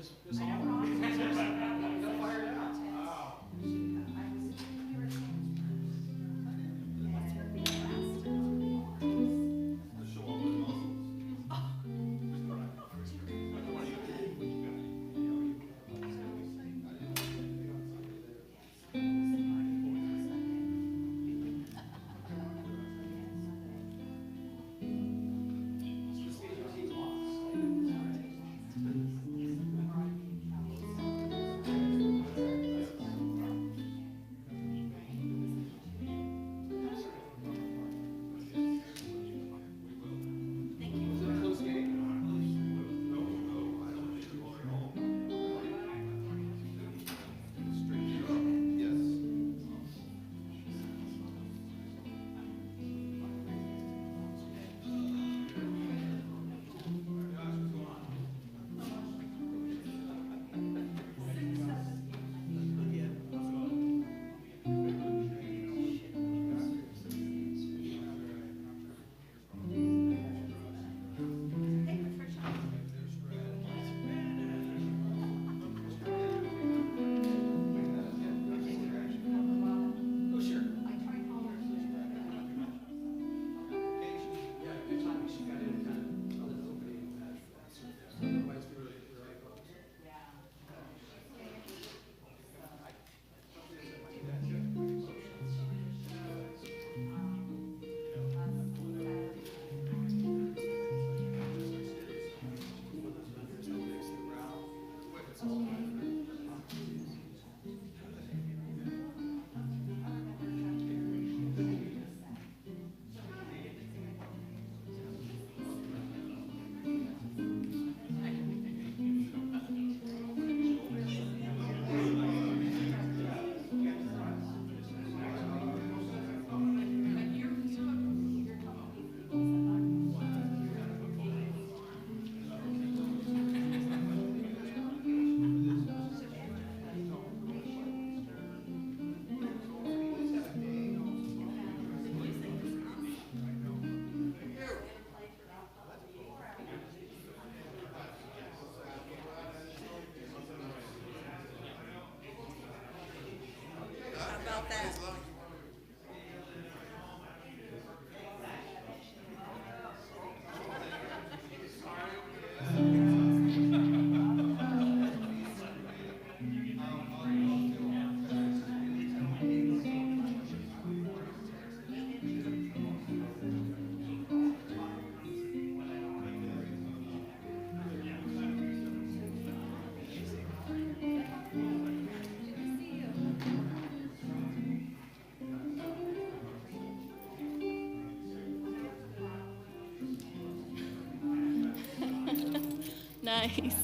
Just on. Go fire it out. Nice.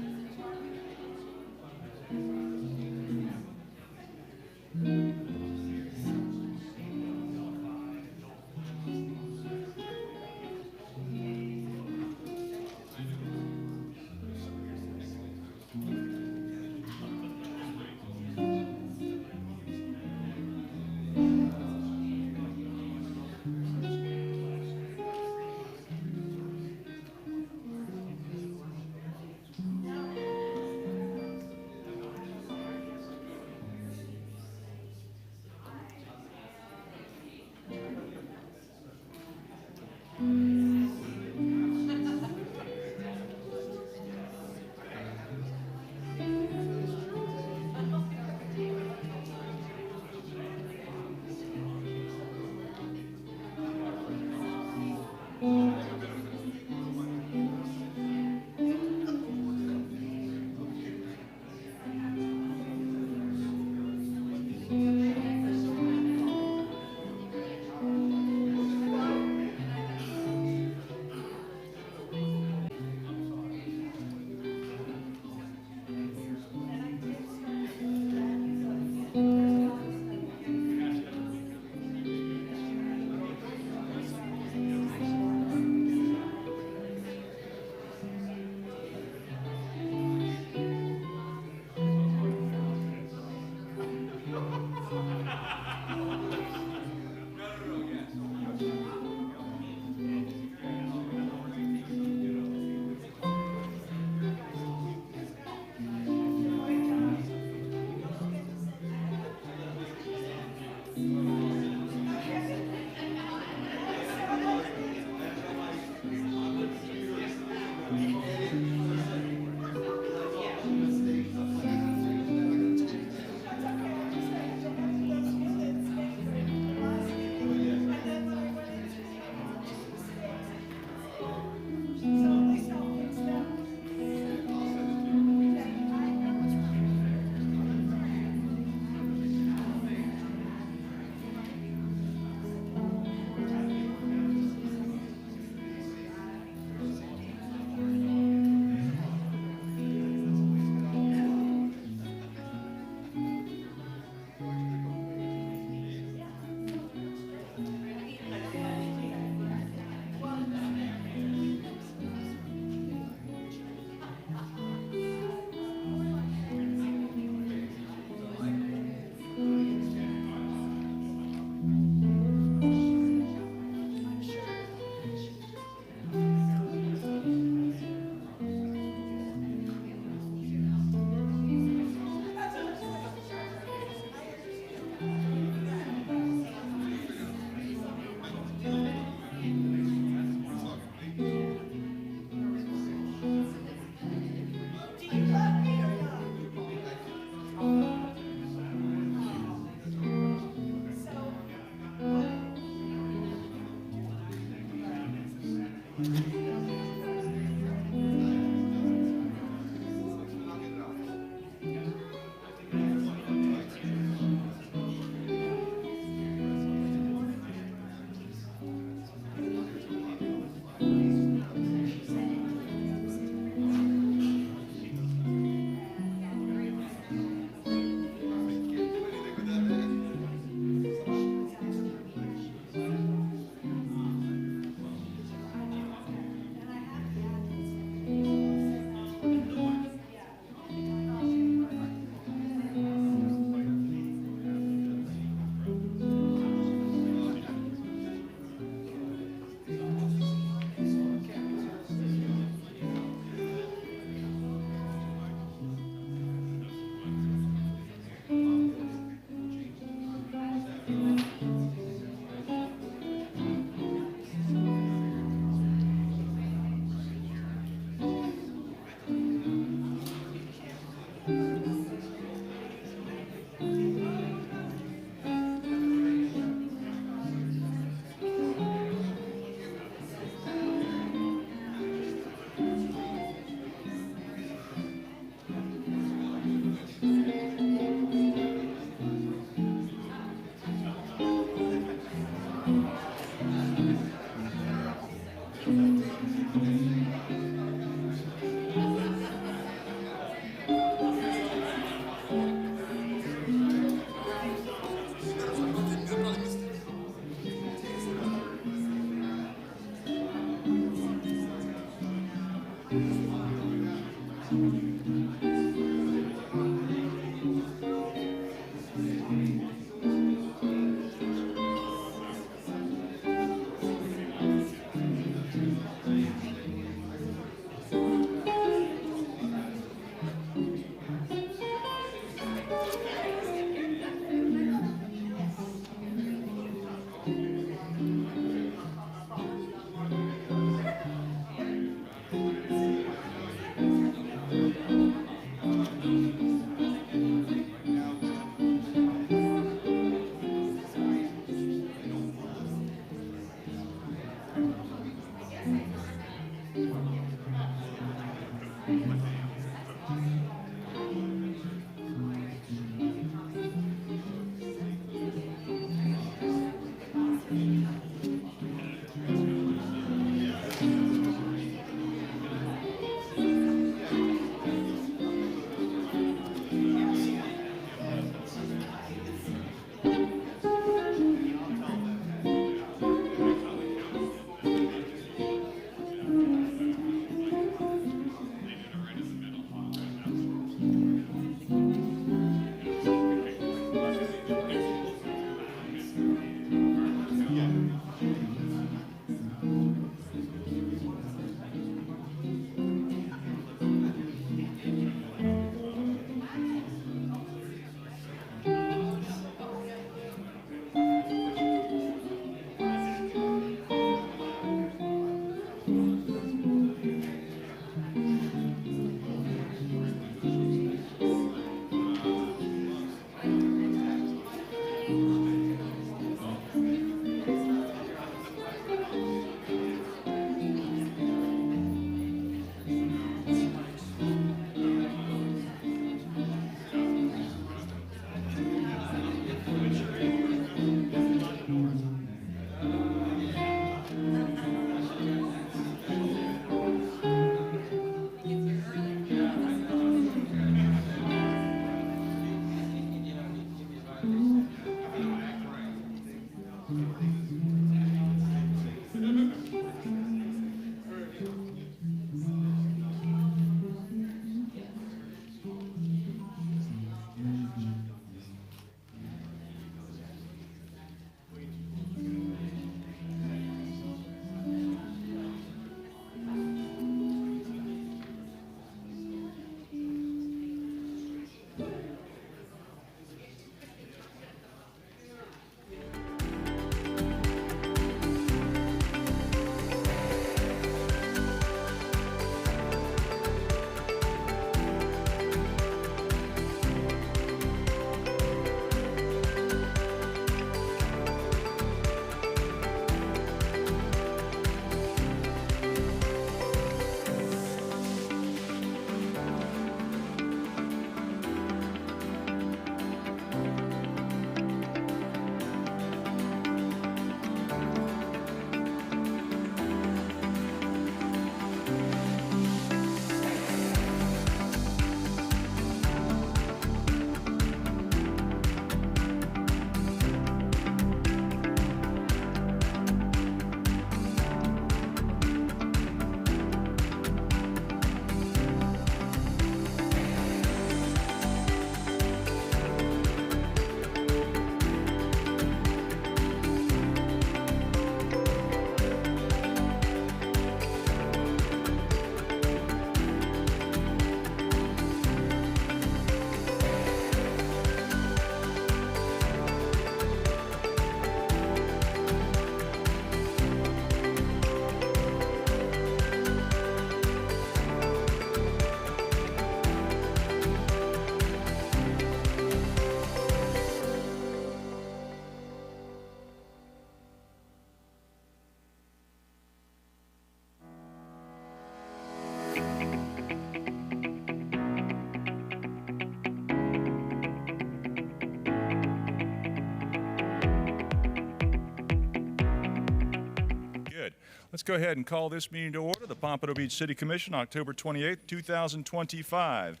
Let's go ahead and call this meeting to order. The Pompano Beach City Commission, October 28, 2025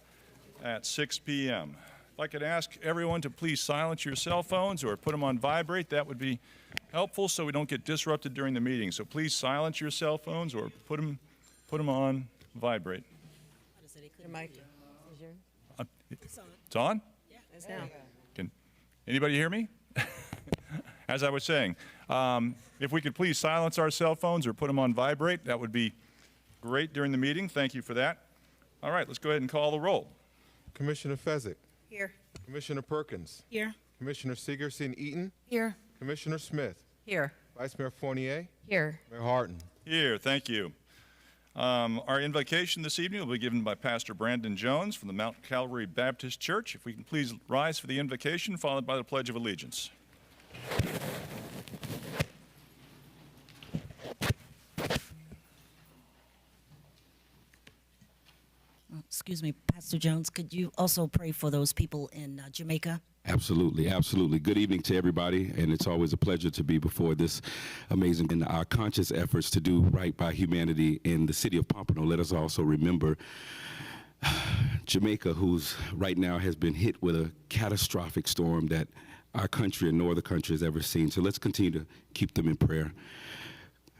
at 6 p.m. If I could ask everyone to please silence your cell phones or put them on vibrate, that would be helpful so we don't get disrupted during the meeting. So please silence your cell phones or put them on vibrate. The mic is yours. It's on? Yeah, it's now. Can anybody hear me? As I was saying, if we could please silence our cell phones or put them on vibrate, that would be great during the meeting. Thank you for that. All right, let's go ahead and call the roll. Commissioner Fezzik. Here. Commissioner Perkins. Here. Commissioner Sigerson-Eaton. Here. Commissioner Smith. Here. Vice Mayor Fournier. Here. Mayor Harton. Here, thank you. Our invocation this evening will be given by Pastor Brandon Jones from the Mount Calvary Baptist Church. If we can please rise for the invocation, followed by the Pledge of Allegiance. Excuse me, Pastor Jones, could you also pray for those people in Jamaica? Absolutely, absolutely. Good evening to everybody, and it's always a pleasure to be before this amazing. In our conscious efforts to do right by humanity in the city of Pompano, let us also remember Jamaica, who's right now has been hit with a catastrophic storm that our country and no other country has ever seen. So let's continue to keep them in prayer.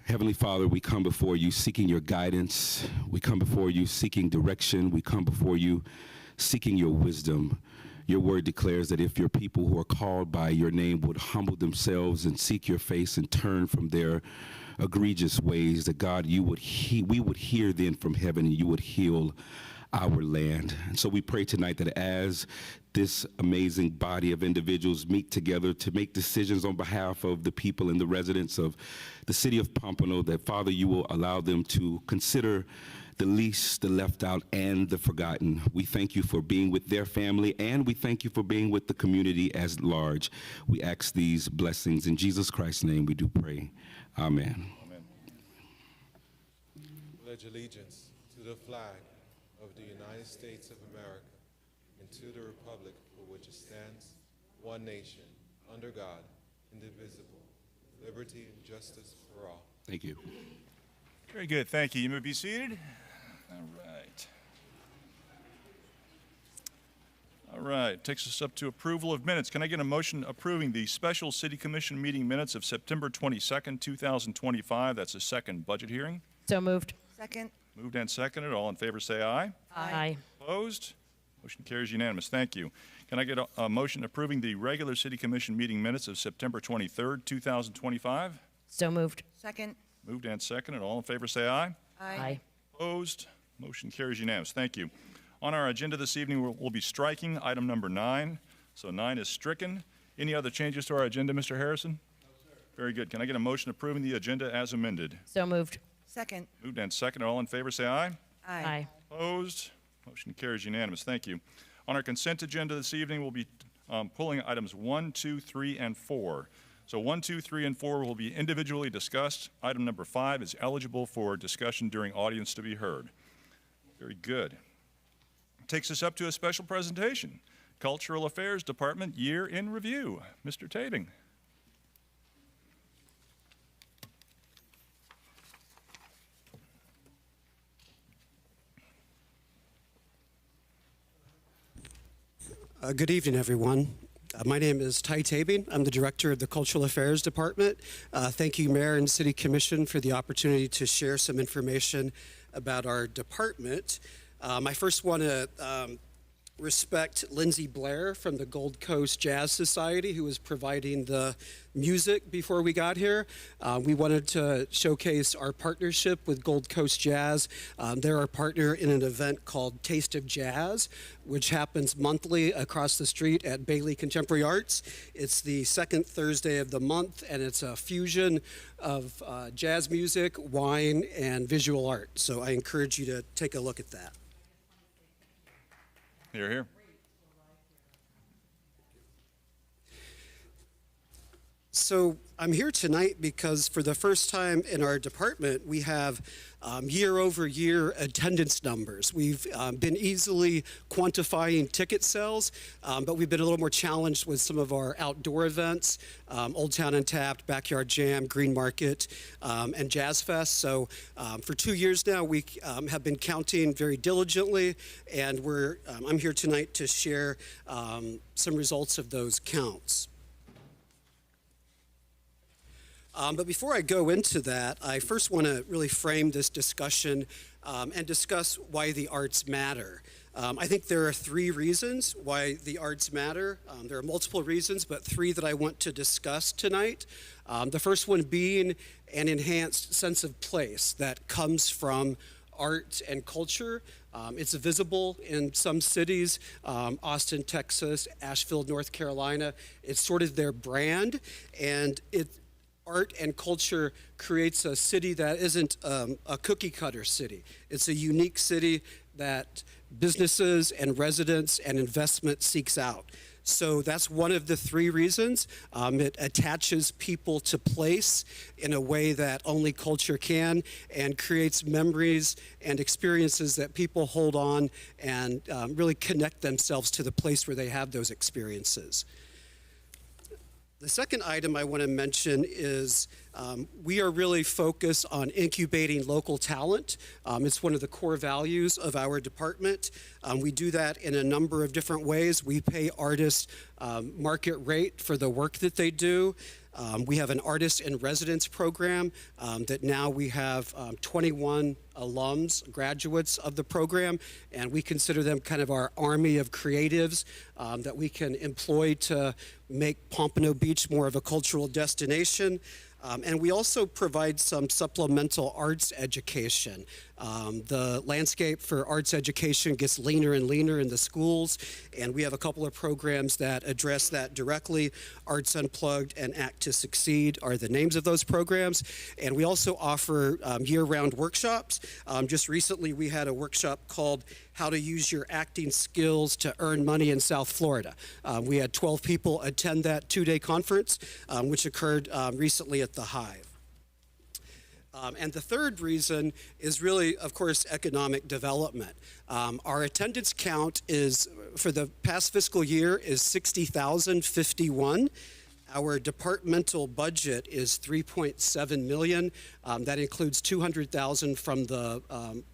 Heavenly Father, we come before you seeking your guidance. We come before you seeking direction. We come before you seeking your wisdom. Your word declares that if your people who are called by your name would humble themselves and seek your face and turn from their egregious ways, that God, we would hear then from heaven and you would heal our land. And so we pray tonight that as this amazing body of individuals meet together to make decisions on behalf of the people and the residents of the city of Pompano, that Father, you will allow them to consider the least, the left out, and the forgotten. We thank you for being with their family, and we thank you for being with the community as large. We ask these blessings in Jesus Christ's name. We do pray. Amen. Amen. Pledge allegiance to the flag of the United States of America and to the republic for which it stands, one nation, under God, indivisible, liberty and justice for all. Thank you. Very good, thank you. You may be seated. All right, takes us up to approval of minutes. Can I get a motion approving the special city commission meeting minutes of September 22nd, 2025? That's the second budget hearing. So moved. Second. Moved and seconded. All in favor say aye. Aye. Opposed? Motion carries unanimous. Thank you. Can I get a motion approving the regular city commission meeting minutes of September 23rd, 2025? So moved. Second. Moved and seconded. All in favor say aye. Aye. Opposed? Motion carries unanimous. Thank you. On our agenda this evening, we'll be striking item number 9. So 9 is stricken. Any other changes to our agenda, Mr. Harrison? No, sir. Very good. Can I get a motion approving the agenda as amended? So moved. Second. Moved and seconded. All in favor say aye. Aye. Opposed? Motion carries unanimous. Thank you. On our consent agenda this evening, we'll be pulling items 1, 2, 3, and 4. So 1, 2, 3, and 4 will be individually discussed. Item number 5 is eligible for discussion during audience to be heard. Very good. Takes us up to a special presentation. Cultural Affairs Department Year in Review. Mr. Tabing. Good evening, everyone. My name is Ty Tabing. I'm the director of the Cultural Affairs Department. Thank you, Mayor and City Commission, for the opportunity to share some information about our department. I first want to respect Lindsay Blair from the Gold Coast Jazz Society, who was providing the music before we got here. We wanted to showcase our partnership with Gold Coast Jazz. They're our partner in an event called Taste of Jazz, which happens monthly across the street at Bailey Contemporary Arts. It's the second Thursday of the month, and it's a fusion of jazz music, wine, and visual art. So I encourage you to take a look at that. Here, here. So I'm here tonight because for the first time in our department, we have year-over-year attendance numbers. We've been easily quantifying ticket sales, but we've been a little more challenged with some of our outdoor events, Old Town Untapped, Backyard Jam, Green Market, and Jazz Fest. So for 2 years now, we have been counting very diligently, and I'm here tonight to share some results of those counts. But before I go into that, I first want to really frame this discussion and discuss why the arts matter. I think there are 3 reasons why the arts matter. There are multiple reasons, but 3 that I want to discuss tonight. The first one being an enhanced sense of place that comes from art and culture. It's visible in some cities, Austin, Texas, Asheville, North Carolina. It's sort of their brand, and art and culture creates a city that isn't a cookie cutter city. It's a unique city that businesses and residents and investment seeks out. So that's one of the 3 reasons. It attaches people to place in a way that only culture can, and creates memories and experiences that people hold on and really connect themselves to the place where they have those experiences. The second item I want to mention is we are really focused on incubating local talent. It's one of the core values of our department. We do that in a number of different ways. We pay artists market rate for the work that they do. We have an artist in residence program that now we have 21 alums, graduates of the program, and we consider them kind of our army of creatives that we can employ to make Pompano Beach more of a cultural destination. And we also provide some supplemental arts education. The landscape for arts education gets leaner and leaner in the schools, and we have a couple of programs that address that directly. Arts Unplugged and Act to Succeed are the names of those programs. And we also offer year-round workshops. Just recently, we had a workshop called How to Use Your Acting Skills to Earn Money in South Florida. We had 12 people attend that 2-day conference, which occurred recently at the Hive. And the third reason is really, of course, economic development. Our attendance count is, for the past fiscal year, is 60,051. Our departmental budget is $3.7 million. That includes $200,000 from the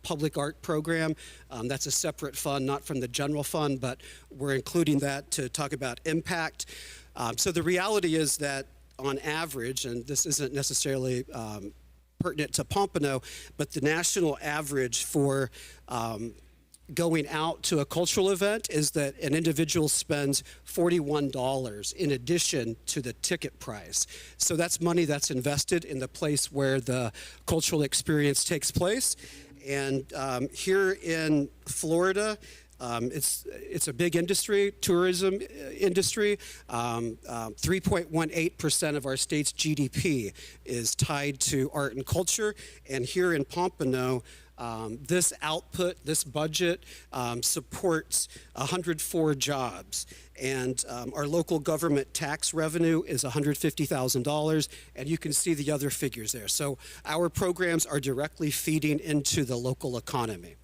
public art program. That's a separate fund, not from the general fund, but we're including that to talk about impact. So the reality is that on average, and this isn't necessarily pertinent to Pompano, but the national average for going out to a cultural event is that an individual spends $41 in addition to the ticket price. So that's money that's invested in the place where the cultural experience takes place. And here in Florida, it's a big industry, tourism industry. 3.18% of our state's GDP is tied to art and culture. And here in Pompano, this output, this budget supports 104 jobs. And our local government tax revenue is $150,000, and you can see the other figures there. So our programs are directly feeding into the local economy.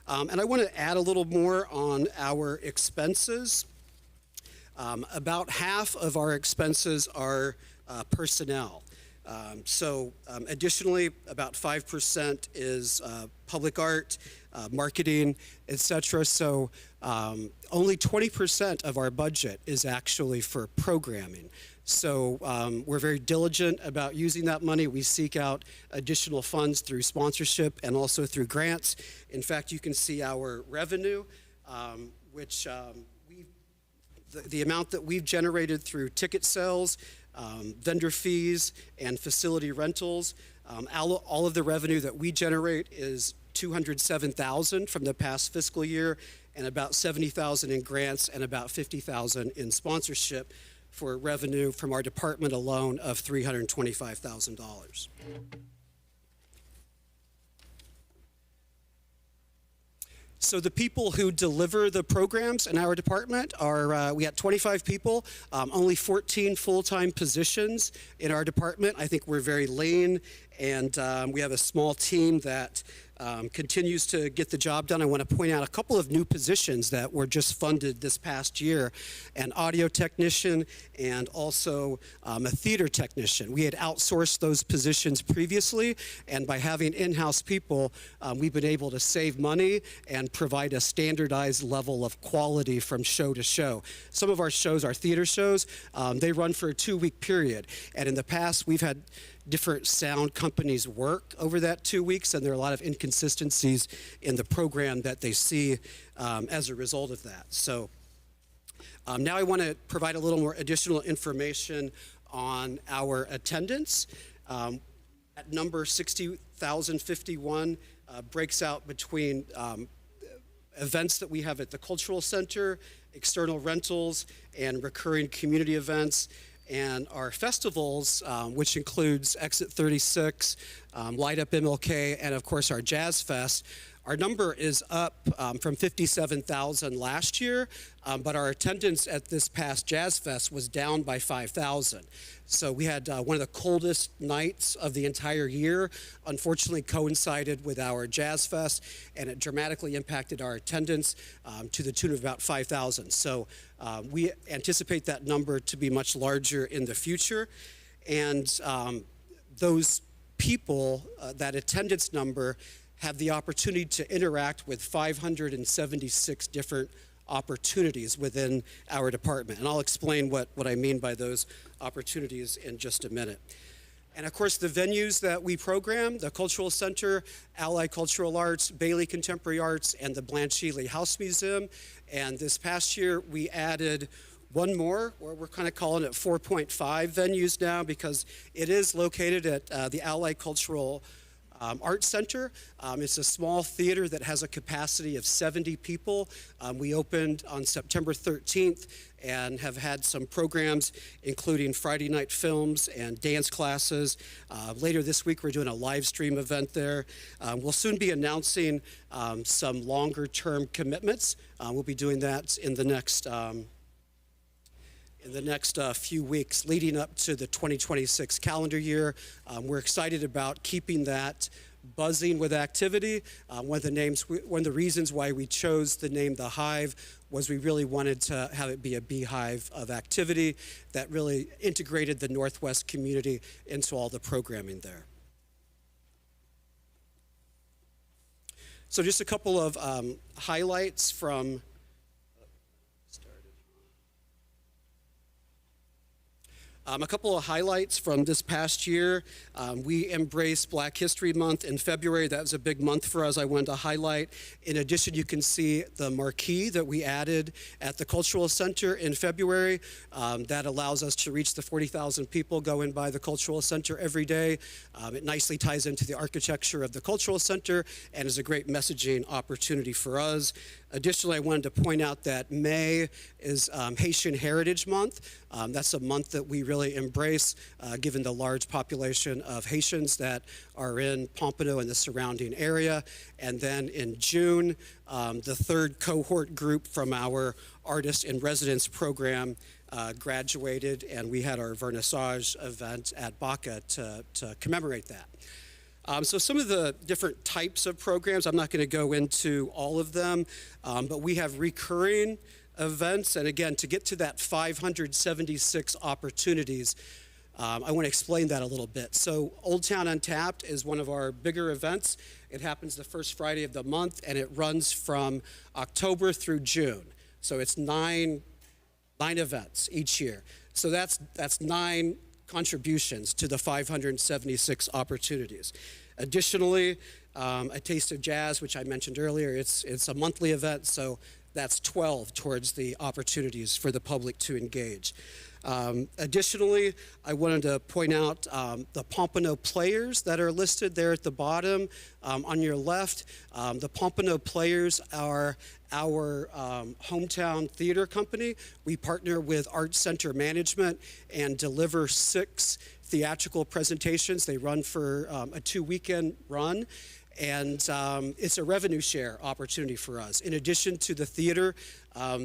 And I want to add a little more on our expenses. About half of our expenses are personnel. Additionally, about 5% is public art, marketing, etc. So only 20% of our budget is actually for programming. So we're very diligent about using that money. We seek out additional funds through sponsorship and also through grants. In fact, you can see our revenue, which the amount that we've generated through ticket sales, vendor fees, and facility rentals. All of the revenue that we generate is $207,000 from the past fiscal year, and about $70,000 in grants and about $50,000 in sponsorship, for revenue from our department alone of $325,000. So the people who deliver the programs in our department are, we had 25 people, only 14 full-time positions in our department. I think we're very lean, and we have a small team that continues to get the job done. I want to point out a couple of new positions that were just funded this past year: an audio technician and also a theater technician. We had outsourced those positions previously, and by having in-house people, we've been able to save money and provide a standardized level of quality from show to show. Some of our shows, our theater shows, they run for a 2-week period, and in the past we've had different sound companies work over that 2 weeks, and there are a lot of inconsistencies in the program that they see as a result of that. So now I want to provide a little more additional information on our attendance. At number 60,051 breaks out between events that we have at the Cultural Center, external rentals, and recurring community events. And our festivals, which includes Exit 36, Light Up MLK, and of course our Jazz Fest. Our number is up from 57,000 last year, but our attendance at this past Jazz Fest was down by 5,000. So we had one of the coldest nights of the entire year, unfortunately coincided with our Jazz Fest, and it dramatically impacted our attendance to the tune of about 5,000. So we anticipate that number to be much larger in the future. And those people, that attendance number, have the opportunity to interact with 576 different opportunities within our department. And I'll explain what I mean by those opportunities in just a minute. And of course, the venues that we program, the Cultural Center, Allied Cultural Arts, Bailey Contemporary Arts, and the Blanche Ely House Museum. And this past year, we added one more, or we're kind of calling it 4.5 venues now, because it is located at the Allied Cultural Arts Center. It's a small theater that has a capacity of 70 people. We opened on September 13th and have had some programs including Friday night films and dance classes. Later this week we're doing a live stream event there. We'll soon be announcing some longer term commitments. We'll be doing that in the next few weeks leading up to the 2026 calendar year. We're excited about keeping that buzzing with activity. One of the reasons why we chose the name The Hive was we really wanted to have it be a beehive of activity that really integrated the Northwest community into all the programming there. So just a couple of highlights from a couple of highlights from this past year. We embraced Black History Month in February. That was a big month for us. I wanted to highlight. In addition, you can see the marquee that we added at the Cultural Center in February. That allows us to reach the 40,000 people going by the Cultural Center every day. It nicely ties into the architecture of the Cultural Center and is a great messaging opportunity for us. Additionally, I wanted to point out that May is Haitian Heritage Month. That's a month that we really embrace, given the large population of Haitians that are in Pompano and the surrounding area. And then in June, the third cohort group from our Artist in Residence program graduated, and we had our vernissage event at Baca to commemorate that. So some of the different types of programs, I'm not going to go into all of them, but we have recurring events. And again, to get to that 576 opportunities, I want to explain that a little bit. So Old Town Untapped is one of our bigger events. It happens the first Friday of the month, and it runs from October through June. So it's nine events each year. So that's 9 contributions to the 576 opportunities. Additionally, a Taste of Jazz, which I mentioned earlier, it's a monthly event, so that's 12 towards the opportunities for the public to engage. Additionally, I wanted to point out the Pompano Players that are listed there at the bottom on your left. The Pompano Players are our hometown theater company. We partner with Art Center Management and deliver 6 theatrical presentations. They run for a 2-weekend run. And it's a revenue share opportunity for us. In addition to the theater,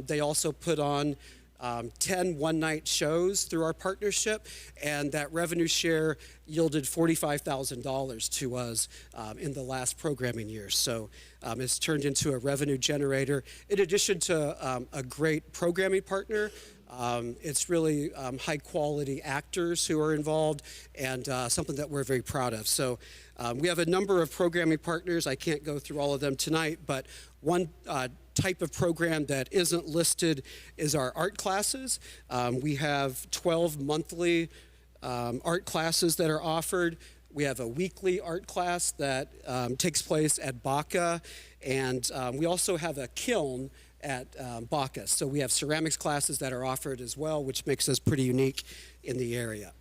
they also put on 10 one-night shows through our partnership, and that revenue share yielded $45,000 to us in the last programming year. So it's turned into a revenue generator. In addition to a great programming partner, it's really high-quality actors who are involved, and something that we're very proud of. So we have a number of programming partners. I can't go through all of them tonight, but one type of program that isn't listed is our art classes. We have 12 monthly art classes that are offered. We have a weekly art class that takes place at Baca, and we also have a kiln at Baca. So we have ceramics classes that are offered as well, which makes us pretty unique in the area.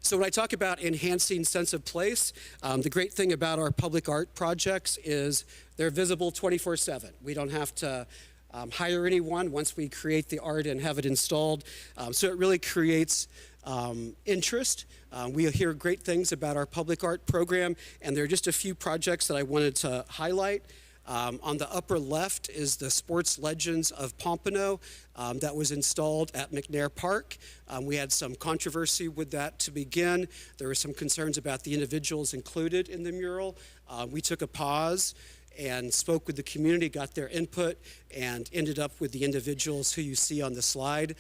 So when I talk about enhancing sense of place, the great thing about our public art projects is they're visible 24/7. We don't have to hire anyone once we create the art and have it installed. So it really creates interest. We hear great things about our public art program, and there are just a few projects that I wanted to highlight. On the upper left is the Sports Legends of Pompano that was installed at McNair Park. We had some controversy with that to begin. There were some concerns about the individuals included in the mural. We took a pause and spoke with the community, got their input, and ended up with the individuals who you see on the slide.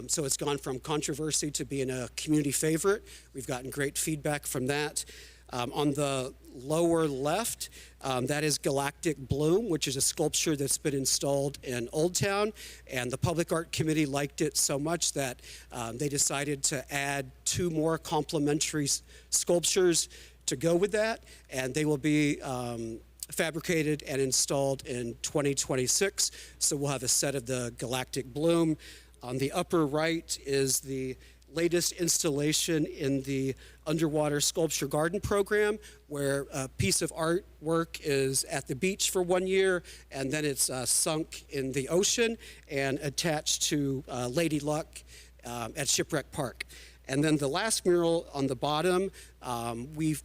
So it's gone from controversy to being a community favorite. We've gotten great feedback from that. On the lower left, that is Galactic Bloom, which is a sculpture that's been installed in Old Town, and the Public Art Committee liked it so much that they decided to add 2 more complementary sculptures to go with that, and they will be fabricated and installed in 2026. So we'll have a set of the Galactic Bloom. On the upper right is the latest installation in the Underwater Sculpture Garden program, where a piece of artwork is at the beach for 1 year, and then it's sunk in the ocean and attached to Lady Luck at Shipwreck Park. And then the last mural on the bottom, we've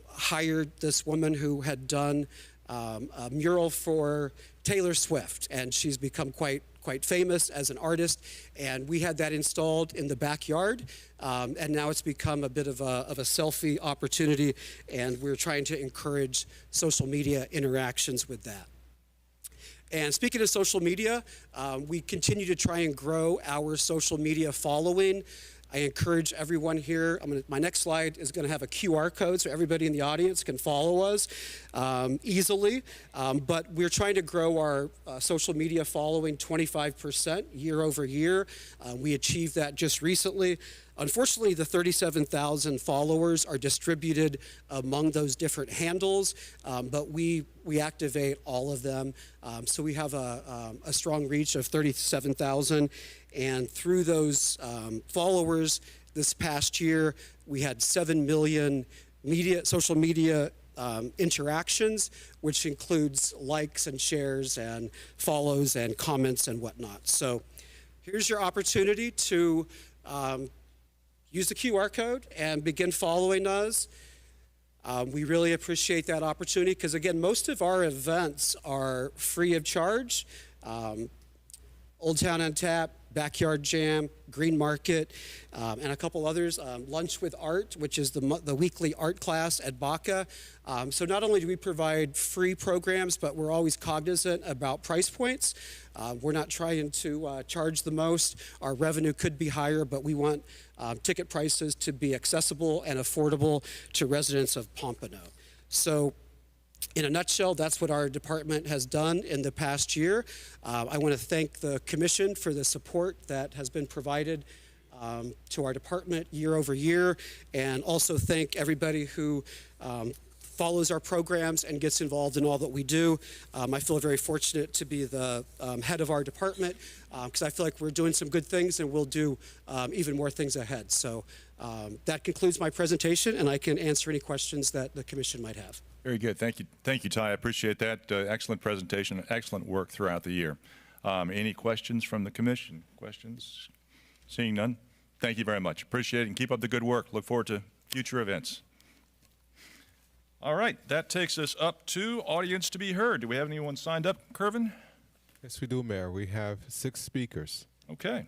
hired this woman who had done a mural for Taylor Swift, and she's become quite famous as an artist, and we had that installed in the backyard, and now it's become a bit of a selfie opportunity, and we're trying to encourage social media interactions with that. And speaking of social media, we continue to try and grow our social media following. I encourage everyone here, my next slide is going to have a QR code so everybody in the audience can follow us easily. But we're trying to grow our social media following 25% year over year. We achieved that just recently. Unfortunately, the 37,000 followers are distributed among those different handles, but we activate all of them. So we have a strong reach of 37,000. And through those followers this past year, we had 7 million social media interactions, which includes likes and shares and follows and comments and whatnot. So here's your opportunity to use the QR code and begin following us. We really appreciate that opportunity because, again, most of our events are free of charge. Old Town on Tap, Backyard Jam, Green Market, and a couple others. Lunch with Art, which is the weekly art class at Baca. So not only do we provide free programs, but we're always cognizant about price points. We're not trying to charge the most. Our revenue could be higher, but we want ticket prices to be accessible and affordable to residents of Pompano. So in a nutshell, that's what our department has done in the past year. I want to thank the commission for the support that has been provided to our department year over year, and also thank everybody who follows our programs and gets involved in all that we do. I feel very fortunate to be the head of our department because I feel like we're doing some good things and we'll do even more things ahead. So that concludes my presentation, and I can answer any questions that the commission might have. Very good. Thank you, Ty. I appreciate that. Excellent presentation, excellent work throughout the year. Any questions from the commission? Questions? Seeing none? Thank you very much. Appreciate it, and keep up the good work. Look forward to future events. All right, that takes us up to audience to be heard. Do we have anyone signed up, Kervin? Yes, we do, Mayor. We have 6 speakers. Okay.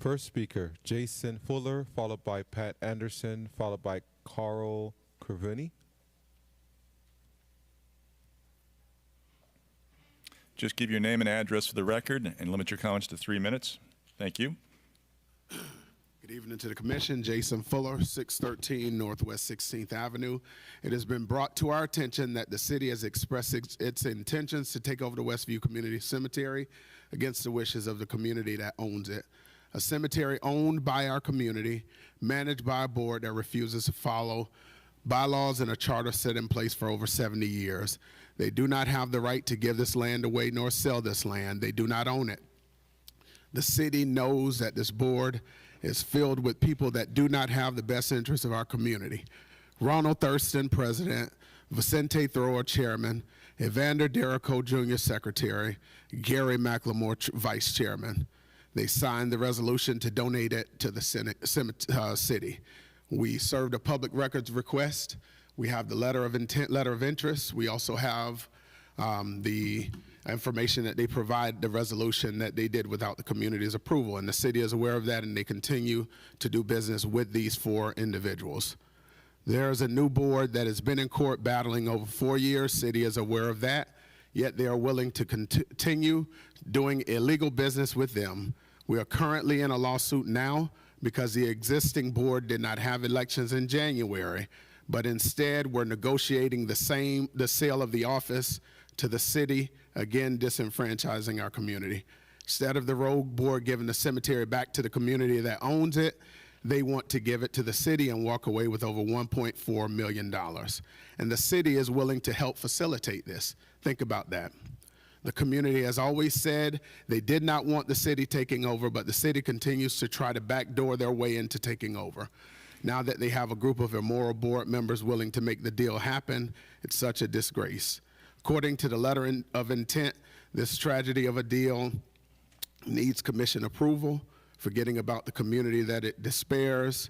First speaker, Jason Fuller, followed by Pat Anderson, followed by Carl Kervini. Just give your name and address for the record and limit your comments to 3 minutes. Thank you. Good evening to the Commission. Jason Fuller, 613 Northwest 16th Avenue. It has been brought to our attention that the city has expressed its intentions to take over the Westview Community Cemetery against the wishes of the community that owns it. A cemetery owned by our community, managed by a board that refuses to follow bylaws and a charter set in place for over 70 years. They do not have the right to give this land away nor sell this land. They do not own it. The city knows that this board is filled with people that do not have the best interests of our community. Ronald Thurston, President, Vicente Thrower, Chairman, Evander Derrico, Jr., Secretary, Gary McLemore, Vice Chairman. They signed the resolution to donate it to the city. We served a public records request. We have the letter of intent, letter of interest. We also have the information that they provide, the resolution that they did without the community's approval. And the city is aware of that, and they continue to do business with these 4 individuals. There is a new board that has been in court battling over 4 years. City is aware of that, yet they are willing to continue doing illegal business with them. We are currently in a lawsuit now because the existing board did not have elections in January, but instead we're negotiating the sale of the office to the city, again disenfranchising our community. Instead of the rogue board giving the cemetery back to the community that owns it, they want to give it to the city and walk away with over $1.4 million. And the city is willing to help facilitate this. Think about that. The community has always said they did not want the city taking over, but the city continues to try to backdoor their way into taking over. Now that they have a group of immoral board members willing to make the deal happen, it's such a disgrace. According to the letter of intent, this tragedy of a deal needs commission approval, forgetting about the community that it despairs.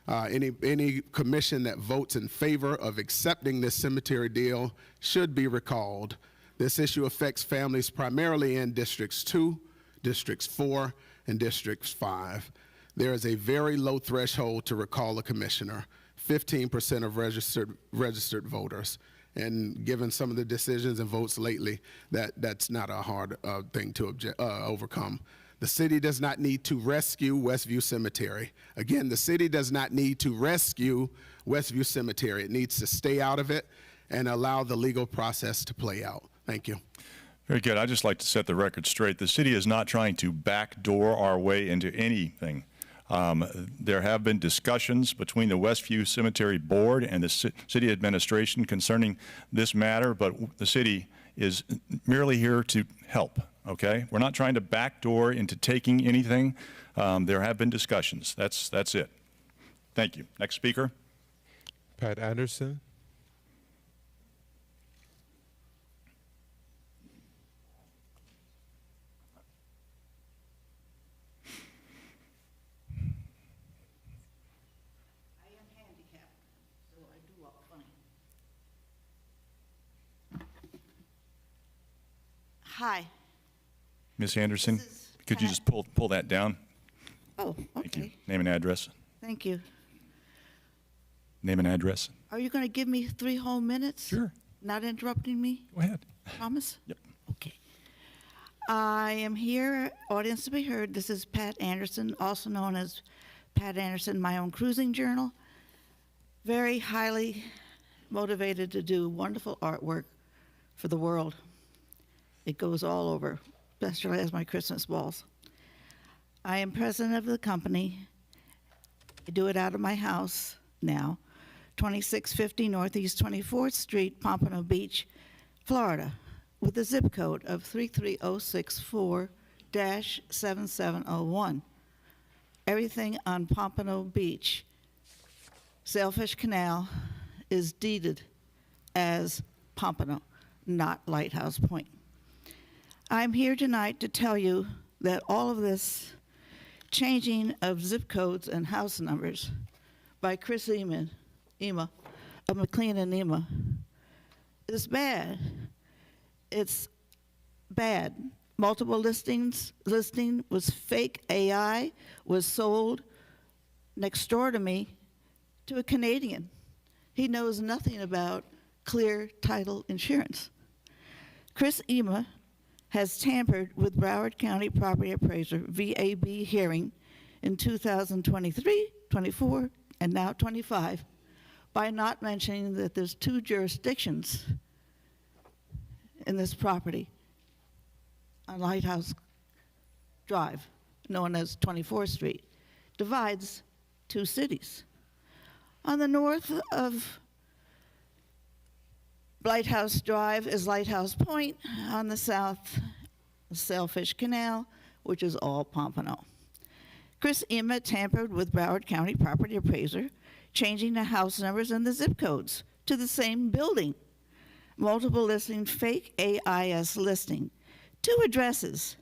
Any commission that votes in favor of accepting this cemetery deal should be recalled. This issue affects families primarily in Districts 2, Districts 4, and Districts 5. There is a very low threshold to recall a commissioner, 15% of registered voters. And given some of the decisions and votes lately, that's not a hard thing to overcome. The city does not need to rescue Westview Cemetery. Again, the city does not need to rescue Westview Cemetery. It needs to stay out of it and allow the legal process to play out. Thank you. Very good. I'd just like to set the record straight. The city is not trying to backdoor our way into anything. There have been discussions between the Westview Cemetery Board and the city administration concerning this matter, but the city is merely here to help, okay? We're not trying to backdoor into taking anything. There have been discussions. That's it. Thank you. Next speaker. Pat Anderson. Hi. Ms. Anderson, This is could you Pat. just pull that down? Oh, Thank you. okay. Name and address. Thank you. Name and address. Are you going to give me 3 whole minutes? Sure. Not interrupting me? Go ahead. Promise? Yep. Okay. I am here, audience to be heard. This is Pat Anderson, also known as Pat Anderson, my own cruising journal. Very highly motivated to do wonderful artwork for the world. It goes all over, especially as my Christmas balls. I am president of the company. I do it out of my house now, 2650 Northeast 24th Street, Pompano Beach, Florida, with a zip code of 33064-7701. Everything on Pompano Beach, Sailfish Canal, is deeded as Pompano, not Lighthouse Point. I'm here tonight to tell you that all of this changing of zip codes and house numbers by Chris Ema of McLean and Nema is bad. It's bad. Multiple listing was fake AI, was sold next door to me to a Canadian. He knows nothing about clear title insurance. Chris Ema has tampered with Broward County Property Appraiser VAB hearing in 2023, 24, and now 25 by not mentioning that there's 2 jurisdictions in this property on Lighthouse Drive, known as 24th Street, divides 2 cities. On the north of Lighthouse Drive is Lighthouse Point. On the south, Sailfish Canal, which is all Pompano. Chris Emmett tampered with Broward County Property Appraiser, changing the house numbers and the zip codes to the same building. Multiple listing, fake AIS listing. 2 addresses,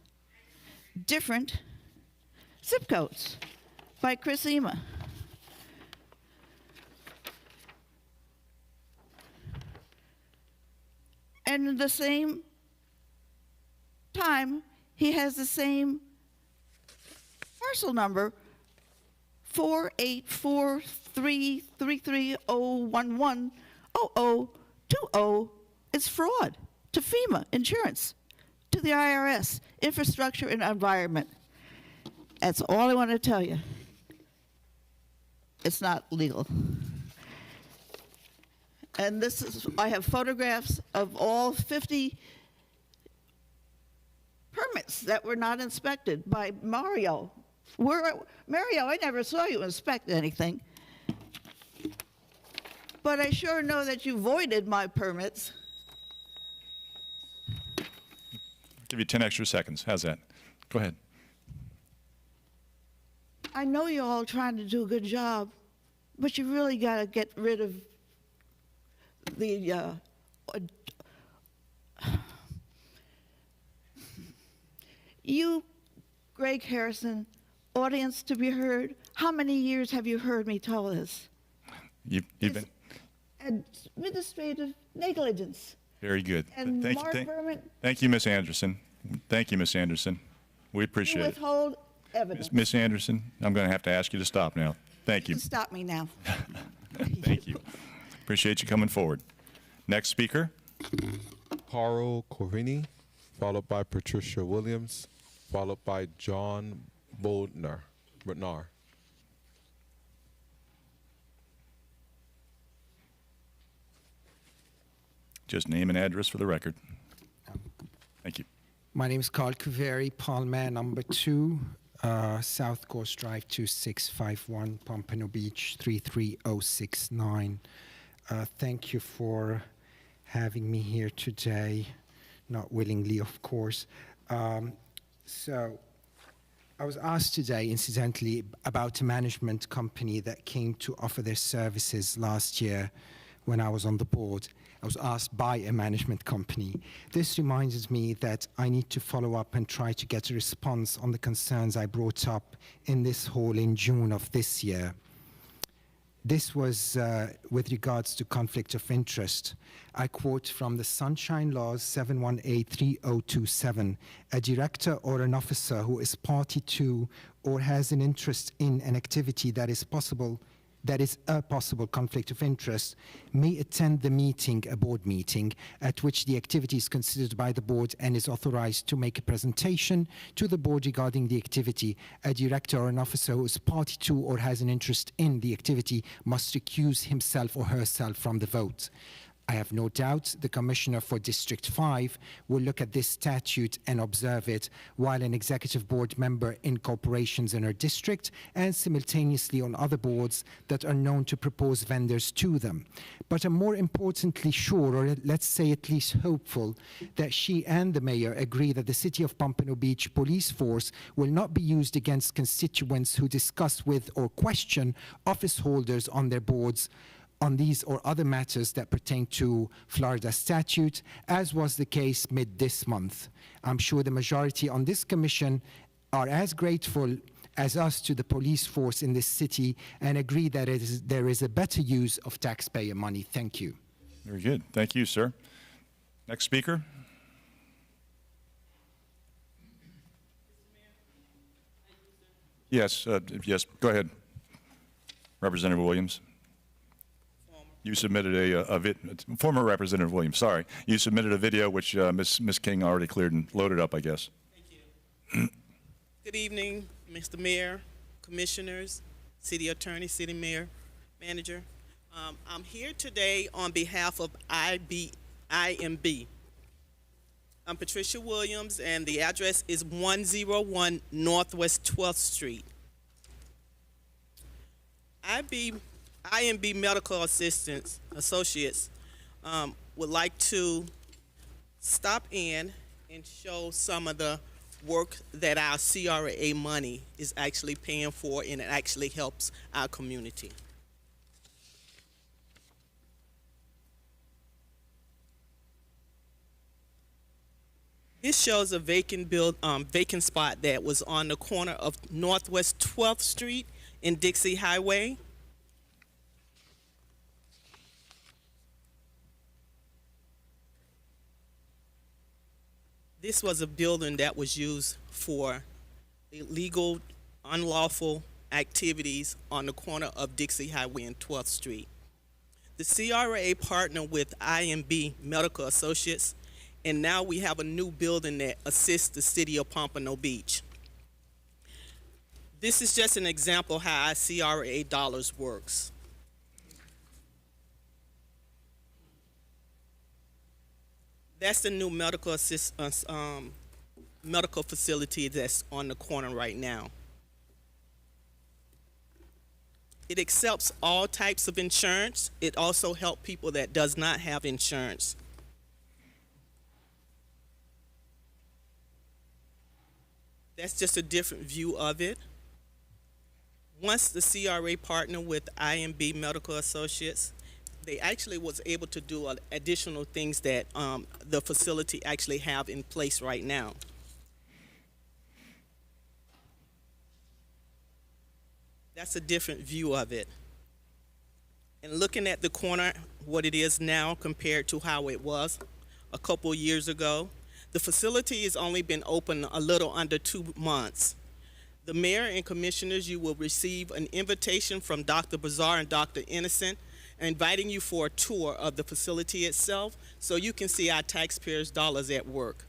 different zip codes by Chris Ema. And at the same time, he has the same parcel number, 4843330110020. It's fraud to FEMA insurance, to the IRS, infrastructure and environment. That's all I want to tell you. It's not legal. And this is, I have photographs of all 50 permits that were not inspected by Mario. Mario, I never saw you inspect anything. But I sure know that you voided my permits. I'll give you 10 extra seconds. How's that? Go ahead. I know you're all trying to do a good job, but you really got to get rid of the you, Greg Harrison, audience to be heard. How many years have you heard me tell this? You've been Administrative negligence. very good. And Thank Mark you, Berman, thank you, Ms. Anderson. Thank you, Ms. Anderson. We you appreciate it. withhold evidence. Ms. Anderson, I'm going to have to ask you to stop now. Thank you. Stop me now. Thank you. Appreciate you coming forward. Next speaker. Carl Corini, followed by Patricia Williams, followed by John Bodnar. Just name and address for the record. Thank you. My name is Carl Kuveri, Palmer number 2, South Coast Drive 2651, Pompano Beach 33069. Thank you for having me here today, not willingly, of course. So I was asked today, incidentally, about a management company that came to offer their services last year when I was on the board. I was asked by a management company. This reminds me that I need to follow up and try to get a response on the concerns I brought up in this hall in June of this year. This was with regards to conflict of interest. I quote from the Sunshine Laws 7183027, a director or an officer who is party to or has an interest in an activity that is a possible conflict of interest may attend the meeting, a board meeting, at which the activity is considered by the board and is authorized to make a presentation to the board regarding the activity. A director or an officer who is party to or has an interest in the activity must recuse himself or herself from the vote. I have no doubt the Commissioner for District 5 will look at this statute and observe it, while an executive board member in corporations in her district and simultaneously on other boards that are known to propose vendors to them. But I'm more importantly sure, or let's say at least hopeful, that she and the mayor agree that the City of Pompano Beach police force will not be used against constituents who discuss with or question office holders on their boards on these or other matters that pertain to Florida statute, as was the case mid this month. I'm sure the majority on this commission are as grateful as us to the police force in this city and agree that there is a better use of taxpayer money. Thank you. Very good. Thank you, sir. Next speaker. Yes, yes, go ahead. Representative Williams. You submitted former Representative Williams, sorry. You submitted a video which Ms. King already cleared and loaded up, I guess. Thank you. Good evening, Mr. Mayor, Commissioners, City Attorney, City Mayor, Manager. I'm here today on behalf of IMB. I'm Patricia Williams, and the address is 101 Northwest 12th Street. IMB Medical Associates would like to stop in and show some of the work that our CRA money is actually paying for, and it actually helps our community. This shows a vacant spot that was on the corner of Northwest 12th Street and Dixie Highway. This was a building that was used for illegal, unlawful activities on the corner of Dixie Highway and 12th Street. The CRA partnered with IMB Medical Associates, and now we have a new building that assists the city of Pompano Beach. This is just an example how our CRA dollars works. That's the new medical facility that's on the corner right now. It accepts all types of insurance. It also helps people that does not have insurance. That's just a different view of it. Once the CRA partnered with IMB Medical Associates, they actually was able to do additional things that the facility actually have in place right now. That's a different view of it. And looking at the corner, what it is now compared to how it was a couple years ago, the facility has only been open a little under 2 months. The mayor and commissioners, you will receive an invitation from Dr. Bazar and Dr. Innocent, inviting you for a tour of the facility itself so you can see our taxpayers' dollars at work.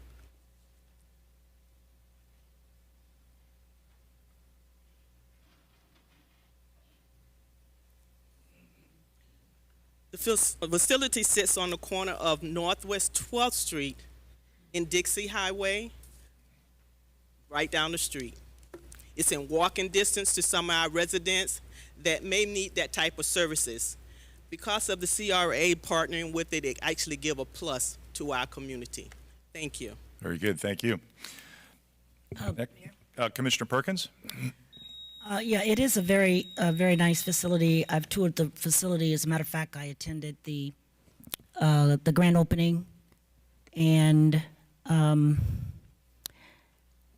The facility sits on the corner of Northwest 12th Street and Dixie Highway, right down the street. It's in walking distance to some of our residents that may need that type of services. Because of the CRA partnering with it, it actually give a plus to our community. Thank you. Very good, thank you. Commissioner Perkins? Yeah, it is a very nice facility. I've toured the facility. As a matter of fact, I attended the grand opening, and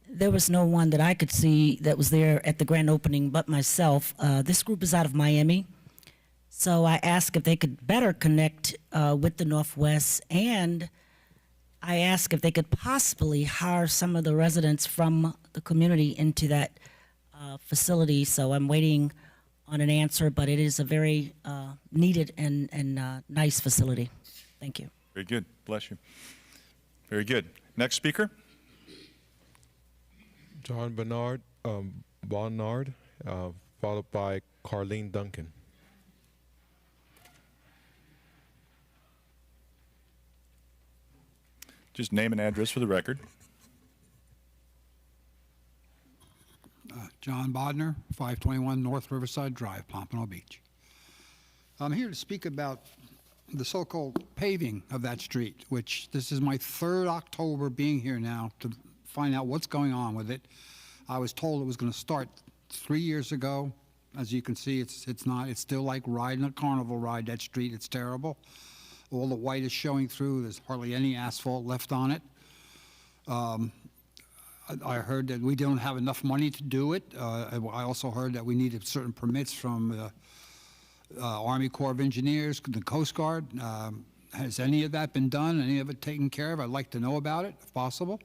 there was no one that I could see that was there at the grand opening but myself. This group is out of Miami, so I asked if they could better connect with the Northwest, and I asked if they could possibly hire some of the residents from the community into that facility. So I'm waiting on an answer, but it is a very needed and nice facility. Thank you. Very good, bless you. Very good. Next speaker? John Barnard, followed by Carlene Duncan. Just name and address for the record. John Bodner, 521 North Riverside Drive, Pompano Beach. I'm here to speak about the so-called paving of that street, which this is my 3rd October being here now to find out what's going on with it. I was told it was going to start 3 years ago. As you can see, it's not. It's still like riding a carnival ride, that street. It's terrible. All the white is showing through. There's hardly any asphalt left on it. I heard that we don't have enough money to do it. I also heard that we needed certain permits from the Army Corps of Engineers, the Coast Guard. Has any of that been done? Any of it taken care of? I'd like to know about it, if possible.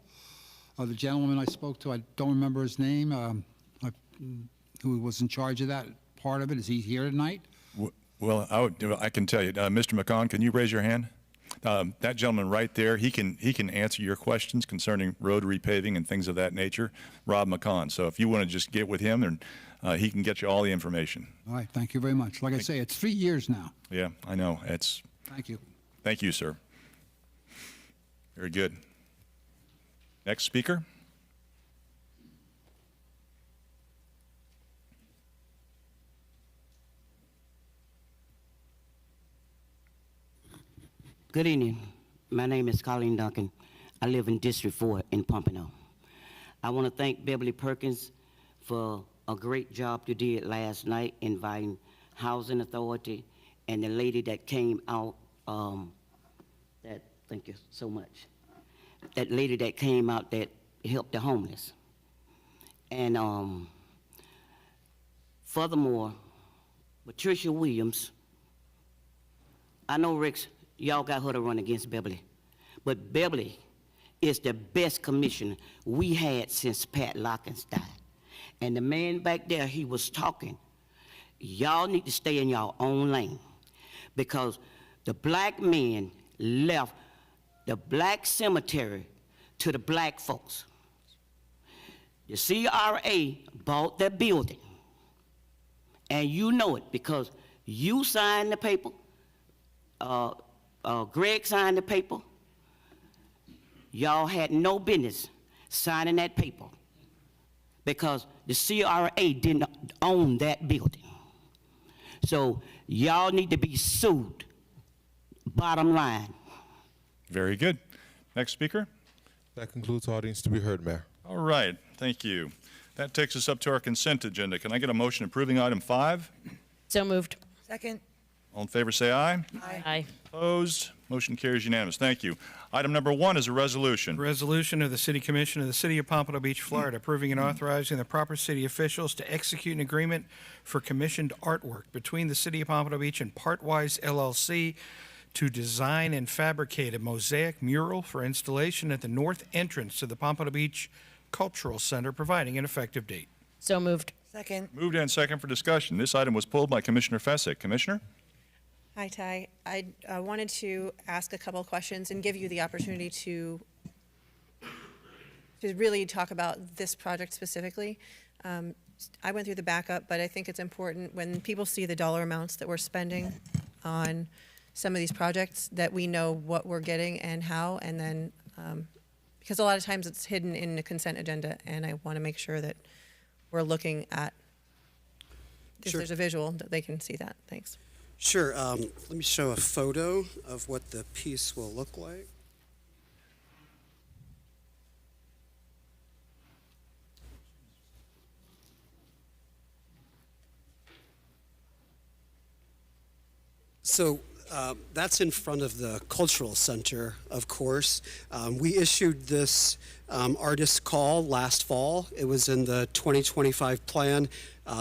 The gentleman I spoke to, I don't remember his name, who was in charge of that part of it. Is he here tonight? Well, I can tell you, Mr. McCon, can you raise your hand? That gentleman right there, he can answer your questions concerning road repaving and things of that nature. Rob McCon. So if you want to just get with him, and he can get you all the information. All right, thank you very much. Like I say, it's 3 years now. Yeah, I know. Thank you. Thank you, sir. Very good. Next speaker. Good evening. My name is Colleen Duncan. I live in District 4 in Pompano. I want to thank Beverly Perkins for a great job you did last night inviting Housing Authority and the lady that came out, thank you so much. That lady that came out that helped the homeless. And furthermore, Patricia Williams, I know Rex, y'all got her to run against Beverly, but Beverly is the best commissioner we had since Pat Lockins died. And the man back there, he was talking. Y'all need to stay in your own lane because the black men left the black cemetery to the black folks. The CRA bought that building, and you know it because you signed the paper, Greg signed the paper. Y'all had no business signing that paper because the CRA didn't own that building. So y'all need to be sued, bottom line. Very good. Next speaker. That concludes audience to be heard, Mayor. All right, thank you. That takes us up to our consent agenda. Can I get a motion approving item 5? So moved. Second. All in favor, say aye. Aye. Opposed? Motion carries unanimous. Thank you. Item number 1 is a resolution. Resolution of the City Commission of the City of Pompano Beach, Florida, approving and authorizing the proper city officials to execute an agreement for commissioned artwork between the City of Pompano Beach and Partwise LLC to design and fabricate a mosaic mural for installation at the north entrance to the Pompano Beach Cultural Center, providing an effective date. So moved. Second. Moved and second for discussion. This item was pulled by Commissioner Fessick. Commissioner? Hi, Ty. I wanted to ask a couple of questions and give you the opportunity to really talk about this project specifically. I went through the backup, but I think it's important when people see the dollar amounts that we're spending on some of these projects that we know what we're getting and how, and then because a lot of times it's hidden in the consent agenda, and I want to make sure that we're looking at if there's a visual that they can see that. Thanks. Sure. Let me show a photo of what the piece will look like. So that's in front of the Cultural Center, of course. We issued this artist call last fall. It was in the 2025 plan.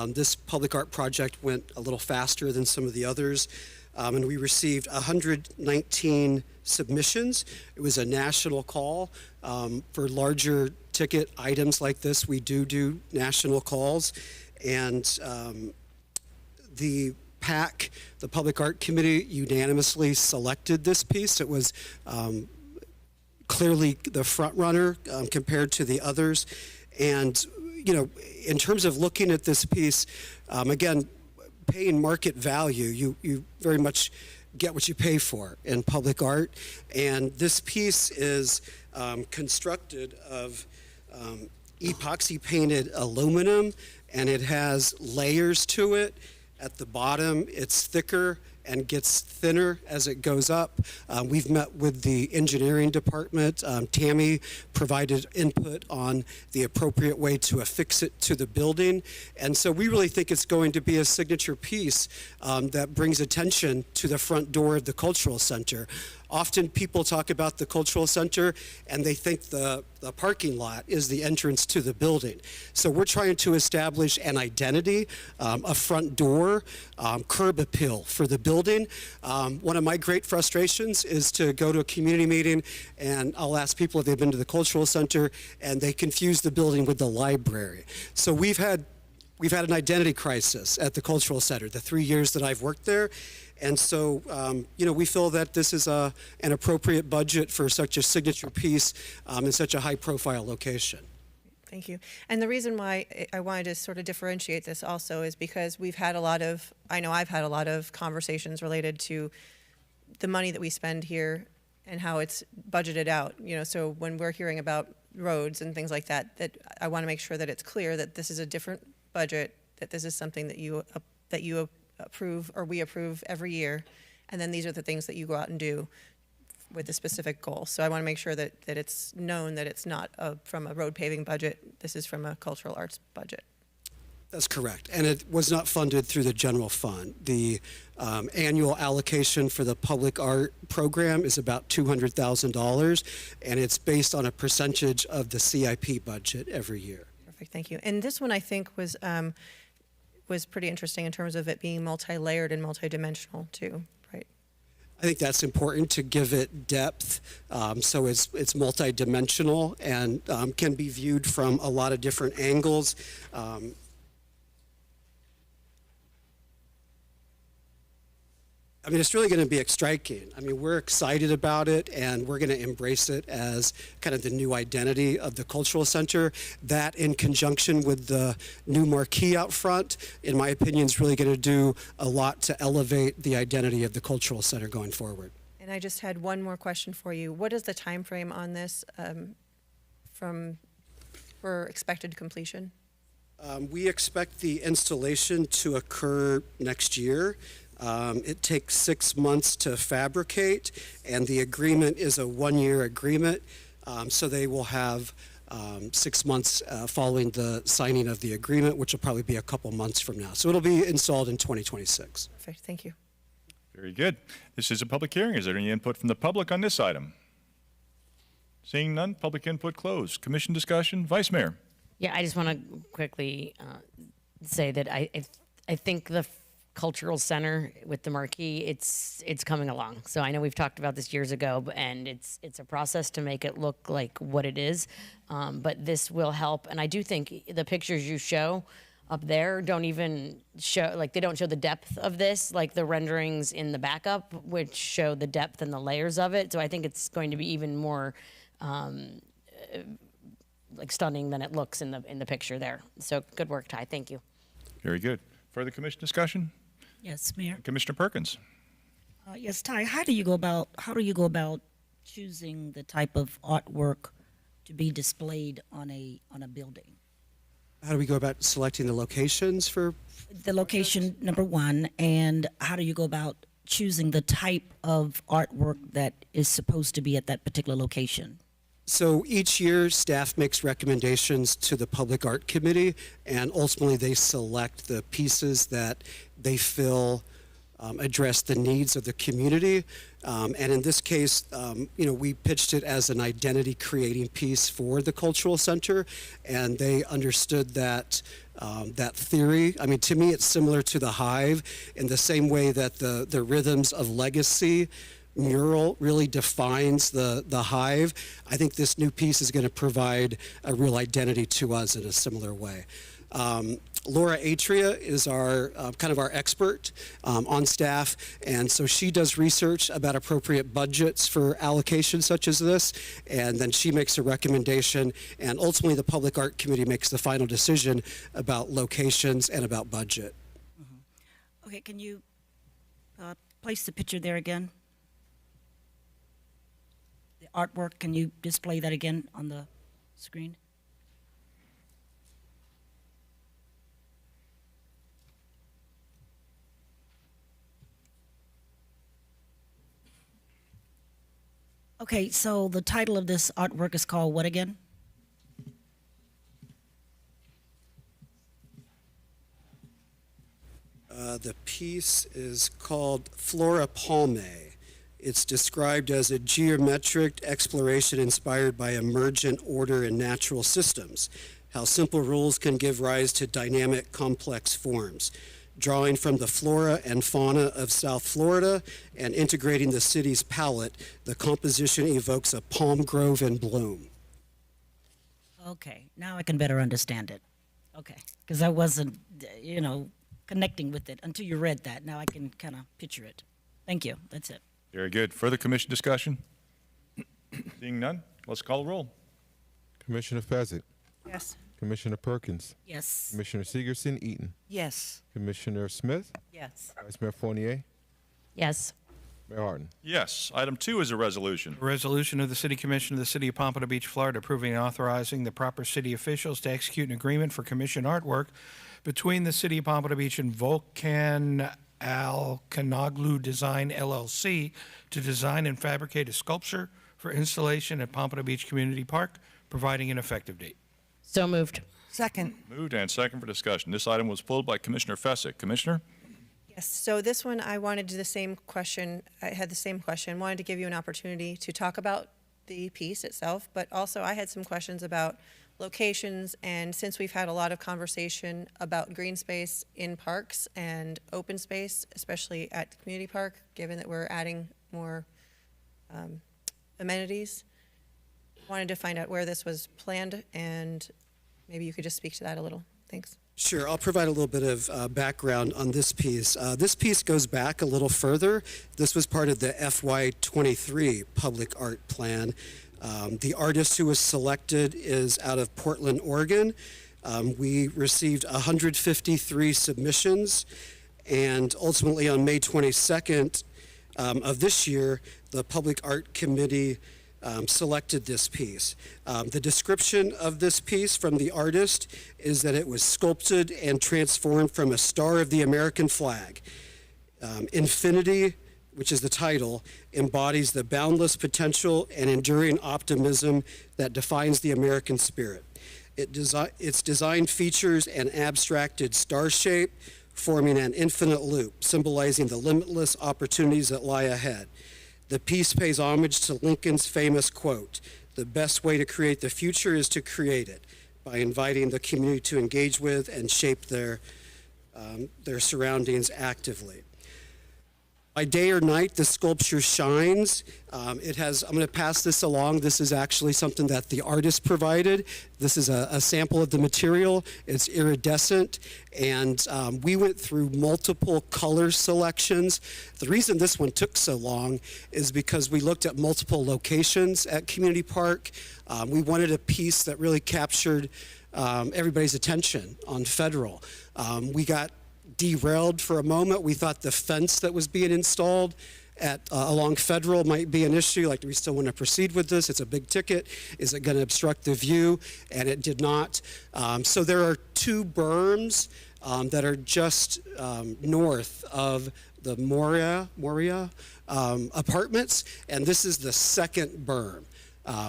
This public art project went a little faster than some of the others, and we received 119 submissions. It was a national call. For larger ticket items like this, we do national calls, and the PAC, the Public Art Committee, unanimously selected this piece. It was clearly the front runner compared to the others. And, you know, in terms of looking at this piece, again, paying market value, you very much get what you pay for in public art. And this piece is constructed of epoxy painted aluminum, and it has layers to it. At the bottom, it's thicker and gets thinner as it goes up. We've met with the engineering department. Tammy provided input on the appropriate way to affix it to the building. And so we really think it's going to be a signature piece that brings attention to the front door of the cultural center. Often people talk about the cultural center and they think the parking lot is the entrance to the building. So we're trying to establish an identity, a front door, curb appeal for the building. One of my great frustrations is to go to a community meeting and I'll ask people if they've been to the cultural center and they confuse the building with the library. So we've had an identity crisis at the cultural center the 3 years that I've worked there. And so, we feel that this is an appropriate budget for such a signature piece in such a high-profile location. Thank you. And the reason why I wanted to sort of differentiate this also is because I've had a lot of conversations related to the money that we spend here and how it's budgeted out. So when we're hearing about roads and things like that, that I want to make sure that it's clear that this is a different budget, that this is something that you approve or we approve every year, and then these are the things that you go out and do with a specific goal. So I want to make sure that it's known that it's not from a road paving budget. This is from a cultural arts budget. That's correct. And it was not funded through the general fund. The annual allocation for the public art program is about $200,000, and it's based on a percentage of the CIP budget every year. Perfect, thank you. And this one I think was pretty interesting in terms of it being multi-layered and multi-dimensional too, right? I think that's important to give it depth, so it's multi-dimensional and can be viewed from a lot of different angles. It's really going to be striking. We're excited about it, and we're going to embrace it as kind of the new identity of the cultural center. That, in conjunction with the new marquee out front, in my opinion, is really going to do a lot to elevate the identity of the cultural center going forward. And I just had one more question for you. What is the time frame on this for expected completion? We expect the installation to occur next year. It takes 6 months to fabricate, and the agreement is a 1-year agreement, so they will have 6 months following the signing of the agreement, which will probably be a couple months from now. So it'll be installed in 2026. Perfect, thank you. Very good. This is a public hearing. Is there any input from the public on this item? Seeing none, public input closed. Commission discussion. Vice Mayor. Yeah, I just want to quickly say that I think the cultural center with the marquee, it's coming along. So I know we've talked about this years ago, and it's a process to make it look like what it is. But this will help, and I do think the pictures you show up there don't even show, they don't show the depth of this, like the renderings in the backup, which show the depth and the layers of it. So I think it's going to be even more stunning than it looks in the picture there. So good work, Ty. Thank you. Very good. Further commission discussion? Yes, Mayor. Commissioner Perkins. Yes, Ty. How do you go about choosing the type of artwork to be displayed on a building? How do we go about selecting the locations for? The location, number one, and how do you go about choosing the type of artwork that is supposed to be at that particular location? So each year, staff makes recommendations to the Public Art Committee, and ultimately they select the pieces that they feel address the needs of the community. And in this case, we pitched it as an identity-creating piece for the Cultural Center, and they understood that theory. To me, it's similar to the Hive in the same way that the Rhythms of Legacy mural really defines the Hive. I think this new piece is going to provide a real identity to us in a similar way. Laura Atria is our expert on staff, and so she does research about appropriate budgets for allocations such as this, and then she makes a recommendation, and ultimately the Public Art Committee makes the final decision about locations and about budget. Mm-hmm. Okay, can you place the picture there again? The artwork, can you display that again on the screen? Okay, so the title of this artwork is called what again? The piece is called Flora Palmae. It's described as a geometric exploration inspired by emergent order in natural systems, how simple rules can give rise to dynamic, complex forms. Drawing from the flora and fauna of South Florida and integrating the city's palette, the composition evokes a palm grove in bloom. Okay, now I can better understand it. Okay, because I wasn't, connecting with it until you read that. Now I can kind of picture it. Thank you. That's it. Very good. Further commission discussion? Seeing none, let's call the roll. Commissioner Fezzik, Yes. Commissioner Perkins, Yes. Commissioner Segerson Eaton, Yes. Commissioner Smith, Yes. Vice Mayor Fournier, Yes. Mayor Harden. Yes. Item 2 is a resolution. A resolution of the City Commission of the City of Pompano Beach, Florida, approving and authorizing the proper city officials to execute an agreement for commissioned artwork between the City of Pompano Beach and Volcan Alcanaglu Design LLC to design and fabricate a sculpture for installation at Pompano Beach Community Park, providing an effective date. So moved. Second. Moved and second for discussion. This item was pulled by Commissioner Fezzik. Commissioner? Yes, so this one, I wanted the same question, I had the same question, wanted to give you an opportunity to talk about the piece itself, but also I had some questions about locations, and since we've had a lot of conversation about green space in parks and open space, especially at the community park, given that we're adding more amenities, wanted to find out where this was planned, and maybe you could just speak to that a little. Thanks. Sure, I'll provide a little bit of background on this piece. This piece goes back a little further. This was part of the FY23 Public Art Plan. The artist who was selected is out of Portland, Oregon. We received 153 submissions, and ultimately on May 22nd of this year, the Public Art Committee selected this piece. The description of this piece from the artist is that it was sculpted and transformed from a star of the American flag. Infinity, which is the title, embodies the boundless potential and enduring optimism that defines the American spirit. Its design features an abstracted star shape forming an infinite loop, symbolizing the limitless opportunities that lie ahead. The piece pays homage to Lincoln's famous quote, "The best way to create the future is to create it," by inviting the community to engage with and shape their surroundings actively. By day or night, the sculpture shines. I'm going to pass this along. This is actually something that the artist provided. This is a sample of the material. It's iridescent, and we went through multiple color selections. The reason this one took so long is because we looked at multiple locations at Community Park. We wanted a piece that really captured everybody's attention on Federal. We got derailed for a moment. We thought the fence that was being installed along Federal might be an issue. Like, do we still want to proceed with this? It's a big ticket. Is it going to obstruct the view? And it did not. So there are two berms that are just north of the Moria apartments, and this is the second berm.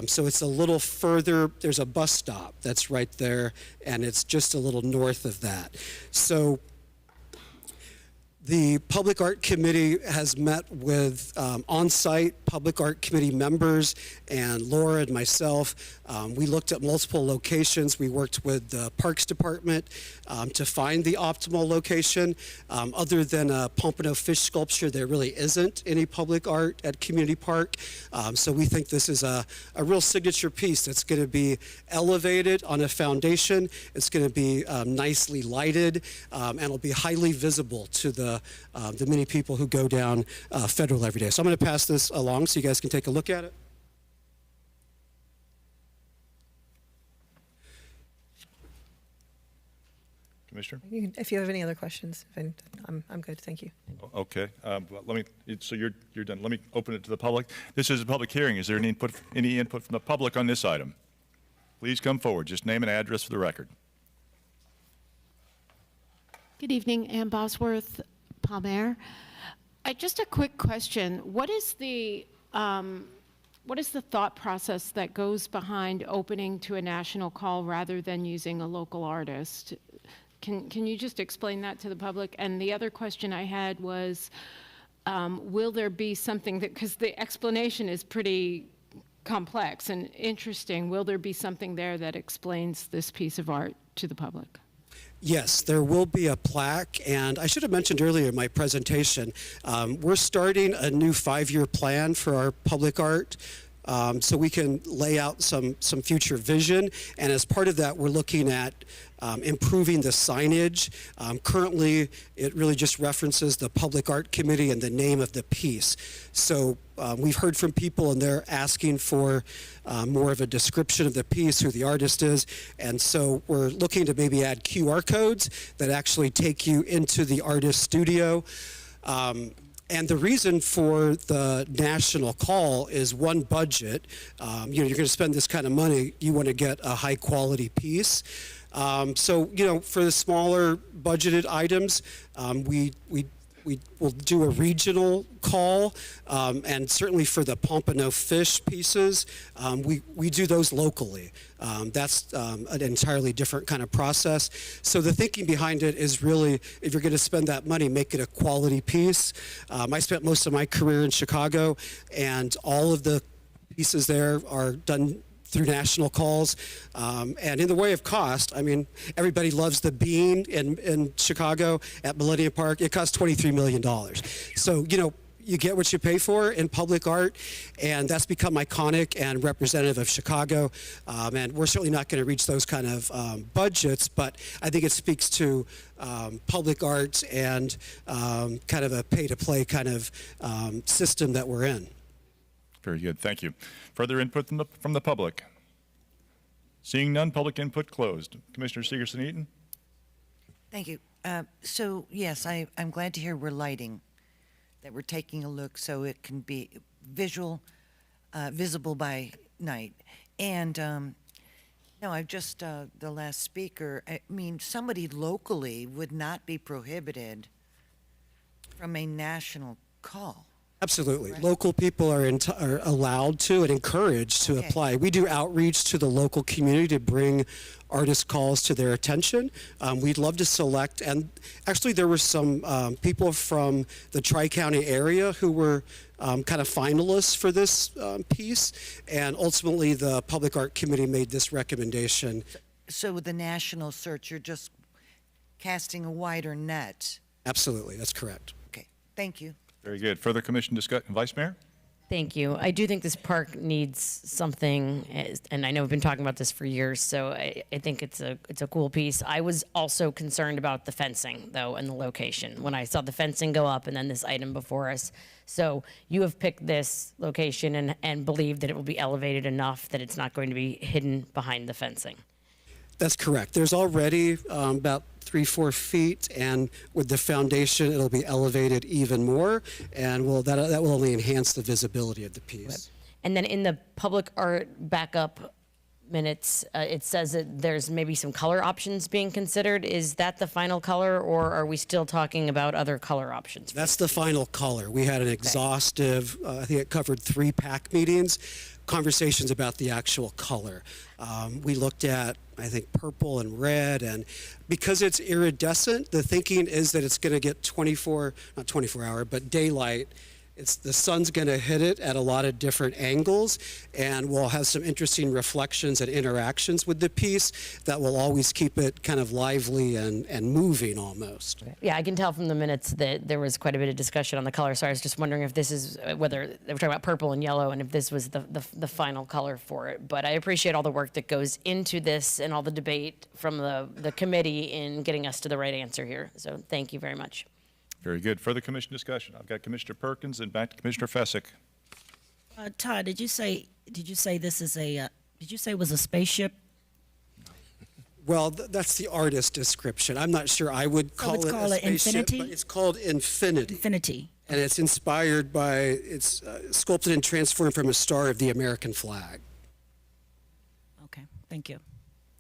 So it's a little further. There's a bus stop that's right there, and it's just a little north of that. So the Public Art Committee has met with on-site Public Art Committee members, and Laura and myself. We looked at multiple locations. We worked with the Parks Department to find the optimal location. Other than a Pompano fish sculpture, there really isn't any public art at Community Park. So we think this is a real signature piece that's going to be elevated on a foundation. It's going to be nicely lighted, and it'll be highly visible to the many people who go down Federal every day. So I'm going to pass this along so you guys can take a look at it. Commissioner? If you have any other questions, I'm good, thank you. Okay. So you're done. Let me open it to the public. This is a public hearing. Is there any input from the public on this item? Please come forward. Just name and address for the record. Good evening, Ann Bosworth, Palmer. Just a quick question. What is the what is the thought process that goes behind opening to a national call rather than using a local artist? Can you just explain that to the public? And the other question I had was, will there be something that, because the explanation is pretty complex and interesting, will there be something there that explains this piece of art to the public? Yes, there will be a plaque, and I should have mentioned earlier in my presentation, we're starting a new 5-year plan for our public art. So we can lay out some future vision, and as part of that, we're looking at improving the signage. Currently, it really just references the Public Art Committee and the name of the piece. So we've heard from people, and they're asking for more of a description of the piece, who the artist is, and so we're looking to maybe add QR codes that actually take you into the artist's studio. And the reason for the national call is one, budget. You're going to spend this kind of money, you want to get a high quality piece. So, for the smaller budgeted items, we will do a regional call, and certainly for the Pompano fish pieces, we do those locally. That's an entirely different kind of process. So the thinking behind it is really, if you're going to spend that money, make it a quality piece. I spent most of my career in Chicago, and all of the pieces there are done through national calls. And in the way of cost, I mean, everybody loves the Bean in Chicago at Millennium Park. It costs $23 million. So, you get what you pay for in public art, and that's become iconic and representative of Chicago. And we're certainly not going to reach those kind of budgets, but I think it speaks to public art and kind of a pay-to-play kind of system that we're in. Very good, thank you. Further input from the public? Seeing none, public input closed. Commissioner Segerson-Eaton? Thank you. So, yes, I'm glad to hear we're lighting, that we're taking a look so it can be visible by night. And, no, I've just, the last speaker, I mean, somebody locally would not be prohibited from a national call. Absolutely. Right. Local people are allowed to and encouraged to apply. We do outreach to the local community to bring artist calls to their attention. We'd love to select, and actually there were some people from the Tri-County area who were kind of finalists for this piece, and ultimately the Public Art Committee made this recommendation. So with the national search, you're just casting a wider net. Absolutely, that's correct. Okay, thank you. Very good. Further commission discussion? Vice Mayor? Thank you. I do think this park needs something, and I know we've been talking about this for years, so I think it's a cool piece. I was also concerned about the fencing, though, and the location, when I saw the fencing go up and then this item before us. So you have picked this location and believe that it will be elevated enough that it's not going to be hidden behind the fencing. That's correct. There's already about 3-4 feet, and with the foundation, it'll be elevated even more, and that will only enhance the visibility of the piece. And then in the public art backup minutes, it says that there's maybe some color options being considered. Is that the final color, or are we still talking about other color options? That's the final color. We had an exhaustive, I think it covered 3 PAC meetings, conversations about the actual color. We looked at, I think, purple and red, and because it's iridescent, the thinking is that it's going to get not 24 hour, but daylight. The sun's going to hit it at a lot of different angles, and we'll have some interesting reflections and interactions with the piece that will always keep it kind of lively and moving almost. Yeah, I can tell from the minutes that there was quite a bit of discussion on the color, so I was just wondering if this is, whether they were talking about purple and yellow, and if this was the final color for it. But I appreciate all the work that goes into this and all the debate from the committee in getting us to the right answer here. So thank you very much. Very good. Further commission discussion? I've got Commissioner Perkins and back to Commissioner Fessick. Todd, did you say this is did you say it was a spaceship? Well, that's the artist description. I'm not sure I would call it a spaceship, Infinity? but it's called Infinity. Infinity. And it's inspired by, it's sculpted and transformed from a star of the American flag. Okay, thank you.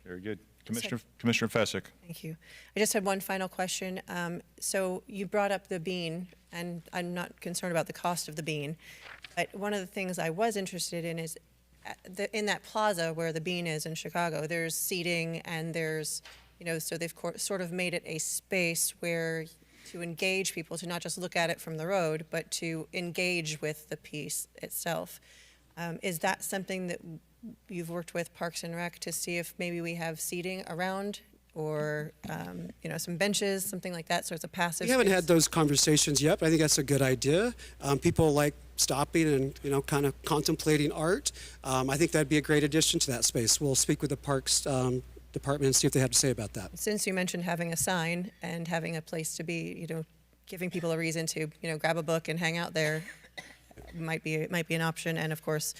Very good. Commissioner Fesick. Thank you. I just had one final question. So you brought up the bean, and I'm not concerned about the cost of the bean, but one of the things I was interested in is in that plaza where the bean is in Chicago, there's seating and there's, so they've sort of made it a space where to engage people, to not just look at it from the road, but to engage with the piece itself. Is that something that you've worked with Parks and Rec to see if maybe we have seating around or, some benches, something like that, so it's a passive We haven't space? had those conversations yet, but I think that's a good idea. People like stopping and, kind of contemplating art. I think that'd be a great addition to that space. We'll speak with the Parks Department and see what they have to say about that. Since you mentioned having a sign and having a place to be, giving people a reason to, grab a book and hang out there might be an option. And of course,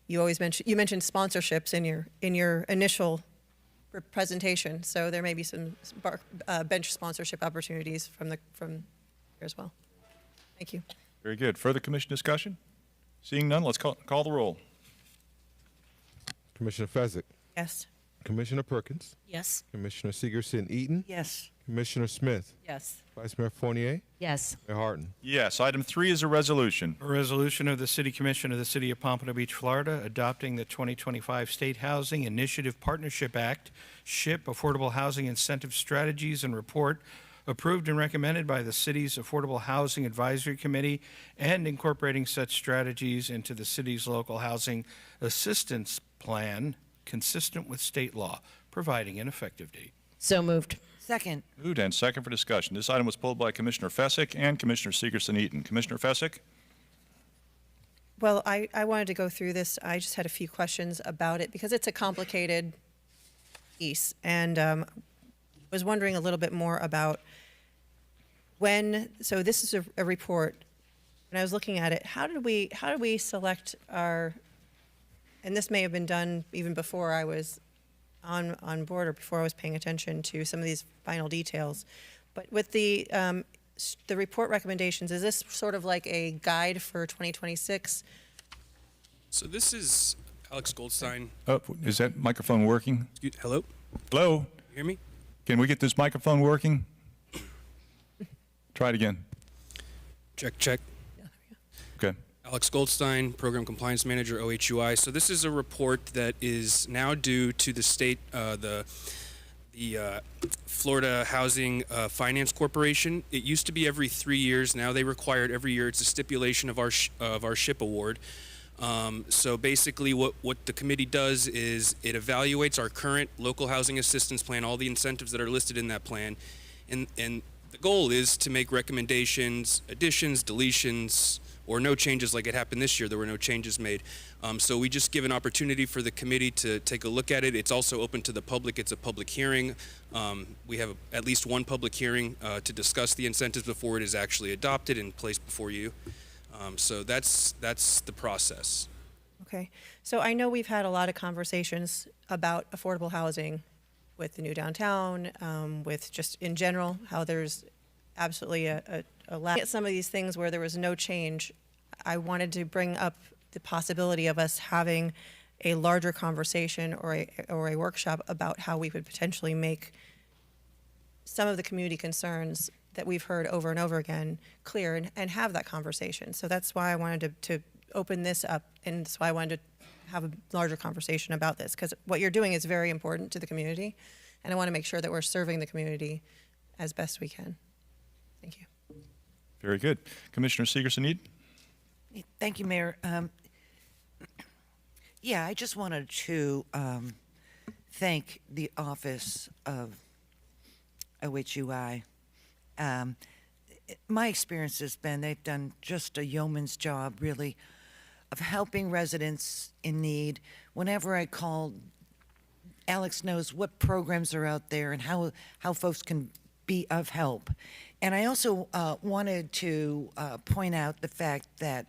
you mentioned sponsorships in your initial presentation. So there may be some bench sponsorship opportunities from here as well. Thank you. Very good. Further commission discussion? Seeing none, let's call the roll. Commissioner Fezzik, Yes. Commissioner Perkins, Yes. Commissioner Segerson-Eaton, Yes. Commissioner Smith, Yes. Vice Mayor Fournier, Yes. Mayor Harton. Yes. Item 3 is a resolution. A resolution of the City Commission of the City of Pompano Beach, Florida, adopting the 2025 State Housing Initiative Partnership Act, SHIP Affordable Housing Incentive Strategies and Report, approved and recommended by the city's Affordable Housing Advisory Committee, and incorporating such strategies into the city's local housing assistance plan consistent with state law, providing an effective date. So moved. Second. Moved and second for discussion. This item was pulled by Commissioner Fesick and Commissioner Segerson-Eaton. Commissioner Fesick? Well, I wanted to go through this. I just had a few questions about it because it's a complicated piece, and was wondering a little bit more about so this is a report, and I was looking at it, how do we select our, and this may have been done even before I was on board or before I was paying attention to some of these final details, but with the report recommendations, is this sort of like a guide for 2026? So this is Alex Goldstein. Oh, is that microphone working? Hello? Hello? You hear me? Can we get this microphone working? Try it again. Check, check. Okay. Alex Goldstein, Program Compliance Manager, OHUI. So this is a report that is now due to the state, the Florida Housing Finance Corporation. It used to be every 3 years. Now they require it every year. It's a stipulation of our SHIP award. So basically what the committee does is it evaluates our current local housing assistance plan, all the incentives that are listed in that plan, and the goal is to make recommendations, additions, deletions, or no changes like it happened this year. There were no changes made. So we just give an opportunity for the committee to take a look at it. It's also open to the public. It's a public hearing. We have at least one public hearing to discuss the incentives before it is actually adopted and placed before you. So that's the process. Okay, so I know we've had a lot of conversations about affordable housing with the new downtown, with just in general, how there's absolutely a lack. At some of these things where there was no change, I wanted to bring up the possibility of us having a larger conversation or a workshop about how we would potentially make some of the community concerns that we've heard over and over again clear and have that conversation. So that's why I wanted to open this up, and that's why I wanted to have a larger conversation about this, because what you're doing is very important to the community, and I want to make sure that we're serving the community as best we can. Thank you. Very good. Commissioner Segerson-Eaton? Thank you, Mayor. Yeah, I just wanted to thank the Office of OHUI. My experience has been they've done just a yeoman's job, really, of helping residents in need. Whenever I call, Alex knows what programs are out there and how folks can be of help. And I also wanted to point out the fact that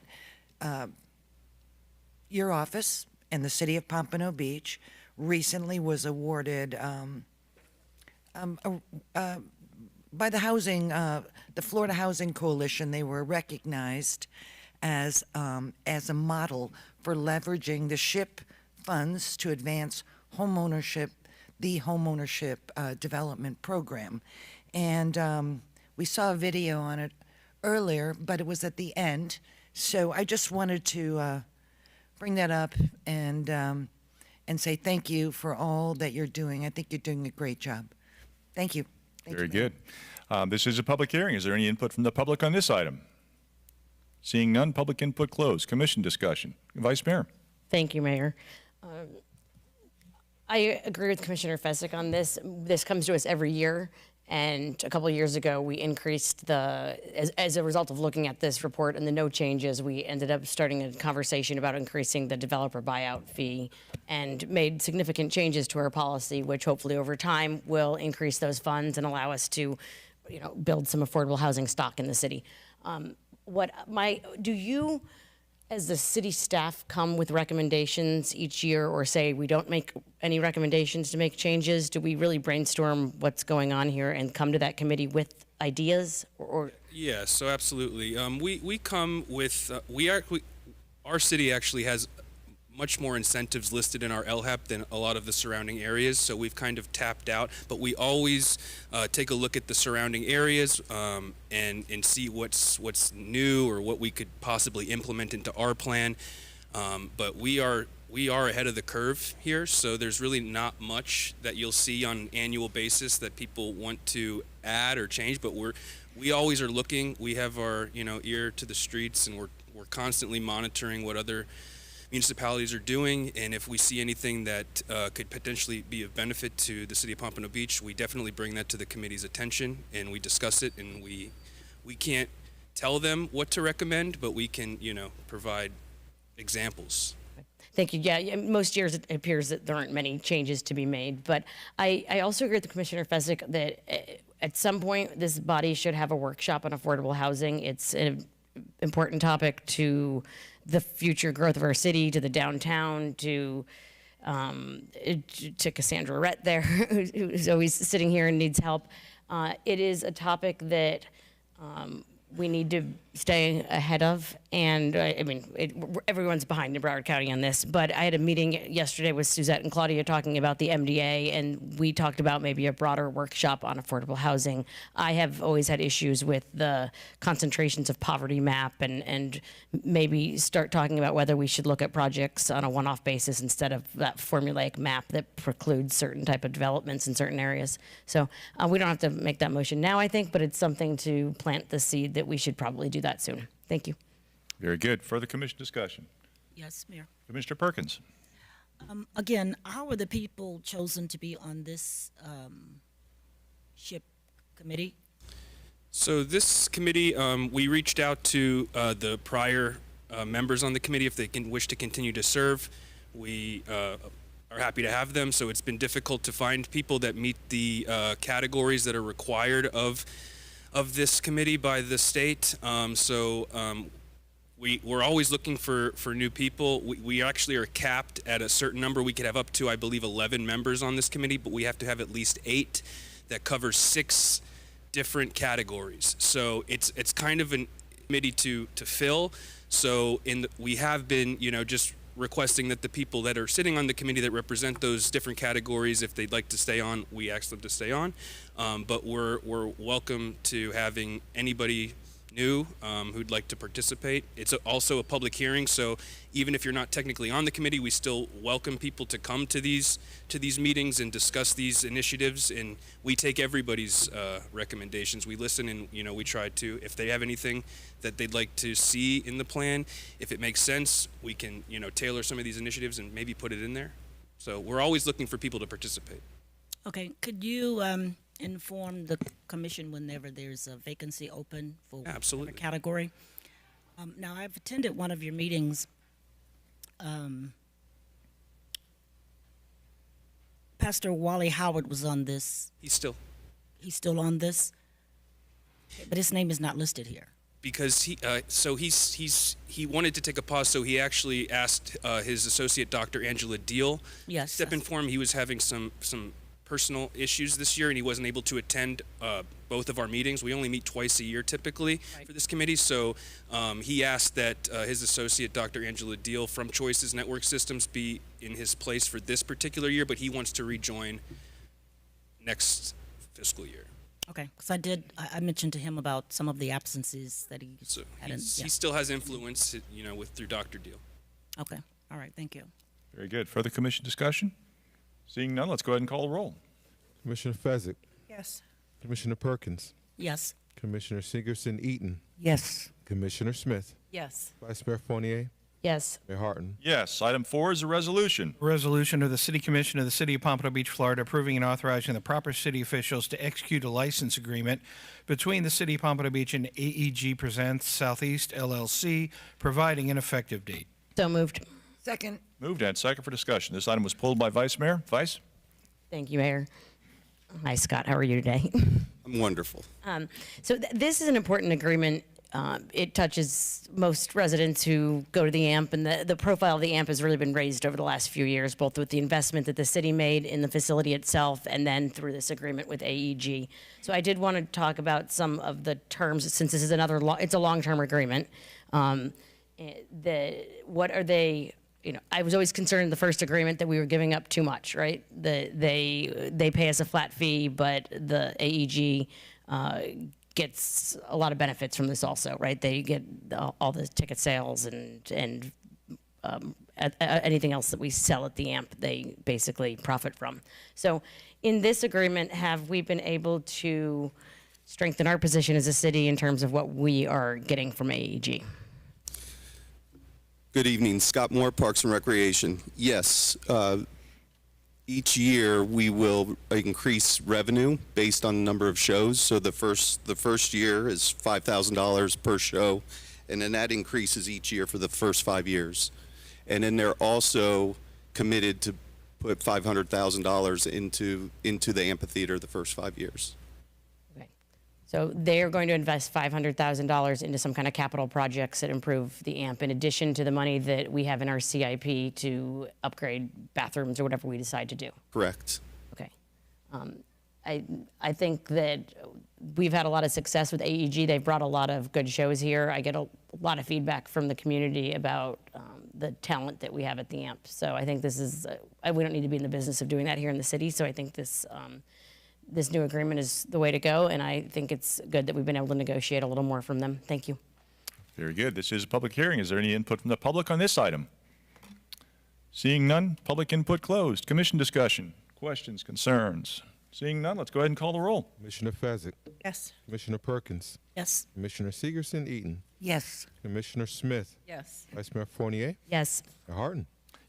your office and the City of Pompano Beach recently was awarded by the Florida Housing Coalition. They were recognized as a model for leveraging the SHIP funds to advance home ownership, the homeownership development program. And we saw a video on it earlier, but it was at the end. So I just wanted to bring that up and say thank you for all that you're doing. I think you're doing a great job. Thank you. Very good. This is a public hearing. Is there any input from the public on this item? Seeing none, public input closed. Commission discussion. Vice Mayor. Thank you, Mayor. I agree with Commissioner Fezzik on this. This comes to us every year, and a couple of years ago, we increased as a result of looking at this report and the no changes, we ended up starting a conversation about increasing the developer buyout fee and made significant changes to our policy, which hopefully over time will increase those funds and allow us to, build some affordable housing stock in the city. Do you, as the city staff, come with recommendations each year, or say we don't make any recommendations to make changes? Do we really brainstorm what's going on here and come to that committee with ideas? Yeah, so absolutely. We come with our city actually has much more incentives listed in our LHAP than a lot of the surrounding areas, so we've kind of tapped out. But we always take a look at the surrounding areas and see what's new or what we could possibly implement into our plan. But we are ahead of the curve here, so there's really not much that you'll see on an annual basis that people want to add or change. But we always are looking. We have our ear to the streets, and we're constantly monitoring what other municipalities are doing, and if we see anything that could potentially be of benefit to the city of Pompano Beach, we definitely bring that to the committee's attention and we discuss it. And we can't tell them what to recommend, but we can provide examples. Thank you. Yeah, most years it appears that there aren't many changes to be made, but I also agree with Commissioner Fezzik that at some point this body should have a workshop on affordable housing. It's an important topic to the future growth of our city, to the downtown, to Cassandra Rhett there, who's always sitting here and needs help. It is a topic that we need to stay ahead of, and everyone's behind in Broward County on this, but I had a meeting yesterday with Suzette and Claudia talking about the MDA, and we talked about maybe a broader workshop on affordable housing. I have always had issues with the concentrations of poverty map, and maybe start talking about whether we should look at projects on a one-off basis instead of that formulaic map that precludes certain type of developments in certain areas. So we don't have to make that motion now, I think, but it's something to plant the seed that we should probably do that soon. Thank you. Very good. Further commission discussion. Yes, Mayor. Commissioner Perkins. Again, how are the people chosen to be on this SHIP committee? So this committee, we reached out to the prior members on the committee if they wish to continue to serve. We are happy to have them. So it's been difficult to find people that meet the categories that are required of this committee by the state. We're always looking for new people. We actually are capped at a certain number. We could have up to, I believe, 11 members on this committee, but we have to have at least 8 that covers 6 different categories. So it's kind of a committee to fill. So we have been, just requesting that the people that are sitting on the committee that represent those different categories, if they'd like to stay on, we ask them to stay on. But we're welcome to having anybody new who'd like to participate. It's also a public hearing, so even if you're not technically on the committee, we still welcome people to come to these meetings and discuss these initiatives. And we take everybody's recommendations. We listen, and we try to, if they have anything that they'd like to see in the plan, if it makes sense, we can tailor some of these initiatives and maybe put it in there. So we're always looking for people to participate. Okay, could you inform the commission whenever there's a vacancy open for Absolutely. whatever category? Now, I've attended one of your meetings. Pastor Wally Howard was on this. He's still on this, but his name is not listed here. Because he wanted to take a pause, so he actually asked his associate, Dr. Angela Deal, step in for him. He was having some personal issues this year, and he wasn't able to attend both of our meetings. We only meet twice a year typically for this committee, so he asked that his associate, Dr. Angela Deal from Choices Network Systems, be in his place for this particular year, but he wants to rejoin next fiscal year. Okay, because I mentioned to him about some of the absences that he So had. Yeah. he still has influence, through Dr. Deal. Okay, all right, thank you. Very good. Further commission discussion? Seeing none, let's go ahead and call the roll. Commissioner Fezzik, Yes. Commissioner Perkins, Yes. Commissioner Sigerson-Eaton, Yes. Commissioner Smith, Yes. Vice Mayor Fournier, Yes. Mayor Harton. Yes. Item 4 is a resolution. A resolution of the City Commission of the City of Pompano Beach, Florida, approving and authorizing the proper city officials to execute a license agreement between the City of Pompano Beach and AEG Presents Southeast LLC, providing an effective date. So moved. Second. Moved and second for discussion. This item was pulled by Vice Mayor. Vice? Thank you, Mayor. Hi, Scott. How are you today? I'm wonderful. This is an important agreement. It touches most residents who go to the AMP, and the profile of the AMP has really been raised over the last few years, both with the investment that the city made in the facility itself and then through this agreement with AEG. So I did want to talk about some of the terms, since this is it's a long-term agreement. What are they? I was always concerned in the first agreement that we were giving up too much, right? They pay us a flat fee, but the AEG gets a lot of benefits from this also, right? They get all the ticket sales and anything else that we sell at the AMP, they basically profit from. So in this agreement, have we been able to strengthen our position as a city in terms of what we are getting from AEG? Good evening, Scott Moore, Parks and Recreation. Yes, each year we will increase revenue based on the number of shows. So the first year is $5,000 per show, and then that increases each year for the first 5 years. And then they're also committed to put $500,000 into the amphitheater the first 5 years. So they're going to invest $500,000 into some kind of capital projects that improve the AMP, in addition to the money that we have in our CIP to upgrade bathrooms or whatever we decide to do. Correct. Okay. I think that we've had a lot of success with AEG. They've brought a lot of good shows here. I get a lot of feedback from the community about the talent that we have at the AMP. So I think this is, we don't need to be in the business of doing that here in the city. So I think this new agreement is the way to go, and I think it's good that we've been able to negotiate a little more from them. Thank you. Very good. This is a public hearing. Is there any input from the public on this item? Seeing none, public input closed. Commission discussion, questions, concerns. Seeing none, let's go ahead and call the roll. Commissioner Fezzik, Yes. Commissioner Perkins, Yes. Commissioner Sigerson-Eaton, Yes. Commissioner Smith, Yes. Vice Mayor Fournier, Yes. Mayor Harton.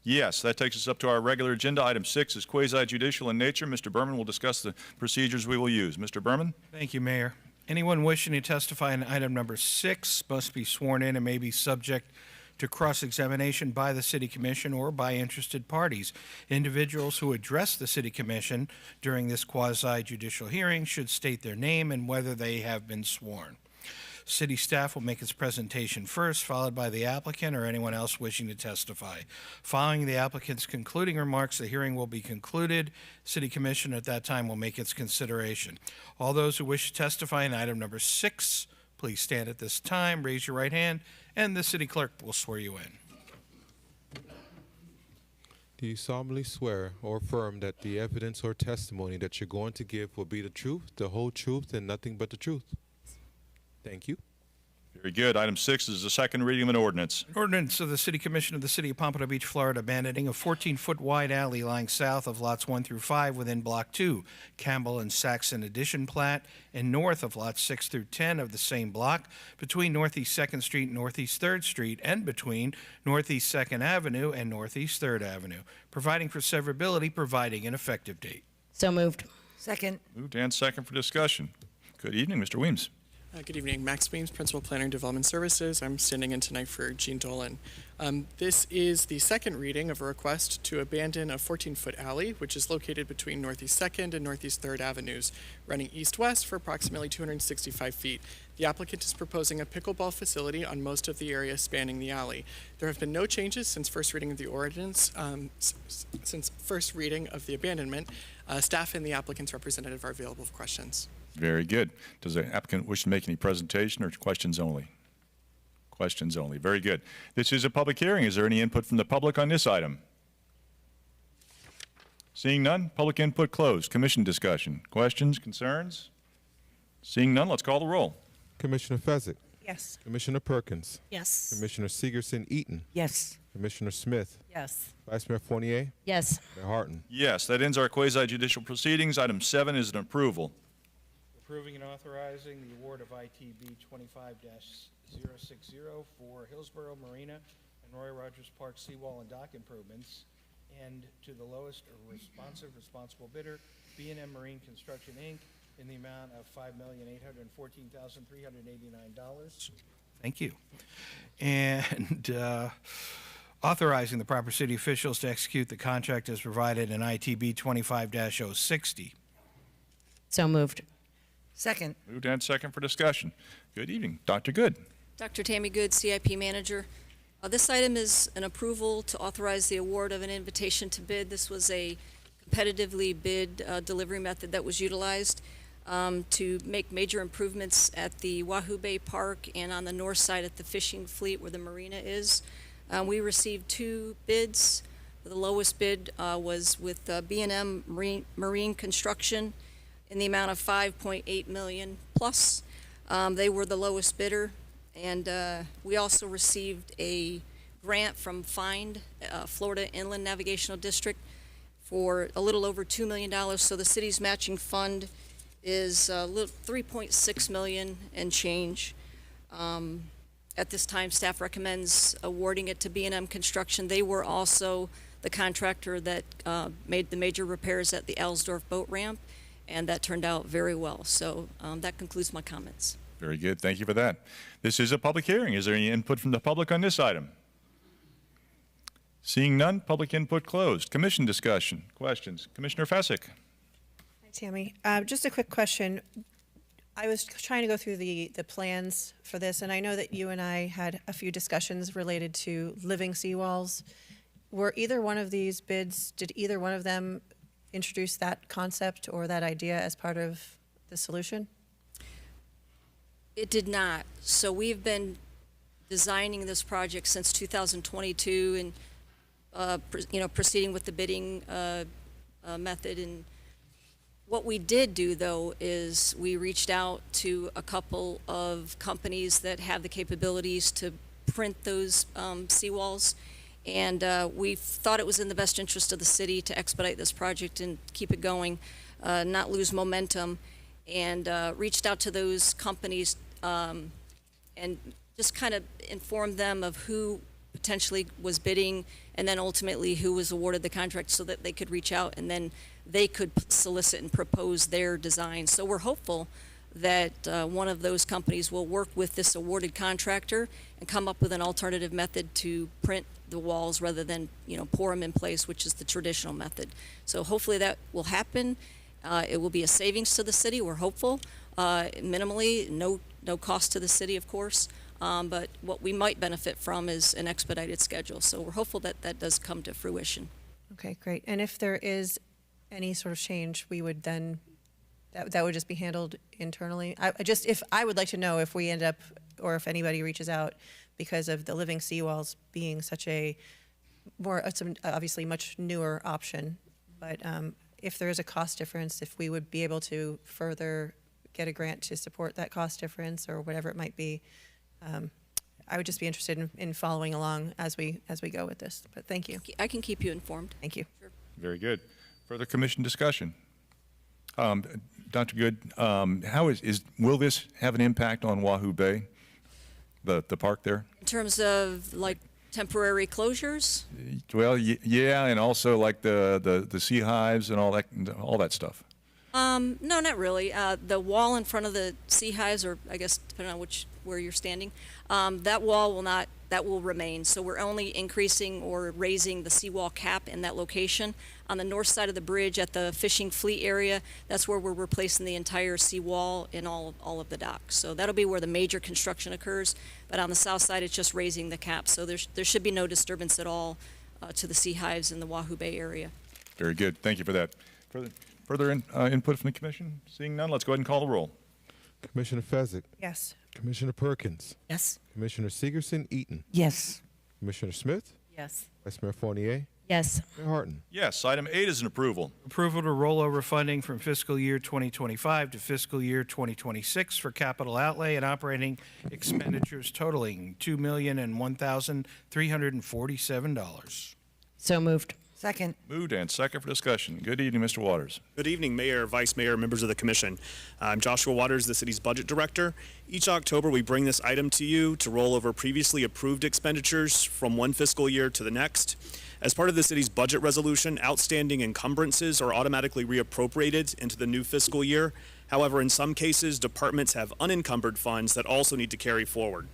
Yes, that takes us up to our regular agenda. Item 6 is quasi-judicial in nature. Mr. Berman will discuss the procedures we will use. Mr. Berman? Thank you, Mayor. Anyone wishing to testify on item number 6 must be sworn in and may be subject to cross-examination by the City Commission or by interested parties. Individuals who address the City Commission during this quasi-judicial hearing should state their name and whether they have been sworn. City staff will make its presentation first, followed by the applicant or anyone else wishing to testify. Following the applicant's concluding remarks, the hearing will be concluded. City Commission at that time will make its consideration. All those who wish to testify in item number 6, please stand at this time, raise your right hand, and the city clerk will swear you in. Do you solemnly swear or affirm that the evidence or testimony that you're going to give will be the truth, the whole truth, and nothing but the truth? Thank you. Very good. Item 6 is the second reading of an ordinance. An ordinance of the City Commission of the City of Pompano Beach, Florida, abandoning a 14-foot wide alley lying south of lots 1 through 5 within Block 2, Campbell and Saxon Addition Plat, and north of lots 6 through 10 of the same block, between Northeast 2nd Street and Northeast 3rd Street, and between Northeast 2nd Avenue and Northeast 3rd Avenue, providing for severability, providing an effective date. So moved. Second. Moved and second for discussion. Good evening, Mr. Weems. Good evening, Max Weems, Principal Planner and Development Services. I'm standing in tonight for Gene Dolan. This is the second reading of a request to abandon a 14-foot alley, which is located between Northeast 2nd and Northeast 3rd Avenues, running east-west for approximately 265 feet. The applicant is proposing a pickleball facility on most of the area spanning the alley. There have been no changes since first reading of the ordinance, since first reading of the abandonment. Staff and the applicant's representative are available for questions. Very good. Does the applicant wish to make any presentation or questions only? Questions only. Very good. This is a public hearing. Is there any input from the public on this item? Seeing none, public input closed. Commission discussion. Questions, concerns? Seeing none, let's call the roll. Commissioner Fezzik. Yes. Commissioner Perkins. Yes. Commissioner Segerson Eaton. Yes. Commissioner Smith. Yes. Vice Mayor Fournier. Yes. Mayor Harton. Yes, that ends our quasi-judicial proceedings. Item 7 is an approval. Approving and authorizing the award of ITB 25-060 for Hillsborough Marina and Roy Rogers Park seawall and dock improvements, and to the lowest responsible bidder, B&M Marine Construction, Inc., in the amount of $5,814,389. Thank you. And authorizing the proper city officials to execute the contract as provided in ITB 25-060. So moved. Second. Moved and second for discussion. Good evening. Dr. Good. Dr. Tammy Good, CIP Manager. This item is an approval to authorize the award of an invitation to bid. This was a competitively bid delivery method that was utilized to make major improvements at the Wahoo Bay Park and on the north side at the fishing fleet where the marina is. We received 2 bids. The lowest bid was with B&M Marine Construction in the amount of $5.8 million plus. They were the lowest bidder. And we also received a grant from FIND, Florida Inland Navigational District, for a little over $2 million. So the city's matching fund is $3.6 million and change. At this time, staff recommends awarding it to B&M Construction. They were also the contractor that made the major repairs at the Alsdorf boat ramp, and that turned out very well. So that concludes my comments. Very good. Thank you for that. This is a public hearing. Is there any input from the public on this item? Seeing none, public input closed. Commission discussion. Questions? Commissioner Fezzik. Hi, Tammy. Just a quick question. I was trying to go through the plans for this, and I know that you and I had a few discussions related to living seawalls. Were either one of these bids, did either one of them introduce that concept or that idea as part of the solution? It did not. So we've been designing this project since 2022 and proceeding with the bidding method. And what we did do, though, is we reached out to a couple of companies that have the capabilities to print those seawalls. And we thought it was in the best interest of the city to expedite this project and keep it going, not lose momentum, and reached out to those companies and just kind of informed them of who potentially was bidding and then ultimately who was awarded the contract so that they could reach out and then they could solicit and propose their design. So we're hopeful that one of those companies will work with this awarded contractor and come up with an alternative method to print the walls rather than, pour them in place, which is the traditional method. So hopefully that will happen. It will be a savings to the city, we're hopeful. Minimally, no cost to the city, of course. But what we might benefit from is an expedited schedule. So we're hopeful that that does come to fruition. Okay, great. And if there is any sort of change, we would then, that would just be handled internally? I would like to know if we end up, or if anybody reaches out because of the living seawalls being such a obviously much newer option. But if there is a cost difference, if we would be able to further get a grant to support that cost difference or whatever it might be, I would just be interested in following along as we go with this. But thank you. I can keep you informed. Thank you. Sure. Very good. Further commission discussion. Dr. Good, will this have an impact on Wahoo Bay, the park there? In terms of like temporary closures? Well, yeah, and also like the sea hives and all that stuff. No, not really. The wall in front of the sea hives, or I guess depending on where you're standing, that wall will remain. So we're only increasing or raising the seawall cap in that location. On the north side of the bridge at the fishing fleet area, that's where we're replacing the entire seawall in all of the docks. So that'll be where the major construction occurs. But on the south side, it's just raising the cap. So there should be no disturbance at all to the sea hives in the Wahoo Bay area. Very good. Thank you for that. Further input from the commission? Seeing none, let's go ahead and call the roll. Commissioner Fezzik. Yes. Commissioner Perkins. Yes. Commissioner Segerson Eaton. Yes. Commissioner Smith. Yes. Vice Mayor Fournier. Yes. Mayor Harton. Yes. Item 8 is an approval. Approval to roll over funding from fiscal year 2025 to fiscal year 2026 for capital outlay and operating expenditures totaling $2,001,347. So moved. Second. Moved and second for discussion. Good evening, Mr. Waters. Good evening, Mayor, Vice Mayor, members of the Commission. I'm Joshua Waters, the city's budget director. Each October, we bring this item to you to roll over previously approved expenditures from one fiscal year to the next. As part of the city's budget resolution, outstanding encumbrances are automatically reappropriated into the new fiscal year. However, in some cases, departments have unencumbered funds that also need to carry forward.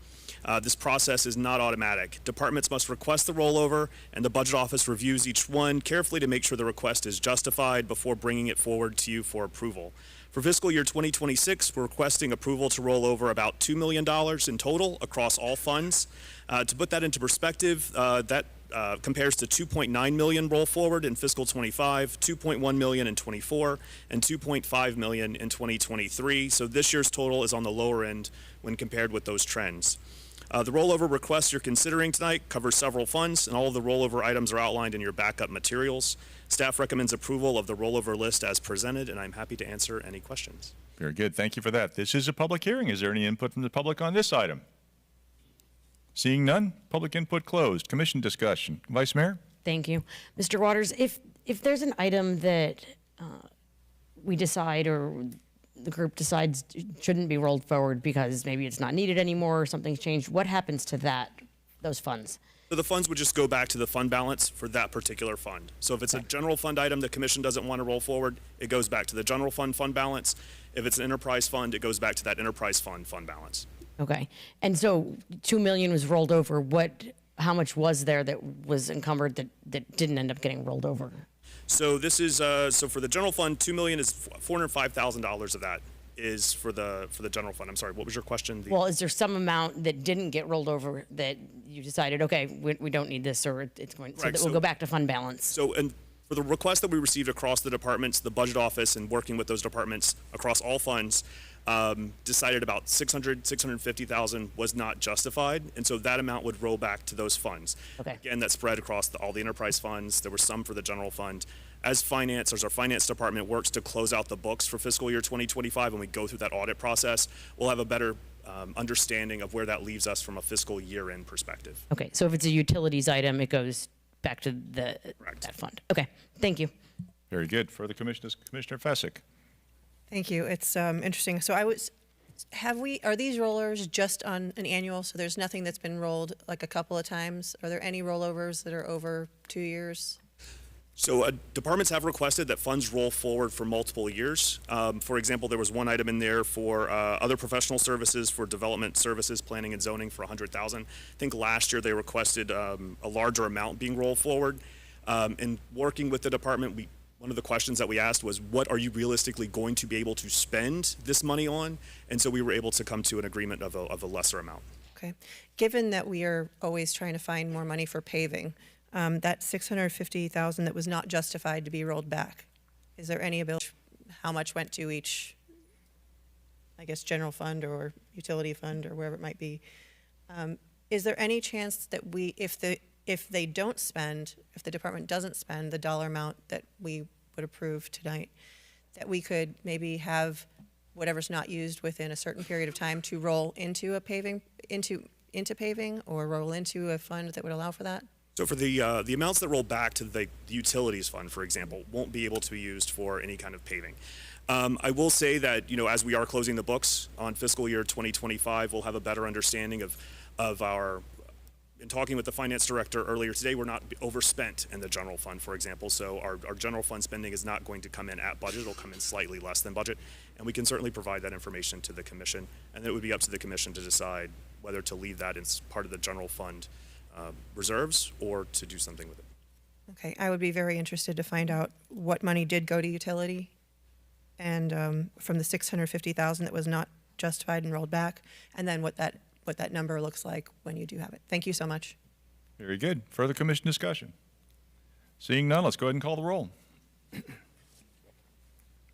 This process is not automatic. Departments must request the rollover, and the budget office reviews each one carefully to make sure the request is justified before bringing it forward to you for approval. For fiscal year 2026, we're requesting approval to roll over about $2 million in total across all funds. To put that into perspective, that compares to $2.9 million roll forward in fiscal 25, $2.1 million in 24, and $2.5 million in 2023. So this year's total is on the lower end when compared with those trends. The rollover request you're considering tonight covers several funds, and all of the rollover items are outlined in your backup materials. Staff recommends approval of the rollover list as presented, and I'm happy to answer any questions. Very good. Thank you for that. This is a public hearing. Is there any input from the public on this item? Seeing none, public input closed. Commission discussion. Vice Mayor? Thank you. Mr. Waters, if there's an item that we decide or the group decides shouldn't be rolled forward because maybe it's not needed anymore or something's changed, what happens to those funds? So the funds would just go back to the fund balance for that particular fund. So if it's a general fund item the commission doesn't want to roll forward, it goes back to the general fund balance. If it's an enterprise fund, it goes back to that enterprise fund balance. Okay. And so $2 million was rolled over. How much was there that was encumbered that didn't end up getting rolled over? So this is so for the general fund, $2 million is $405,000 of that is for the general fund. I'm sorry, what was your question? Well, is there some amount that didn't get rolled over that you decided, okay, we don't need this, or it's going, so that we'll go back to fund balance? So, and for the request that we received across the departments, the budget office, and working with those departments across all funds, decided about $650,000 was not justified, and so that amount would roll back to those funds. Okay. Again, that spread across all the enterprise funds. There were some for the general fund. As our finance department works to close out the books for fiscal year 2025, and we go through that audit process, we'll have a better understanding of where that leaves us from a fiscal year-end perspective. Okay, so if it's a utilities item, it goes back to that fund. Okay, thank you. Very good. Further commissioners, Commissioner Fessick. Thank you. It's interesting. So are these rollers just on an annual? So there's nothing that's been rolled like a couple of times? Are there any rollovers that are over 2 years? So departments have requested that funds roll forward for multiple years. For example, there was one item in there for other professional services for development services, planning and zoning for $100,000. I think last year they requested a larger amount being rolled forward. In working with the department, one of the questions that we asked was, what are you realistically going to be able to spend this money on? And so we were able to come to an agreement of a lesser amount. Okay. Given that we are always trying to find more money for paving, that $650,000 that was not justified to be rolled back, is there any ability, how much went to each, I guess, general fund or utility fund or wherever it might be? Is there any chance that if they don't spend, if the department doesn't spend the dollar amount that we would approve tonight, that we could maybe have whatever's not used within a certain period of time to roll into a paving, into paving, or roll into a fund that would allow for that? So for the amounts that roll back to the utilities fund, for example, won't be able to be used for any kind of paving. I will say that, as we are closing the books on fiscal year 2025, we'll have a better understanding of our, in talking with the finance director earlier today, we're not overspent in the general fund, for example. So our general fund spending is not going to come in at budget. It'll come in slightly less than budget. And we can certainly provide that information to the commission. And it would be up to the commission to decide whether to leave that as part of the general fund reserves or to do something with it. Okay, I would be very interested to find out what money did go to utility and from the $650,000 that was not justified and rolled back, and then what that number looks like when you do have it. Thank you so much. Very good. Further commission discussion. Seeing none, let's go ahead and call the roll.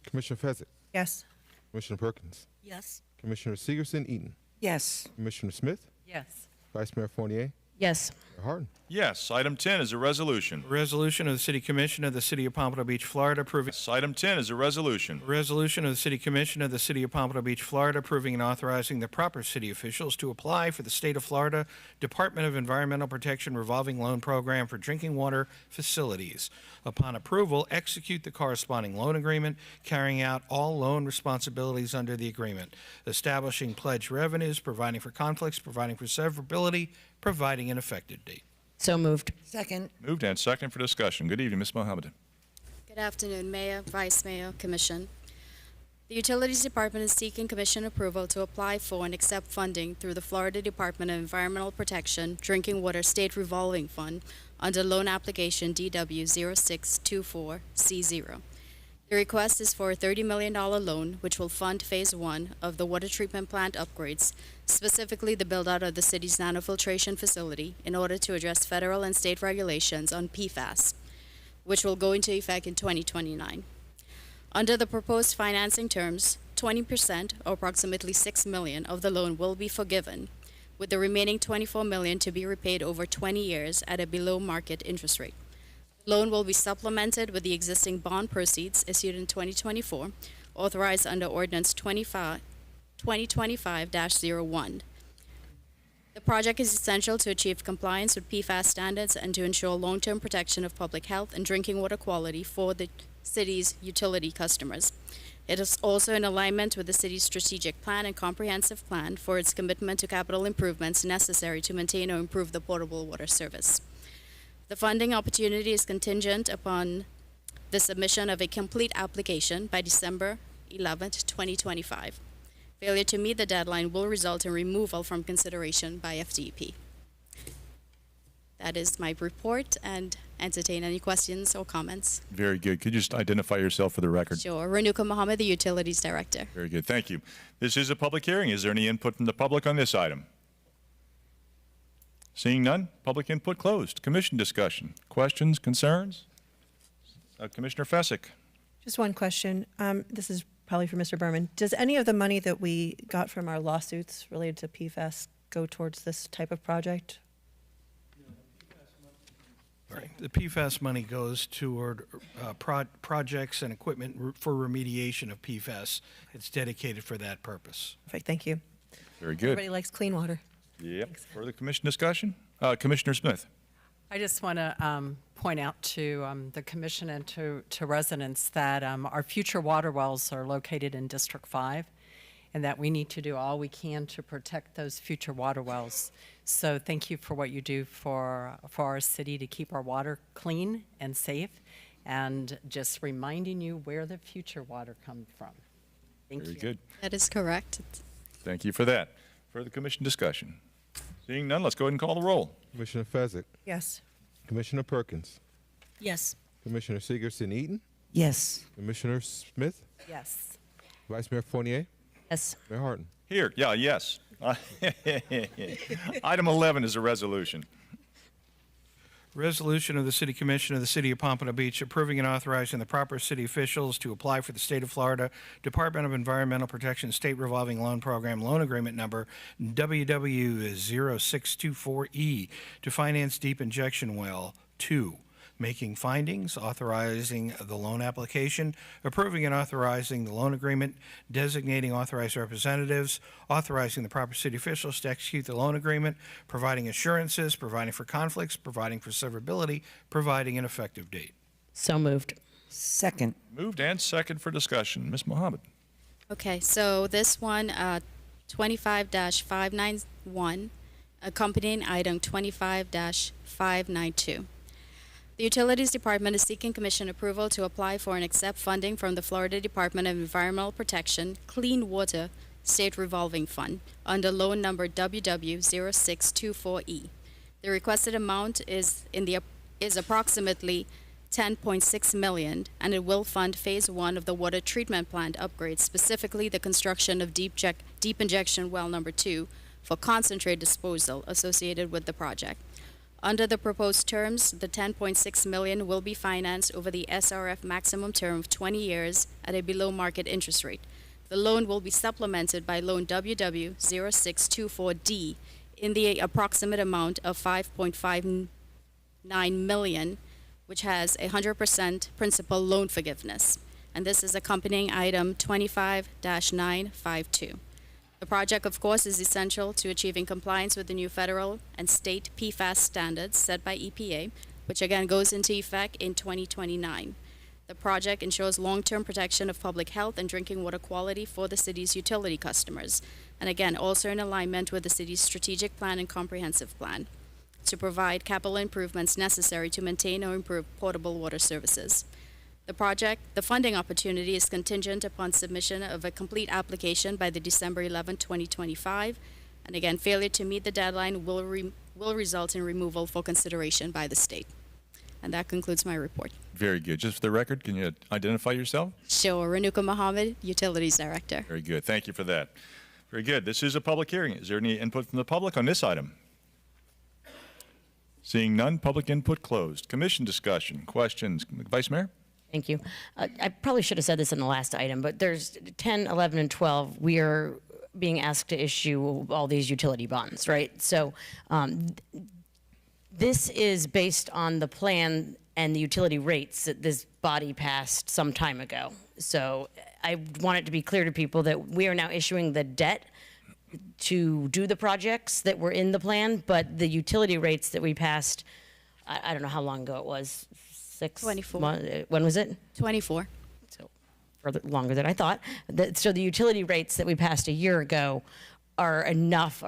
Commissioner Fezzik. Yes. Commissioner Perkins. Yes. Commissioner Segerson Eaton. Yes. Commissioner Smith. Yes. Vice Mayor Fournier. Yes. Mayor Harden. Yes. Item 10 is a resolution. Resolution of the City Commission of the City of Pompano Beach, Florida, approving Yes. Item 10 is a resolution. resolution of the City Commission of the City of Pompano Beach, Florida, approving and authorizing the proper city officials to apply for the State of Florida Department of Environmental Protection revolving loan program for drinking water facilities. Upon approval, execute the corresponding loan agreement, carrying out all loan responsibilities under the agreement, establishing pledged revenues, providing for conflicts, providing for severability, providing an effective date. So moved. Second. Moved and second for discussion. Good evening, Ms. Mohammed. Good afternoon, Mayor, Vice Mayor, Commission. The Utilities Department is seeking Commission approval to apply for and accept funding through the Florida Department of Environmental Protection Drinking Water State Revolving Fund under loan application DW0624C0. The request is for a $30 million loan, which will fund Phase 1 of the water treatment plant upgrades, specifically the build-out of the city's nanofiltration facility, in order to address federal and state regulations on PFAS, which will go into effect in 2029. Under the proposed financing terms, 20%, or approximately $6 million, of the loan will be forgiven, with the remaining $24 million to be repaid over 20 years at a below-market interest rate. The loan will be supplemented with the existing bond proceeds issued in 2024, authorized under Ordinance 2025-01. The project is essential to achieve compliance with PFAS standards and to ensure long-term protection of public health and drinking water quality for the city's utility customers. It is also in alignment with the city's strategic plan and comprehensive plan for its commitment to capital improvements necessary to maintain or improve the potable water service. The funding opportunity is contingent upon the submission of a complete application by December 11, 2025. Failure to meet the deadline will result in removal from consideration by FDP. That is my report, and entertain any questions or comments. Very good. Could you just identify yourself for the record? Sure. Renuka Mohammed, the Utilities Director. Very good. Thank you. This is a public hearing. Is there any input from the public on this item? Seeing none, public input closed. Commission discussion. Questions, concerns? Commissioner Fessick. Just one question. This is probably for Mr. Berman. Does any of the money that we got from our lawsuits related to PFAS go towards this type of project? Right. The PFAS money goes toward projects and equipment for remediation of PFAS. It's dedicated for that purpose. Perfect. Thank you. Very good. Everybody likes clean water. Yep. Further commission discussion? Commissioner Smith. I just want to point out to the commission and to residents that our future water wells are located in District 5, and that we need to do all we can to protect those future water wells. So thank you for what you do for our city to keep our water clean and safe, and just reminding you where the future water comes from. Thank you. Very good. That is correct. Thank you for that. Further commission discussion? Seeing none, let's go ahead and call the roll. Commissioner Fezzik. Yes. Commissioner Perkins. Yes. Commissioner Sigerson-Eaton. Yes. Commissioner Smith. Yes. Vice Mayor Fournier. Yes. Mayor Harden. Here, yeah, yes. Item 11 is a resolution. Resolution of the City Commission of the City of Pompano Beach approving and authorizing the proper city officials to apply for the State of Florida Department of Environmental Protection State Revolving Loan Program Loan Agreement Number WW0624E to finance Deep Injection Well 2, making findings, authorizing the loan application, approving and authorizing the loan agreement, designating authorized representatives, authorizing the proper city officials to execute the loan agreement, providing assurances, providing for conflicts, providing for severability, providing an effective date. So moved. Second. Moved and second for discussion. Ms. Mohammed. Okay, so this one, 25-591, accompanying item 25-592. The Utilities Department is seeking Commission approval to apply for and accept funding from the Florida Department of Environmental Protection Clean Water State Revolving Fund under loan number WW0624E. The requested amount is approximately $10.6 million, and it will fund Phase 1 of the water treatment plant upgrade, specifically the construction of deep injection well number 2 for concentrate disposal associated with the project. Under the proposed terms, the $10.6 million will be financed over the SRF maximum term of 20 years at a below-market interest rate. The loan will be supplemented by loan WW0624D in the approximate amount of $5.59 million, which has 100% principal loan forgiveness. And this is accompanying item 25-952. The project, of course, is essential to achieving compliance with the new federal and state PFAS standards set by EPA, which again goes into effect in 2029. The project ensures long-term protection of public health and drinking water quality for the city's utility customers, and again, also in alignment with the city's strategic plan and comprehensive plan to provide capital improvements necessary to maintain or improve potable water services. The funding opportunity is contingent upon submission of a complete application by the December 11, 2025, and again, failure to meet the deadline will result in removal for consideration by the state. And that concludes my report. Very good. Just for the record, can you identify yourself? Sure, Renuka Mohammed, Utilities Director. Very good. Thank you for that. Very good. This is a public hearing. Is there any input from the public on this item? Seeing none, public input closed. Commission discussion, questions. Vice Mayor? Thank you. I probably should have said this in the last item, but there's 10, 11, and 12. We are being asked to issue all these utility bonds, right? So this is based on the plan and the utility rates that this body passed some time ago. So I want it to be clear to people that we are now issuing the debt to do the projects that were in the plan, but the utility rates that we passed, I don't know how long ago it was, 24 months. When was it? 24. So further longer than I thought. So the utility rates that we passed a year ago are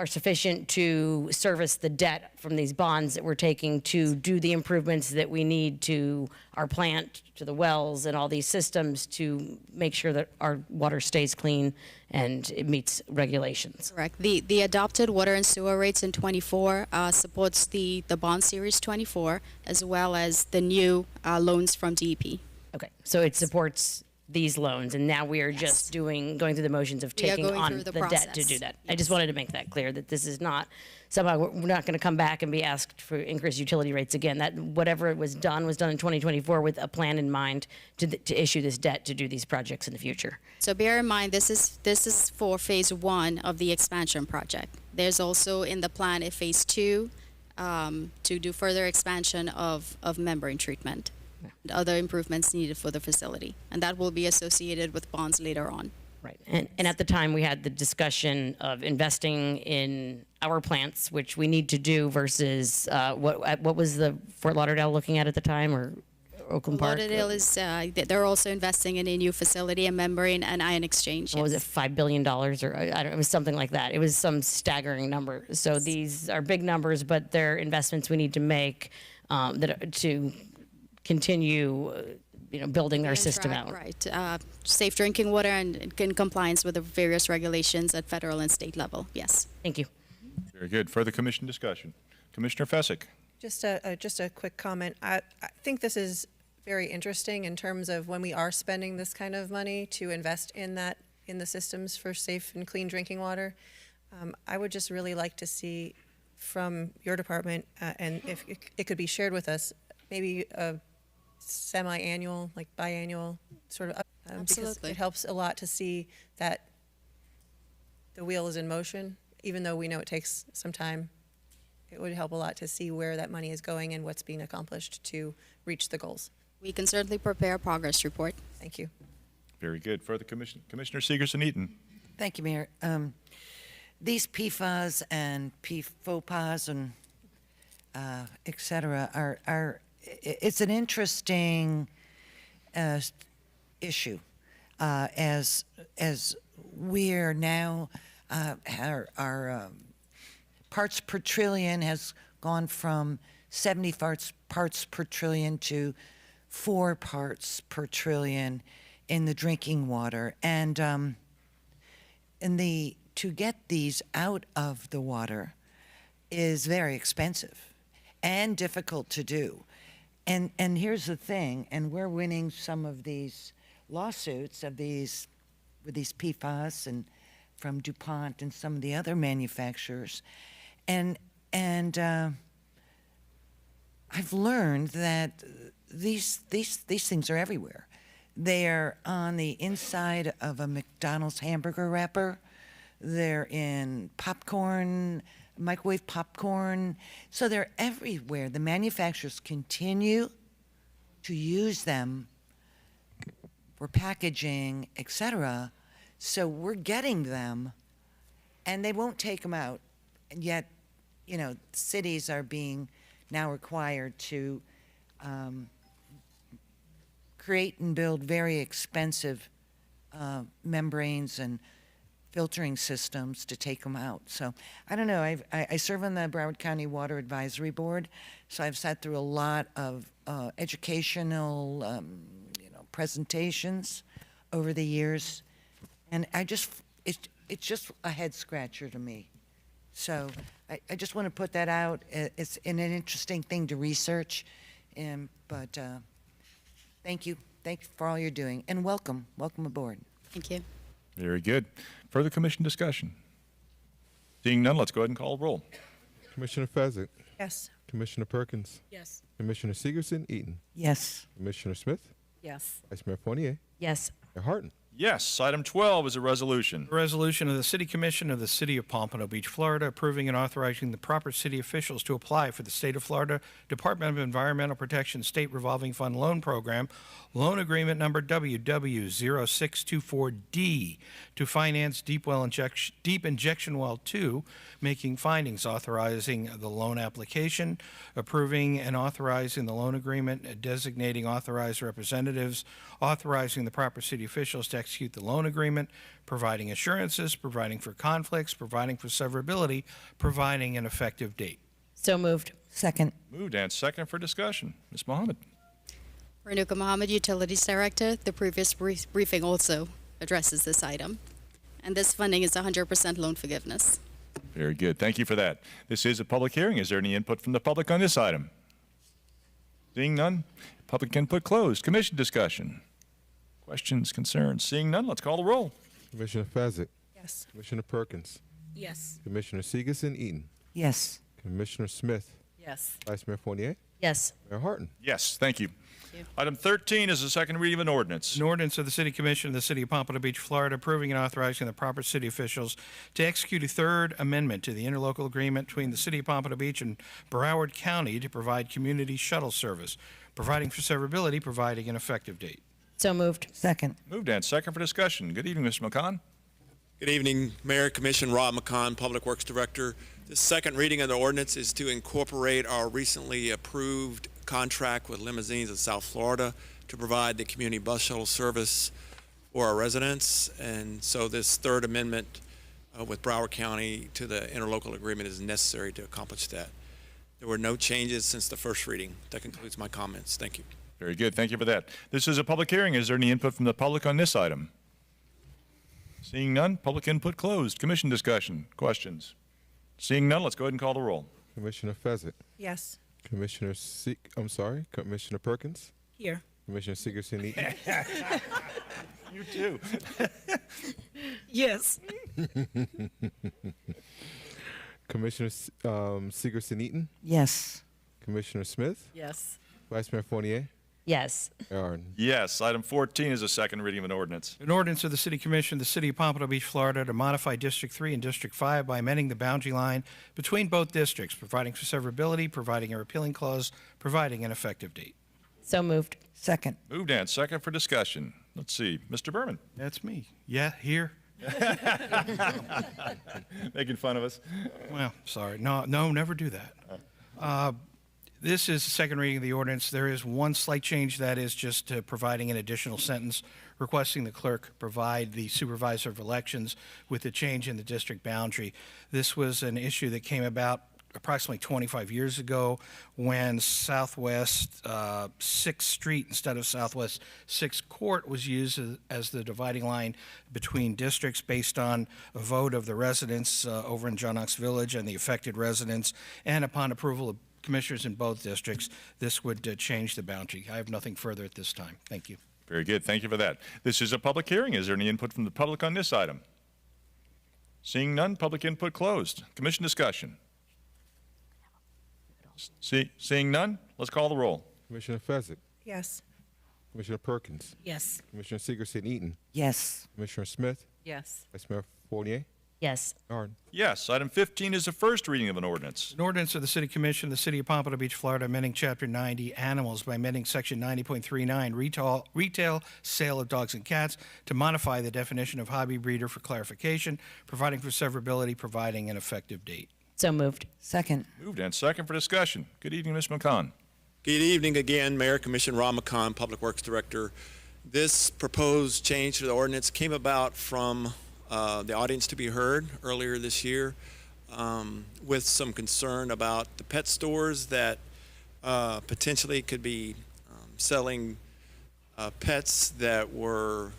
sufficient to service the debt from these bonds that we're taking to do the improvements that we need to our plant, to the wells, and all these systems to make sure that our water stays clean and it meets regulations. Correct. The adopted water and sewer rates in 24 supports the bond series 24, as well as the new loans from DEP. Okay, so it supports these loans, and now we are just going through the motions of We are taking going on through the the debt to process. do that. I just wanted to make that clear, that this is not, somehow we're not going to come back and be asked for increased utility rates again. That whatever was done in 2024 with a plan in mind to issue this debt to do these projects in the future. So bear in mind, this is for phase 1 of the expansion project. There's also in the plan a phase 2 to do further expansion of membrane treatment. And other improvements needed for the facility, and that will be associated with bonds later on. Right, and at the time, we had the discussion of investing in our plants, which we need to do, versus what was the Fort Lauderdale looking at the time, or Oakland Park? Lauderdale is, they're also investing in a new facility, a membrane and ion exchange. What was it, $5 billion, or I don't know, it was something like that. It was some staggering number. So these are big numbers, but they're investments we need to make to continue, building our system out. Right, safe drinking water and in compliance with the various regulations at federal and state level. Yes. Thank you. Very good. Further commission discussion. Commissioner Fessick. Just a quick comment. I think this is very interesting in terms of when we are spending this kind of money to invest in the systems for safe and clean drinking water. I would just really like to see from your department, and if it could be shared with us, maybe a semi-annual, like biannual sort of, because Absolutely. it helps a lot to see that the wheel is in motion, even though we know it takes some time. It would help a lot to see where that money is going and what's being accomplished to reach the goals. We can certainly prepare a progress report. Thank you. Very good. Further Commissioner Segerson-Eaton. Thank you, Mayor. These PFAS and PFOPAs and et cetera are it's an interesting issue as we are now our parts per trillion has gone from 70 parts per trillion to 4 parts per trillion in the drinking water, and to get these out of the water is very expensive and difficult to do. And here's the thing, and we're winning some of these lawsuits with these PFAS and from DuPont and some of the other manufacturers, and I've learned that these things are everywhere. They're on the inside of a McDonald's hamburger wrapper. They're in popcorn microwave popcorn. So they're everywhere. The manufacturers continue to use them for packaging, etc. So we're getting them, and they won't take them out. And yet, cities are being now required to create and build very expensive membranes and filtering systems to take them out. So I don't know. I serve on the Broward County Water Advisory Board, so I've sat through a lot of educational, presentations over the years, and it's just a head scratcher to me. So I just want to put that out. It's an interesting thing to research, but thank you for all you're doing, and welcome aboard. Thank you. Very good. Further commission discussion? Seeing none, let's go ahead and call roll. Commissioner Fezzik. Yes. Commissioner Perkins. Yes. Commissioner Segerson Eaton. Yes. Commissioner Smith. Yes. Vice Mayor Fournier. Yes. Mayor Harton. Yes. Item 12 is a resolution. A resolution of the City Commission of the City of Pompano Beach, Florida, approving and authorizing the proper city officials to apply for the State of Florida Department of Environmental Protection State Revolving Fund Loan Program, loan agreement number WW0624D, to finance deep injection well 2, making findings, authorizing the loan application, approving and authorizing the loan agreement, designating authorized representatives, authorizing the proper city officials to execute the loan agreement, providing assurances, providing for conflicts, providing for severability, providing an effective date. So moved. Second. Moved and second for discussion. Ms. Mohammed. Renuka Mohammed, Utilities Director. The previous briefing also addresses this item. And this funding is 100% loan forgiveness. Very good. Thank you for that. This is a public hearing. Is there any input from the public on this item? Seeing none, public input closed. Commission discussion. Questions, concerns? Seeing none, let's call the roll. Commissioner Fezzik. Yes. Commissioner Perkins. Yes. Commissioner Segerson Eaton. Yes. Commissioner Smith. Yes. Vice Mayor Fournier. Yes. Mayor Harton. Yes, thank you. you. Item 13 is the second reading of an ordinance. An ordinance of the City Commission of the City of Pompano Beach, Florida, approving and authorizing the proper city officials to execute a third amendment to the interlocal agreement between the City of Pompano Beach and Broward County to provide community shuttle service, providing for severability, providing an effective date. So moved. Second. Moved and second for discussion. Good evening, Mr. McCon. Good evening, Mayor, Commission. Rob McCon, Public Works Director. The second reading of the ordinance is to incorporate our recently approved contract with Limousines of South Florida to provide the community bus shuttle service for our residents. And so this third amendment with Broward County to the interlocal agreement is necessary to accomplish that. There were no changes since the first reading. That concludes my comments. Thank you. Very good. Thank you for that. This is a public hearing. Is there any input from the public on this item? Seeing none, public input closed. Commission discussion. Questions? Seeing none, let's go ahead and call the roll. Commissioner Fezzik. Yes. Commissioner Commissioner Perkins. Here. Commissioner Segerson Eaton. You too. Yes. Commissioner Segerson Eaton. Yes. Commissioner Smith. Yes. Vice Mayor Fournier. Yes. Mayor Harton. Yes. Item 14 is a second reading of an ordinance. An ordinance of the City Commission of the City of Pompano Beach, Florida, to modify District 3 and District 5 by amending the boundary line between both districts, providing for severability, providing a repealing clause, providing an effective date. So moved. Second. Moved and second for discussion. Let's see. Mr. Berman. That's me. Yeah, here. Making fun of us. Well, sorry. No, never do that. This is the second reading of the ordinance. There is one slight change, that is just providing an additional sentence requesting the clerk provide the supervisor of elections with the change in the district boundary. This was an issue that came about approximately 25 years ago when Southwest 6th Street instead of Southwest 6th Court was used as the dividing line between districts based on a vote of the residents over in John Knox Village and the affected residents, and upon approval of commissioners in both districts, this would change the boundary. I have nothing further at this time. Thank you. Very good. Thank you for that. This is a public hearing. Is there any input from the public on this item? Seeing none, public input closed. Commission discussion. Seeing none, let's call the roll. Commissioner Fezzik. Yes. Commissioner Perkins. Yes. Commissioner Segerson Eaton. Yes. Commissioner Smith. Yes. Vice Mayor Fournier. Yes. Aaron. Yes. Item 15 is the first reading of an ordinance. An ordinance of the City Commission of the City of Pompano Beach, Florida, amending Chapter 90 Animals by amending Section 90.39 retail sale of dogs and cats to modify the definition of hobby breeder for clarification, providing for severability, providing an effective date. So moved. Second. Moved and second for discussion. Good evening, Ms. McCon. Good evening again, Mayor, Commission, Rob McCon, Public Works Director. This proposed change to the ordinance came about from the audience to be heard earlier this year with some concern about the pet stores that potentially could be selling pets that were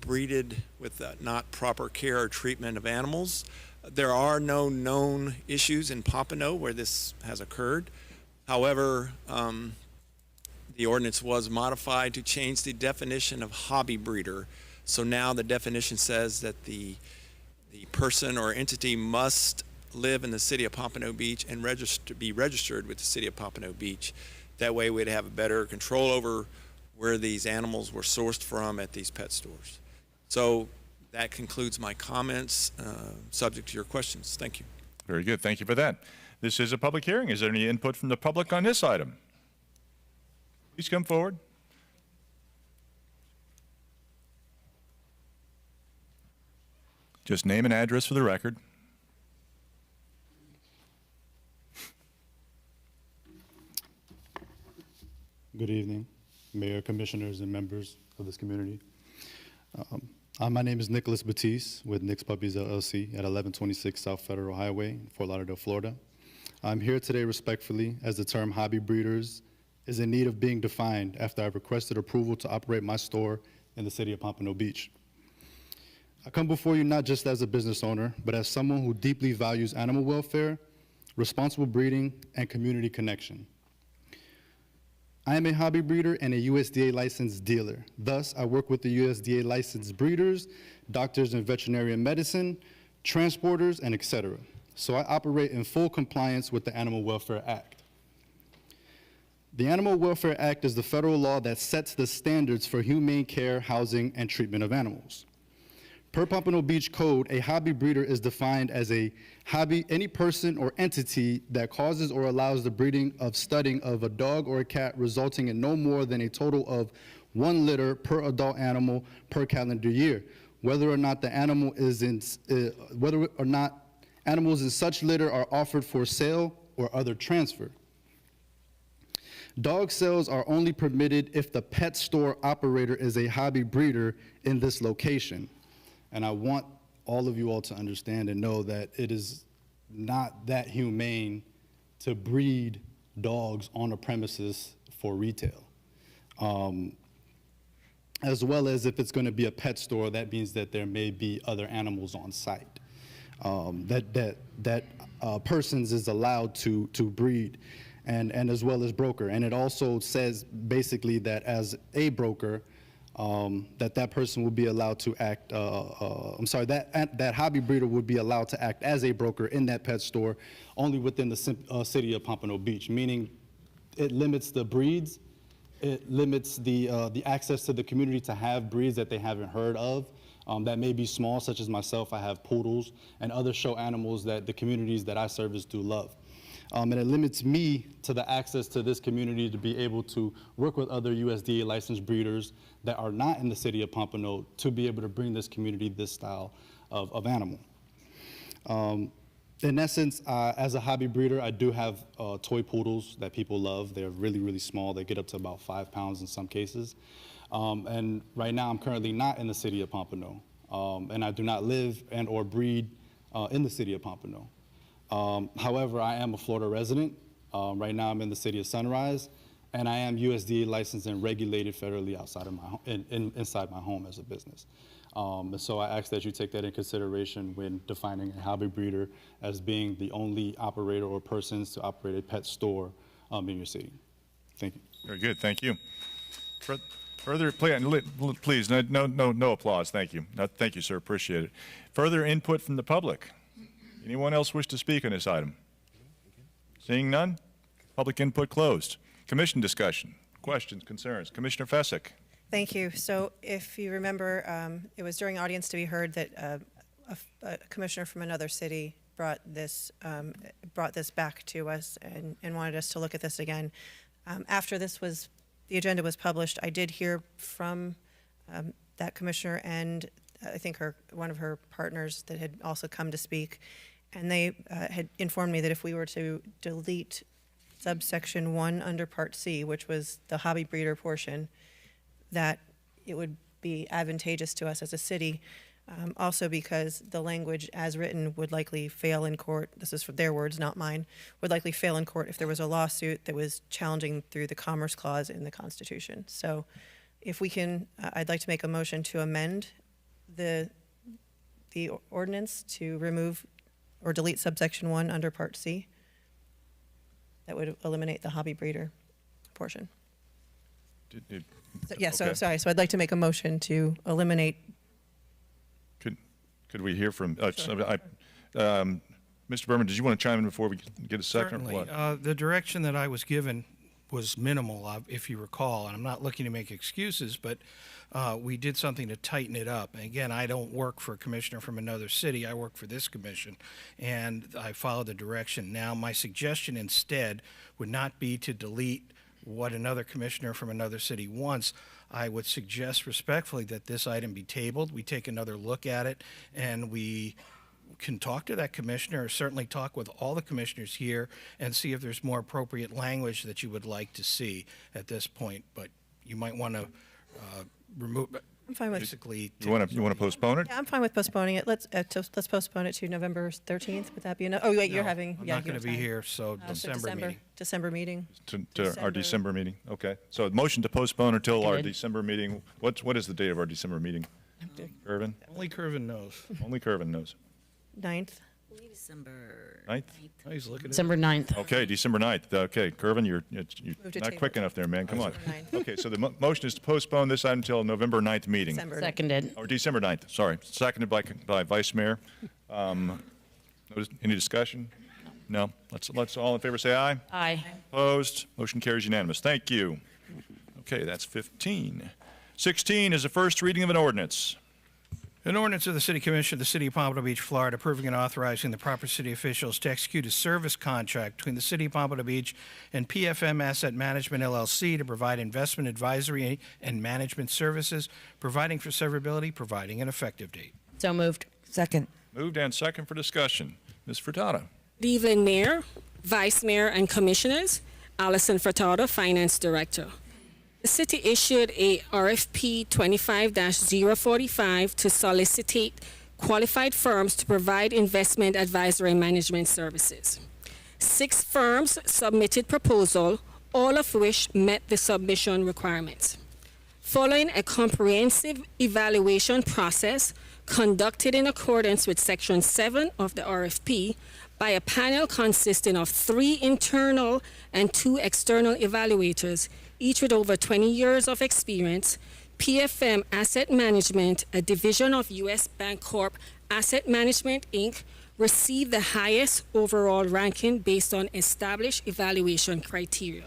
breeded with not proper care or treatment of animals. There are no known issues in Pompano where this has occurred. However, the ordinance was modified to change the definition of hobby breeder. So now the definition says that the person or entity must live in the city of Pompano Beach and be registered with the city of Pompano Beach. That way we'd have a better control over where these animals were sourced from at these pet stores. So that concludes my comments, subject to your questions. Thank you. Very good. Thank you for that. This is a public hearing. Is there any input from the public on this item? Please come forward. Just name and address for the record. Good evening, Mayor, Commissioners, and members of this community. My name is Nicholas Batiste with Nick's Puppies LLC at 1126 South Federal Highway, Fort Lauderdale, Florida. I'm here today respectfully as the term hobby breeders is in need of being defined after I've requested approval to operate my store in the city of Pompano Beach. I come before you not just as a business owner, but as someone who deeply values animal welfare, responsible breeding, and community connection. I am a hobby breeder and a USDA licensed dealer. Thus, I work with the USDA licensed breeders, doctors in veterinary medicine, transporters, and etc. So I operate in full compliance with the Animal Welfare Act. The Animal Welfare Act is the federal law that sets the standards for humane care, housing, and treatment of animals. Per Pompano Beach Code, a hobby breeder is defined as any person or entity that causes or allows the breeding of studying of a dog or a cat resulting in no more than a total of 1 litter per adult animal per calendar year, whether or not animals in such litter are offered for sale or other transfer. Dog sales are only permitted if the pet store operator is a hobby breeder in this location. And I want all of you all to understand and know that it is not that humane to breed dogs on a premises for retail. As well as if it's going to be a pet store, that means that there may be other animals on site. That persons is allowed to breed and as well as broker. And it also says basically that as a broker, that person would be allowed to act, that hobby breeder would be allowed to act as a broker in that pet store only within the city of Pompano Beach, meaning it limits the breeds, it limits the access to the community to have breeds that they haven't heard of, that may be small, such as myself. I have poodles and other show animals that the communities that I service do love. And it limits me to the access to this community to be able to work with other USDA licensed breeders that are not in the city of Pompano to be able to bring this community this style of animal. In essence, as a hobby breeder, I do have toy poodles that people love. They're really, really small. They get up to about 5 pounds in some cases. And right now, I'm currently not in the city of Pompano. And I do not live and or breed in the city of Pompano. However, I am a Florida resident. Right now, I'm in the city of Sunrise, and I am USDA licensed and regulated federally outside of inside my home as a business. And so I ask that you take that in consideration when defining a hobby breeder as being the only operator or persons to operate a pet store in your city. Thank you. Very good. Thank you. Further, please, no applause. Thank you. Thank you, sir. Appreciate it. Further input from the public. Anyone else wish to speak on this item? Seeing none, public input closed. Commission discussion, questions, concerns. Commissioner Fessick. Thank you. So if you remember, it was during audience to be heard that a commissioner from another city brought this back to us and wanted us to look at this again. After the agenda was published, I did hear from that commissioner and I think one of her partners that had also come to speak, and they had informed me that if we were to delete subsection 1 under Part C, which was the hobby breeder portion, that it would be advantageous to us as a city, also because the language as written would likely fail in court. This is for their words, not mine. Would likely fail in court if there was a lawsuit that was challenging through the Commerce Clause in the Constitution. So if we can, I'd like to make a motion to amend the ordinance to remove or delete subsection 1 under Part C. That would eliminate the hobby breeder portion. So I'd like to make a motion to eliminate. Could we hear from, Mr. Berman, did you want to chime in before we get a second? Certainly. The direction that I was given was minimal, if you recall, and I'm not looking to make excuses, but we did something to tighten it up. And again, I don't work for a commissioner from another city. I work for this commission, and I follow the direction. Now, my suggestion instead would not be to delete what another commissioner from another city wants. I would suggest respectfully that this item be tabled. We take another look at it, and we can talk to that commissioner, or certainly talk with all the commissioners here and see if there's more appropriate language that you would like to see at this point. But you might want to remove. I'm fine with. Basically, you want to postpone it? Yeah, I'm fine with postponing it. Let's postpone it to November 13th. Would that be enough? Oh wait, you're having. I'm not going to be here, so December meeting. December meeting. To our December meeting. Okay. So motion to postpone until our December meeting. What is the date of our December meeting? Curvin? Only Curvin knows. Only Curvin knows. 9th. December 9th? Oh, he's looking at December 9th. Okay, December 9th. Okay, Curvin, you're not quick enough there, man. Come on. Okay, so the motion is to postpone this item until November 9th meeting. Seconded. Or December 9th, sorry. Seconded by Vice Mayor. Any discussion? No? Let's all in favor say aye. Aye. Opposed? Motion carries unanimous. Thank you. Okay, that's 15. 16 is the first reading of an ordinance. An ordinance of the City Commission of the City of Pompano Beach, Florida, approving and authorizing the proper city officials to execute a service contract between the City of Pompano Beach and PFM Asset Management, LLC, to provide investment advisory and management services, providing for severability, providing an effective date. So moved. Second. Moved and second for discussion. Ms. Furtado. Good evening, Mayor, Vice Mayor, and Commissioners. Alison Furtado, Finance Director. The city issued a RFP 25-045 to solicit qualified firms to provide investment advisory and management services. 6 firms submitted proposal, all of which met the submission requirements. Following a comprehensive evaluation process conducted in accordance with Section 7 of the RFP by a panel consisting of 3 internal and 2 external evaluators, each with over 20 years of experience, PFM Asset Management, a division of U.S. Bancorp Asset Management, Inc., received the highest overall ranking based on established evaluation criteria.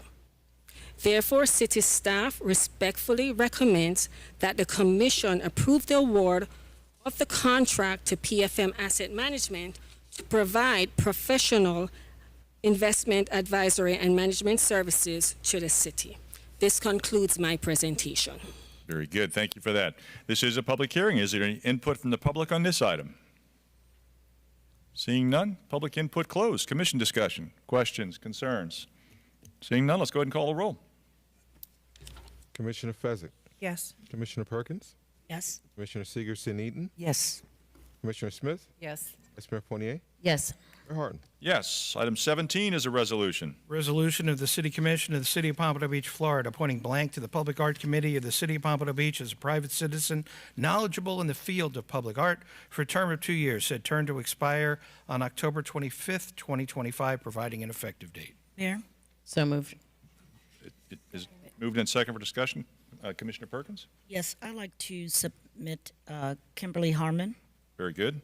Therefore, city staff respectfully recommends that the Commission approve the award of the contract to PFM Asset Management to provide professional investment advisory and management services to the city. This concludes my presentation. Very good. Thank you for that. This is a public hearing. Is there any input from the public on this item? Seeing none, public input closed. Commission discussion, questions, concerns. Seeing none, let's go ahead and call the roll. Commissioner Fezzik. Yes. Commissioner Perkins. Yes. Commissioner Seegerson-Eaton. Yes. Commissioner Smith. Yes. Vice Mayor Fournier. Yes. Mayor Harden. Yes. Item 17 is a resolution. Resolution of the City Commission of the City of Pompano Beach, Florida, appointing blank to the Public Art Committee of the City of Pompano Beach as a private citizen knowledgeable in the field of public art for a term of 2 years, said term to expire on October 25th, 2025, providing an effective date. Mayor? So moved. It is moved and second for discussion. Commissioner Perkins? Yes, I'd like to submit Kimberly Harmon. Very good.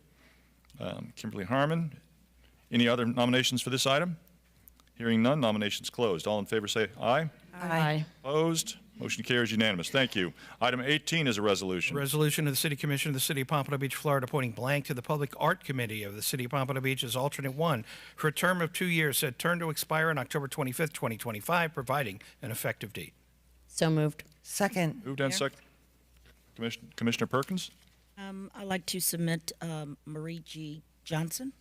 Kimberly Harmon. Any other nominations for this item? Hearing none, nominations closed. All in favor say aye. Aye. Opposed? Motion carries unanimous. Thank you. Item 18 is a resolution. Resolution of the City Commission of the City of Pompano Beach, Florida, appointing blank to the Public Art Committee of the City of Pompano Beach as alternate one for a term of 2 years, said term to expire on October 25th, 2025, providing an effective date. So moved. Second. Moved and second. Commissioner Perkins? I'd like to submit Marie G. Johnson.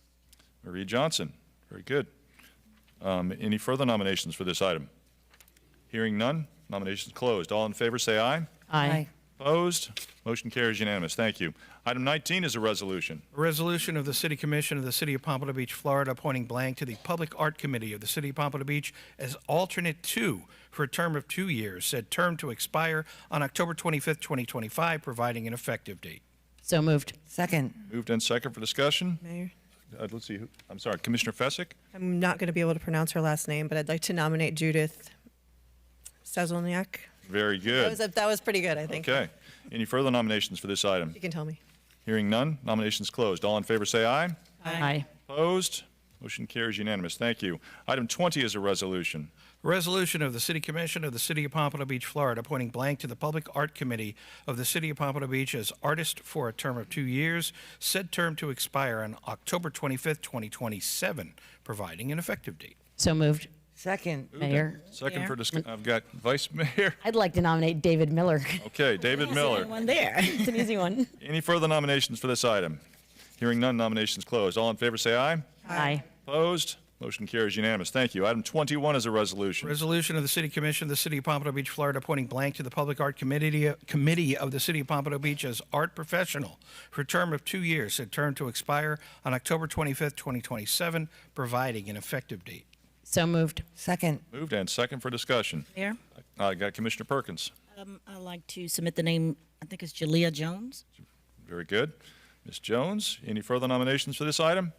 Marie Johnson. Very good. Any further nominations for this item? Hearing none, nominations closed. All in favor say aye. Aye. Opposed? Motion carries unanimous. Thank you. Item 19 is a resolution. A resolution of the City Commission of the City of Pompano Beach, Florida, appointing blank to the Public Art Committee of the City of Pompano Beach as alternate two for a term of 2 years, said term to expire on October 25th, 2025, providing an effective date. So moved. Second. Moved and second for discussion. Mayor, Let's see. I'm sorry, Commissioner Fesick? I'm not going to be able to pronounce her last name, but I'd like to nominate Judith Sazolniak. Very good. That was pretty good, I think. Okay. Any further nominations for this item? You can tell me. Hearing none, nominations closed. All in favor say aye. Aye. Opposed? Motion carries unanimous. Thank you. Item 20 is a resolution. A resolution of the City Commission of the City of Pompano Beach, Florida, appointing blank to the Public Art Committee of the City of Pompano Beach as artist for a term of 2 years, said term to expire on October 25th, 2027, providing an effective date. So moved. Second. Mayor. Second Mayor. for discussion. I've got Vice Mayor. I'd like to nominate David Miller. Okay, David Miller. One there. It's an easy one. Any further nominations for this item? Hearing none, nominations closed. All in favor say aye. Aye. Opposed? Motion carries unanimous. Thank you. Item 21 is a resolution. Resolution of the City Commission of the City of Pompano Beach, Florida, appointing blank to the Public Art Committee of the City of Pompano Beach as art professional for a term of 2 years, said term to expire on October 25th, 2027, providing an effective date. So moved. Second. Moved and second for discussion. Mayor, I got Commissioner Perkins. I'd like to submit the name, I think it's Jalea Jones. Very good. Ms. Jones, any further nominations for this item?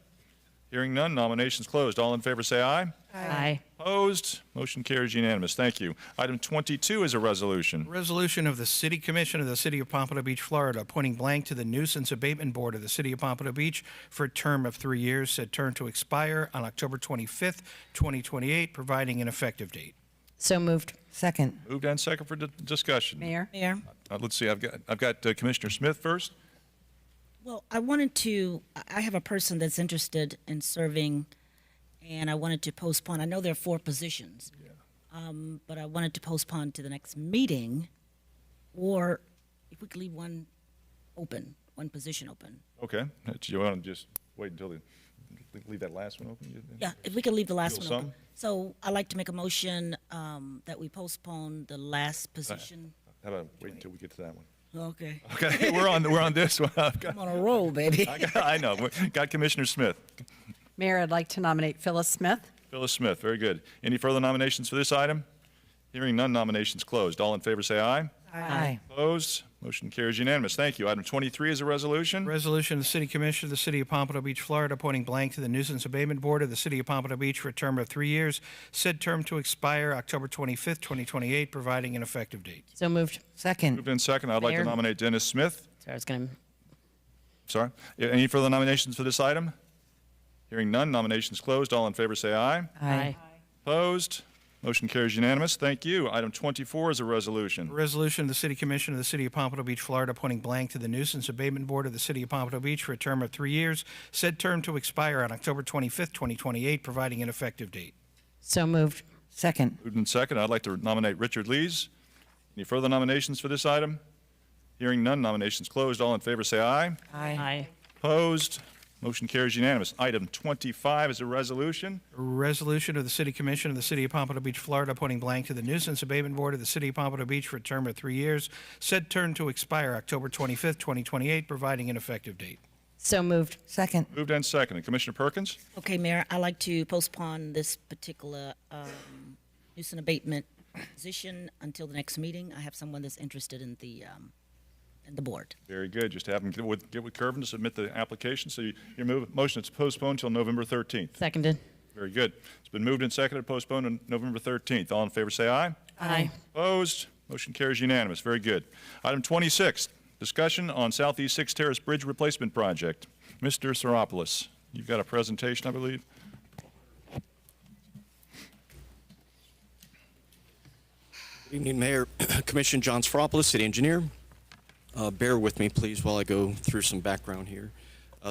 Hearing none, nominations closed. All in favor say aye. Aye. Opposed? Motion carries unanimous. Thank you. Item 22 is a resolution. Resolution of the City Commission of the City of Pompano Beach, Florida, appointing blank to the Nuisance Abatement Board of the City of Pompano Beach for a term of 3 years, said term to expire on October 25th, 2028, providing an effective date. So moved. Second. Moved and second for discussion. Mayor? Mayor. Let's see. I've got Commissioner Smith first. Well, I have a person that's interested in serving, and I wanted to postpone. I know there are 4 positions, but I wanted to postpone to the next meeting, or if we could leave one position open. Okay. You want to just wait until leave that last one open? Yeah, if we could leave the last Feel one open. So I'd like to make a motion that we postpone the last position. How about wait until we get to that one? Okay. Okay, we're on this one. I'm on a roll, baby. I know. Got Commissioner Smith. Mayor, I'd like to nominate Phyllis Smith. Phyllis Smith, very good. Any further nominations for this item? Hearing none, nominations closed. All in favor say aye. Aye. Opposed? Motion carries unanimous. Thank you. Item 23 is a resolution. Resolution of the City Commission of the City of Pompano Beach, Florida, appointing blank to the Nuisance Abatement Board of the City of Pompano Beach for a term of 3 years, said term to expire October 25th, 2028, providing an effective date. So moved. Second. Moved in second. I'd like to Mayor. nominate Dennis Smith. Sorry, I was going to. Sorry. Any further nominations for this item? Hearing none, nominations closed. All in favor say aye. Aye. Opposed? Motion carries unanimous. Thank you. Item 24 is a resolution. A resolution of the City Commission of the City of Pompano Beach, Florida, appointing blank to the Nuisance Abatement Board of the City of Pompano Beach for a term of 3 years, said term to expire on October 25th, 2028, providing an effective date. So moved. Second. Moved in second. I'd like to nominate Richard Lees. Any further nominations for this item? Hearing none, nominations closed. All in favor say aye. Aye. Opposed? Motion carries unanimous. Item 25 is a resolution. A resolution of the City Commission of the City of Pompano Beach, Florida, appointing blank to the Nuisance Abatement Board of the City of Pompano Beach for a term of 3 years, said term to expire October 25th, 2028, providing an effective date. So moved. Second. Moved and seconded. Commissioner Perkins? Okay, Mayor, I'd like to postpone this particular nuisance abatement position until the next meeting. I have someone that's interested in the board. Very good. Just have him get with Kervin to submit the application. So your motion is postponed until November 13th. Seconded. Very good. It's been moved and seconded, postponed on November 13th. All in favor say aye. Aye. Opposed? Motion carries unanimous. Very good. Item 26, discussion on Southeast 6 Terrace Bridge Replacement Project. Mr. Saropoulos, you've got a presentation, I believe. Good evening, Mayor, Commission, John Sfropoulos, City Engineer. Bear with me, please, while I go through some background here.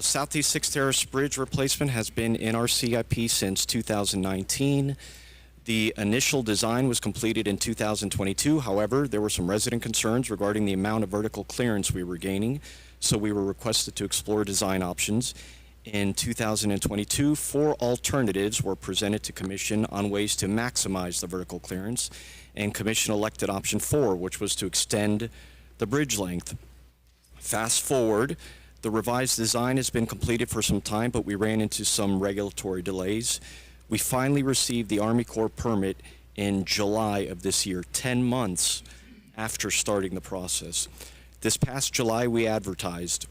Southeast 6th Terrace Bridge replacement has been in our CIP since 2019. The initial design was completed in 2022. However, there were some resident concerns regarding the amount of vertical clearance we were gaining, so we were requested to explore design options. In 2022, 4 alternatives were presented to Commission on ways to maximize the vertical clearance, and Commission elected option 4, which was to extend the bridge length. Fast forward, the revised design has been completed for some time, but we ran into some regulatory delays. We finally received the Army Corps permit in July of this year, 10 months after starting the process. This past July, we advertised,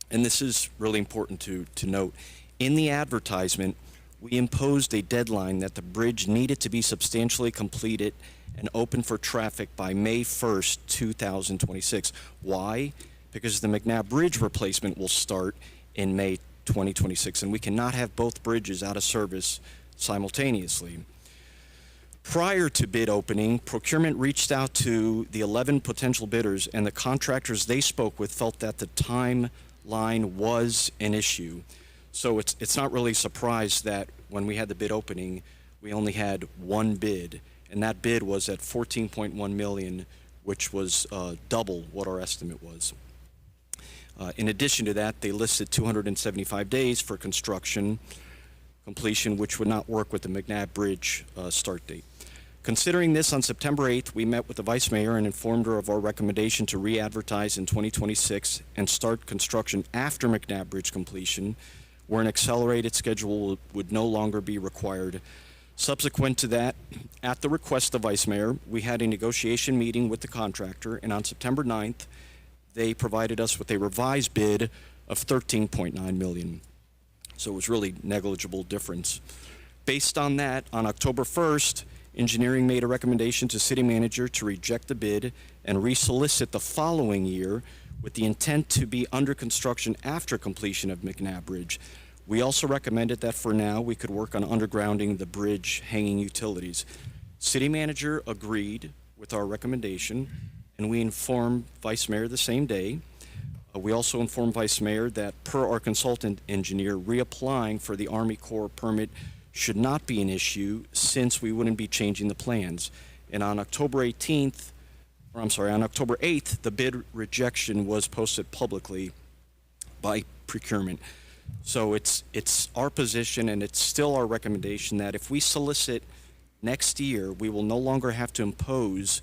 and this is really important to note. In the advertisement, we imposed a deadline that the bridge needed to be substantially completed and open for traffic by May 1st, 2026. Why? Because the McNabb Bridge replacement will start in May 2026, and we cannot have both bridges out of service simultaneously. Prior to bid opening, procurement reached out to the 11 potential bidders, and the contractors they spoke with felt that the timeline was an issue. So it's not really a surprise that when we had the bid opening, we only had one bid, and that bid was at $14.1 million, which was double what our estimate was. In addition to that, they listed 275 days for construction completion, which would not work with the McNabb Bridge start date. Considering this, on September 8th, we met with the Vice Mayor and informed her of our recommendation to re-advertise in 2026 and start construction after McNabb Bridge completion, where an accelerated schedule would no longer be required. Subsequent to that, at the request of the Vice Mayor, we had a negotiation meeting with the contractor, and on September 9th, they provided us with a revised bid of $13.9 million. So it was really negligible difference. Based on that, on October 1st, engineering made a recommendation to city manager to reject the bid and resolicit the following year with the intent to be under construction after completion of McNabb Bridge. We also recommended that for now we could work on undergrounding the bridge hanging utilities. City manager agreed with our recommendation, and we informed Vice Mayor the same day. We also informed Vice Mayor that per our consultant engineer, reapplying for the Army Corps permit should not be an issue since we wouldn't be changing the plans. And on October 8th, the bid rejection was posted publicly by procurement. So it's our position, and it's still our recommendation, that if we solicit next year, we will no longer have to impose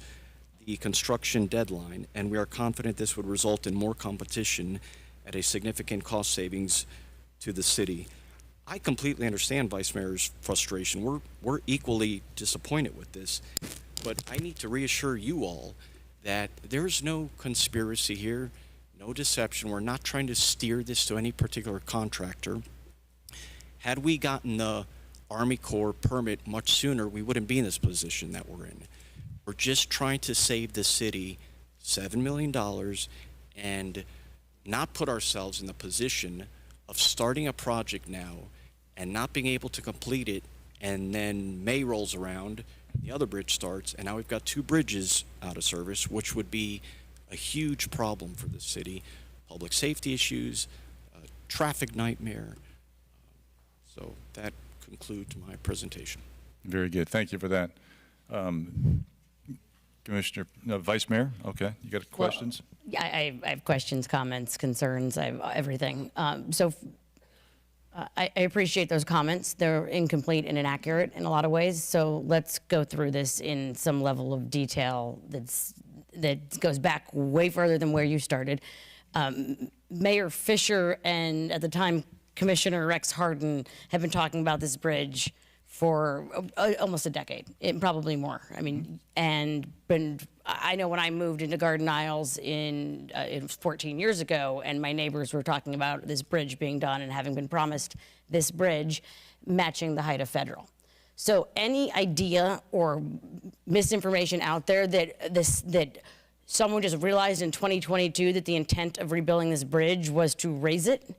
the construction deadline, and we are confident this would result in more competition at a significant cost savings to the city. I completely understand Vice Mayor's frustration. We're equally disappointed with this, but I need to reassure you all that there's no conspiracy here, no deception. We're not trying to steer this to any particular contractor. Had we gotten the Army Corps permit much sooner, we wouldn't be in this position that we're in. We're just trying to save the city $7 million and not put ourselves in the position of starting a project now and not being able to complete it, and then May rolls around, the other bridge starts, and now we've got 2 bridges out of service, which would be a huge problem for the city. Public safety issues, traffic nightmare. So that concludes my presentation. Very good. Thank you for that. Commissioner, Vice Mayor, okay, you got questions? Well, yeah, I have questions, comments, concerns, I have everything. I appreciate those comments. They're incomplete and inaccurate in a lot of ways. So let's go through this in some level of detail that goes back way further than where you started. Mayor Fisher and at the time Commissioner Rex Harden have been talking about this bridge for almost a decade, probably more. I mean, I know when I moved into Garden Isles it was 14 years ago, and my neighbors were talking about this bridge being done and having been promised this bridge matching the height of Federal. So any idea or misinformation out there that someone just realized in 2022 that the intent of rebuilding this bridge was to raise it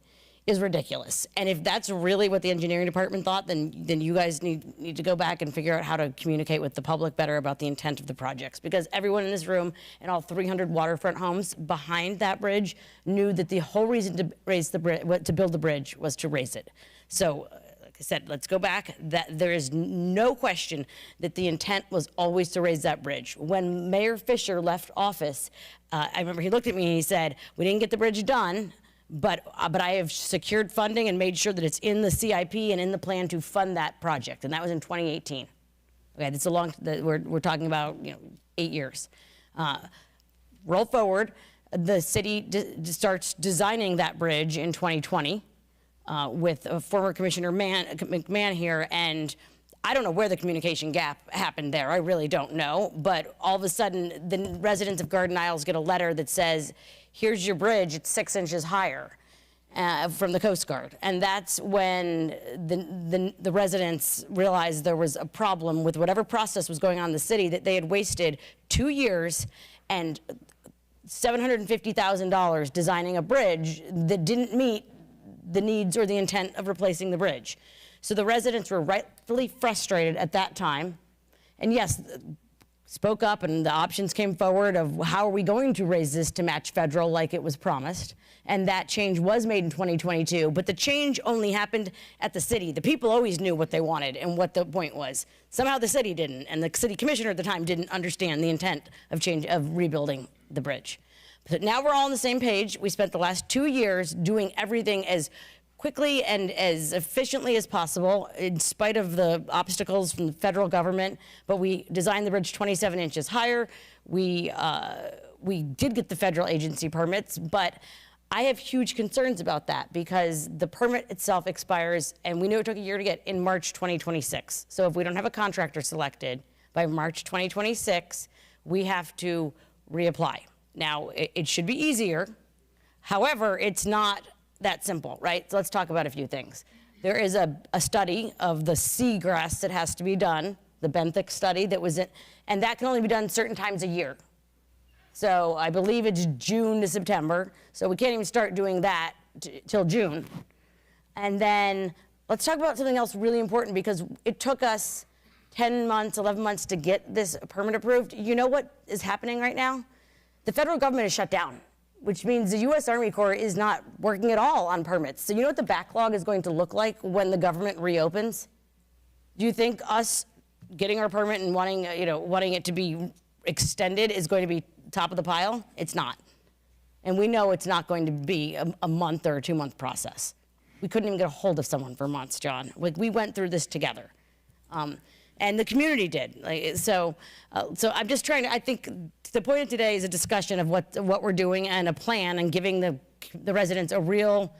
is ridiculous. And if that's really what the engineering department thought, then you guys need to go back and figure out how to communicate with the public better about the intent of the projects. Because everyone in this room and all 300 waterfront homes behind that bridge knew that the whole reason to build the bridge was to raise it. So, like I said, let's go back. That there is no question that the intent was always to raise that bridge. When Mayor Fisher left office, I remember he looked at me and he said, "We didn't get the bridge done, but I have secured funding and made sure that it's in the CIP and in the plan to fund that project." And that was in 2018. Okay, that's a long. We're talking about 8 years. Roll forward, the city starts designing that bridge in 2020 with former Commissioner McMahon here, and I don't know where the communication gap happened there. I really don't know. But all of a sudden, the residents of Garden Isles get a letter that says, "Here's your bridge, it's 6 inches higher," from the Coast Guard. And that's when the residents realized there was a problem with whatever process was going on in the city, that they had wasted 2 years and $750,000 designing a bridge that didn't meet the needs or the intent of replacing the bridge. So the residents were rightfully frustrated at that time. And yes, spoke up and the options came forward of how are we going to raise this to match federal like it was promised. And that change was made in 2022, but the change only happened at the city. The people always knew what they wanted and what the point was. Somehow the city didn't, and the city commissioner at the time didn't understand the intent of rebuilding the bridge. But now we're all on the same page. We spent the last 2 years doing everything as quickly and as efficiently as possible, in spite of the obstacles from the federal government. But we designed the bridge 27 inches higher. We did get the federal agency permits, but I have huge concerns about that because the permit itself expires, and we knew it took a year to get, in March 2026. So if we don't have a contractor selected by March 2026, we have to reapply. Now, it should be easier. However, it's not that simple, right? So let's talk about a few things. There is a study of the seagrass that has to be done, the benthic study that was in, and that can only be done certain times a year. So I believe it's June to September, so we can't even start doing that till June. And then let's talk about something else really important, because it took us 10 months, 11 months to get this permit approved. You know what is happening right now? The federal government is shut down, which means the U.S. Army Corps is not working at all on permits. So you know what the backlog is going to look like when the government reopens? Do you think us getting our permit and wanting it to be extended is going to be top of the pile? It's not. And we know it's not going to be a month or a 2-month process. We couldn't even get a hold of someone for months, John. We went through this together. And the community did. So I'm just trying to, I think the point of today is a discussion of what we're doing and a plan, and giving the residents a real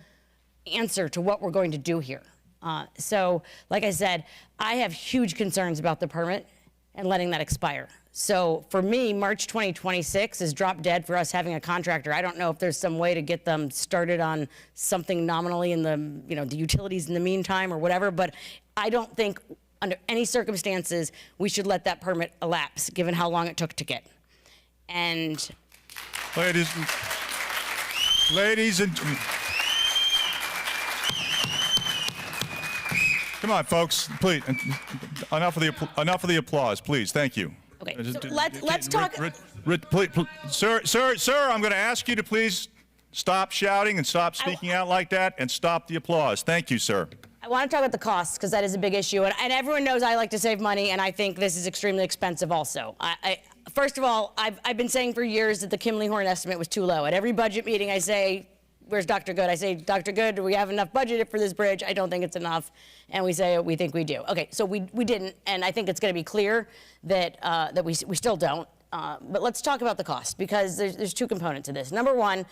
answer to what we're going to do here. So like I said, I have huge concerns about the permit and letting that expire. So for me, March 2026 is drop dead for us having a contractor. I don't know if there's some way to get them started on something nominally in the utilities in the meantime or whatever, but I don't think under any circumstances we should let that permit elapse, given how long it took to get. And ladies and come on, folks, please. Enough of the applause, please. Thank you. Okay, so let's talk. Please, sir, I'm going to ask you to please stop shouting and stop speaking out like that, and stop the applause. Thank you, sir. I want to talk about the costs, because that is a big issue, and everyone knows I like to save money, and I think this is extremely expensive also. First of all, I've been saying for years that the Kimley Horn estimate was too low. At every budget meeting, I say, "Where's Dr. Good?" I say, "Dr. Good, do we have enough budgeted for this bridge?" I don't think it's enough, and we say we think we do. Okay, so we didn't, and I think it's going to be clear that we still don't. But let's talk about the cost, because there's two components to this. Number one,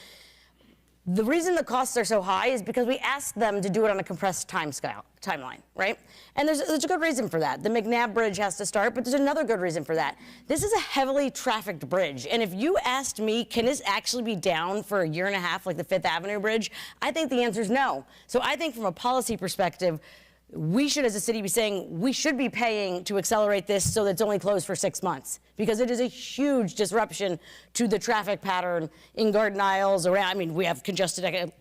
the reason the costs are so high is because we asked them to do it on a compressed timeline, right? And there's a good reason for that. The McNabb Bridge has to start, but there's another good reason for that. This is a heavily trafficked bridge, and if you asked me, can this actually be down for a year and a half like the Fifth Avenue Bridge, I think the answer is no. So I think from a policy perspective, we should, as a city, be saying we should be paying to accelerate this so that it's only closed for 6 months, because it is a huge disruption to the traffic pattern in Garden Isles around. I mean, we have congested.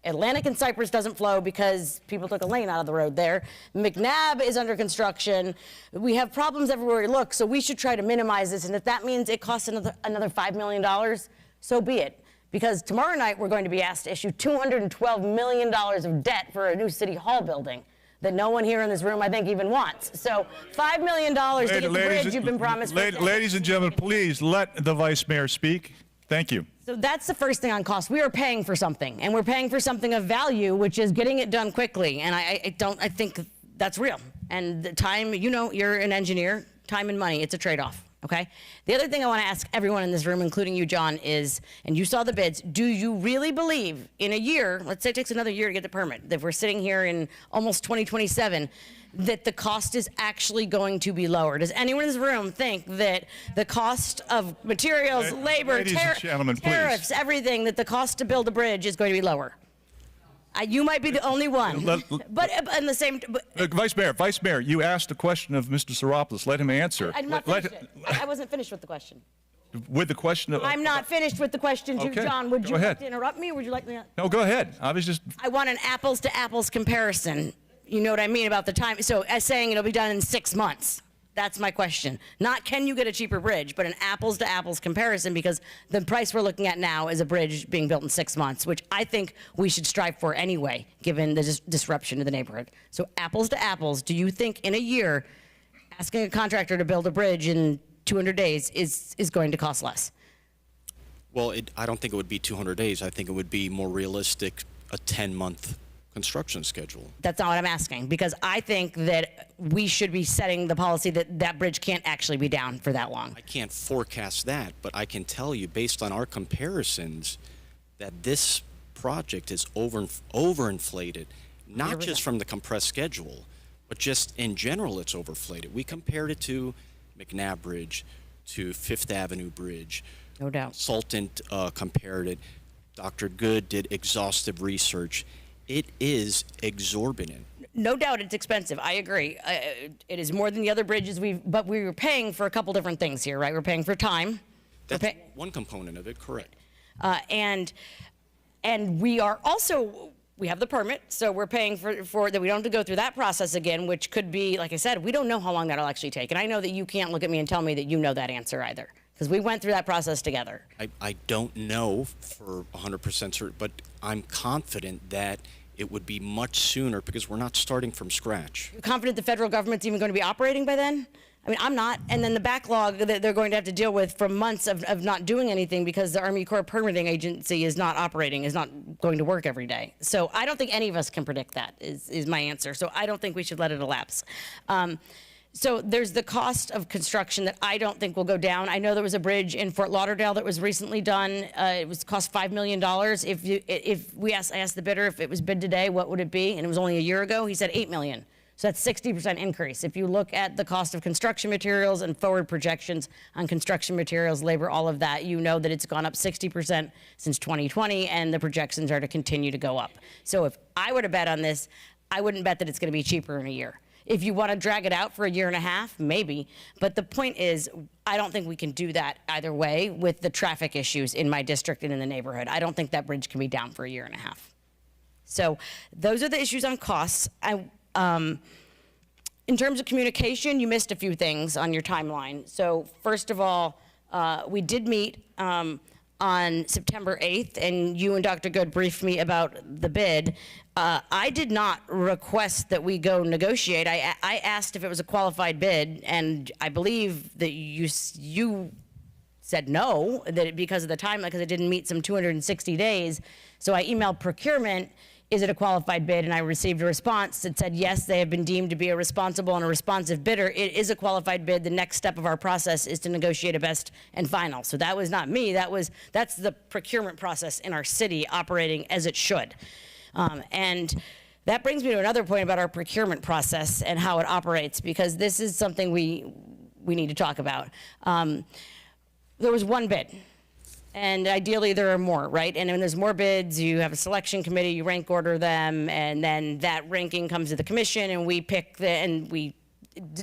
Atlantic and Cypress doesn't flow because people took a lane out of the road there. McNabb is under construction. We have problems everywhere we look, so we should try to minimize this. And if that means it costs another $5 million, so be it. Because tomorrow night we're going to be asked to issue $212 million of debt for a new city hall building that no one here in this room, I think, even wants. So $5 million to get the bridge you've been promised. Ladies and gentlemen, please let the Vice Mayor speak. Thank you. So that's the first thing on cost. We are paying for something, and we're paying for something of value, which is getting it done quickly. And I think that's real. And the time, you know, you're an engineer, time and money, it's a trade-off. Okay? The other thing I want to ask everyone in this room, including you, John, is, and you saw the bids, do you really believe in a year, let's say it takes another year to get the permit, that we're sitting here in almost 2027, that the cost is actually going to be lower? Does anyone in this room think that the cost of materials, labor, Ladies and gentlemen, please. tariffs, everything, that the cost to build a bridge is going to be lower? You might be the only one. But in the same... Vice Mayor, you asked a question of Mr. Seropoulos. Let him answer. I'm not finished yet. I wasn't finished with the question. With the question of... I'm not finished with the question, too, Okay, John. Would go you ahead. like to interrupt me, or would you like me to... No, go ahead. I was just... I want an apples-to-apples comparison. You know what I mean about the time? So as saying it'll be done in 6 months. That's my question. Not can you get a cheaper bridge, but an apples-to-apples comparison, because the price we're looking at now is a bridge being built in 6 months, which I think we should strive for anyway, given the disruption to the neighborhood. So apples to apples, do you think in a year, asking a contractor to build a bridge in 200 days is going to cost less? Well, I don't think it would be 200 days. I think it would be more realistic, a 10-month construction schedule. That's not what I'm asking, because I think that we should be setting the policy that that bridge can't actually be down for that long. I can't forecast that, but I can tell you, based on our comparisons, that this project is overinflated, not just from the compressed schedule, but just in general it's overinflated. We compared it to McNabb Bridge, to Fifth Avenue Bridge. No doubt. Consultant compared it. Dr. Good did exhaustive research. It is exorbitant. No doubt it's expensive. I agree. It is more than the other bridges but we were paying for a couple different things here, right? We're paying for time. That's one component of it, correct. And we are also, we have the permit, so we're paying for that. We don't have to go through that process again, which could be, like I said, we don't know how long that'll actually take. And I know that you can't look at me and tell me that you know that answer either, because we went through that process together. I don't know for 100% certain, but I'm confident that it would be much sooner because we're not starting from scratch. You're confident the federal government's even going to be operating by then? I mean, I'm not. And then the backlog that they're going to have to deal with from months of not doing anything because the Army Corps Permitting Agency is not operating, is not going to work every day. So I don't think any of us can predict that, is my answer. So I don't think we should let it elapse. So there's the cost of construction that I don't think will go down. I know there was a bridge in Fort Lauderdale that was recently done. It was cost $5 million. I asked the bidder if it was bid today, what would it be? And it was only a year ago. He said $8 million. So that's 60% increase. If you look at the cost of construction materials and forward projections on construction materials, labor, all of that, you know that it's gone up 60% since 2020, and the projections are to continue to go up. So if I were to bet on this, I wouldn't bet that it's going to be cheaper in a year. If you want to drag it out for a year and a half, maybe. But the point is, I don't think we can do that either way with the traffic issues in my district and in the neighborhood. I don't think that bridge can be down for a year and a half. So those are the issues on costs. In terms of communication, you missed a few things on your timeline. So first of all, we did meet on September 8th, and you and Dr. Good briefed me about the bid. I did not request that we go negotiate. I asked if it was a qualified bid, and I believe that you said no, that because of the time, because it didn't meet some 260 days. So I emailed procurement, is it a qualified bid? And I received a response that said, yes, they have been deemed to be a responsible and a responsive bidder. It is a qualified bid. The next step of our process is to negotiate a best and final. So that was not me. That's the procurement process in our city operating as it should. And that brings me to another point about our procurement process and how it operates, because this is something we need to talk about. There was one bid. And ideally, there are more, right? And when there's more bids, you have a selection committee, you rank order them, and then that ranking comes to the commission, and we pick and we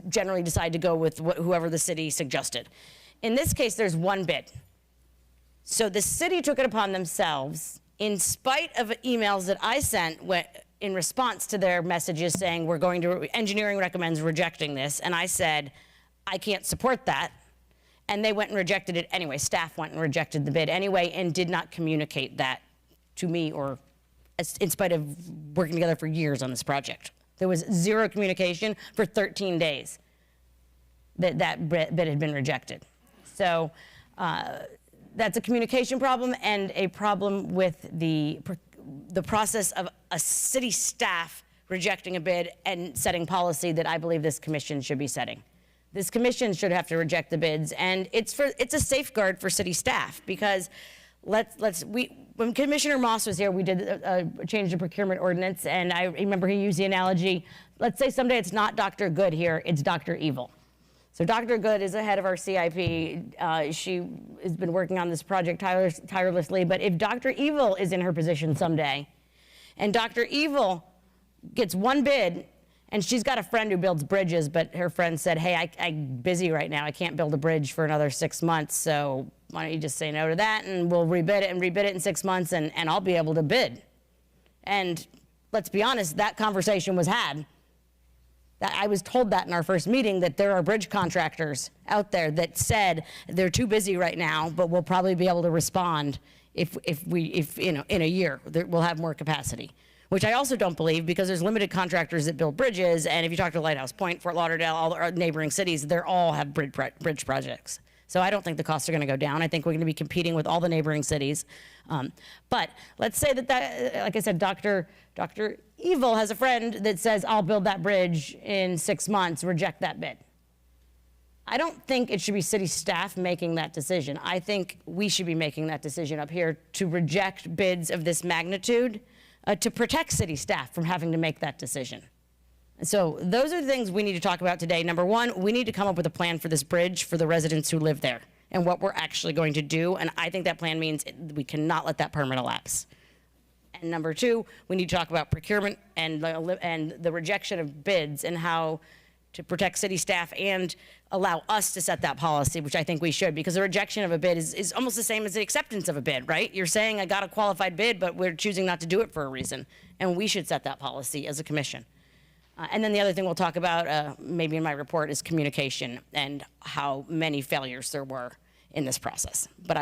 generally decide to go with whoever the city suggested. In this case, there's one bid. So the city took it upon themselves, in spite of emails that I sent in response to their messages saying, engineering recommends rejecting this, and I said, I can't support that. And they went and rejected it anyway. Staff went and rejected the bid anyway and did not communicate that to me, or in spite of working together for years on this project. There was zero communication for 13 days that bid had been rejected. So that's a communication problem and a problem with the process of a city staff rejecting a bid and setting policy that I believe this commission should be setting. This commission should have to reject the bids, and it's a safeguard for city staff, because when Commissioner Moss was here, we did a change the procurement ordinance, and I remember he used the analogy, let's say someday it's not Dr. Good here, it's Dr. Evil. So Dr. Good is the head of our CIP. She has been working on this project tirelessly, but if Dr. Evil is in her position someday, and Dr. Evil gets one bid, and she's got a friend who builds bridges, but her friend said, hey, I'm busy right now. I can't build a bridge for another 6 months, so why don't you just say no to that, and we'll rebid it in 6 months, and I'll be able to bid. And let's be honest, that conversation was had. I was told that in our first meeting, that there are bridge contractors out there that said they're too busy right now, but we'll probably be able to respond if in a year, we'll have more capacity. Which I also don't believe, because there's limited contractors that build bridges, and if you talk to Lighthouse Point, Fort Lauderdale, all the neighboring cities, they all have bridge projects. So I don't think the costs are going to go down. I think we're going to be competing with all the neighboring cities. But let's say that, like I said, Dr. Evil has a friend that says, I'll build that bridge in 6 months, reject that bid. I don't think it should be city staff making that decision. I think we should be making that decision up here to reject bids of this magnitude, to protect city staff from having to make that decision. So those are the things we need to talk about today. Number one, we need to come up with a plan for this bridge for the residents who live there and what we're actually going to do. And I think that plan means we cannot let that permit elapse. And number two, we need to talk about procurement and the rejection of bids and how to protect city staff and allow us to set that policy, which I think we should, because the rejection of a bid is almost the same as the acceptance of a bid, right? You're saying I got a qualified bid, but we're choosing not to do it for a reason. And we should set that policy as a commission. And then the other thing we'll talk about, maybe in my report, is communication and how many failures there were in this process. But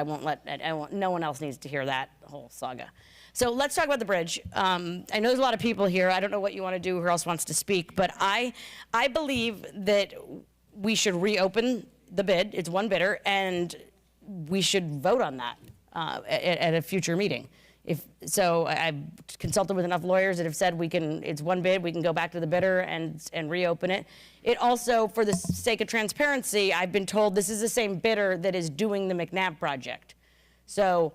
no one else needs to hear that whole saga. So let's talk about the bridge. I know there's a lot of people here. I don't know what you want to do, who else wants to speak, but I believe that we should reopen the bid. It's one bidder, and we should vote on that at a future meeting. I've consulted with enough lawyers that have said it's one bid, we can go back to the bidder and reopen it. It also, for the sake of transparency, I've been told this is the same bidder that is doing the McNabb project. So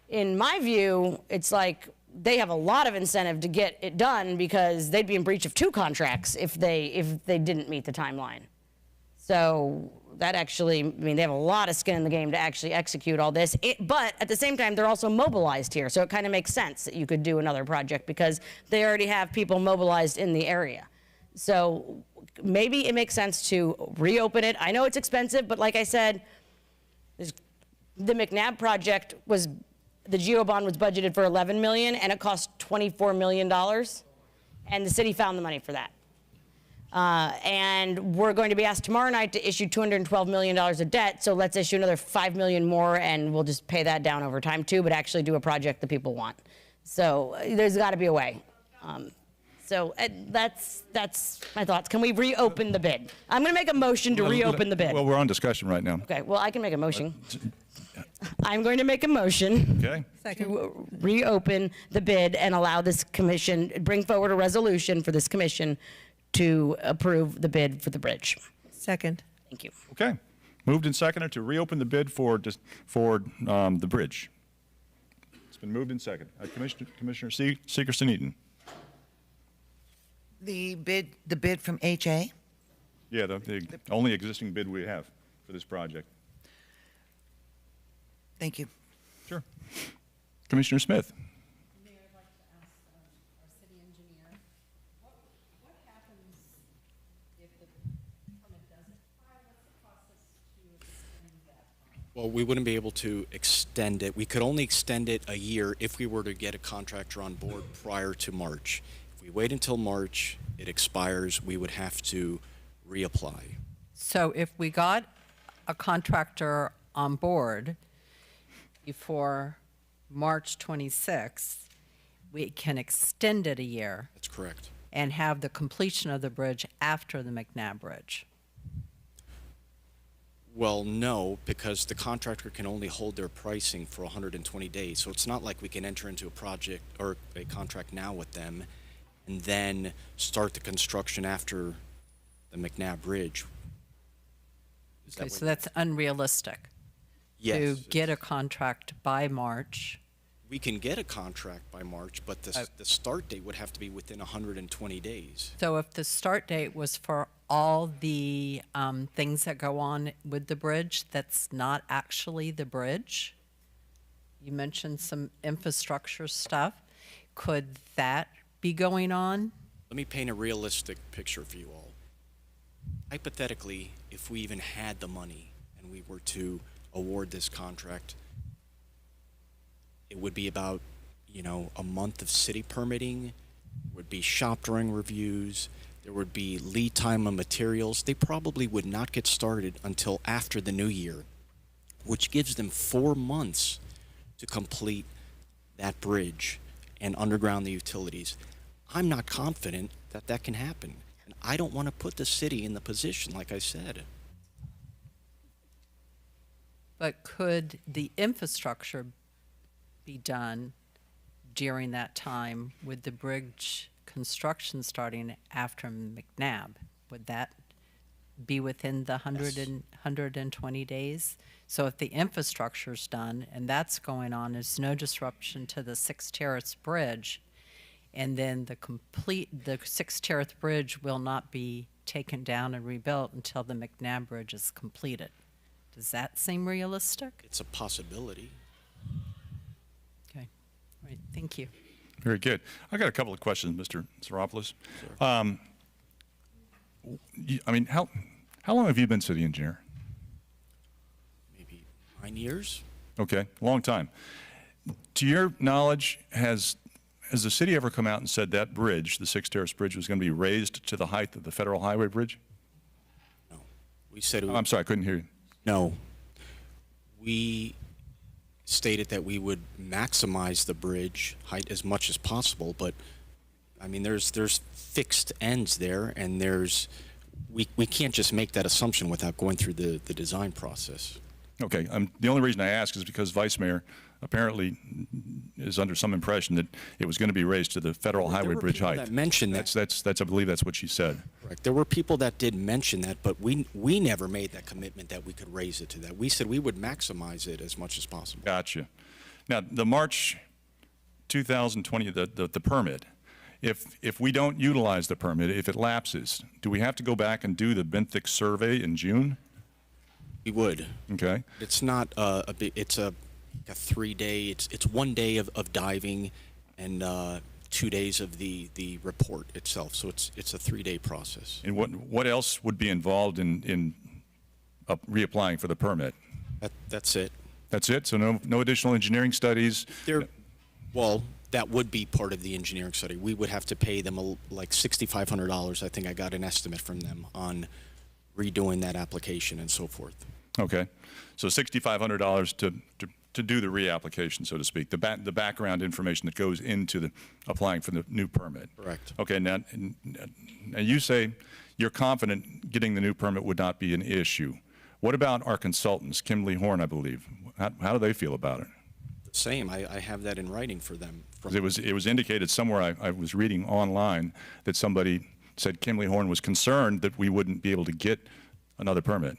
in my view, it's like they have a lot of incentive to get it done, because they'd be in breach of 2 contracts if they didn't meet the timeline. So that actually, they have a lot of skin in the game to actually execute all this. But at the same time, they're also mobilized here. So it kind of makes sense that you could do another project, because they already have people mobilized in the area. So maybe it makes sense to reopen it. I know it's expensive, but like I said, the McNabb project the GEO bond was budgeted for $11 million, and it cost $24 million. And the city found the money for that. And we're going to be asked tomorrow night to issue $212 million of debt, so let's issue another $5 million more, and we'll just pay that down over time too, but actually do a project that people want. So there's got to be a way. That's my thoughts. Can we reopen the bid? I'm going to make a motion to reopen the bid. Well, we're on discussion right now. Okay, well, I can make a motion. I'm going to make a motion to reopen the bid and allow this commission, bring forward a resolution for this commission to approve the bid for the bridge. Second. Thank you. Okay. Moved and seconded to reopen the bid for the bridge. It's been moved and seconded. Commissioner Seekerson-Eaton. The bid from HA? Yeah, the only existing bid we have for this project. Thank you. Sure. Commissioner Smith. Mayor, I'd like to ask our city engineer, what happens if the permit doesn't expire? What's the process to extend that time? Well, we wouldn't be able to extend it. We could only extend it a year if we were to get a contractor on board prior to March. If we wait until March, it expires, we would have to reapply. So if we got a contractor on board before March 26th, we can extend it a year That's correct. and have the completion of the bridge after the McNabb Bridge. Well, no, because the contractor can only hold their pricing for 120 days. So it's not like we can enter into a project or a contract now with them and then start the construction after the McNabb Bridge. Is that Okay, what- so that's unrealistic. Yes. To get a contract by March. We can get a contract by March, but the start date would have to be within 120 days. So if the start date was for all the things that go on with the bridge, that's not actually the bridge. You mentioned some infrastructure stuff. Could that be going on? Let me paint a realistic picture for you all. Hypothetically, if we even had the money and we were to award this contract, it would be about, a month of city permitting, would be shop drawing reviews, there would be lead time on materials. They probably would not get started until after the new year, which gives them 4 months to complete that bridge and underground the utilities. I'm not confident that that can happen. And I don't want to put the city in the position, like I said. But could the infrastructure be done during that time with the bridge construction starting after McNabb? Would that be within the 120 days? So if the infrastructure's done and that's going on, there's no disruption to the Sixth Terrace Bridge, and then the Sixth Terrace Bridge will not be taken down and rebuilt until the McNabb Bridge is completed. Does that seem realistic? It's a possibility. Okay. All right. Thank you. Very good. I got a couple of questions, Mr. Saropoulos. How long have you been city engineer? Maybe 9 years? Okay, long time. To your knowledge, has the city ever come out and said that bridge, the Sixth Terrace Bridge, was going to be raised to the height of the Federal Highway Bridge? No. We said it I'm sorry, I couldn't hear you. No. We stated that we would maximize the bridge height as much as possible, but there's fixed ends there, and we can't just make that assumption without going through the design process. Okay, the only reason I ask is because Vice Mayor apparently is under some impression that it was going to be raised to the Federal Highway Bridge height. That mentioned that. I believe that's what she said. Correct. There were people that did mention that, but we never made that commitment that we could raise it to that. We said we would maximize it as much as possible. Gotcha. Now, the March 2020, the permit, if we don't utilize the permit, if it lapses, do we have to go back and do the benthic survey in June? We would. Okay. It's not it's a 3-day, it's 1 day of diving and 2 days of the report itself. So it's a 3-day process. And what else would be involved in reapplying for the permit? That's it. That's it? So no additional engineering studies? Well, that would be part of the engineering study. We would have to pay them like $6,500. I think I got an estimate from them on redoing that application and so forth. Okay. So $6,500 to do the reapplication, so to speak, the background information that goes into applying for the new permit. Correct. Okay, now you say you're confident getting the new permit would not be an issue. What about our consultants, Kimley Horn, I believe? How do they feel about it? The same. I have that in writing for them. It was indicated somewhere, I was reading online, that somebody said Kimley Horn was concerned that we wouldn't be able to get another permit.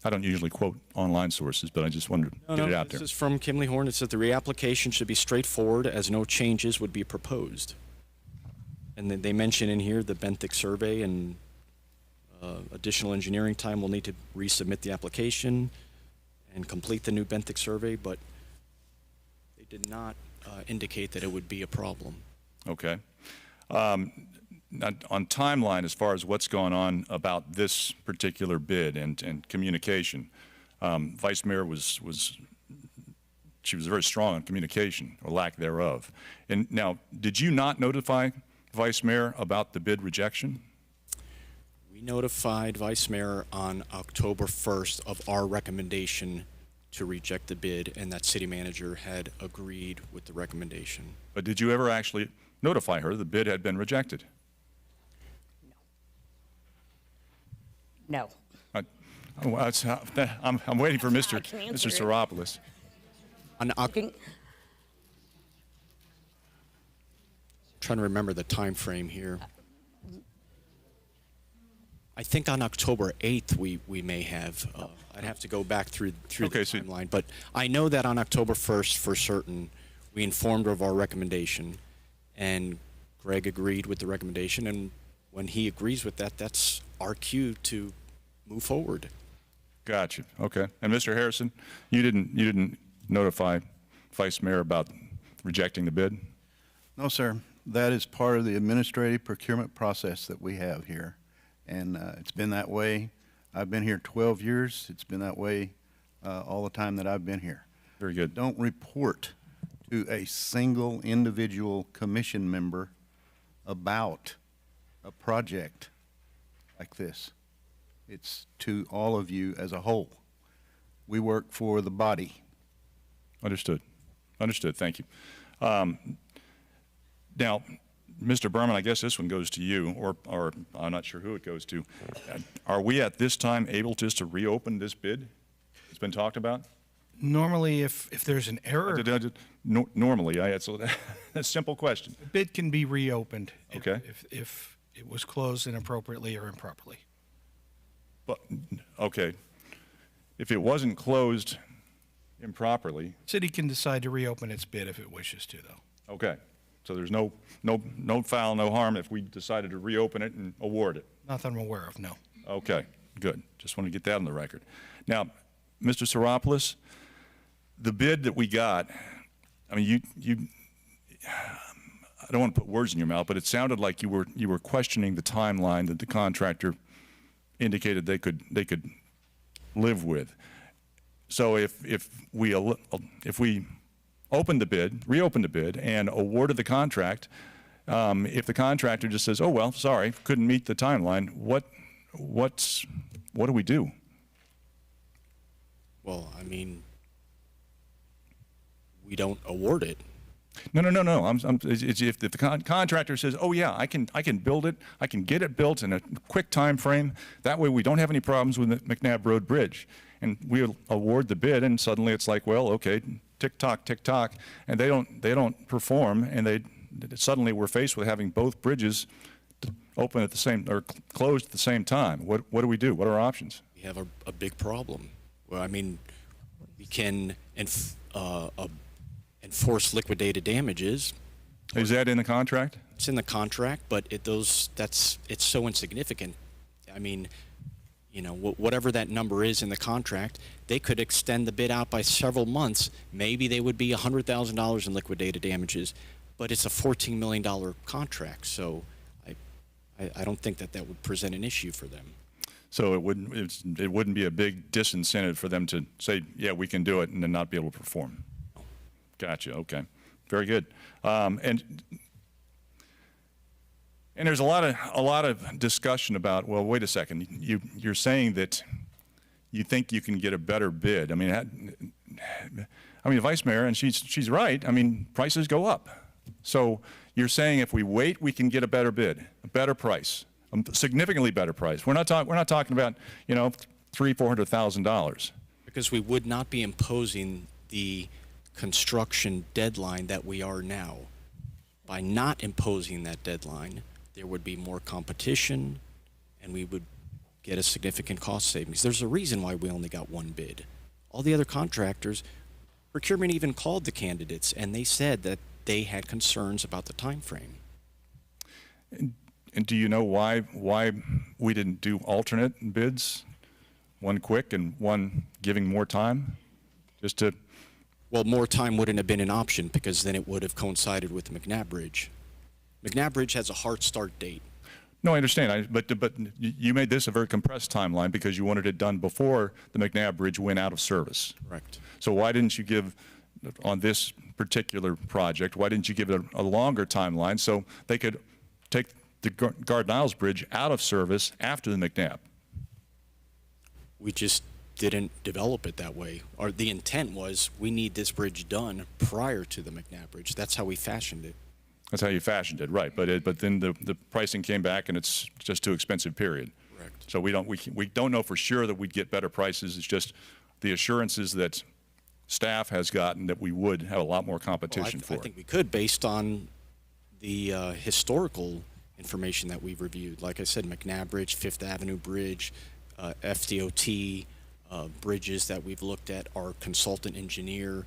I don't usually quote online sources, but I just wanted to get it out there. This is from Kimley Horn. It said the reapplication should be straightforward as no changes would be proposed. And then they mention in here the benthic survey and additional engineering time. We'll need to resubmit the application. and complete the new benthic survey, but they did not indicate that it would be a problem. Okay. On timeline, as far as what's going on about this particular bid and communication, Vice Mayor she was very strong on communication, or lack thereof. And now, did you not notify Vice Mayor about the bid rejection? We notified Vice Mayor on October 1st of our recommendation to reject the bid, and that city manager had agreed with the recommendation. But did you ever actually notify her the bid had been rejected? No. I'm waiting for Mr. can answer Mr. it. Saropoulos. Trying to remember the time frame here. I think on October 8th we may have. I'd have to go back through the timeline, but I know that on October 1st for certain we informed her of our recommendation, and Greg agreed with the recommendation, and when he agrees with that, that's our cue to move forward. Gotcha. Okay. And Mr. Harrison, you didn't notify Vice Mayor about rejecting the bid? No, sir. That is part of the administrative procurement process that we have here. And it's been that way. I've been here 12 years. It's been that way all the time that I've been here. Very good. Don't report to a single individual commission member about a project like this. It's to all of you as a whole. We work for the body. Understood. Understood. Thank you. Now, Mr. Berman, I guess this one goes to you, or I'm not sure who it goes to. Are we at this time able just to reopen this bid? It's been talked about? Normally, if there's an error, Normally, that's a simple question. the bid can be reopened Okay. if it was closed inappropriately or improperly. But, okay, if it wasn't closed improperly, City can decide to reopen its bid if it wishes to, though. okay, so there's no foul, no harm if we decided to reopen it and award it. Not that I'm aware of, no. Okay, good. Just want to get that on the record. Now, Mr. Saropoulos, the bid that we got, I mean, you I don't want to put words in your mouth, but it sounded like you were questioning the timeline that the contractor indicated they could live with. So if we reopened the bid and awarded the contract, if the contractor just says, "Oh well, sorry, couldn't meet the timeline," what do we do? Well, I mean, we don't award it. No. If the contractor says, "Oh yeah, I can build it. I can get it built in a quick time frame. That way, we don't have any problems with the McNabb Road Bridge," and we award the bid, and suddenly it's like, well, okay, tick tock, and they don't perform, and suddenly we're faced with having both bridges open at the same or closed at the same time. What do we do? What are our options? We have a big problem. Well, I mean, we can enforce liquidated damages. Is that in the contract? It's in the contract, but it's so insignificant. I mean, you know, whatever that number is in the contract, they could extend the bid out by several months. Maybe they would be $100,000 in liquidated damages, but it's a $14 million contract, so I don't think that would present an issue for them. So it wouldn't be a big disincentive for them to say, yeah, we can do it, and then not be able to perform. Gotcha. Okay. Very good. And there's a lot of discussion about, well, wait a second. You're saying that you think you can get a better bid. I mean, Vice Mayor, and she's right. I mean, prices go up. So you're saying if we wait, we can get a better bid, a better price, a significantly better price. We're not talking about, you know, $300,000-$400,000. Because we would not be imposing the construction deadline that we are now. By not imposing that deadline, there would be more competition, and we would get a significant cost savings. There's a reason why we only got one bid. All the other contractors, procurement even called the candidates, and they said that they had concerns about the time frame. And do you know why we didn't do alternate bids, one quick and one giving more time? Just to, Well, more time wouldn't have been an option because then it would have coincided with the McNabb Bridge. McNabb Bridge has a hard start date. no, I understand, but you made this a very compressed timeline because you wanted it done before the McNabb Bridge went out of service. Correct. So why didn't you give, on this particular project, why didn't you give it a longer timeline so they could take the Garden Isles Bridge out of service after the McNabb? We just didn't develop it that way. Or the intent was we need this bridge done prior to the McNabb Bridge. That's how we fashioned it. That's how you fashioned it, right? But then the pricing came back and it's just too expensive. Period. Correct. So we don't know for sure that we'd get better prices. It's just the assurances that staff has gotten that we would have a lot more competition for I think we could based on the historical information that we've reviewed. Like I said, McNabb Bridge, Fifth Avenue Bridge, FDOT bridges that we've looked at, our consultant engineer,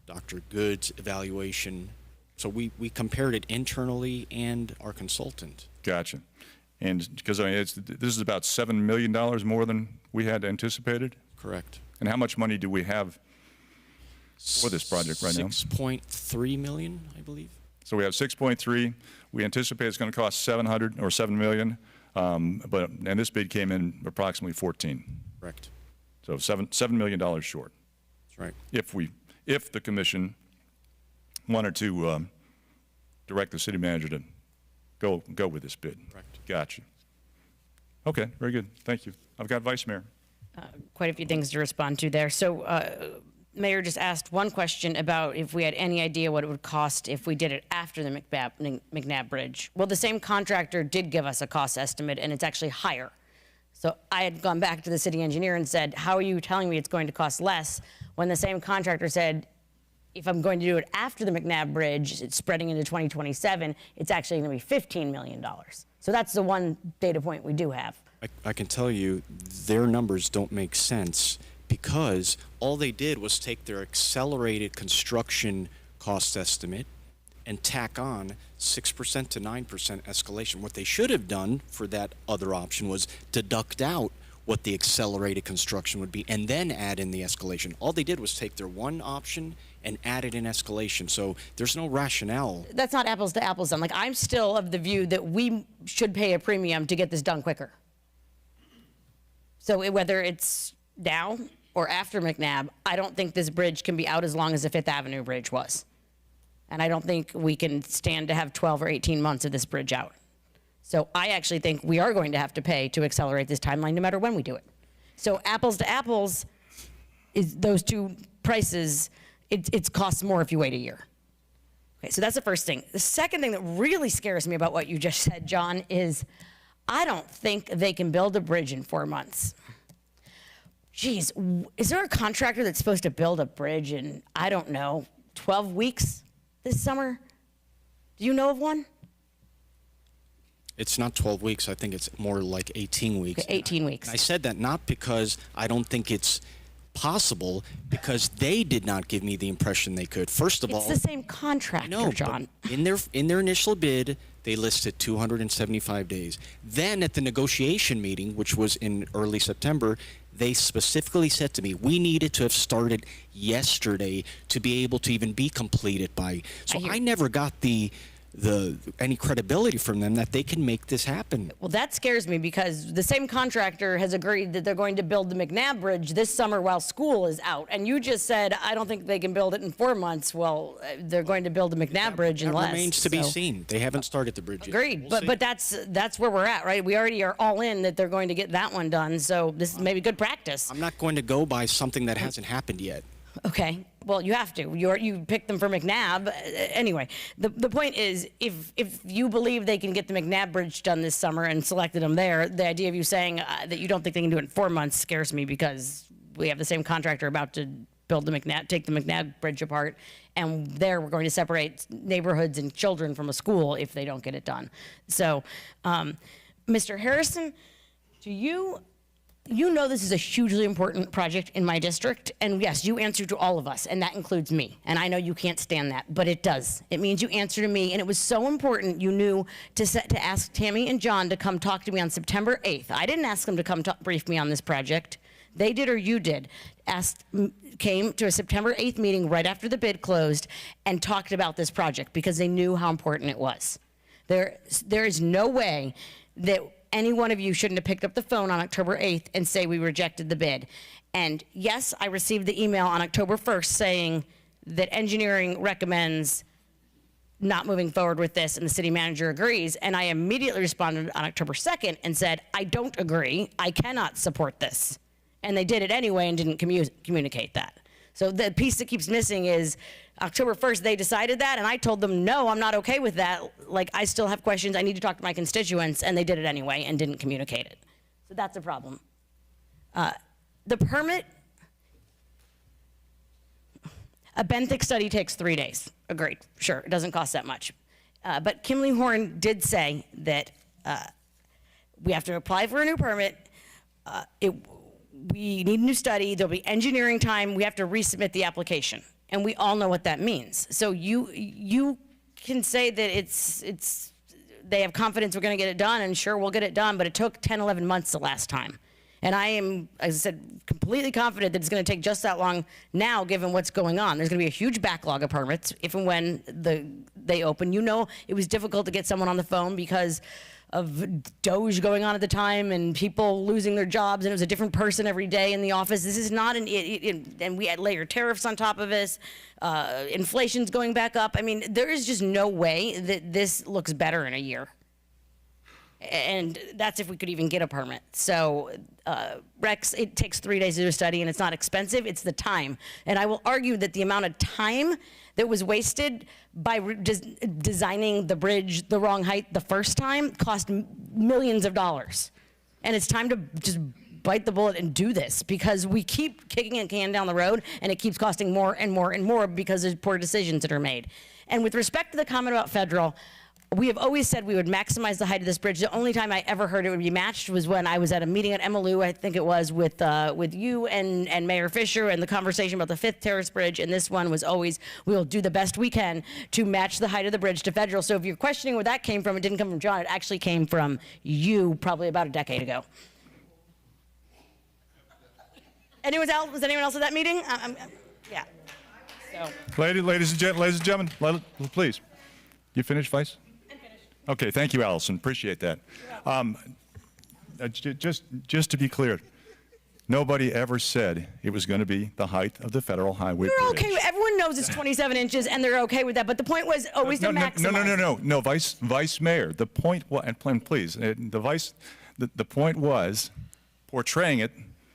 Dr. Good's evaluation. So we compared it internally and our consultant. Gotcha. And because I mean, this is about $7 million more than we had anticipated? Correct. And how much money do we have for this project right now? 6.3 million, I believe. So we have 6.3. We anticipate it's going to cost 700 or 7 million, and this bid came in approximately 14. Correct. So $7 million short. That's right. If the commission wanted to direct the city manager to go with this bid. Correct. Gotcha. Okay, very good. Thank you. I've got Vice Mayor. Quite a few things to respond to there. So, Mayor just asked one question about if we had any idea what it would cost if we did it after the McNabb Bridge. Well, the same contractor did give us a cost estimate, and it's actually higher. So I had gone back to the city engineer and said, how are you telling me it's going to cost less when the same contractor said, if I'm going to do it after the McNabb Bridge, it's spreading into 2027, it's actually going to be $15 million. So that's the one data point we do have. I can tell you their numbers don't make sense because all they did was take their accelerated construction cost estimate and tack on 6% to 9% escalation. What they should have done for that other option was deduct out what the accelerated construction would be and then add in the escalation. All they did was take their one option and added in escalation. So there's no rationale. That's not apples to apples then. Like, I'm still of the view that we should pay a premium to get this done quicker. So whether it's now or after McNabb, I don't think this bridge can be out as long as the Fifth Avenue Bridge was. And I don't think we can stand to have 12 or 18 months of this bridge out. So I actually think we are going to have to pay to accelerate this timeline no matter when we do it. So apples to apples is those two prices, it costs more if you wait a year. Okay, so that's the first thing. The second thing that really scares me about what you just said, John, is I don't think they can build a bridge in 4 months. Geez, is there a contractor that's supposed to build a bridge in, I don't know, 12 weeks this summer? Do you know of one? It's not 12 weeks. I think it's more like 18 weeks. Okay, 18 weeks. And I said that not because I don't think it's possible, because they did not give me the impression they could. First of all, it's the same contractor, John. In their initial bid, they listed 275 days. Then at the negotiation meeting, which was in early September, they specifically said to me, we needed to have started yesterday to be able to even be completed by. So I never got any credibility from them that they can make this happen. Well, that scares me because the same contractor has agreed that they're going to build the McNabb Bridge this summer while school is out. And you just said, I don't think they can build it in 4 months. Well, they're going to build the McNabb Bridge in less. That remains to be seen. They haven't started the bridge yet. Agreed. But that's where we're at, right? We already are all in that they're going to get that one done. So this is maybe good practice. I'm not going to go by something that hasn't happened yet. Okay. Well, you have to. You picked them for McNabb. Anyway, the point is, if you believe they can get the McNabb Bridge done this summer and selected them there, the idea of you saying that you don't think they can do it in 4 months scares me because we have the same contractor about to build take the McNabb Bridge apart, and there we're going to separate neighborhoods and children from a school if they don't get it done. So, Mr. Harrison, you know this is a hugely important project in my district, and yes, you answer to all of us, and that includes me. And I know you can't stand that, but it does. It means you answer to me, and it was so important you knew to ask Tammy and John to come talk to me on September 8th. I didn't ask them to come brief me on this project. They did or you did. Came to a September 8th meeting right after the bid closed and talked about this project because they knew how important it was. There is no way that any one of you shouldn't have picked up the phone on October 8th and say we rejected the bid. And yes, I received the email on October 1st saying that engineering recommends not moving forward with this and the city manager agrees. And I immediately responded on October 2nd and said, I don't agree. I cannot support this. And they did it anyway and didn't communicate that. So the piece that keeps missing is October 1st, they decided that, and I told them, no, I'm not okay with that. Like, I still have questions. I need to talk to my constituents, and they did it anyway and didn't communicate it. So that's a problem. The permit, a benthic study takes 3 days. Agreed. Sure, it doesn't cost that much. But Kimley Horn did say that we have to apply for a new permit. We need a new study. There'll be engineering time. We have to resubmit the application. And we all know what that means. So you can say that they have confidence we're going to get it done, and sure, we'll get it done, but it took 10, 11 months the last time. And I am, as I said, completely confident that it's going to take just that long now, given what's going on. There's going to be a huge backlog of permits if and when they open. You know, it was difficult to get someone on the phone because of Doge going on at the time and people losing their jobs, and it was a different person every day in the office. This is not and we had layered tariffs on top of this. Inflation's going back up. I mean, there is just no way that this looks better in a year. And that's if we could even get a permit. So Rex, it takes 3 days to do a study, and it's not expensive, it's the time. And I will argue that the amount of time that was wasted by designing the bridge the wrong height the first time cost millions of dollars. And it's time to just bite the bullet and do this, because we keep kicking a can down the road and it keeps costing more and more and more because there's poor decisions that are made. And with respect to the comment about federal, we have always said we would maximize the height of this bridge. The only time I ever heard it would be matched was when I was at a meeting at Emmalou, I think it was, with you and Mayor Fisher, and the conversation about the 5th Terrace Bridge, and this one was always, we will do the best we can to match the height of the bridge to federal. So if you're questioning where that came from, it didn't come from John, it actually came from you probably about a decade ago. Was anyone else at that meeting? Yeah. So. Ladies and gentlemen, please. You finished, Vice? Okay, thank you, Allison. Appreciate that. Just to be clear, nobody ever said it was going to be the height of the federal highway They're bridge. okay. Everyone knows it's 27 inches, and they're okay with that. But the point was always to maximize. No, Vice Mayor. The point was, and please, the point was portraying it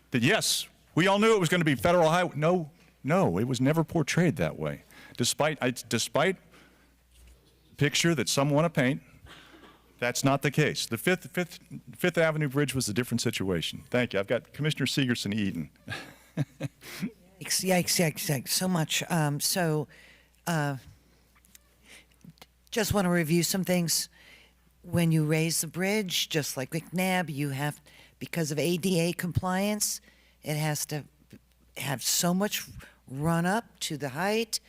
that yes, we all knew it was going to be federal highway. No, it was never portrayed that way. Despite picture that some want to paint, that's not the case. The Fifth Avenue Bridge was a different situation. Thank you. I've got Commissioner Segerson eating. Yikes, so much. Just want to review some things. When you raise the bridge, just like McNabb, you have, because of ADA compliance, it has to have so much run up to the height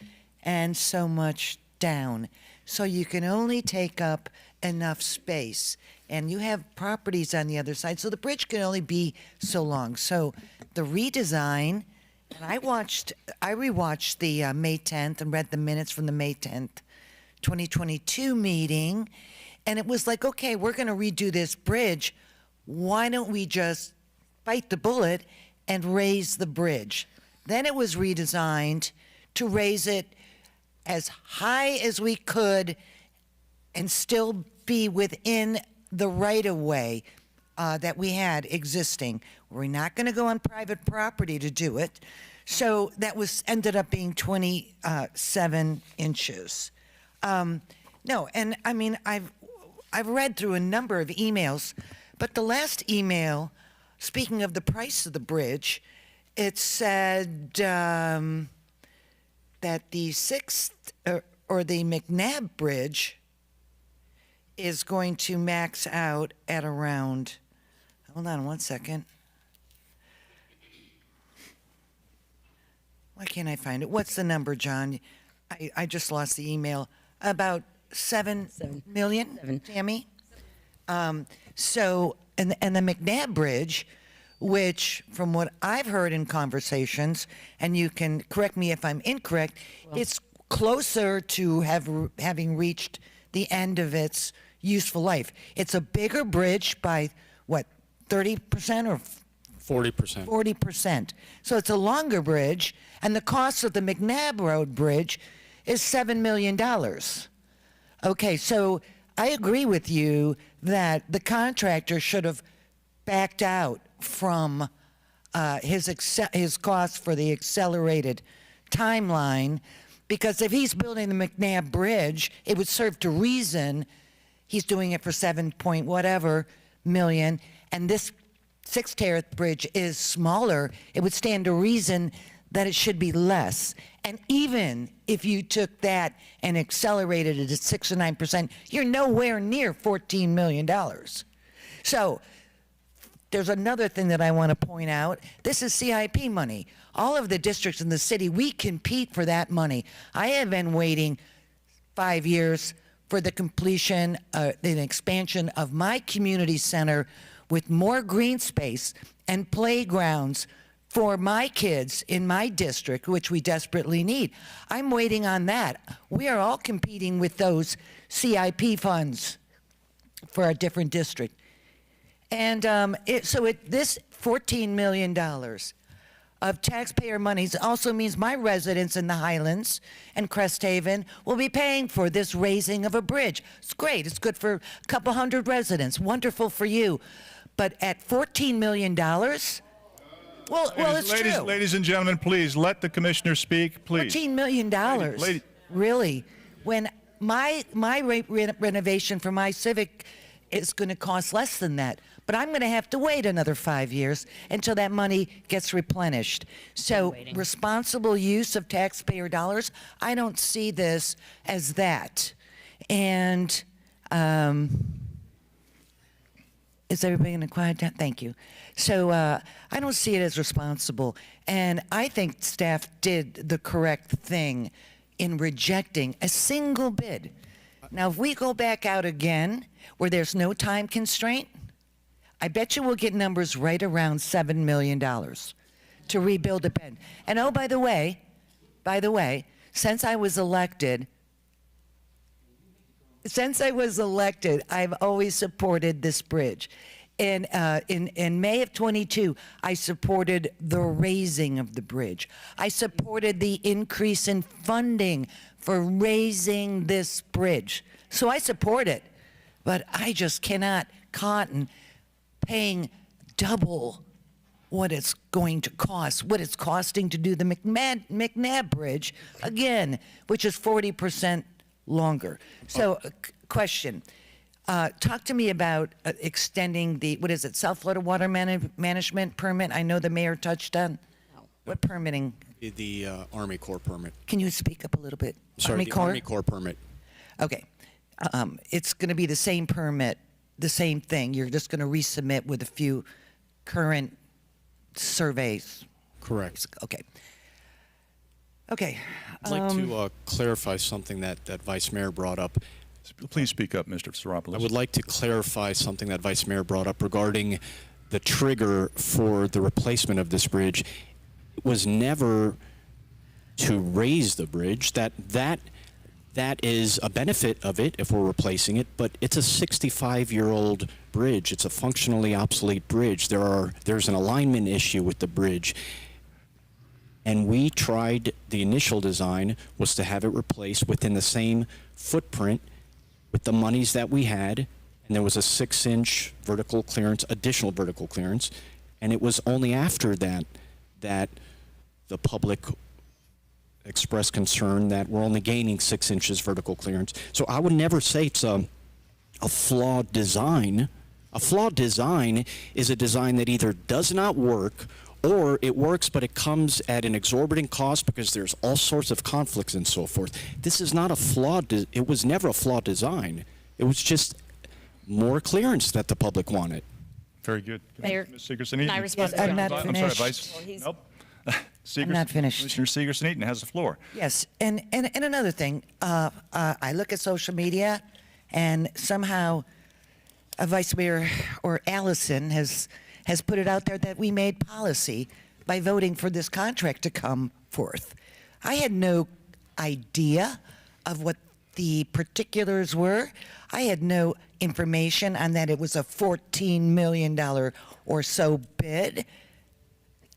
and so much down. So you can only take up enough space. And you have properties on the other side, so the bridge can only be so long. So the redesign, and I rewatched the May 10th and read the minutes from the May 10th, 2022 meeting, and it was like, okay, we're going to redo this bridge. Why don't we just bite the bullet and raise the bridge? Then it was redesigned to raise it as high as we could and still be within the right-of-way that we had existing. We're not going to go on private property to do it. So that ended up being 27 inches. No, and I mean, I've read through a number of emails, but the last email, speaking of the price of the bridge, it said that the 6th or the McNabb Bridge is going to max out at around, hold on one second. Why can't I find it? What's the number, John? I just lost the email. About 7 million, Tammy? So, and the McNabb Bridge which, from what I've heard in conversations, and you can correct me if I'm incorrect, it's closer to having reached the end of its useful life. It's a bigger bridge by, what, 30% or 40%. 40%. So it's a longer bridge, and the cost of the McNabb Road Bridge is $7 million. Okay, so I agree with you that the contractor should have backed out from his costs for the accelerated timeline, because if he's building the McNabb Bridge, it would serve to reason he's doing it for 7 point whatever million, and this Sixth Terrace Bridge is smaller. It would stand to reason that it should be less. And even if you took that and accelerated it at 6 or 9%, you're nowhere near $14 million. So there's another thing that I want to point out. This is CIP money. All of the districts in the city, we compete for that money. I have been waiting 5 years for the completion, the expansion of my community center with more green space and playgrounds for my kids in my district, which we desperately need. I'm waiting on that. We are all competing with those CIP funds for a different district. And this $14 million of taxpayer monies also means my residents in the Highlands and Crest Haven will be paying for this raising of a bridge. It's great. It's good for a couple hundred residents. Wonderful for you. But at $14 million, well, it's true. Ladies and gentlemen, please let the commissioner speak, please. $14 million, really? When my renovation for my Civic is going to cost less than that. But I'm going to have to wait another 5 years until that money gets replenished. So responsible use of taxpayer dollars, I don't see this as that. And is everybody in a quiet down? Thank you. So I don't see it as responsible. And I think staff did the correct thing in rejecting a single bid. Now, if we go back out again where there's no time constraint, I bet you we'll get numbers right around $7 million to rebuild a bend. And oh, by the way, since I was elected, I've always supported this bridge. In May of 22, I supported the raising of the bridge. I supported the increase in funding for raising this bridge. So I support it, but I just cannot cotton paying double what it's going to cost, what it's costing to do the McNabb Bridge, again, which is 40% longer. So, question. Talk to me about extending the, South Florida Water Management permit? I know the mayor touched on. What permitting? The Army Corps permit. Can you speak up a little bit? Sorry, the Army Corps permit. Okay. It's going to be the same permit, the same thing. You're just going to resubmit with a few current surveys. Correct. Okay. Okay. I'd like to clarify something that Vice Mayor brought up. Please speak up, Mr. Saropoulos. I would like to clarify something that Vice Mayor brought up regarding the trigger for the replacement of this bridge. It was never to raise the bridge. That is a benefit of it if we're replacing it, but it's a 65-year-old bridge. It's a functionally obsolete bridge. There's an alignment issue with the bridge. And we tried, the initial design was to have it replaced within the same footprint with the monies that we had, and there was a 6-inch vertical clearance, additional vertical clearance, and it was only after that that the public expressed concern that we're only gaining 6 inches vertical clearance. So I would never say it's a flawed design. A flawed design is a design that either does not work or it works, but it comes at an exorbitant cost because there's all sorts of conflicts and so forth. This is not a flawed, it was never a flawed design. It was just more clearance that the public wanted. Very good. Mayor, Ms. Segerson-Eaton. can I respond? Yes, I'm not I'm finished. sorry, Vice. Nope. I'm not finished. Commissioner Segerson-Eaton has the floor. Yes, and another thing, I look at social media, and somehow Vice Mayor or Allison has has put it out there that we made policy by voting for this contract to come forth. I had no idea of what the particulars were. I had no information on that it was a $14 million or so bid.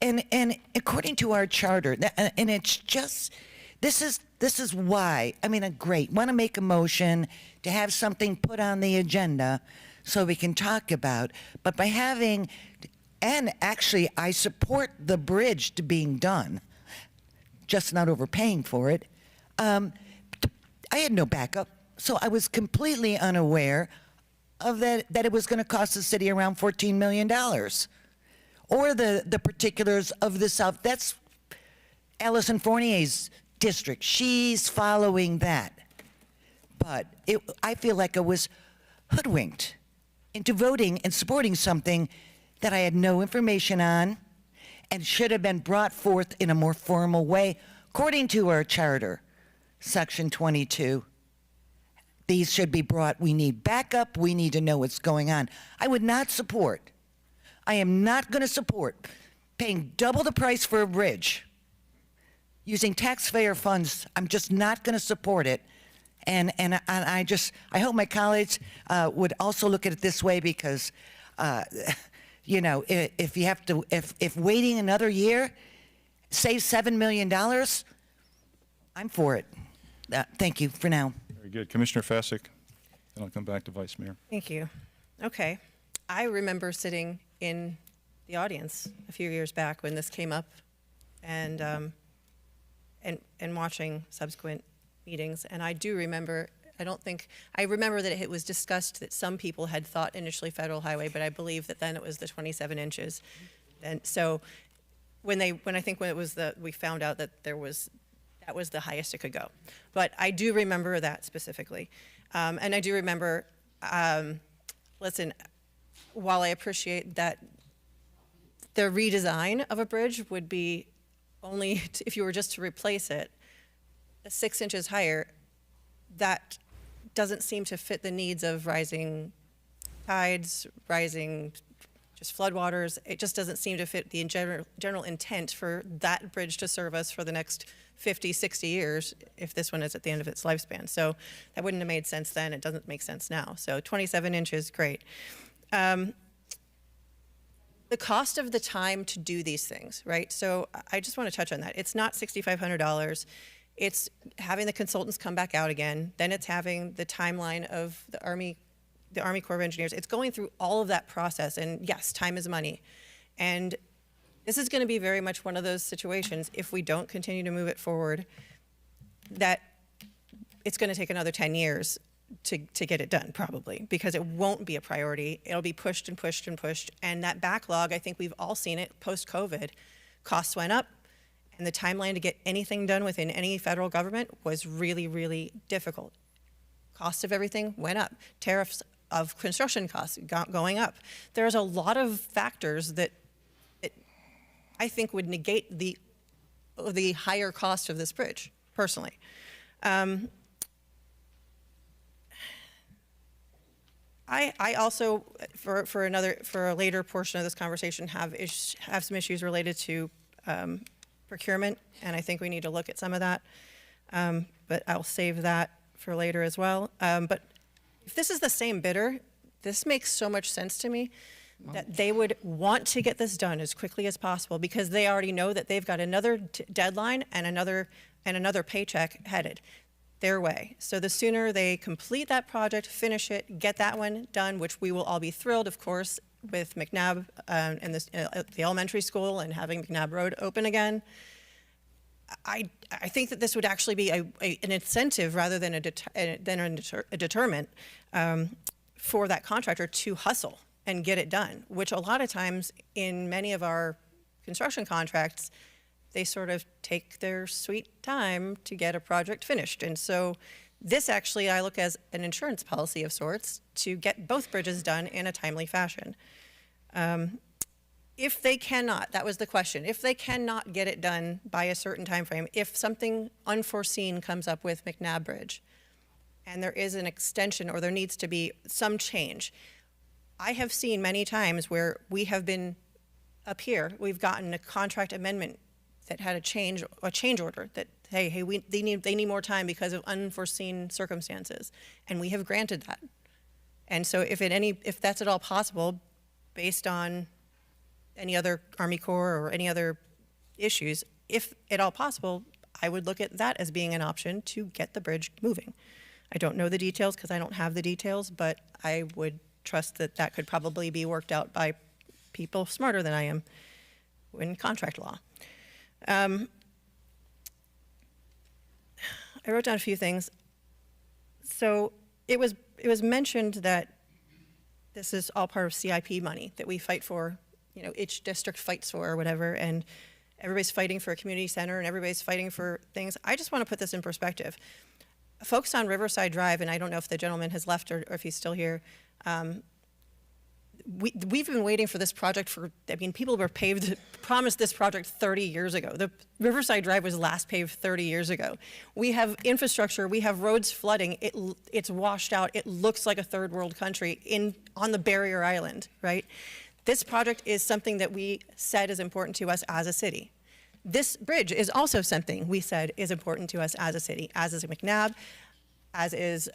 And according to our charter, and it's just, this is why, I mean, great, want to make a motion to have something put on the agenda so we can talk about, but by having, and actually I support the bridge to being done, just not overpaying for it. I had no backup, so I was completely unaware of that it was going to cost the city around $14 million. Or the particulars of the South. That's Alison Fournier's district. She's following that. But I feel like I was hoodwinked into voting and supporting something that I had no information on and should have been brought forth in a more formal way, according to our charter, Section 22. These should be brought. We need backup. We need to know what's going on. I would not support. I am not going to support paying double the price for a bridge using taxpayer funds. I'm just not going to support it. And I hope my colleagues would also look at it this way because, you know, if waiting another year saves $7 million, I'm for it. Thank you for now. Very good. Commissioner Fasick, then I'll come back to Vice Mayor. Thank you. Okay. I remember sitting in the audience a few years back when this came up and watching subsequent meetings. And I do remember, I remember that it was discussed that some people had thought initially federal highway, but I believe that then it was the 27 inches. And so when we found out that that was the highest it could go. But I do remember that specifically. And I do remember, listen, while I appreciate that the redesign of a bridge would be only, if you were just to replace it, 6 inches higher, that doesn't seem to fit the needs of rising tides, rising just floodwaters. It just doesn't seem to fit the general intent for that bridge to serve us for the next 50, 60 years if this one is at the end of its lifespan. So that wouldn't have made sense then. It doesn't make sense now. So 27 inches, great. The cost of the time to do these things, right? So I just want to touch on that. It's not $6,500. It's having the consultants come back out again. Then it's having the timeline of the Army Corps of Engineers. It's going through all of that process. And yes, time is money. And this is going to be very much one of those situations, if we don't continue to move it forward, that it's going to take another 10 years to get it done, probably, because it won't be a priority. It'll be pushed and pushed and pushed. And that backlog, I think we've all seen it post-COVID. Costs went up, and the timeline to get anything done within any federal government was really, really difficult. Cost of everything went up. Tariffs of construction costs going up. There's a lot of factors that I think would negate the higher cost of this bridge, personally. I also, for a later portion of this conversation, have some issues related to procurement, and I think we need to look at some of that. But I'll save that for later as well. But if this is the same bidder, this makes so much sense to me that they would want to get this done as quickly as possible because they already know that they've got another deadline and another paycheck headed their way. So the sooner they complete that project, finish it, get that one done, which we will all be thrilled, of course, with McNabb and the elementary school and having McNabb Road open again. I think that this would actually be an incentive rather than a deterrent for that contractor to hustle and get it done, which a lot of times in many of our construction contracts, they sort of take their sweet time to get a project finished. And so this actually I look as an insurance policy of sorts to get both bridges done in a timely fashion. If they cannot, that was the question, if they cannot get it done by a certain time frame, if something unforeseen comes up with McNabb Bridge and there is an extension or there needs to be some change, I have seen many times where we have been up here, we've gotten a contract amendment that had a change order that, hey, they need more time because of unforeseen circumstances, and we have granted that. And so if that's at all possible, based on any other Army Corps or any other issues, if at all possible, I would look at that as being an option to get the bridge moving. I don't know the details because I don't have the details, but I would trust that that could probably be worked out by people smarter than I am in contract law. I wrote down a few things. So it was mentioned that this is all part of CIP money that we fight for, each district fights for or whatever, and everybody's fighting for a community center and everybody's fighting for things. I just want to put this in perspective. Folks on Riverside Drive, and I don't know if the gentleman has left or if he's still here, we've been waiting for this project people were promised this project 30 years ago. The Riverside Drive was last paved 30 years ago. We have infrastructure, we have roads flooding, it's washed out, it looks like a third world country on the barrier island, right? This project is something that we said is important to us as a city. This bridge is also something we said is important to us as a city, as is McNabb, as is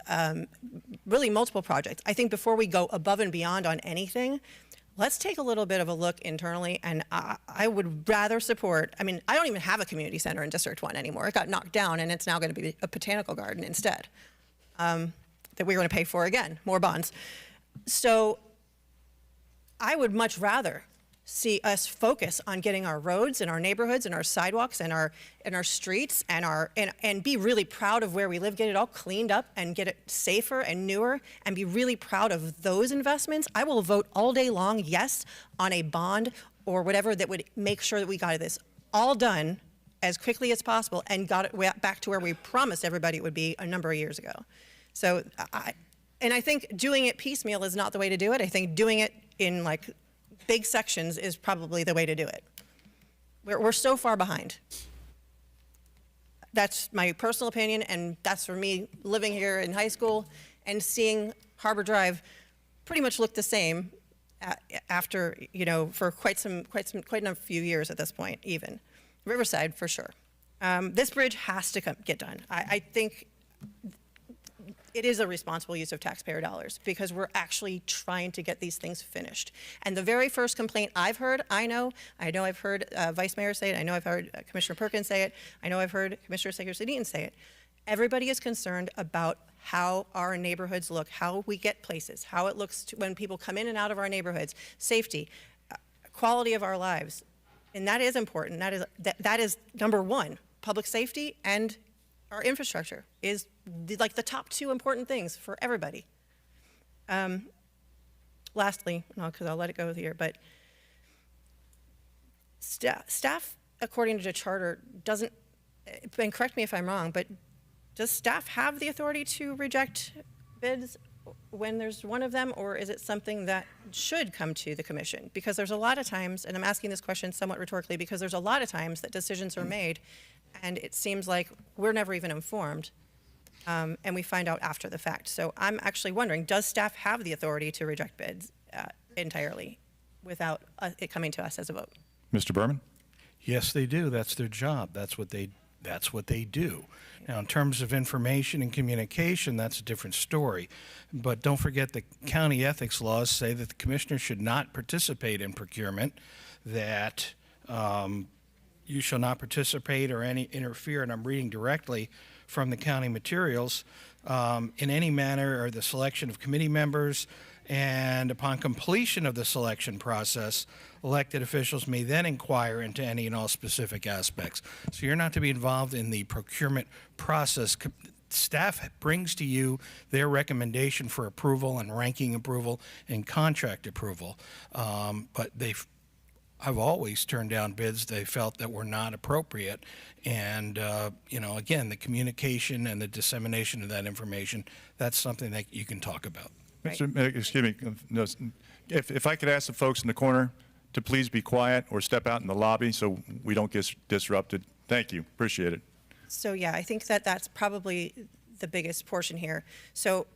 really multiple projects. I think before we go above and beyond on anything, let's take a little bit of a look internally, and I would rather support, I don't even have a community center in District 1 anymore. It got knocked down, and it's now going to be a botanical garden instead that we're going to pay for again, more bonds. So I would much rather see us focus on getting our roads and our neighborhoods and our sidewalks and our streets and be really proud of where we live, get it all cleaned up and get it safer and newer and be really proud of those investments. I will vote all day long, yes, on a bond or whatever that would make sure that we got this all done as quickly as possible and got it back to where we promised everybody it would be a number of years ago. So I think doing it piecemeal is not the way to do it. I think doing it in big sections is probably the way to do it. We're so far behind. That's my personal opinion, and that's for me living here in high school and seeing Harbor Drive pretty much look the same after, for quite a few years at this point, even. Riverside, for sure. This bridge has to get done. I think it is a responsible use of taxpayer dollars because we're actually trying to get these things finished. And the very first complaint I've heard, I know I've heard Vice Mayor say it, I know I've heard Commissioner Perkins say it, I know I've heard Commissioner Segerson say it. Everybody is concerned about how our neighborhoods look, how we get places, how it looks when people come in and out of our neighborhoods, safety, quality of our lives. And that is important. That is number one, public safety and our infrastructure is the top two important things for everybody. Lastly, because I'll let it go here, but staff, according to the charter, doesn't, and correct me if I'm wrong, but does staff have the authority to reject bids when there's one of them, or is it something that should come to the commission? Because there's a lot of times, and I'm asking this question somewhat rhetorically, because there's a lot of times that decisions are made and it seems like we're never even informed, and we find out after the fact. So I'm actually wondering, does staff have the authority to reject bids entirely without it coming to us as a vote? Mr. Berman? Yes, they do. That's their job. That's what they do. Now, in terms of information and communication, that's a different story. But don't forget the county ethics laws say that the commissioner should not participate in procurement, that you shall not participate or any interfere, and I'm reading directly from the county materials, in any manner or the selection of committee members, and upon completion of the selection process, elected officials may then inquire into any and all specific aspects. So you're not to be involved in the procurement process. Staff brings to you their recommendation for approval and ranking approval and contract approval, but I've always turned down bids they felt that were not appropriate. And, again, the communication and the dissemination of that information, that's something that you can talk about. Right. Excuse me, no, if I could ask the folks in the corner to please be quiet or step out in the lobby so we don't get disrupted. Thank you. Appreciate it. So yeah, I think that that's probably the biggest portion here. So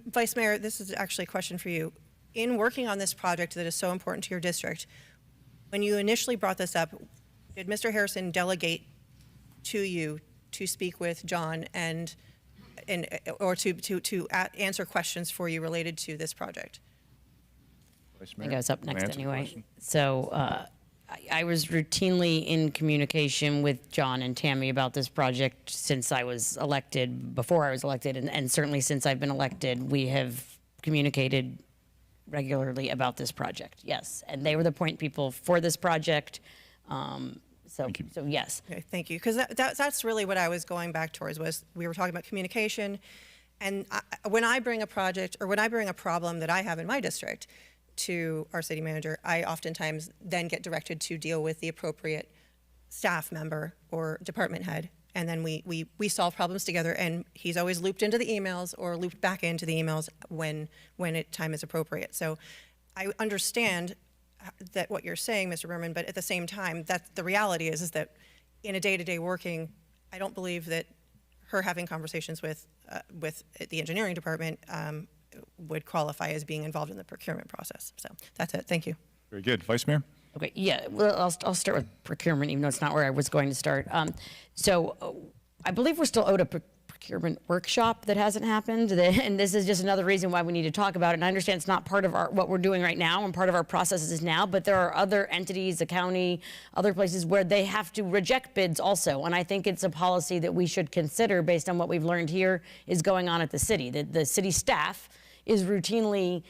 Vice Mayor, this is actually a question for you. In working on this project that is so important to your district, when you initially brought this up, did Mr. Harrison delegate to you to speak with John or to answer questions for you related to this project? Vice I Mayor, think I was up wanna next answer the anyway. question? So I was routinely in communication with John and Tammy about this project since I was elected, before I was elected, and certainly since I've been elected, we have communicated regularly about this project, yes. And they were the point people for this project. So yes. Okay, thank you. Because that's really what I was going back towards, was we were talking about communication. And when I bring a project, or when I bring a problem that I have in my district to our city manager, I oftentimes then get directed to deal with the appropriate staff member or department head. And then we solve problems together, and he's always looped into the emails or looped back into the emails when time is appropriate. So I understand that what you're saying, Mr. Berman, but at the same time, that the reality is that in a day-to-day working, I don't believe that her having conversations with the engineering department would qualify as being involved in the procurement process. So that's it. Thank you. Very good. Vice Mayor? Okay, yeah, well, I'll start with procurement, even though it's not where I was going to start. I believe we're still owed a procurement workshop that hasn't happened, and this is just another reason why we need to talk about it. And I understand it's not part of what we're doing right now and part of our processes now, but there are other entities, the county, other places where they have to reject bids also. And I think it's a policy that we should consider based on what we've learned here is going on at the city. The city staff is routinely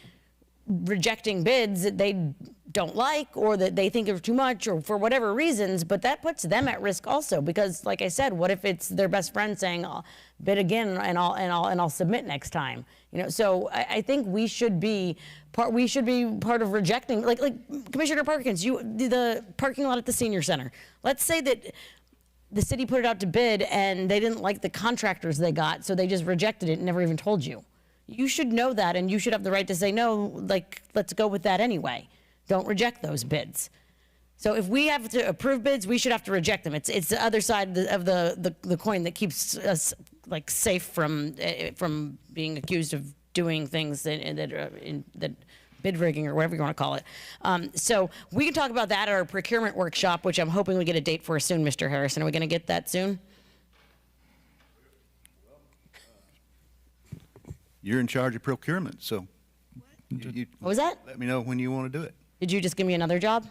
rejecting bids that they don't like or that they think are too much or for whatever reasons, but that puts them at risk also because, like I said, what if it's their best friend saying, "I'll bid again and I'll submit next time"? You know, so I think we should be part of rejecting, like Commissioner Parkins, the parking lot at the senior center. Let's say that the city put it out to bid and they didn't like the contractors they got, so they just rejected it and never even told you. You should know that, and you should have the right to say, no, let's go with that anyway. Don't reject those bids. So if we have to approve bids, we should have to reject them. It's the other side of the coin that keeps us safe from being accused of doing things that bid rigging or whatever you want to call it. So we can talk about that at our procurement workshop, which I'm hoping we get a date for soon, Mr. Harrison. Are we going to get that soon? You're in charge of procurement, so What was that? let me know when you want to do it. Did you just give me another job?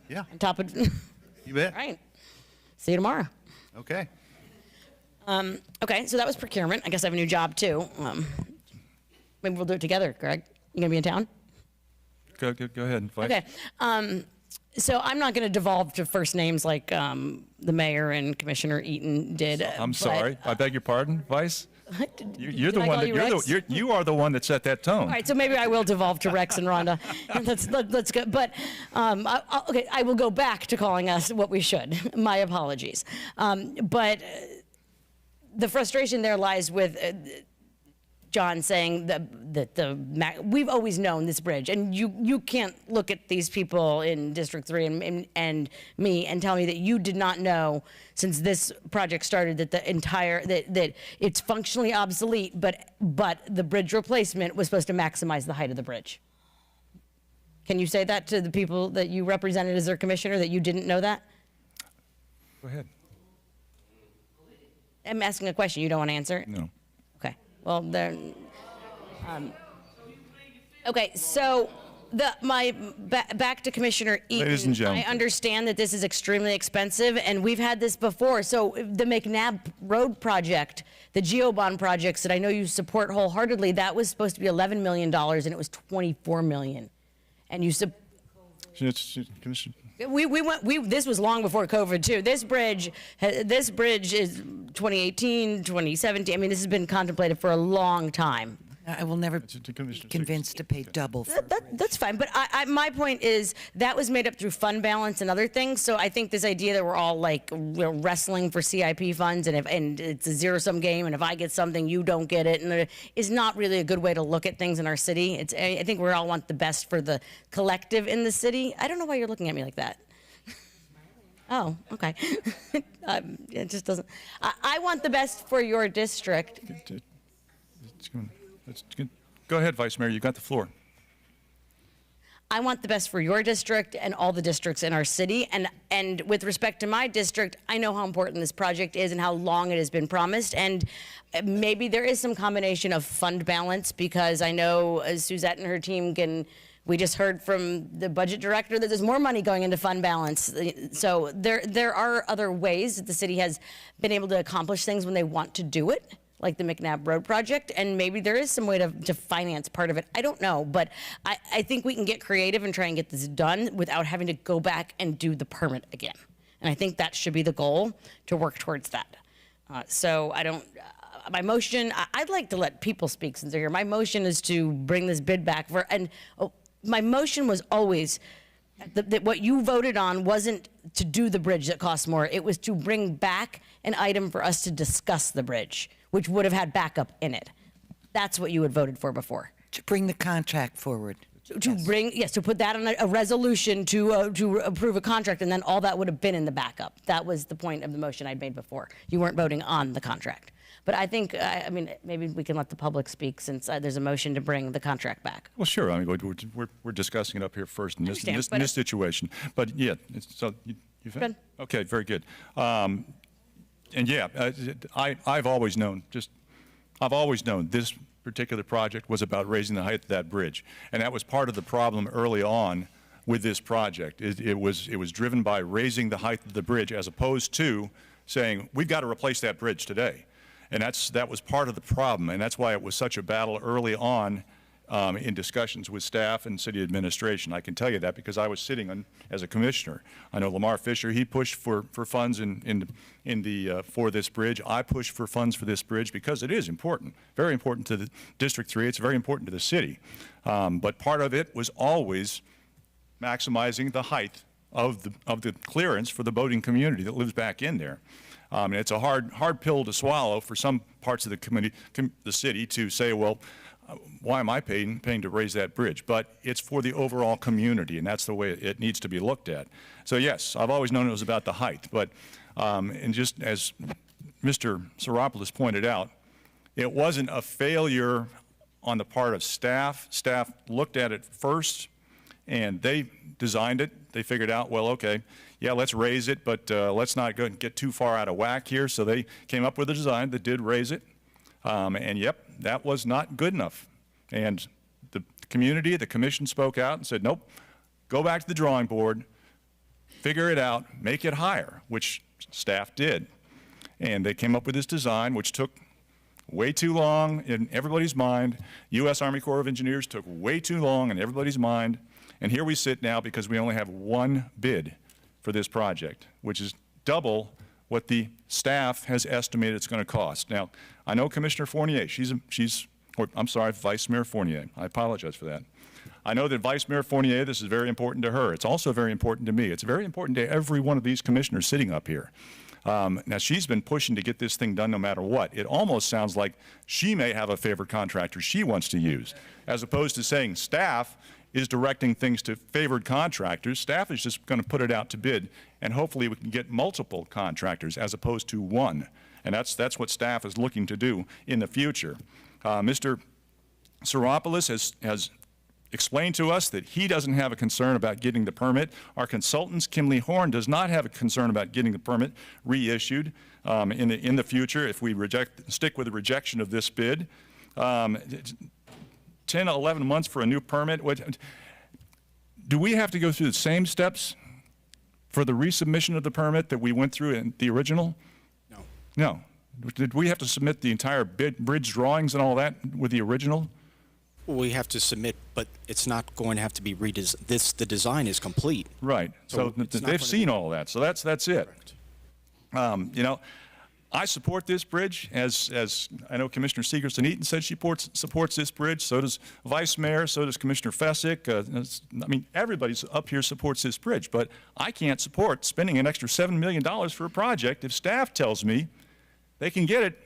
Yeah. On top of. You bet. All right. See you tomorrow. Okay. Okay, so that was procurement. I guess I have a new job too. Maybe we'll do it together, Greg. You gonna be in town? Go ahead. Vice. Okay. So I'm not going to devolve to first names like the mayor and Commissioner Eaton did. I'm sorry. I beg your pardon, Vice. You're the Did I one call that you Rex? you are the one that set that tone. All right, so maybe I will devolve to Rex and Rhonda. Let's go. But okay, I will go back to calling us what we should. My apologies. But the frustration there lies with John saying that we've always known this bridge, and you can't look at these people in District 3 and me and tell me that you did not know since this project started that that it's functionally obsolete, but the bridge replacement was supposed to maximize the height of the bridge. Can you say that to the people that you represented as their commissioner, that you didn't know that? Go ahead. I'm asking a question. You don't want to answer? No. Okay. Well, then. Okay. So back to Commissioner Eaton. Ladies and gentlemen. I understand that this is extremely expensive, and we've had this before. So the McNabb Road project, the GeoBond projects that I know you support wholeheartedly, that was supposed to be $11 million, and it was $24 million. And you Commissioner. this was long before COVID too. This bridge is 2018, 2017. I mean, this has been contemplated for a long time. I will never be convinced to pay double for That's fine, but my point is that was made up through fund balance and other things. So I think this idea that we're all we're wrestling for CIP funds and it's a zero-sum game, and if I get something, you don't get it, and is not really a good way to look at things in our city. I think we all want the best for the collective in the city. I don't know why you're looking at me like that. Oh, okay. It just doesn't. I want the best for your district. Go ahead, Vice Mayor, you got the floor. I want the best for your district and all the districts in our city. And with respect to my district, I know how important this project is and how long it has been promised. And maybe there is some combination of fund balance, because I know Suzette and her team we just heard from the budget director that there's more money going into fund balance. So there are other ways that the city has been able to accomplish things when they want to do it, like the McNabb Road project, and maybe there is some way to finance part of it. I don't know, but I think we can get creative and try and get this done without having to go back and do the permit again. And I think that should be the goal, to work towards that. So I don't, my motion, I'd like to let people speak since they're here. My motion is to bring this bid back my motion was always that what you voted on wasn't to do the bridge that costs more. It was to bring back an item for us to discuss the bridge, which would have had backup in it. That's what you had voted for before. To bring the contract forward. To put that on a resolution to approve a contract, and then all that would have been in the backup. That was the point of the motion I'd made before. You weren't voting on the contract. But I think, maybe we can let the public speak, since there's a motion to bring the contract back. Well, sure. I mean, we're discussing it up here first in this situation. But yeah, so you Good. Okay, very good. And yeah, I've always known this particular project was about raising the height of that bridge, and that was part of the problem early on with this project. It was driven by raising the height of the bridge, as opposed to saying we've got to replace that bridge today. And that was part of the problem, and that's why it was such a battle early on in discussions with staff and city administration. I can tell you that because I was sitting as a commissioner. I know Lamar Fisher, he pushed for funds for this bridge. I pushed for funds for this bridge because it is important, very important to the District 3. It's very important to the city. But part of it was always maximizing the height of the clearance for the boating community that lives back in there. And it's a hard pill to swallow for some parts of the city to say, well, why am I paying to raise that bridge? But it's for the overall community, and that's the way it needs to be looked at. So yes, I've always known it was about the height, but and just as Mr. Psaropoulos pointed out, it wasn't a failure on the part of staff. Staff looked at it first, and they designed it. They figured out, well, okay, yeah, let's raise it, but let's not go and get too far out of whack here. So they came up with a design that did raise it. And yep, that was not good enough. And the community, the commission spoke out and said, nope, go back to the drawing board, figure it out, make it higher, which staff did. And they came up with this design, which took way too long in everybody's mind. U.S. Army Corps of Engineers took way too long in everybody's mind. And here we sit now because we only have one bid for this project, which is double what the staff has estimated it's going to cost. Now, I know Commissioner Fournier, Vice Mayor Fournier. I apologize for that. I know that Vice Mayor Fournier, this is very important to her. It's also very important to me. It's very important to every one of these commissioners sitting up here. Now, she's been pushing to get this thing done no matter what. It almost sounds like she may have a favorite contractor she wants to use, as opposed to saying staff is directing things to favored contractors. Staff is just going to put it out to bid, and hopefully we can get multiple contractors as opposed to one. And that's what staff is looking to do in the future. Mr. Psaropoulos has explained to us that he doesn't have a concern about getting the permit. Our consultants, Kimley Horn, does not have a concern about getting the permit reissued in the future if we stick with the rejection of this bid. 10, 11 months for a new permit. Do we have to go through the same steps for the resubmission of the permit that we went through in the original? No. No. Did we have to submit the entire bridge drawings and all that with the original? We have to submit, but it's not going to have to be redesigned. The design is complete. Right. So they've seen all that. So that's it. You know, I support this bridge, as I know Commissioner Segerson-Eaton said she supports this bridge. So does Vice Mayor, so does Commissioner Fessick. I mean, everybody's up here supports this bridge, but I can't support spending an extra $7 million for a project if staff tells me they can get it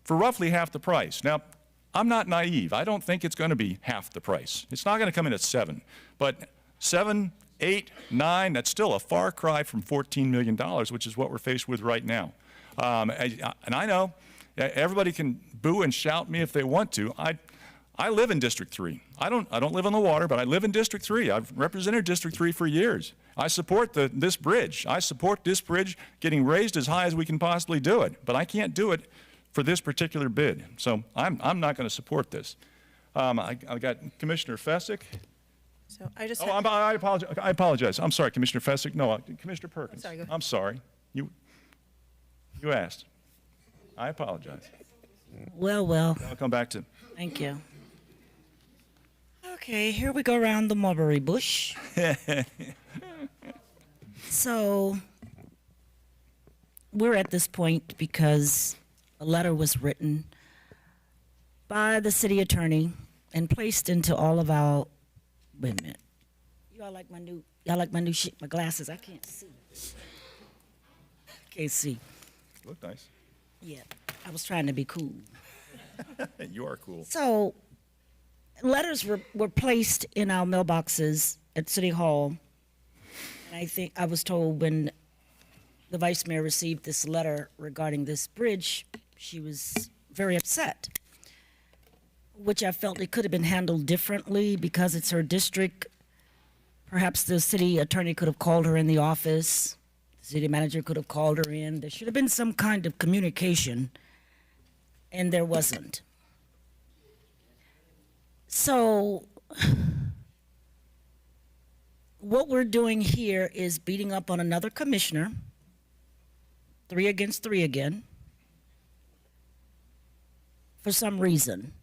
for roughly half the price. Now, I'm not naive. I don't think it's going to be half the price. It's not going to come in at 7, but 7, 8, 9, that's still a far cry from $14 million, which is what we're faced with right now. And I know everybody can boo and shout me if they want to. I live in District 3. I don't live on the water, but I live in District 3. I've represented District 3 for years. I support this bridge. I support this bridge getting raised as high as we can possibly do it, but I can't do it for this particular bid. So I'm not going to support this. I got Commissioner Fessick. So I just. Oh, I apologize. I apologize. I'm sorry, Commissioner Fessick. No, Commissioner Perkins. Sorry, go ahead. I'm sorry. You asked. I apologize. Well. I'll come back to. Thank you. Okay, here we go around the mulberry bush. So we're at this point because a letter was written by the city attorney and placed into all of our. Wait a minute. Y'all like my new shit? My glasses? I can't see. Can't see. Look nice. Yeah, I was trying to be cool. You are cool. So, letters were placed in our mailboxes at City Hall. And I was told when the vice mayor received this letter regarding this bridge, she was very upset, which I felt it could have been handled differently because it's her district. Perhaps the city attorney could have called her in the office. The city manager could have called her in. There should have been some kind of communication, and there wasn't. So what we're doing here is beating up on another commissioner, 3 against 3 again, for some reason.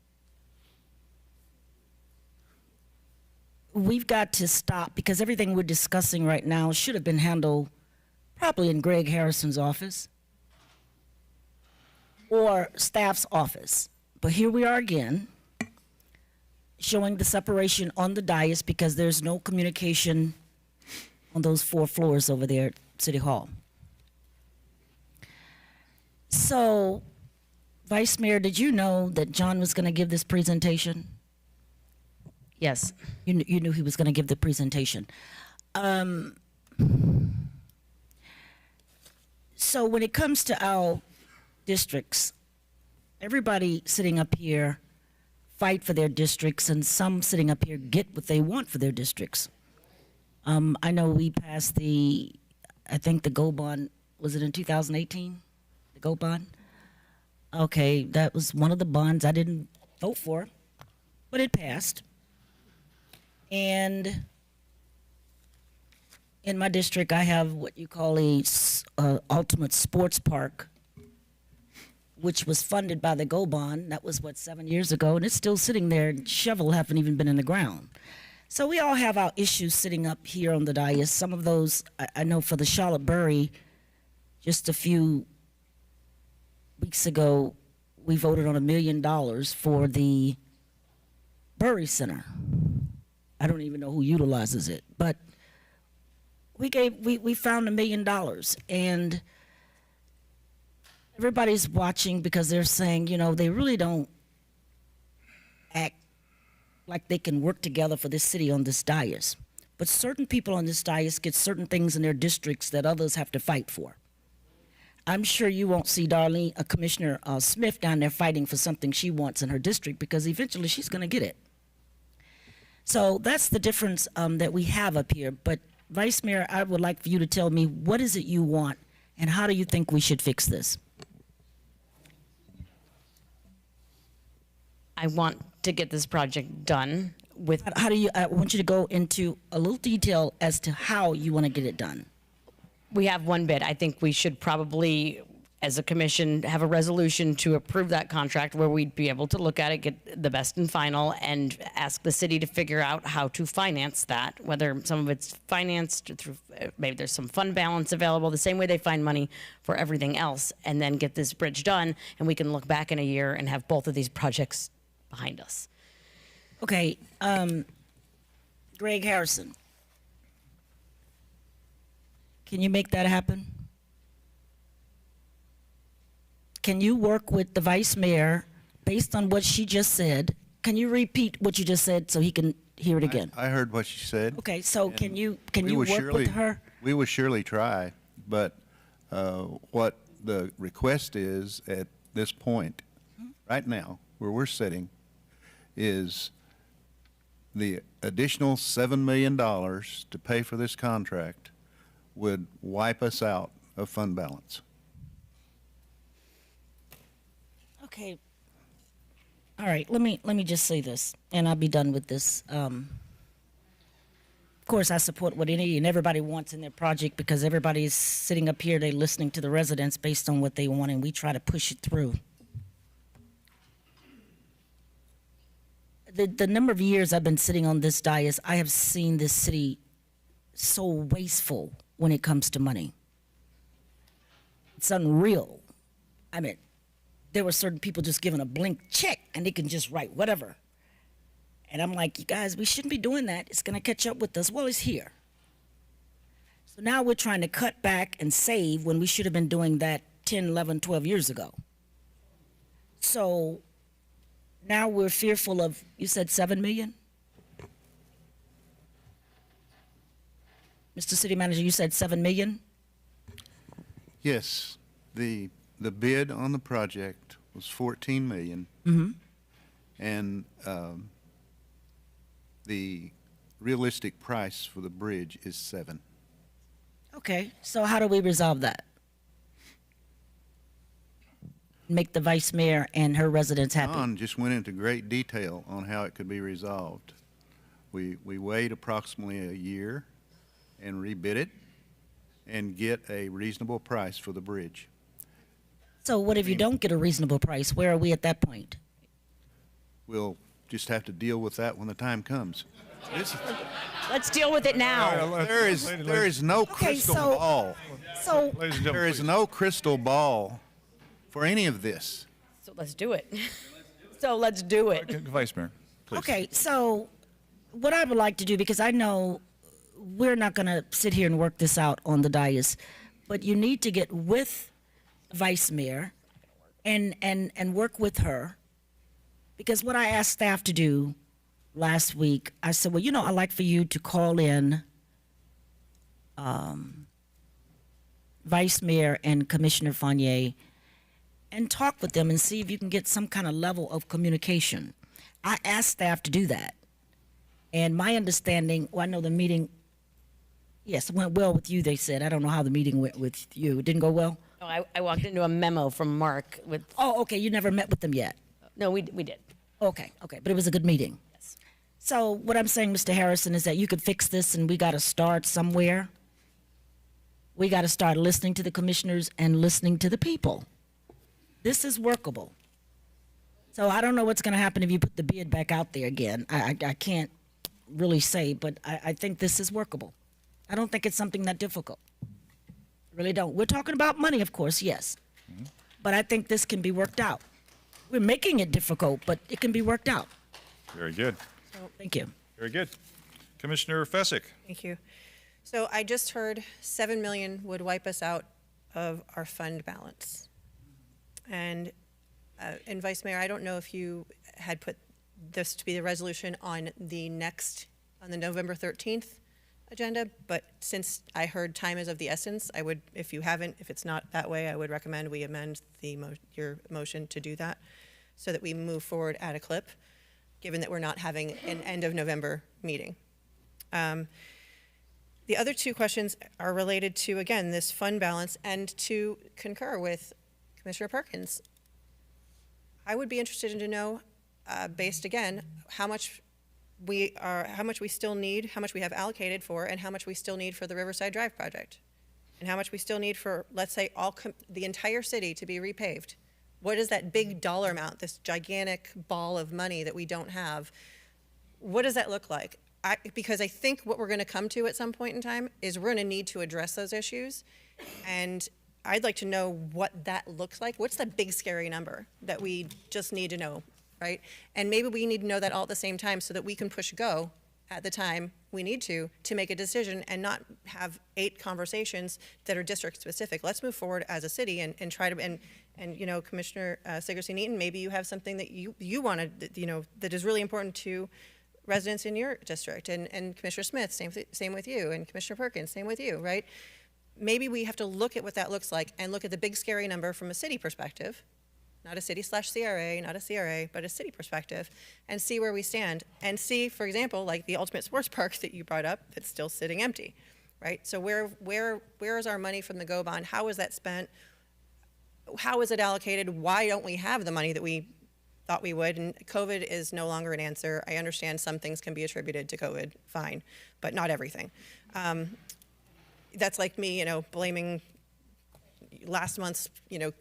We've got to stop because everything we're discussing right now should have been handled probably in Greg Harrison's office or staff's office. But here we are again, showing the separation on the dais because there's no communication on those 4 floors over there at City Hall. So, Vice Mayor, did you know that John was going to give this presentation? Yes. You knew he was going to give the presentation. So when it comes to our districts, everybody sitting up here fight for their districts, and some sitting up here get what they want for their districts. I know we passed I think the GO bond, was it in 2018? The GO bond? Okay, that was one of the bonds I didn't vote for, but it passed. And in my district, I have what you call a ultimate sports park, which was funded by the GO bond. That was, 7 years ago, and it's still sitting there. Shovel haven't even been in the ground. So we all have our issues sitting up here on the dais. Some of those, I know for the Charlotte Burry, just a few weeks ago, we voted on $1 million for the Burry Center. I don't even know who utilizes it, but we found $1 million, and everybody's watching because they're saying, they really don't act like they can work together for this city on this dais. But certain people on this dais get certain things in their districts that others have to fight for. I'm sure you won't see Commissioner Smith down there fighting for something she wants in her district because eventually she's going to get it. So that's the difference that we have up here. But Vice Mayor, I would like for you to tell me what is it you want and how do you think we should fix this? I want to get this project done with. How do you? I want you to go into a little detail as to how you want to get it done. We have one bid. I think we should probably, as a commission, have a resolution to approve that contract where we'd be able to look at it, get the best and final, and ask the city to figure out how to finance that, whether some of it's financed through, maybe there's some fund balance available, the same way they find money for everything else, and then get this bridge done, and we can look back in a year and have both of these projects behind us. Okay, Greg Harrison, can you make that happen? Can you work with the vice mayor based on what she just said? Can you repeat what you just said so he can hear it again? I heard what she said. Okay, so and can you we would work with her? We would surely try, but what the request is at this point, right now, where we're sitting, is the additional $7 million to pay for this contract would wipe us out of fund balance. Okay. All right, let me just say this, and I'll be done with this. Of course, I support what any and everybody wants in their project because everybody's sitting up here, they're listening to the residents based on what they want, and we try to push it through. The number of years I've been sitting on this dais, I have seen this city so wasteful when it comes to money. It's unreal. I mean, there were certain people just given a blank check and they can just write whatever. And I'm like, you guys, we shouldn't be doing that. It's going to catch up with us. Well, it's here. So now we're trying to cut back and save when we should have been doing that 10, 11, 12 years ago. So now we're fearful of, you said 7 million? Mr. City Manager, you said 7 million? Yes, the bid on the project was 14 million. Mm-hmm. And the realistic price for the bridge is 7. Okay, so how do we resolve that? Make the vice mayor and her residents happy. Don just went into great detail on how it could be resolved. We wait approximately a year and rebid it and get a reasonable price for the bridge. So what if you don't get a reasonable price? Where are we at that point? We'll just have to deal with that when the time comes. Let's deal with it now. There is no crystal ball. So there is no crystal ball for any of this. So let's do it. So let's do it. Vice Mayor, please. Okay, so what I would like to do, because I know we're not going to sit here and work this out on the dais, but you need to get with Vice Mayor and work with her, because what I asked staff to do last week, I said, well, I'd like for you to call in Vice Mayor and Commissioner Fournier and talk with them and see if you can get some kind of level of communication. I asked staff to do that. And my understanding, I know the meeting, yes, it went well with you, they said. I don't know how the meeting went with you. It didn't go well? No, I walked into a memo from Mark with. Oh, okay, you never met with them yet? No, we did. Okay, but it was a good meeting. Yes. So what I'm saying, Mr. Harrison, is that you could fix this and we got to start somewhere. We got to start listening to the commissioners and listening to the people. This is workable. So I don't know what's going to happen if you put the bid back out there again. I can't really say, but I think this is workable. I don't think it's something that difficult. Really don't. We're talking about money, of course, yes. Mm-hmm. But I think this can be worked out. We're making it difficult, but it can be worked out. Very good. Thank you. Very good. Commissioner Fessick. Thank you. So I just heard 7 million would wipe us out of our fund balance. And Vice Mayor, I don't know if you had put this to be the resolution on the November 13th agenda, but since I heard time is of the essence, I would, if it's not that way, I would recommend we amend your motion to do that so that we move forward at a clip, given that we're not having an end of November meeting. The other two questions are related to, again, this fund balance and to concur with Commissioner Perkins. I would be interested to know, based again, how much we still need, how much we have allocated for, and how much we still need for the Riverside Drive project, and how much we still need for, let's say, the entire city to be repaved. What is that big dollar amount, this gigantic ball of money that we don't have? What does that look like? Because I think what we're going to come to at some point in time is we're going to need to address those issues, and I'd like to know what that looks like. What's the big scary number that we just need to know, right? And maybe we need to know that all at the same time so that we can push go at the time we need to make a decision and not have 8 conversations that are district specific. Let's move forward as a city and try to, and Commissioner Sigerson-Eaton, maybe you have something that you want to, that is really important to residents in your district, and Commissioner Smith, same with you, and Commissioner Perkins, same with you, right? Maybe we have to look at what that looks like and look at the big scary number from a city perspective not a city/CRA, not a CRA, but a city perspective, and see where we stand. And see, for example, like the Ultimate Sports Park that you brought up, that's still sitting empty, right? So where is our money from the GO bond? How is that spent? How is it allocated? Why don't we have the money that we thought we would? And COVID is no longer an answer. I understand some things can be attributed to COVID, fine, but not everything. That's like me, blaming last month's,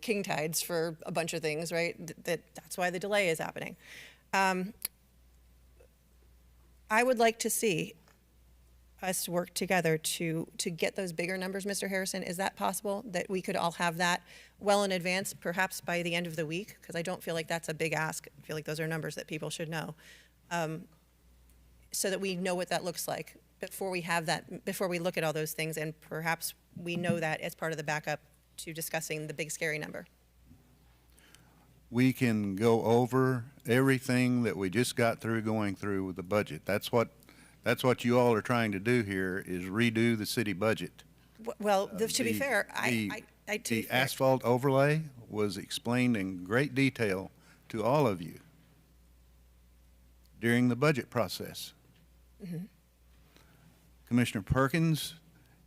king tides for a bunch of things, right? That's why the delay is happening. I would like to see us work together to get those bigger numbers, Mr. Harrison. Is that possible, that we could all have that well in advance, perhaps by the end of the week? Because I don't feel like that's a big ask. I feel like those are numbers that people should know, so that we know what that looks like before we have that, before we look at all those things, and perhaps we know that as part of the backup to discussing the big scary number. We can go over everything that we just got through going through with the budget. That's what you all are trying to do here, is redo the city budget. Well, to be fair, The asphalt overlay was explained in great detail to all of you during the budget process. Mm-hmm. Commissioner Perkins,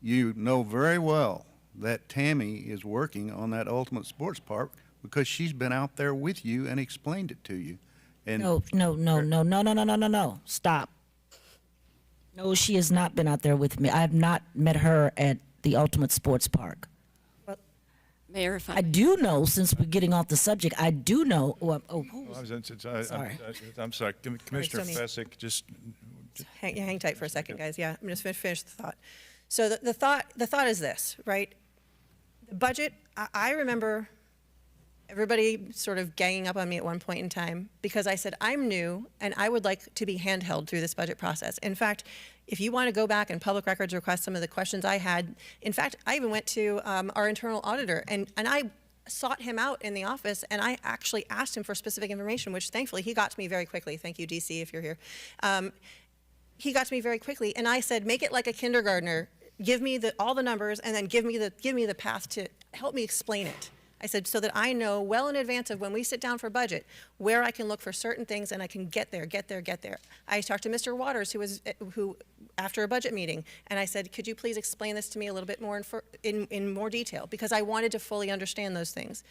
you know very well that Tammy is working on that Ultimate Sports Park because she's been out there with you and explained it to you. And No. Stop. No, she has not been out there with me. I have not met her at the Ultimate Sports Park. Mayor, if I do know, since we're getting off the subject, I do know. Sorry. I'm sorry, Commissioner Fessick, just hang tight for a second, guys. Yeah, I'm just going to finish the thought. So the thought is this, right? The budget, I remember everybody sort of ganging up on me at one point in time because I said, I'm new and I would like to be handheld through this budget process. In fact, if you want to go back and public records request some of the questions I had, in fact, I even went to our internal auditor and I sought him out in the office and I actually asked him for specific information, which thankfully he got to me very quickly. Thank you, DC, if you're here. He got to me very quickly and I said, make it like a kindergartner. Give me all the numbers and then give me the path to help me explain it. I said, so that I know well in advance of when we sit down for budget, where I can look for certain things and I can get there. I talked to Mr. Waters, who after a budget meeting, and I said, could you please explain this to me a little bit more in more detail? Because I wanted to fully understand those things.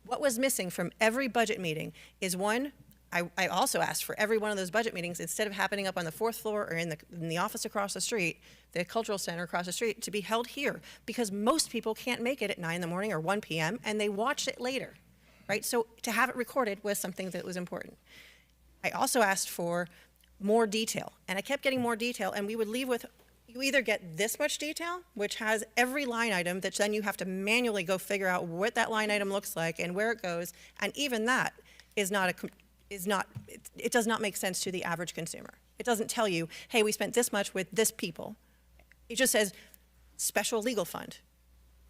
What was missing from every budget meeting is one, I also asked for every one of those budget meetings, instead of happening up on the 4th floor or in the office across the street, the cultural center across the street, to be held here, because most people can't make it at 9 in the morning or 1 p.m. and they watch it later, right? So to have it recorded was something that was important. I also asked for more detail, and I kept getting more detail, and we would leave with, you either get this much detail, which has every line item that then you have to manually go figure out what that line item looks like and where it goes, and even that is not it does not make sense to the average consumer. It doesn't tell you, hey, we spent this much with this people. It just says special legal fund.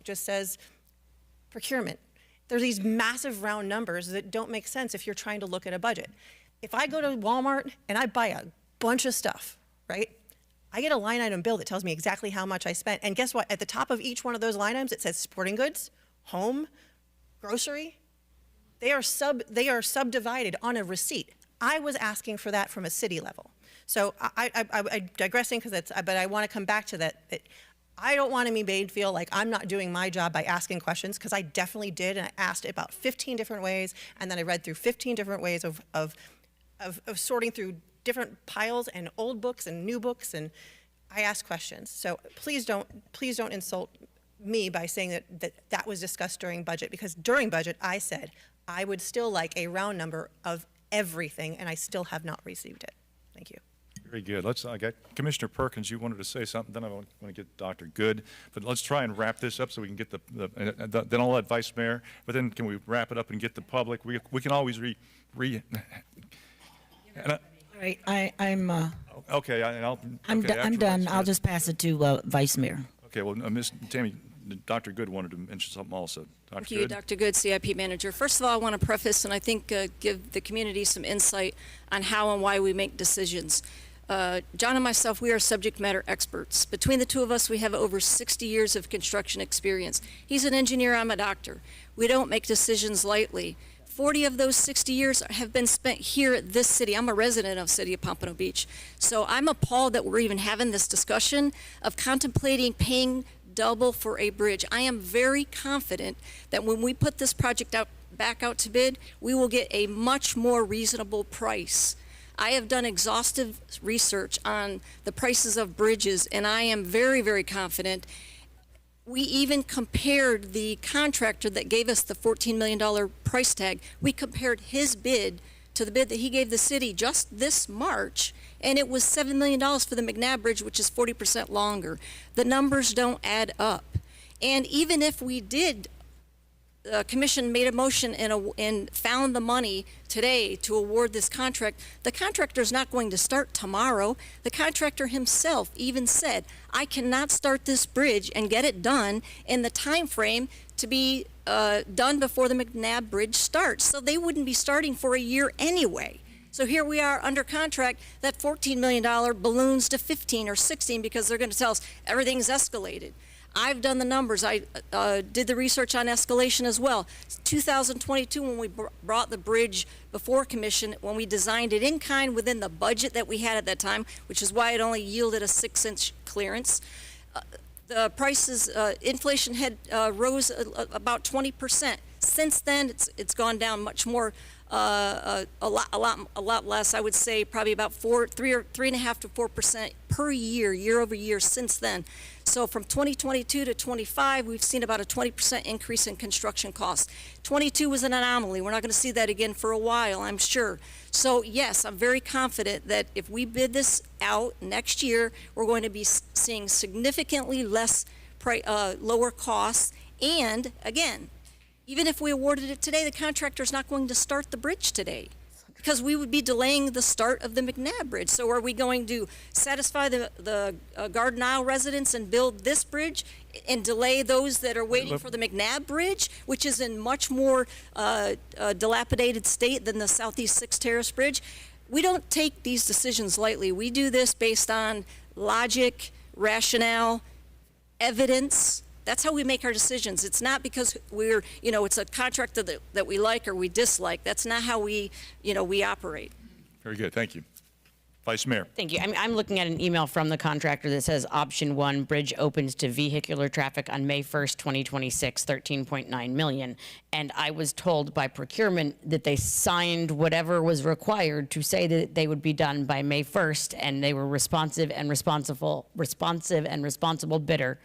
It just says procurement. There's these massive round numbers that don't make sense if you're trying to look at a budget. If I go to Walmart and I buy a bunch of stuff, right? I get a line item bill that tells me exactly how much I spent. And guess what? At the top of each one of those line items, it says sporting goods, home, grocery. They are subdivided on a receipt. I was asking for that from a city level. So I'm digressing but I want to come back to that. I don't want to be made feel like I'm not doing my job by asking questions, because I definitely did, and I asked about 15 different ways, and then I read through 15 different ways of sorting through different piles and old books and new books, and I asked questions. So please don't insult me by saying that was discussed during budget, because during budget I said I would still like a round number of everything, and I still have not received it. Thank you. Very good. I got Commissioner Perkins, you wanted to say something, then I want to get Dr. Good, but let's try and wrap this up so we can get then I'll let Vice Mayor, but then can we wrap it up and get the public? We can always All right, I'm okay, I'm done. I'll just pass it to Vice Mayor. Okay, well, Ms. Tammy, Dr. Good wanted to mention something also. Thank you, Dr. Good, CIP Manager. First of all, I want to preface and I think give the community some insight on how and why we make decisions. John and myself, we are subject matter experts. Between the two of us, we have over 60 years of construction experience. He's an engineer, I'm a doctor. We don't make decisions lightly. 40 of those 60 years have been spent here at this city. I'm a resident of city of Pompano Beach. So I'm appalled that we're even having this discussion of contemplating paying double for a bridge. I am very confident that when we put this project back out to bid, we will get a much more reasonable price. I have done exhaustive research on the prices of bridges, and I am very, very confident. We even compared the contractor that gave us the $14 million price tag. We compared his bid to the bid that he gave the city just this March, and it was $7 million for the McNabb Bridge, which is 40% longer. The numbers don't add up. And even if we did, the commission made a motion and found the money today to award this contract, the contractor is not going to start tomorrow. The contractor himself even said, I cannot start this bridge and get it done in the time frame to be done before the McNabb Bridge starts. So they wouldn't be starting for a year anyway. So here we are under contract, that $14 million balloons to 15 or 16 because they're going to tell us everything's escalated. I've done the numbers. I did the research on escalation as well. 2022, when we brought the bridge before commission, when we designed it in kind within the budget that we had at that time, which is why it only yielded a 6-inch clearance, the prices, inflation had rose about 20%. Since then, it's gone down much more, a lot less. I would say probably about 3.5% to 4% per year, year over year since then. So from 2022 to 25, we've seen about a 20% increase in construction costs. 22 was an anomaly. We're not going to see that again for a while, I'm sure. So yes, I'm very confident that if we bid this out next year, we're going to be seeing significantly less lower costs. And again, even if we awarded it today, the contractor is not going to start the bridge today because we would be delaying the start of the McNabb Bridge. So are we going to satisfy the Garden Isle residents and build this bridge and delay those that are waiting for the McNabb Bridge, which is in much more dilapidated state than the Southeast 6 Terrace Bridge? We don't take these decisions lightly. We do this based on logic, rationale, evidence. That's how we make our decisions. It's not because we're, it's a contractor that we like or we dislike. That's not how we operate. Very good. Thank you. Vice Mayor. Thank you. I'm looking at an email from the contractor that says option 1, bridge opens to vehicular traffic on May 1st, 2026, 13.9 million. And I was told by procurement that they signed whatever was required to say that they would be done by May 1st, and they were responsive and responsible bidder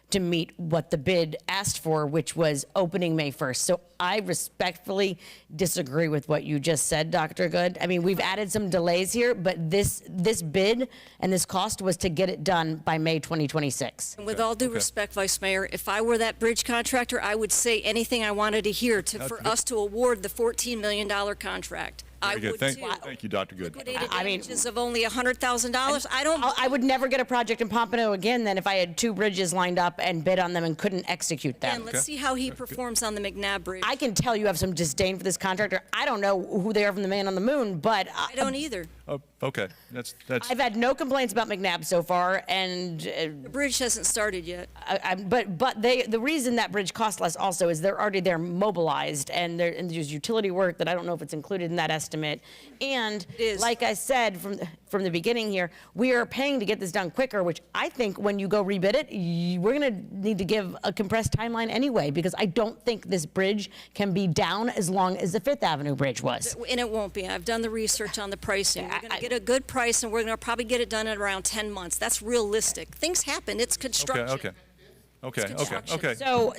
to meet what the bid asked for, which was opening May 1st. So I respectfully disagree with what you just said, Dr. Good. I mean, we've added some delays here, but this bid and this cost was to get it done by May 2026. And with all due respect, Vice Mayor, if I were that bridge contractor, I would say anything I wanted to hear for us to award the $14 million contract. Very good. Thank you, Dr. Good. Liquidated damages of only $100,000. I would never get a project in Pompano again then if I had 2 bridges lined up and bid on them and couldn't execute them. And let's see how he performs on the McNabb Bridge. I can tell you have some disdain for this contractor. I don't know who they are from the Man on the Moon, but I don't either. Okay, that's. I've had no complaints about McNabb so far, and the bridge hasn't started yet. But the reason that bridge costs less also is they're already there mobilized, and there's utility work that I don't know if it's included in that estimate. And like I said from the beginning here, we are paying to get this done quicker, which I think when you go rebid it, we're going to need to give a compressed timeline anyway, because I don't think this bridge can be down as long as the Fifth Avenue Bridge was. And it won't be. I've done the research on the pricing. We're going to get a good price, and we're going to probably get it done in around 10 months. That's realistic. Things happen. It's construction. Okay.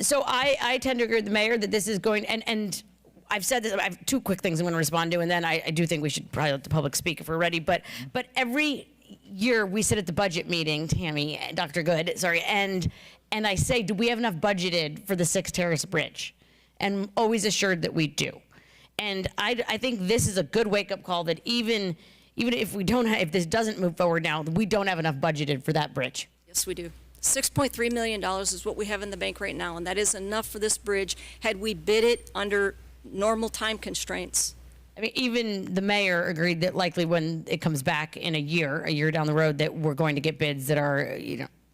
So I tend to agree with the mayor that this is going, and I've said this, I have 2 quick things I'm going to respond to, and then I do think we should probably let the public speak if we're ready. But every year we sit at the budget meeting, Tammy, Dr. Good, sorry, and I say, do we have enough budgeted for the 6 Terrace Bridge? And always assured that we do. And I think this is a good wake-up call that even if if this doesn't move forward now, we don't have enough budgeted for that bridge. Yes, we do. $6.3 million is what we have in the bank right now, and that is enough for this bridge had we bid it under normal time constraints. I mean, even the mayor agreed that likely when it comes back in a year down the road, that we're going to get bids that are,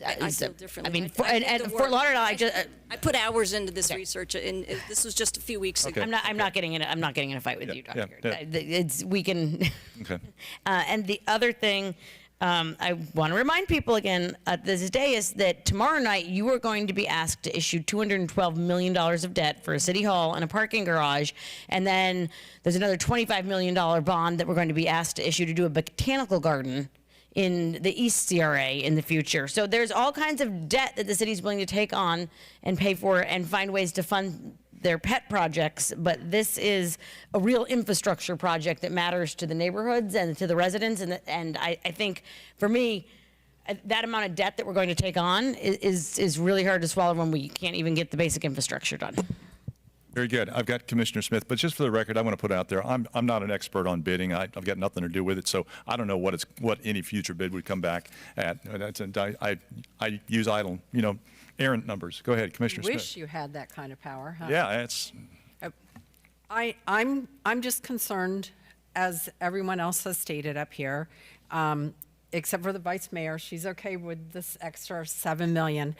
I feel differently. I mean, I did the Fort work. Lauderdale, I put hours into this research, and this was just a few weeks ago. I'm not getting in. I'm not getting in a fight with you, Doctor. yeah. It's we can. Okay. And the other thing, I want to remind people again this day is that tomorrow night you are going to be asked to issue $212 million of debt for a city hall and a parking garage, and then there's another $25 million bond that we're going to be asked to issue to do a botanical garden in the East CRA in the future. So there's all kinds of debt that the city's willing to take on and pay for and find ways to fund their pet projects, but this is a real infrastructure project that matters to the neighborhoods and to the residents, and I think, for me, that amount of debt that we're going to take on is really hard to swallow when we can't even get the basic infrastructure done. Very good. I've got Commissioner Smith, but just for the record, I want to put out there, I'm not an expert on bidding. I've got nothing to do with it, so I don't know what any future bid would come back at. I use idle, errant numbers. Go ahead, Commissioner Smith. Wish you had that kind of power, huh? Yeah, it's. I'm just concerned, as everyone else has stated up here, except for the vice mayor, she's okay with this extra $7 million.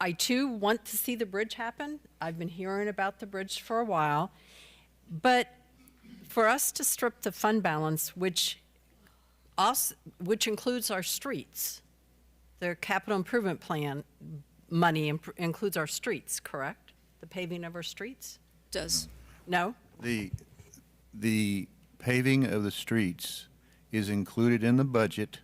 I too want to see the bridge happen. I've been hearing about the bridge for a while, but for us to strip the fund balance, which includes our streets, the capital improvement plan money includes our streets, correct? The paving of our streets? Does. No? The paving of the streets is included in the budget,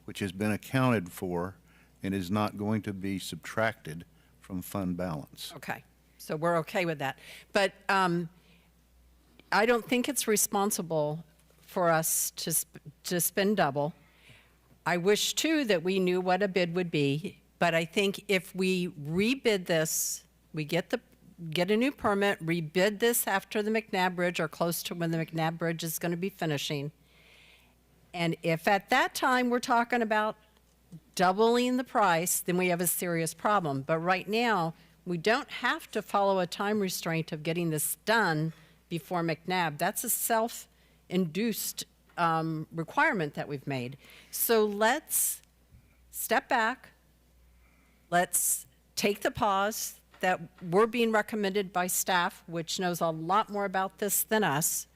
which has been accounted for and is not going to be subtracted from fund balance. Okay, so we're okay with that. But I don't think it's responsible for us to spend double. I wish, too, that we knew what a bid would be, but I think if we rebid this, we get a new permit, rebid this after the McNabb Bridge or close to when the McNabb Bridge is going to be finishing, and if at that time we're talking about doubling the price, then we have a serious problem. But right now, we don't have to follow a time restraint of getting this done before McNabb. That's a self-induced requirement that we've made. So let's step back. Let's take the pause that we're being recommended by staff, which knows a lot more about this than us.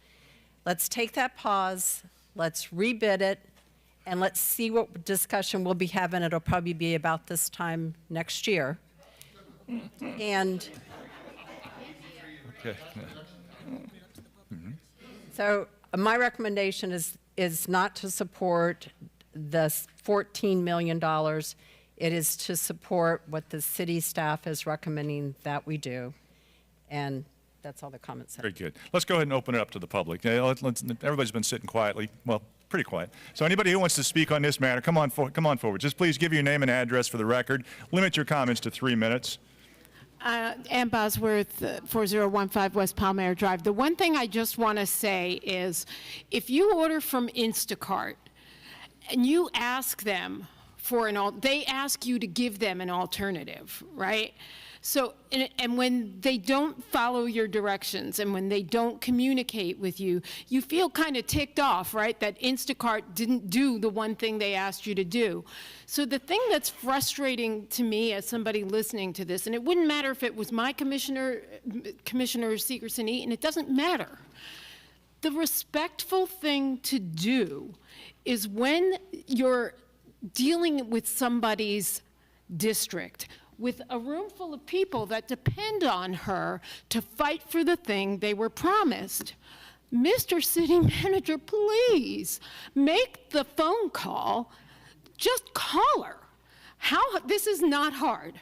Let's take that pause. Let's rebid it. And let's see what discussion we'll be having. It'll probably be about this time next year. And Okay. so my recommendation is not to support the $14 million. It is to support what the city staff is recommending that we do. And that's all the comments. Very good. Let's go ahead and open it up to the public. Everybody's been sitting quietly. Well, pretty quiet. So anybody who wants to speak on this matter, come on forward. Just please give your name and address for the record. Limit your comments to 3 minutes. Ann Bosworth, 4015 West Palmyra Drive. The one thing I just want to say is, if you order from Instacart and you ask them for they ask you to give them an alternative, right? So, and when they don't follow your directions and when they don't communicate with you, you feel kind of ticked off, right? That Instacart didn't do the one thing they asked you to do. So the thing that's frustrating to me as somebody listening to this, and it wouldn't matter if it was my Commissioner Segerson Eaton, it doesn't matter. The respectful thing to do is when you're dealing with somebody's district, with a room full of people that depend on her to fight for the thing they were promised. Mr. City Manager, please make the phone call. Just call her. This is not hard.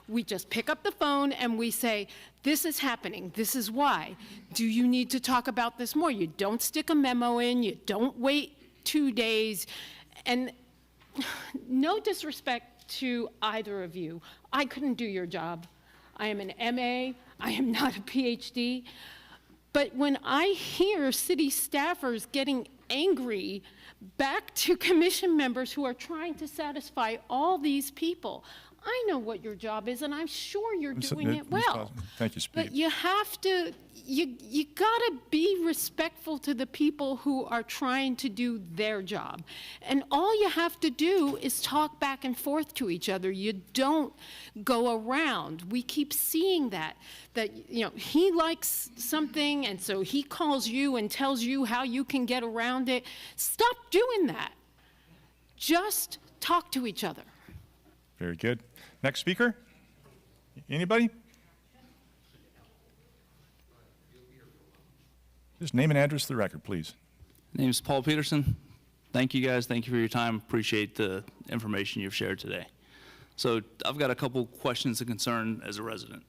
We just pick up the phone and we say, this is happening, this is why. Do you need to talk about this more? You don't stick a memo in, you don't wait 2 days. And no disrespect to either of you. I couldn't do your job. I am an MA, I am not a PhD. But when I hear city staffers getting angry back to commission members who are trying to satisfy all these people, I know what your job is, and I'm sure you're doing it Ms. well. Cosby, thank you, Speaker. But you have to, you gotta be respectful to the people who are trying to do their job. And all you have to do is talk back and forth to each other. You don't go around. We keep seeing that, you know, he likes something, and so he calls you and tells you how you can get around it. Stop doing that. Just talk to each other. Very good. Next speaker? Anybody? Just name and address for the record, please. My name is Paul Peterson. Thank you guys. Thank you for your time. Appreciate the information you've shared today. So I've got a couple questions and concern as a resident.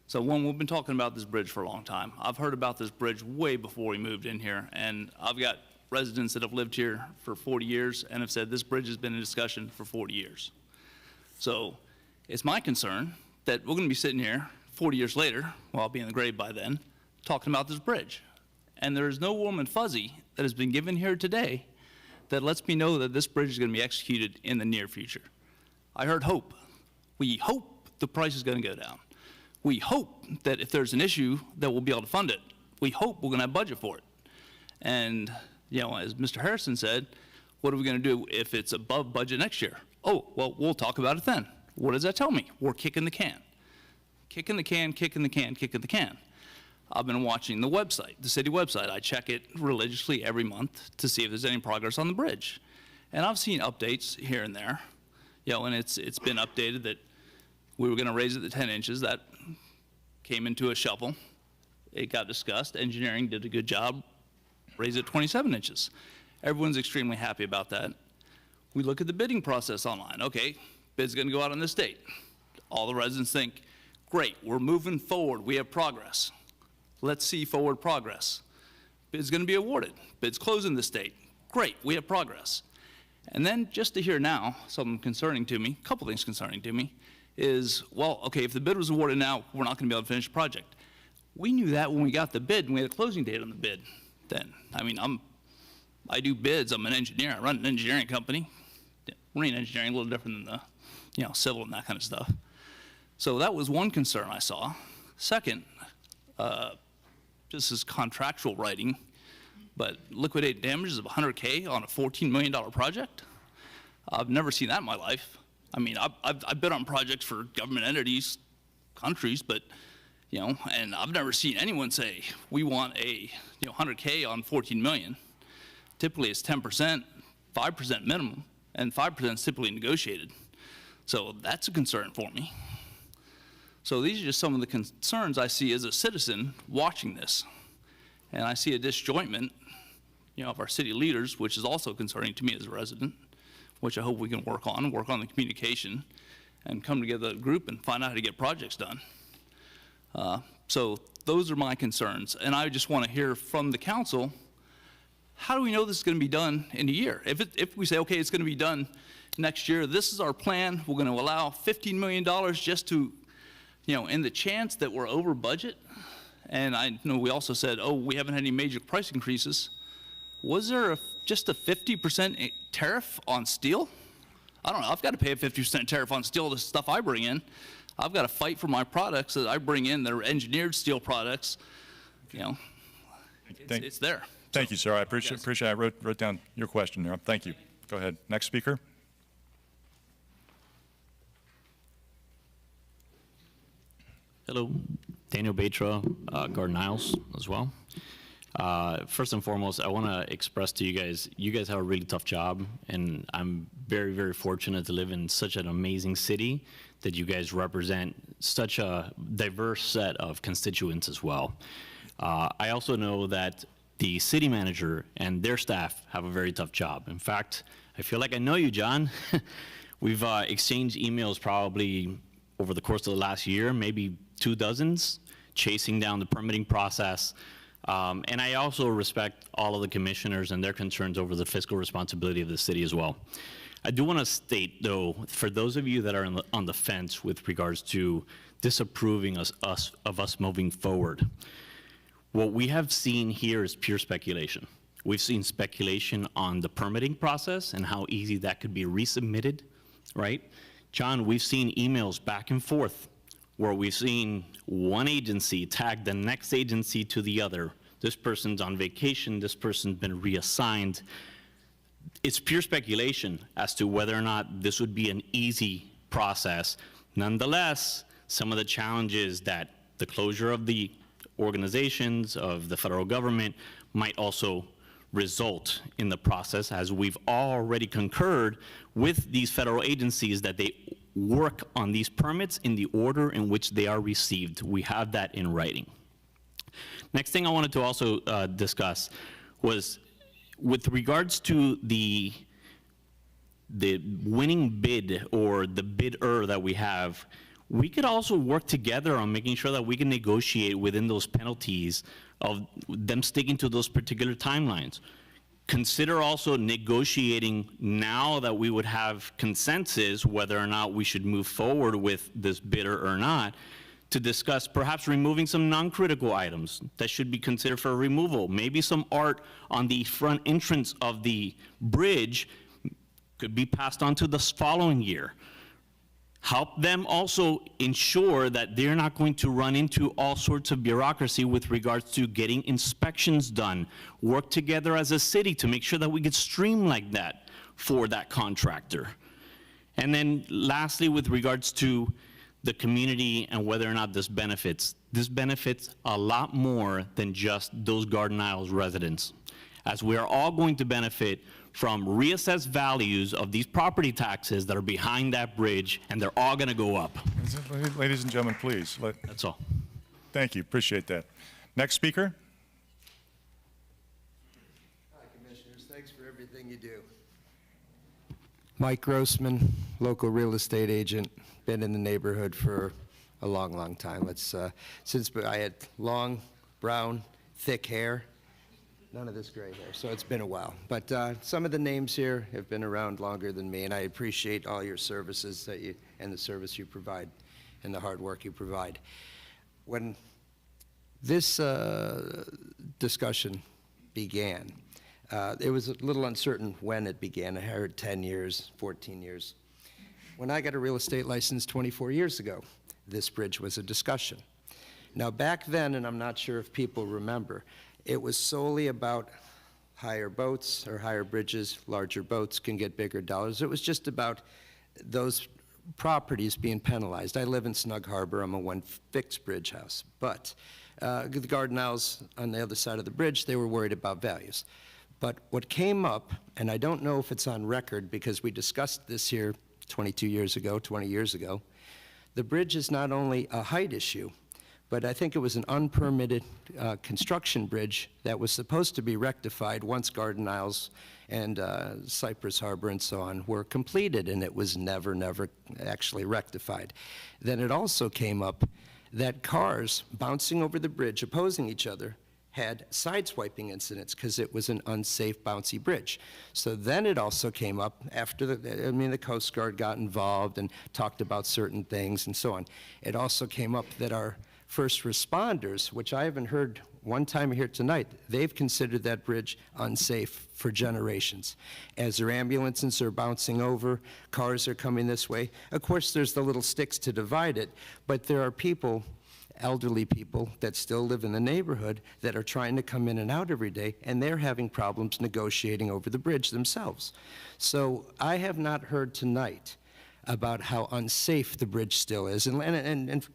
So one, we've been talking about this bridge for a long time. I've heard about this bridge way before we moved in here, and I've got residents that have lived here for 40 years and have said this bridge has been in discussion for 40 years. So it's my concern that we're going to be sitting here 40 years later, well, I'll be in the grave by then, talking about this bridge. And there is no warm and fuzzy that has been given here today that lets me know that this bridge is going to be executed in the near future. I heard hope. We hope the price is going to go down. We hope that if there's an issue that we'll be able to fund it. We hope we're going to have budget for it. And, you know, as Mr. Harrison said, what are we going to do if it's above budget next year? Oh, well, we'll talk about it then. What does that tell me? We're kicking the can. Kicking the can, kicking the can, kicking the can. I've been watching the website, the city website. I check it religiously every month to see if there's any progress on the bridge. And I've seen updates here and there, you know, and it's been updated that we were going to raise it to 10 inches. That came into a shuffle. It got discussed. Engineering did a good job, raised it 27 inches. Everyone's extremely happy about that. We look at the bidding process online. Okay, bid's going to go out on this date. All the residents think, great, we're moving forward. We have progress. Let's see forward progress. Bid's going to be awarded. Bid's closing this date. Great, we have progress. And then just to hear now, something concerning to me, a couple things concerning to me, is, well, okay, if the bid was awarded now, we're not going to be able to finish the project. We knew that when we got the bid and we had a closing date on the bid then. I mean, I do bids. I'm an engineer. I run an engineering company. Marine engineering, a little different than the, you know, civil and that kind of stuff. So that was one concern I saw. Second, this is contractual writing, but liquidated damages of $100K on a $14 million project? I've never seen that in my life. I mean, I've bid on projects for government entities, countries, but, you know, and I've never seen anyone say, we want a, you know, $100K on $14 million. Typically it's 10%, 5% minimum, and 5% is typically negotiated. So that's a concern for me. So these are just some of the concerns I see as a citizen watching this. And I see a disjointment, you know, of our city leaders, which is also concerning to me as a resident, which I hope we can work on the communication, and come together as a group and find out how to get projects done. So those are my concerns. And I just want to hear from the council, how do we know this is going to be done in a year? If we say, okay, it's going to be done next year, this is our plan, we're going to allow $15 million just to, you know, in the chance that we're over budget. And I know we also said, oh, we haven't had any major price increases. Was there just a 50% tariff on steel? I don't know, I've got to pay a 50% tariff on steel, the stuff I bring in. I've got to fight for my products that I bring in that are engineered steel products. You know, it's there. Thank you, sir. I appreciate I wrote down your question there. Thank you. Go ahead. Next speaker. Hello, Daniel Batra, Garden Isles as well. First and foremost, I want to express to you guys have a really tough job, and I'm very, very fortunate to live in such an amazing city that you guys represent such a diverse set of constituents as well. I also know that the city manager and their staff have a very tough job. In fact, I feel like I know you, John. We've exchanged emails probably over the course of the last year, maybe 2 dozens, chasing down the permitting process. And I also respect all of the commissioners and their concerns over the fiscal responsibility of the city as well. I do want to state, though, for those of you that are on the fence with regards to disapproving of us moving forward, what we have seen here is pure speculation. We've seen speculation on the permitting process and how easy that could be resubmitted, right? John, we've seen emails back and forth where we've seen one agency tag the next agency to the other. This person's on vacation, this person's been reassigned. It's pure speculation as to whether or not this would be an easy process. Nonetheless, some of the challenges that the closure of the organizations of the federal government might also result in the process, as we've already concurred with these federal agencies that they work on these permits in the order in which they are received. We have that in writing. Next thing I wanted to also discuss was with regards to the winning bid or the bidder that we have. We could also work together on making sure that we can negotiate within those penalties of them sticking to those particular timelines. Consider also negotiating now that we would have consensus whether or not we should move forward with this bidder or not, to discuss perhaps removing some non-critical items that should be considered for removal. Maybe some art on the front entrance of the bridge could be passed on to the following year. Help them also ensure that they're not going to run into all sorts of bureaucracy with regards to getting inspections done. Work together as a city to make sure that we can streamline that for that contractor. And then lastly, with regards to the community and whether or not this benefits a lot more than just those Garden Isles residents, as we are all going to benefit from reassessed values of these property taxes that are behind that bridge, and they're all going to go up. Ladies and gentlemen, please. That's all. Thank you. Appreciate that. Next speaker. Hi, Commissioners. Thanks for everything you do. Mike Grossman, local real estate agent, been in the neighborhood for a long, long time. Since I had long, brown, thick hair. None of this gray hair, so it's been a while. But some of the names here have been around longer than me, and I appreciate all your services and the service you provide and the hard work you provide. When this discussion began, it was a little uncertain when it began. I heard 10 years, 14 years. When I got a real estate license 24 years ago, this bridge was a discussion. Now back then, and I'm not sure if people remember, it was solely about higher boats or higher bridges, larger boats can get bigger dollars. It was just about those properties being penalized. I live in Snug Harbor. I'm a one fixed bridge house. But the Garden Isles on the other side of the bridge, they were worried about values. But what came up, and I don't know if it's on record because we discussed this here 20 years ago, the bridge is not only a height issue, but I think it was an unpermitted construction bridge that was supposed to be rectified once Garden Isles and Cypress Harbor and so on were completed, and it was never actually rectified. Then it also came up that cars bouncing over the bridge opposing each other had sideswiping incidents because it was an unsafe, bouncy bridge. So then it also came up after the Coast Guard got involved and talked about certain things and so on. It also came up that our first responders, which I haven't heard one time here tonight, they've considered that bridge unsafe for generations. As their ambulances are bouncing over, cars are coming this way. Of course, there's the little sticks to divide it, but there are people, elderly people, that still live in the neighborhood that are trying to come in and out every day, and they're having problems negotiating over the bridge themselves. So I have not heard tonight about how unsafe the bridge still is. And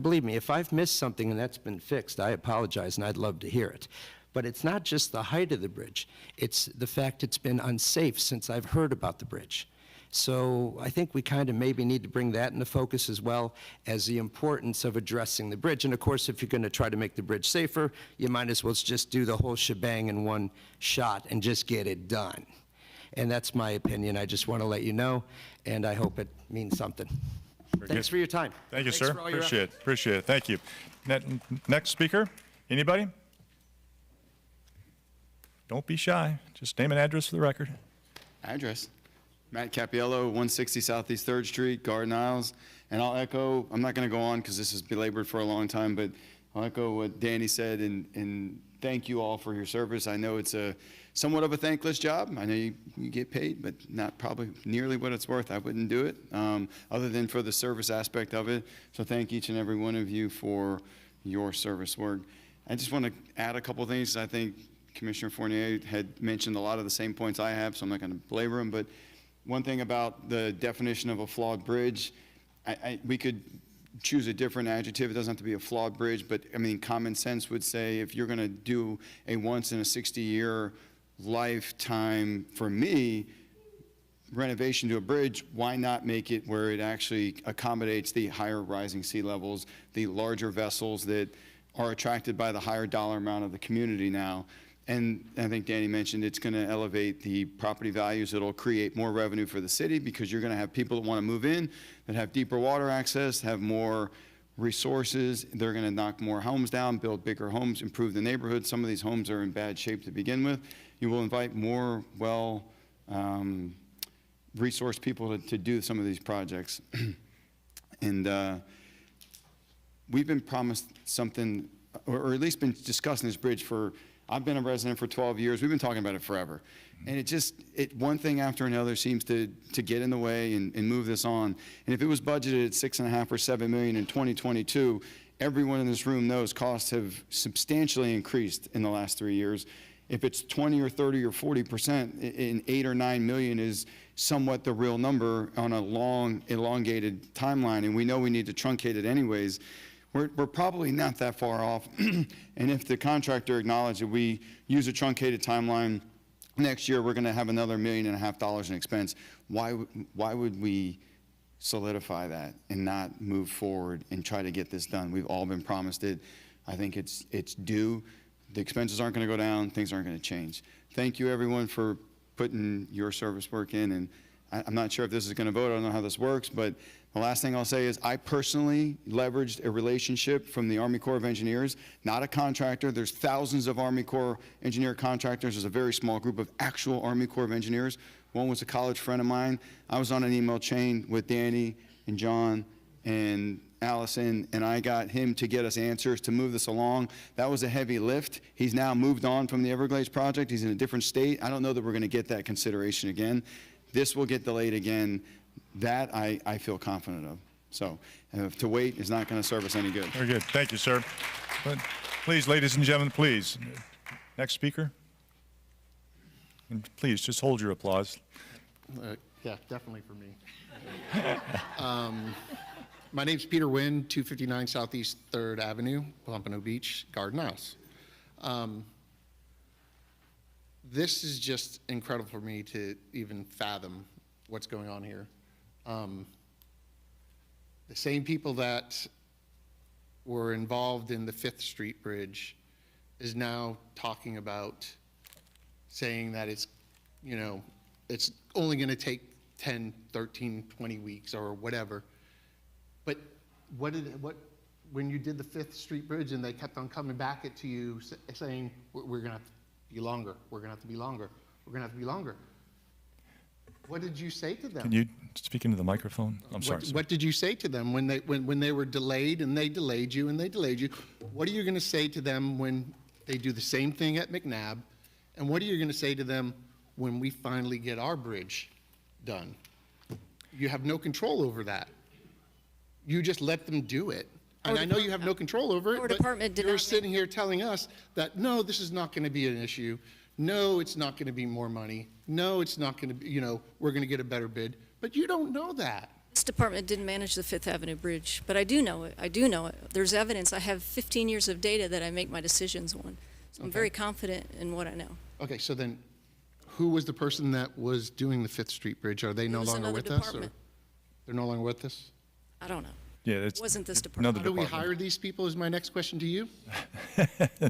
believe me, if I've missed something and that's been fixed, I apologize and I'd love to hear it. But it's not just the height of the bridge, it's the fact it's been unsafe since I've heard about the bridge. So I think we kind of maybe need to bring that into focus as well as the importance of addressing the bridge. And of course, if you're going to try to make the bridge safer, you might as well just do the whole shebang in one shot and just get it done. And that's my opinion. I just want to let you know, and I hope it means something. Thanks for your time. Thank you, Thanks sir. for all your Appreciate effort. it. Appreciate it. Thank you. Next speaker. Anybody? Don't be shy. Just name and address for the record. Address. Matt Capiello, 160 Southeast 3rd Street, Garden Isles. And I'll echo, I'm not going to go on because this has belabored for a long time, but I'll echo what Danny said, and thank you all for your service. I know it's a somewhat of a thankless job. I know you get paid, but not probably nearly what it's worth. I wouldn't do it, other than for the service aspect of it. So thank each and every one of you for your service work. I just want to add a couple things. I think Commissioner Fournier had mentioned a lot of the same points I have, so I'm not going to belabor them. But one thing about the definition of a flawed bridge, we could choose a different adjective. It doesn't have to be a flawed bridge, but I mean, common sense would say if you're going to do a once in a 60-year lifetime, for me, renovation to a bridge, why not make it where it actually accommodates the higher rising sea levels, the larger vessels that are attracted by the higher dollar amount of the community now. And I think Danny mentioned it's going to elevate the property values. It'll create more revenue for the city because you're going to have people that want to move in, that have deeper water access, have more resources. They're going to knock more homes down, build bigger homes, improve the neighborhood. Some of these homes are in bad shape to begin with. You will invite more resourced people to do some of these projects. And we've been promised something, or at least been discussing this bridge for, I've been a resident for 12 years. We've been talking about it forever. And one thing after another seems to get in the way and move this on. And if it was budgeted at $6.5 or $7 million in 2022, everyone in this room knows costs have substantially increased in the last 3 years. If it's 20 or 30 or 40% in 8 or 9 million is somewhat the real number on a long, elongated timeline, and we know we need to truncate it anyways. We're probably not that far off. And if the contractor acknowledged that we use a truncated timeline, next year we're going to have another $1.5 million in expense. Why would we solidify that and not move forward and try to get this done? We've all been promised it. I think it's due. The expenses aren't going to go down. Things aren't going to change. Thank you, everyone, for putting your service work in. And I'm not sure if this is going to vote. I don't know how this works, but the last thing I'll say is I personally leveraged a relationship from the Army Corps of Engineers, not a contractor. There's thousands of Army Corps engineer contractors. There's a very small group of actual Army Corps of Engineers. One was a college friend of mine. I was on an email chain with Danny and John and Allison, and I got him to get us answers to move this along. That was a heavy lift. He's now moved on from the Everglades project. He's in a different state. I don't know that we're going to get that consideration again. This will get delayed again. That I feel confident of. So to wait is not going to serve us any good. Very good. Thank you, sir. But please, ladies and gentlemen, please. Next speaker. And please, just hold your applause. Yeah, definitely for me. My name's Peter Wynn, 259 Southeast 3rd Avenue, Pompano Beach, Garden House. This is just incredible for me to even fathom what's going on here. The same people that were involved in the 5th Street Bridge is now talking about saying that it's, it's only going to take 10, 13, 20 weeks or whatever. But when you did the 5th Street Bridge and they kept on coming back to you saying, we're going to have to be longer, we're going to have to be longer, we're going to have to be longer. What did you say to them? Can you speak into the microphone? I'm sorry. What did you say to them when they were delayed and they delayed you and they delayed you? What are you going to say to them when they do the same thing at McNabb? And what are you going to say to them when we finally get our bridge done? You have no control over that. You just let them do it. And I know you have no control over it, but you're sitting here telling us that, no, this is not going to be an issue. No, it's not going to be more money. No, it's not going to be, we're going to get a better bid. But you don't know that. This department didn't manage the Fifth Avenue Bridge, but I do know it. I do know it. There's evidence. I have 15 years of data that I make my decisions on. So I'm very confident in what I know. Okay, so then who was the person that was doing the 5th Street Bridge? Are they no longer with us? Or they're no longer with us? I don't know. Yeah, it wasn't this department. How do we hire these people is my next question to you.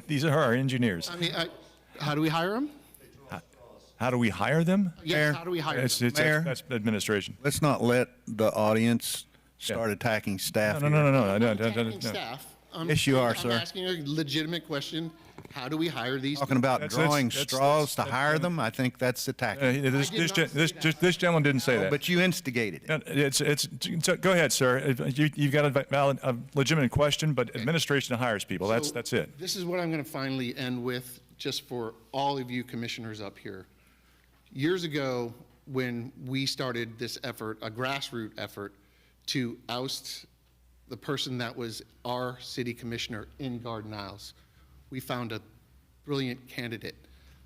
These are our engineers. I mean, how do we hire them? How do we hire them? Yes, Mayor, how do we hire them? Mayor, that's administration. Let's not let the audience start attacking staff. No. Attacking staff. Yes, you are, I'm sir. asking a legitimate question. How do we hire these Talking people? about drawing straws to hire them, I think that's the tactic. This gentleman didn't say that. But you instigated it. Go ahead, sir. You've got a legitimate question, but administration hires people. So That's it. This is what I'm going to finally end with, just for all of you commissioners up here. Years ago, when we started this effort, a grassroots effort, to oust the person that was our city commissioner in Garden Isles, we found a brilliant candidate.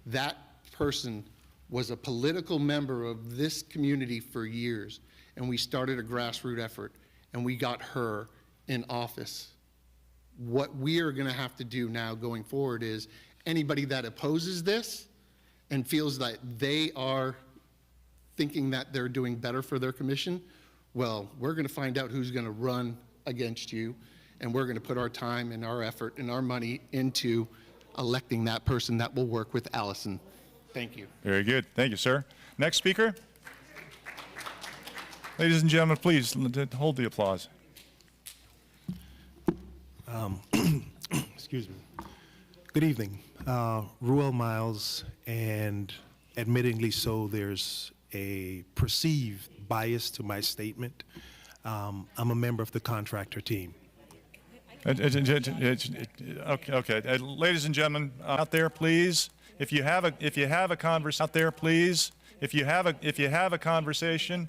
That person was a political member of this community for years, and we started a grassroots effort, and we got her in office. What we are going to have to do now going forward is anybody that opposes this and feels that they are thinking that they're doing better for their commission, well, we're going to find out who's going to run against you, and we're going to put our time and our effort and our money into electing that person that will work with Allison. Thank you. Very good. Thank you, sir. Next speaker. Ladies and gentlemen, please hold the applause. Excuse me. Good evening. Ruel Miles, and admittingly so, there's a perceived bias to my statement. I'm a member of the contractor team. Okay. Ladies and gentlemen, out there, please. If you have a conversation,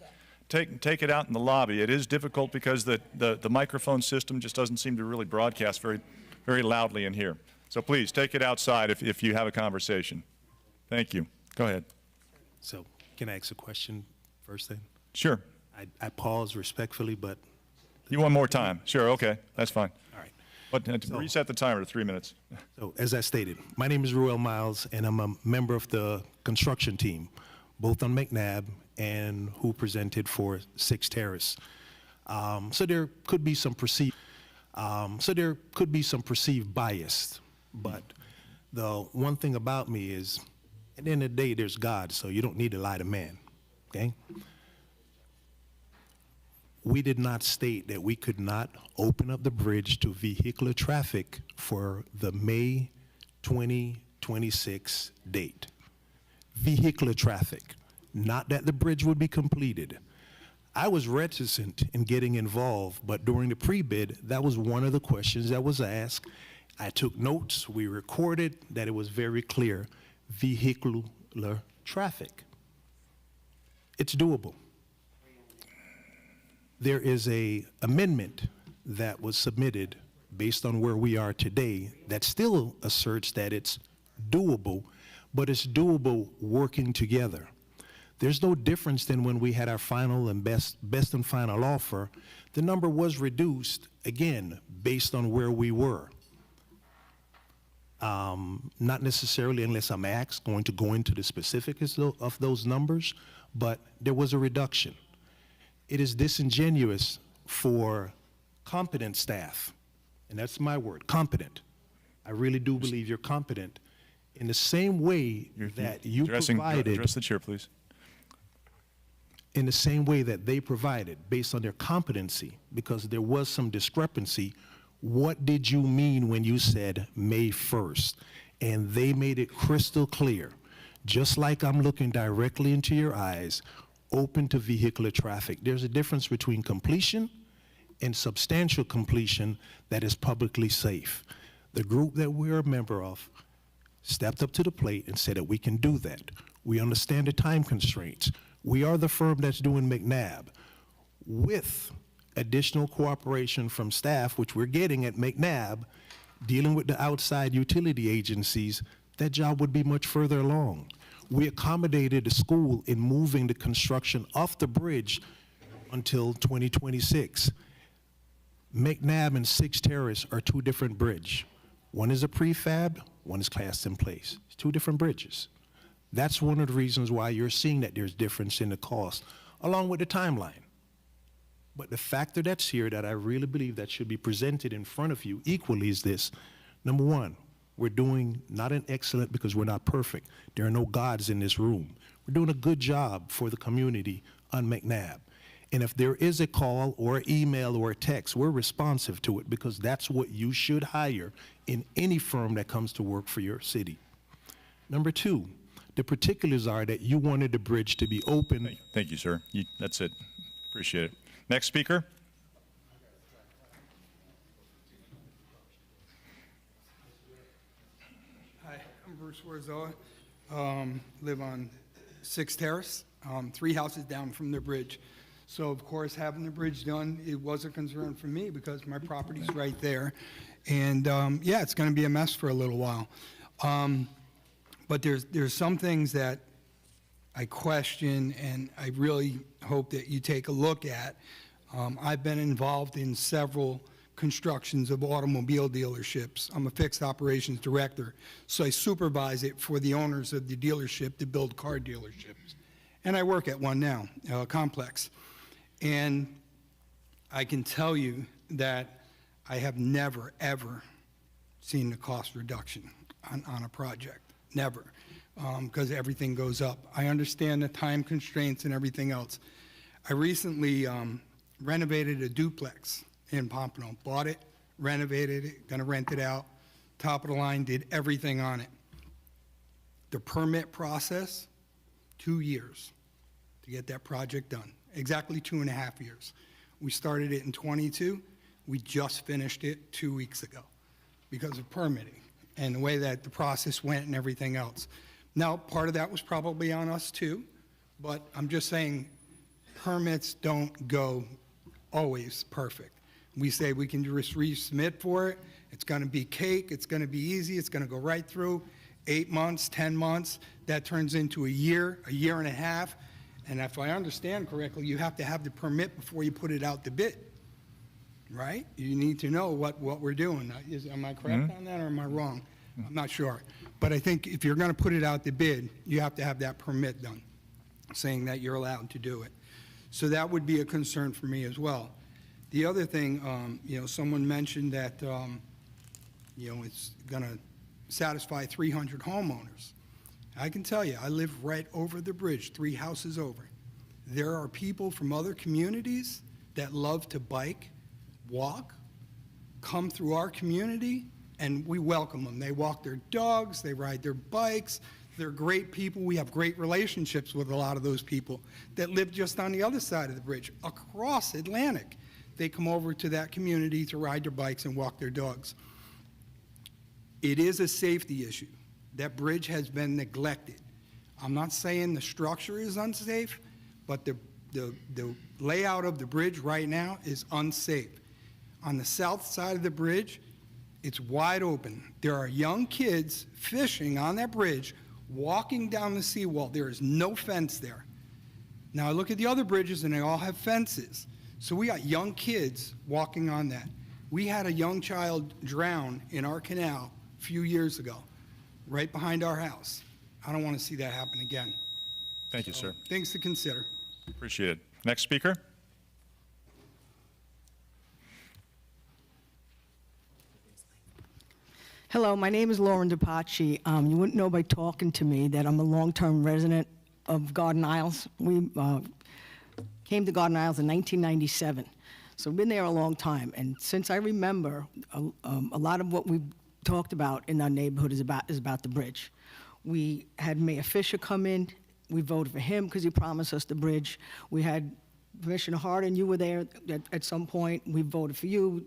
take it out in the lobby. It is difficult because the microphone system just doesn't seem to really broadcast very loudly in here. So please take it outside if you have a conversation. Thank you. Go ahead. So, can I ask a question first then? Sure. I pause respectfully, but... You want more time? Sure, okay, that's fine. All right. But reset the timer to 3 minutes. So, as I stated, my name is Ruel Miles, and I'm a member of the construction team, both on McNabb and who presented for 6 Terrace. So there could be some perceived bias, but the one thing about me is, at the end of the day, there's God, so you don't need to lie to man, okay? We did not state that we could not open up the bridge to vehicular traffic for the May 2026 date. Vehicular traffic, not that the bridge would be completed. I was reticent in getting involved, but during the pre-bid, that was one of the questions that was asked. I took notes, we recorded that it was very clear, vehicular traffic. It's doable. There is a amendment that was submitted based on where we are today that still asserts that it's doable, but it's doable working together. There's no difference than when we had our final and best and final offer. The number was reduced, again, based on where we were. Not necessarily, unless I'm asked, going to go into the specifics of those numbers, but there was a reduction. It is disingenuous for competent staff, and that's my word, competent. I really do believe you're competent in the same way that you provided. Address the chair, please. In the same way that they provided, based on their competency, because there was some discrepancy. What did you mean when you said May 1st? And they made it crystal clear, just like I'm looking directly into your eyes, open to vehicular traffic. There's a difference between completion and substantial completion that is publicly safe. The group that we're a member of stepped up to the plate and said that we can do that. We understand the time constraints. We are the firm that's doing McNabb. With additional cooperation from staff, which we're getting at McNabb, dealing with the outside utility agencies, that job would be much further along. We accommodated the school in moving the construction off the bridge until 2026. McNabb and 6 Terrace are 2 different bridges. One is a prefab, one is cast in place. It's 2 different bridges. That's one of the reasons why you're seeing that there's difference in the cost, along with the timeline. But the factor that's here that I really believe that should be presented in front of you equally is this. Number one, we're doing not an excellent because we're not perfect. There are no gods in this room. We're doing a good job for the community on McNabb. And if there is a call or email or a text, we're responsive to it because that's what you should hire in any firm that comes to work for your city. Number two, the particulars are that you wanted the bridge to be open. Thank you, sir. That's it. Appreciate it. Next speaker. Hi, I'm Bruce Warzoa. Live on 6th Terrace, 3 houses down from the bridge. So of course, having the bridge done, it was a concern for me because my property's right there. And yeah, it's gonna be a mess for a little while. But there's some things that I question and I really hope that you take a look at. I've been involved in several constructions of automobile dealerships. I'm a fixed operations director, so I supervise it for the owners of the dealership that build car dealerships. And I work at one now, complex. And I can tell you that I have never, ever seen the cost reduction on a project, never, because everything goes up. I understand the time constraints and everything else. I recently renovated a duplex in Pompano, bought it, renovated it, gonna rent it out, top of the line, did everything on it. The permit process, 2 years to get that project done, exactly 2.5 years. We started it in '22, we just finished it 2 weeks ago because of permitting and the way that the process went and everything else. Now, part of that was probably on us too, but I'm just saying permits don't go always perfect. We say we can just resubmit for it, it's gonna be cake, it's gonna be easy, it's gonna go right through, 8 months, 10 months, that turns into a year and a half, and if I understand correctly, you have to have the permit before you put it out to bid, right? You need to know what we're doing. Am I correct on that or am I wrong? I'm not sure. But I think if you're gonna put it out to bid, you have to have that permit done, saying that you're allowed to do it. So that would be a concern for me as well. The other thing, someone mentioned that, it's gonna satisfy 300 homeowners. I can tell you, I live right over the bridge, 3 houses over. There are people from other communities that love to bike, walk, come through our community, and we welcome them. They walk their dogs, they ride their bikes, they're great people. We have great relationships with a lot of those people that live just on the other side of the bridge, across Atlantic. They come over to that community to ride their bikes and walk their dogs. It is a safety issue. That bridge has been neglected. I'm not saying the structure is unsafe, but the layout of the bridge right now is unsafe. On the south side of the bridge, it's wide open. There are young kids fishing on that bridge, walking down the seawall. There is no fence there. Now I look at the other bridges and they all have fences. So we got young kids walking on that. We had a young child drown in our canal a few years ago, right behind our house. I don't want to see that happen again. Thank you, sir. Things to consider. Appreciate it. Next speaker. Hello, my name is Lauren DePaci. You wouldn't know by talking to me that I'm a long-term resident of Garden Isles. We came to Garden Isles in 1997, so we've been there a long time. And since I remember, a lot of what we've talked about in our neighborhood is about the bridge. We had Mayor Fisher come in. We voted for him because he promised us the bridge. We had Commissioner Hardin, you were there at some point. We voted for you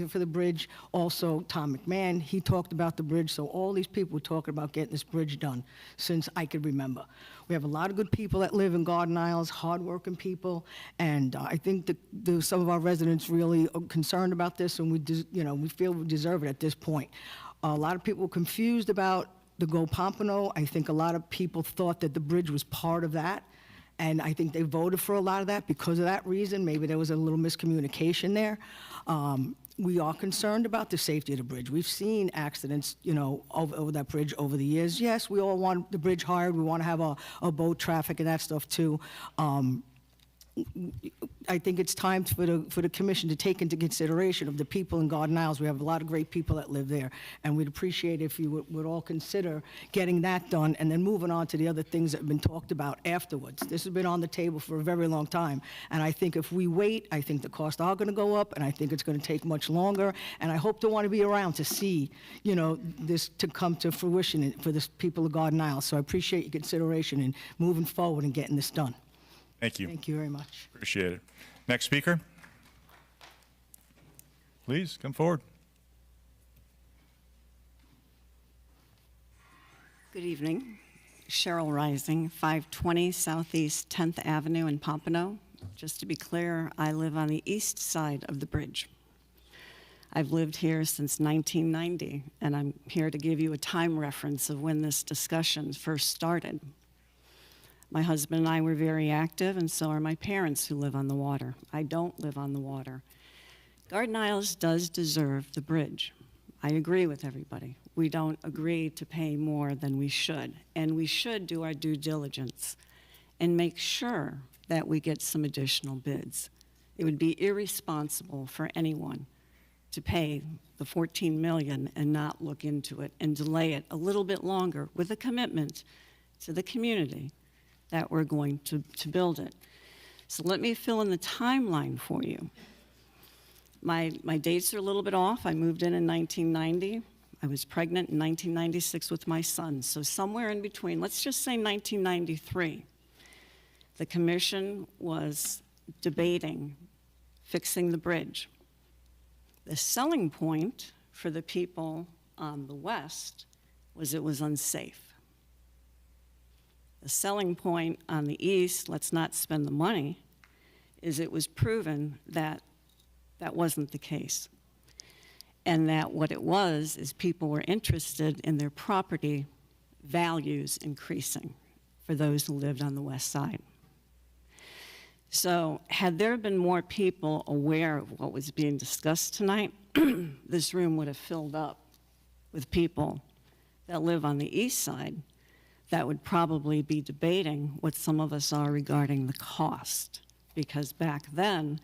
for the bridge. Also, Tom McMahon, he talked about the bridge. So all these people were talking about getting this bridge done since I could remember. We have a lot of good people that live in Garden Isles, hardworking people, and I think that some of our residents really are concerned about this, and we feel we deserve it at this point. A lot of people were confused about the Go Pompano. I think a lot of people thought that the bridge was part of that. And I think they voted for a lot of that because of that reason. Maybe there was a little miscommunication there. We are concerned about the safety of the bridge. We've seen accidents, over that bridge over the years. Yes, we all want the bridge hard. We want to have a boat traffic and that stuff too. I think it's time for the commission to take into consideration of the people in Garden Isles. We have a lot of great people that live there, and we'd appreciate if you would all consider getting that done and then moving on to the other things that have been talked about afterwards. This has been on the table for a very long time, and I think if we wait, I think the costs are going to go up, and I think it's going to take much longer, and I hope to want to be around to see, you know, this to come to fruition for the people of Garden Isles. So I appreciate your consideration in moving forward and getting this done. Thank you. Thank you very much. Appreciate it. Next speaker. Please come forward. Good evening. Cheryl Rising, 520 Southeast 10th Avenue in Pompano. Just to be clear, I live on the east side of the bridge. I've lived here since 1990, and I'm here to give you a time reference of when this discussion first started. My husband and I were very active, and so are my parents who live on the water. I don't live on the water. Garden Isles does deserve the bridge. I agree with everybody. We don't agree to pay more than we should, and we should do our due diligence and make sure that we get some additional bids. It would be irresponsible for anyone to pay the $14 million and not look into it and delay it a little bit longer with a commitment to the community that we're going to build it. So let me fill in the timeline for you. My dates are a little bit off. I moved in 1990. I was pregnant in 1996 with my son. So somewhere in between, let's just say 1993, the commission was debating fixing the bridge. The selling point for the people on the west was it was unsafe. The selling point on the east, let's not spend the money, is it was proven that that wasn't the case. And that what it was is people were interested in their property values increasing for those who lived on the west side. So had there been more people aware of what was being discussed tonight, this room would have filled up with people that live on the east side that would probably be debating what some of us are regarding the cost. Because back then,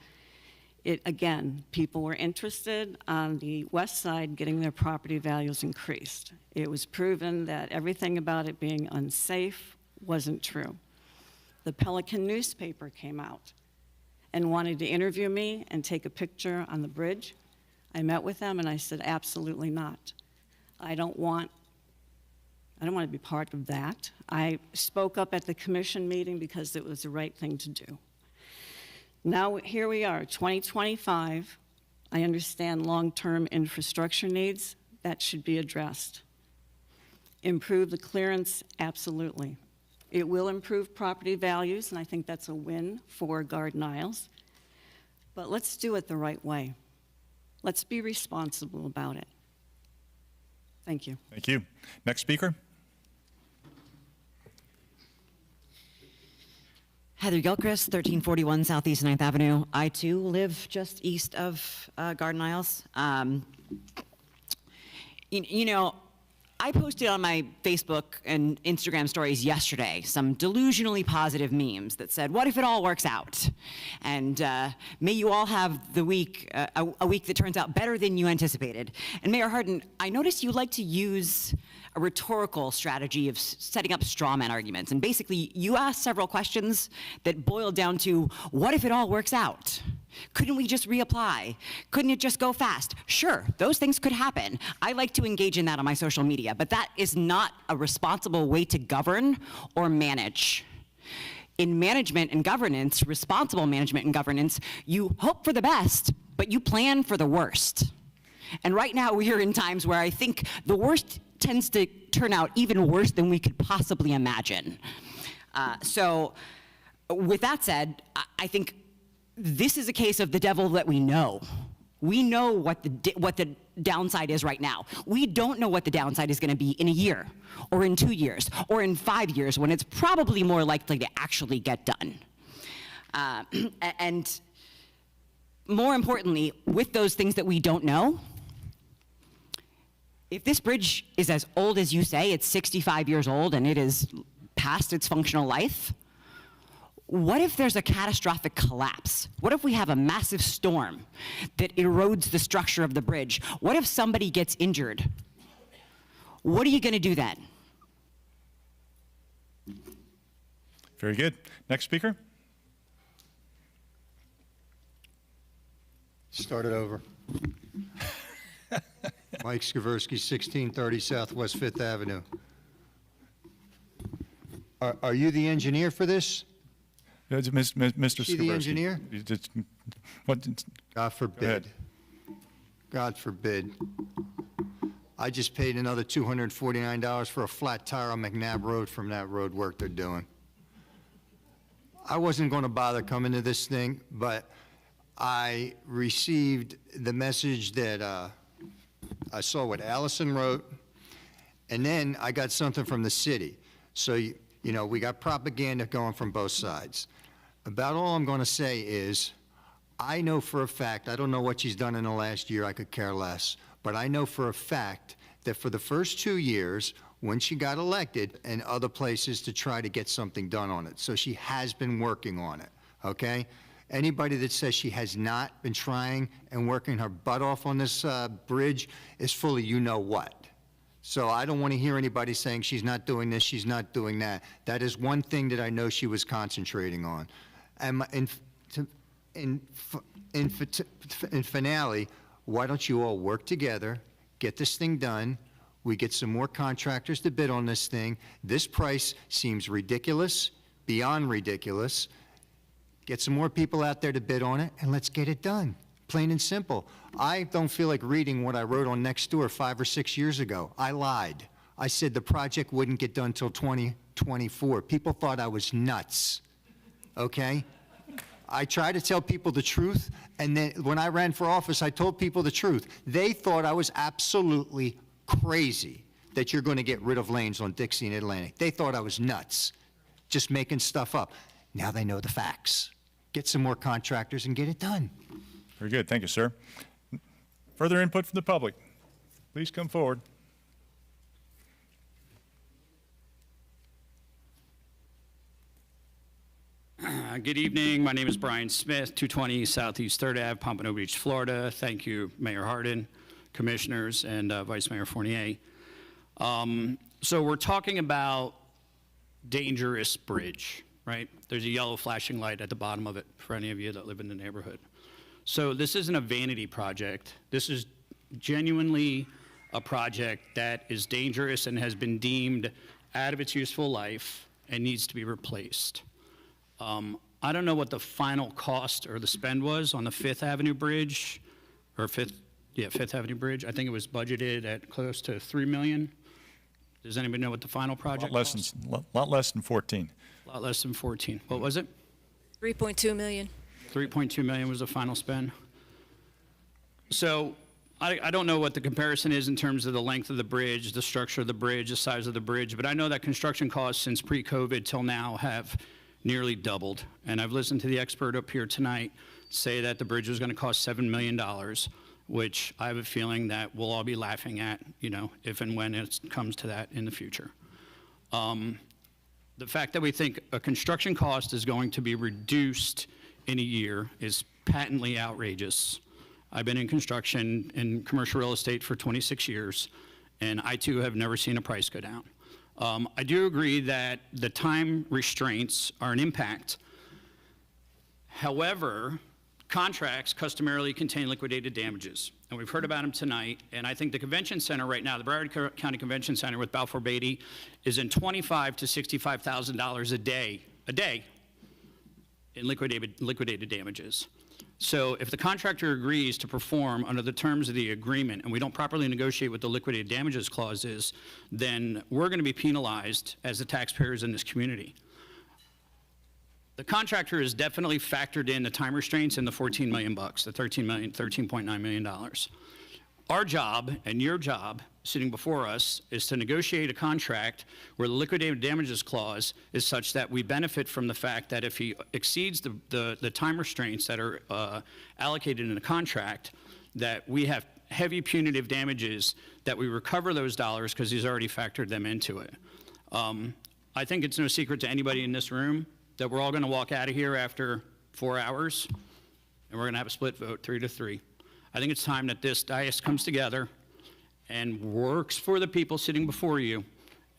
again, people were interested on the west side getting their property values increased. It was proven that everything about it being unsafe wasn't true. The Pelican newspaper came out and wanted to interview me and take a picture on the bridge. I met with them and I said, absolutely not. I don't want to be part of that. I spoke up at the commission meeting because it was the right thing to do. Now, here we are, 2025. I understand long-term infrastructure needs. That should be addressed. Improve the clearance, absolutely. It will improve property values, and I think that's a win for Garden Isles. But let's do it the right way. Let's be responsible about it. Thank you. Thank you. Next speaker. Heather Gilchrist, 1341 Southeast 9th Avenue. I too live just east of Garden Isles. You know, I posted on my Facebook and Instagram stories yesterday some delusionally positive memes that said, what if it all works out? And may you all have the week, a week that turns out better than you anticipated. And Mayor Hardin, I noticed you like to use a rhetorical strategy of setting up straw man arguments. And basically, you asked several questions that boiled down to, what if it all works out? Couldn't we just reapply? Couldn't it just go fast? Sure, those things could happen. I like to engage in that on my social media, but that is not a responsible way to govern or manage. In management and governance, responsible management and governance, you hope for the best, but you plan for the worst. And right now we are in times where I think the worst tends to turn out even worse than we could possibly imagine. So with that said, I think this is a case of the devil that we know. We know what the downside is right now. We don't know what the downside is going to be in a year, or in 2 years, or in 5 years, when it's probably more likely to actually get done. And more importantly, with those things that we don't know, if this bridge is as old as you say, it's 65 years old and it is past its functional life, What if there's a catastrophic collapse? What if we have a massive storm that erodes the structure of the bridge? What if somebody gets injured? What are you going to do then? Very good. Next speaker. Start it over. Mike Skaversky, 1630 Southwest Fifth Avenue. Are you the engineer for this? Mr. Skaversky. Is he the engineer? What? God forbid. God forbid. I just paid another $249 for a flat tire on McNabb Road from that road work they're doing. I wasn't going to bother coming to this thing, but I received the message that I saw what Allison wrote, and then I got something from the city. So, you know, we got propaganda going from both sides. About all I'm going to say is, I know for a fact, I don't know what she's done in the last year, I could care less, but I know for a fact that for the first 2 years, when she got elected, and other places to try to get something done on it. So she has been working on it, okay? Anybody that says she has not been trying and working her butt off on this bridge is full of you-know-what. So I don't want to hear anybody saying she's not doing this, she's not doing that. That is one thing that I know she was concentrating on. And in finale, why don't you all work together, get this thing done, we get some more contractors to bid on this thing. This price seems ridiculous, beyond ridiculous. Get some more people out there to bid on it, and let's get it done. Plain and simple. I don't feel like reading what I wrote on Nextdoor 5 or 6 years ago. I lied. I said the project wouldn't get done till 2024. People thought I was nuts, okay? I try to tell people the truth, and then when I ran for office, I told people the truth. They thought I was absolutely crazy that you're going to get rid of lanes on Dixie and Atlantic. They thought I was nuts, just making stuff up. Now they know the facts. Get some more contractors and get it done. Very good. Thank you, sir. Further input from the public. Please come forward. Good evening. My name is Brian Smith, 220 Southeast 3rd Ave, Pompano Beach, Florida. Thank you, Mayor Hardin, commissioners, and Vice Mayor Fournier. So we're talking about dangerous bridge, right? There's a yellow flashing light at the bottom of it for any of you that live in the neighborhood. So this isn't a vanity project. This is genuinely a project that is dangerous and has been deemed out of its useful life and needs to be replaced. I don't know what the final cost or the spend was on the Fifth Avenue Bridge, or Fifth Avenue Bridge. I think it was budgeted at close to $3 million. Does anybody know what the final project was? Lot less than 14. A lot less than 14. What was it? 3.2 million. 3.2 million was the final spend. So I don't know what the comparison is in terms of the length of the bridge, the structure of the bridge, the size of the bridge, but I know that construction costs since pre-COVID till now have nearly doubled. And I've listened to the expert up here tonight say that the bridge was going to cost $7 million, which I have a feeling that we'll all be laughing at, you know, if and when it comes to that in the future. The fact that we think a construction cost is going to be reduced in a year is patently outrageous. I've been in construction and commercial real estate for 26 years, and I too have never seen a price go down. I do agree that the time restraints are an impact. However, contracts customarily contain liquidated damages, and we've heard about them tonight, and I think the convention center right now, the Broward County Convention Center with Balfour Beatty, is in $25,000 to $65,000 a day in liquidated damages. So if the contractor agrees to perform under the terms of the agreement and we don't properly negotiate what the liquidated damages clause is, then we're going to be penalized as the taxpayers in this community. The contractor has definitely factored in the time restraints in the $14 million, the $13.9 million. Our job and your job sitting before us is to negotiate a contract where the liquidated damages clause is such that we benefit from the fact that if he exceeds the time restraints that are allocated in the contract, that we have heavy punitive damages, that we recover those dollars because he's already factored them into it. I think it's no secret to anybody in this room that we're all going to walk out of here after 4 hours, and we're going to have a split vote, 3-3. I think it's time that this dais comes together and works for the people sitting before you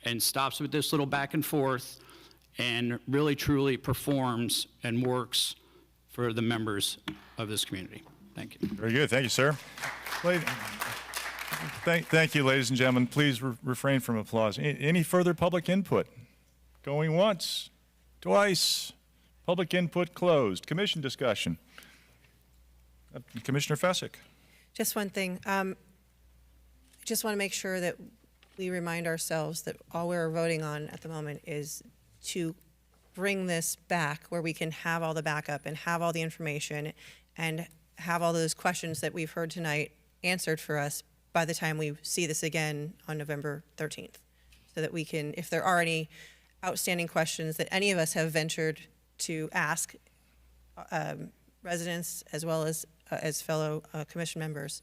and stops with this little back and forth and really truly performs and works for the members of this community. Thank you. Very good. Thank you, sir. Thank you, ladies and gentlemen. Please refrain from applause. Any further public input? Going once, twice. Public input closed. Commission discussion. Commissioner Fessick. Just one thing. Just want to make sure that we remind ourselves that all we're voting on at the moment is to bring this back where we can have all the backup and have all the information and have all those questions that we've heard tonight answered for us by the time we see this again on November 13th. So that we can, if there are any outstanding questions that any of us have ventured to ask residents as well as fellow commission members,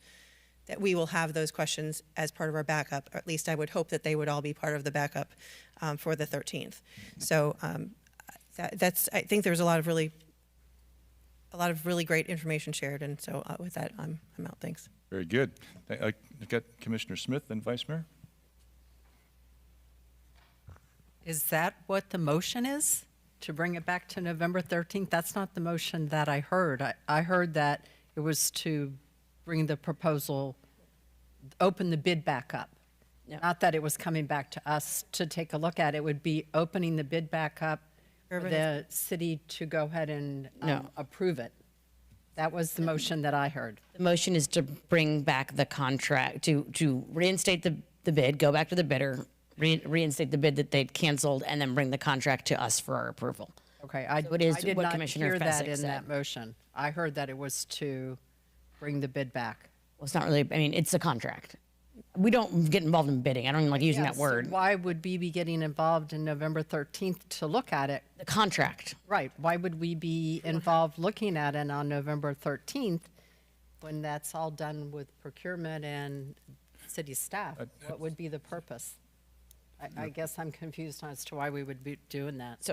that we will have those questions as part of our backup, or at least I would hope that they would all be part of the backup for the 13th. So I think there's a lot of really great information shared, and so with that, I'm out. Thanks. Very good. I've got Commissioner Smith and Vice Mayor. Is that what the motion is? To bring it back to November 13th? That's not the motion that I heard. I heard that it was to bring the proposal, open the bid back up. No. Not that it was coming back to us to take a look at. It would be opening the bid back up for the city to go ahead and No. approve it. That was the motion that I heard. The motion is to bring back the contract, to reinstate the bid, go back to the bidder, reinstate the bid that they'd canceled, and then bring the contract to us for our approval. Okay, So it is I did what not Commissioner hear that Fessick in said. that motion. I heard that it was to bring the bid back. Well, it's not really, I mean, it's a contract. We don't get involved in bidding. I don't even like using Yeah, that so word. why would we be getting involved in November 13th to look at it? The contract. Right. Why would we be involved looking at it on November 13th when that's all done with procurement and city staff? What would be the purpose? I guess I'm confused as to why we would be doing that.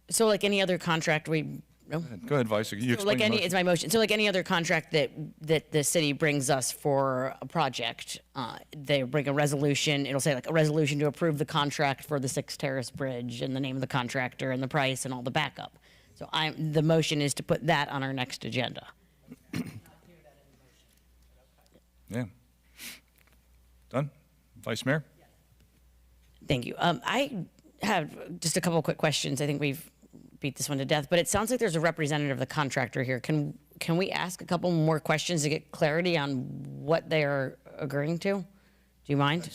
So like any other contract, no? Go ahead, Vice. You So explain like the any, motion. it's my motion. So like any other contract that the city brings us for a project, they bring a resolution. It'll say like a resolution to approve the contract for the 6 Terrace Bridge and the name of the contractor and the price and all the backup. So the motion is to put that on our next agenda. Yeah. Done? Vice Mayor? Thank you. I have just a couple of quick questions. I think we've beat this one to death, but it sounds like there's a representative of the contractor here. Can we ask a couple more questions to get clarity on what they're agreeing to? Do you mind?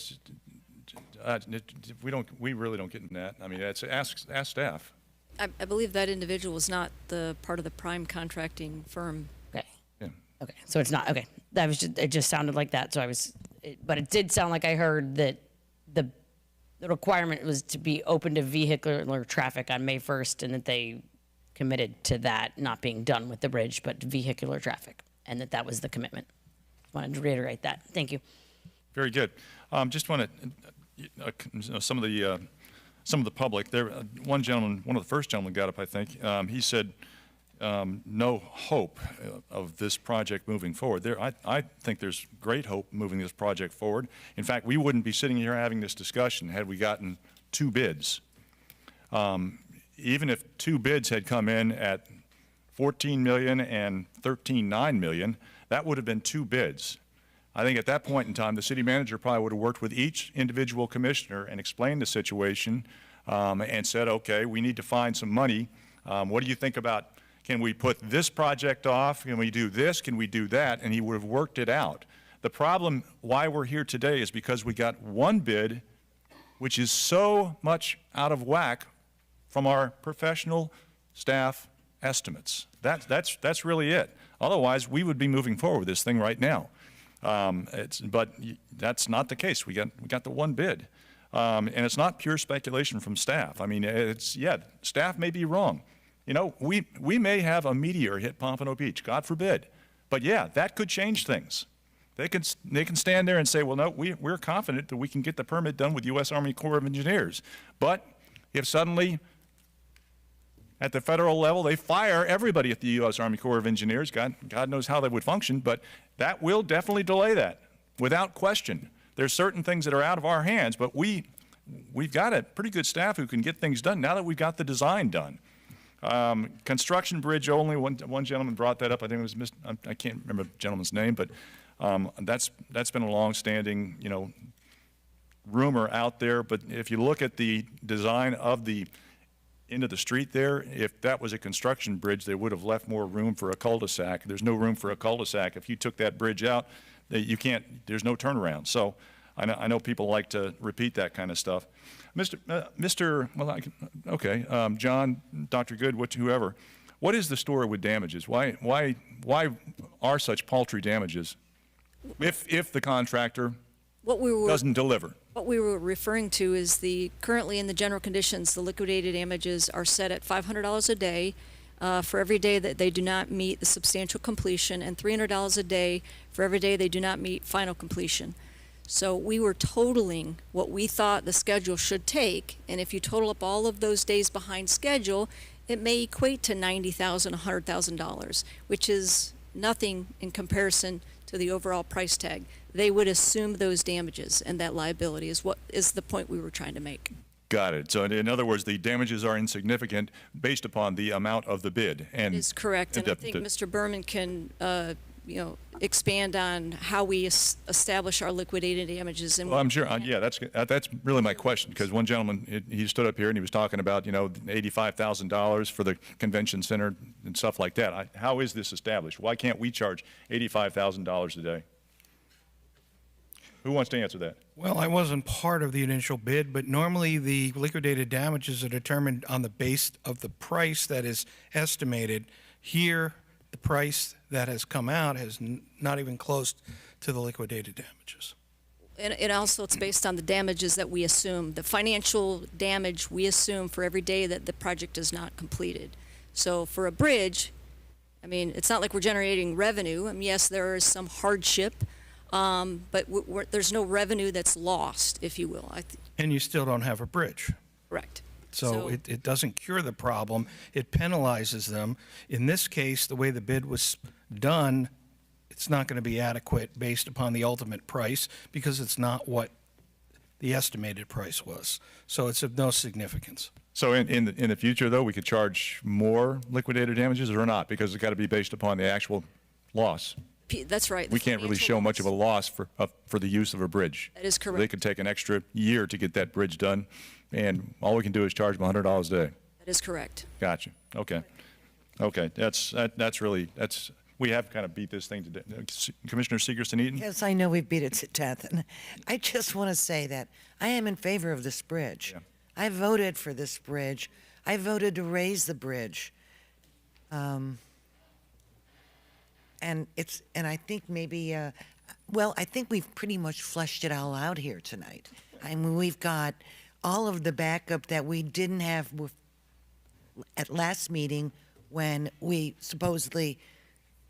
We really don't get in that. I mean, ask staff. I believe that individual was not the part of the prime contracting firm. Okay. Yeah. Okay. So it's not, okay. It just sounded like that. So but it did sound like I heard that the requirement was to be open to vehicular traffic on May 1st and that they committed to that not being done with the bridge, but vehicular traffic, and that was the commitment. Wanted to reiterate that. Thank you. Very good. Just want to, some of the public there, one of the first gentlemen got up, I think. He said, no hope of this project moving forward. I think there's great hope moving this project forward. In fact, we wouldn't be sitting here having this discussion had we gotten 2 bids. Even if 2 bids had come in at $14 million and $13.9 million, that would have been 2 bids. I think at that point in time, the city manager probably would have worked with each individual commissioner and explained the situation and said, okay, we need to find some money. What do you think about, can we put this project off? Can we do this? Can we do that? And he would have worked it out. The problem why we're here today is because we got 1 bid, which is so much out of whack from our professional staff estimates. That's really it. Otherwise, we would be moving forward with this thing right now. But that's not the case. We got the 1 bid. And it's not pure speculation from staff. I mean, staff may be wrong. You know, we may have a meteor hit Pompano Beach, God forbid. But yeah, that could change things. They can stand there and say, well, no, we're confident that we can get the permit done with U.S. Army Corps of Engineers. But if suddenly At the federal level, they fire everybody at the U.S. Army Corps of Engineers. God knows how they would function, but that will definitely delay that, without question. There's certain things that are out of our hands, but we've got a pretty good staff who can get things done now that we've got the design done. Construction bridge only, one gentleman brought that up. I think it was, I can't remember the gentleman's name, but that's been a long-standing, rumor out there. But if you look at the design of the end of the street there, if that was a construction bridge, they would have left more room for a cul-de-sac. There's no room for a cul-de-sac. If you took that bridge out, you can't, there's no turnaround. So I know people like to repeat that kind of stuff. John, Dr. Good, whoever, what is the story with damages? Why are such paltry damages if the contractor doesn't deliver? What we were referring to is currently in the general conditions, the liquidated damages are set at $500 a day for every day that they do not meet the substantial completion, and $300 a day for every day they do not meet final completion. So we were totaling what we thought the schedule should take, and if you total up all of those days behind schedule, it may equate to $90,000, $100,000, which is nothing in comparison to the overall price tag. They would assume those damages, and that liability is the point we were trying to make. Got it. So in other words, the damages are insignificant based upon the amount of the bid. And is correct, and I think Mr. Berman can expand on how we establish our liquidated damages. And well, I'm sure. Yeah, that's really my question, because one gentleman, he stood up here and he was talking about $85,000 for the convention center and stuff like that. How is this established? Why can't we charge $85,000 a day? Who wants to answer that? Well, I wasn't part of the initial bid, but normally the liquidated damages are determined on the base of the price that is estimated. Here, the price that has come out is not even close to the liquidated damages. And also it's based on the damages that we assume, the financial damage we assume for every day that the project is not completed. So for a bridge, I mean, it's not like we're generating revenue. I mean, yes, there is some hardship, but there's no revenue that's lost, if you will. And you still don't have a bridge. Correct. So it doesn't cure the problem. It penalizes them. In this case, the way the bid was done, it's not going to be adequate based upon the ultimate price because it's not what the estimated price was. So it's of no significance. So in the future, though, we could charge more liquidated damages or not, because it's got to be based upon the actual loss. That's right. We can't really show much of a loss for the use of a bridge. That is correct. They could take an extra year to get that bridge done, and all we can do is charge them $100 a day. That is correct. Gotcha. Okay. We have kind of beat this thing to death. Commissioner Segerson-Eaton? Yes, I know we've beat it to death. And I just want to say that I am in favor of this bridge. Yeah. I voted for this bridge. I voted to raise the bridge. And I think maybe, I think we've pretty much fleshed it all out here tonight. I mean, we've got all of the backup that we didn't have at last meeting when we supposedly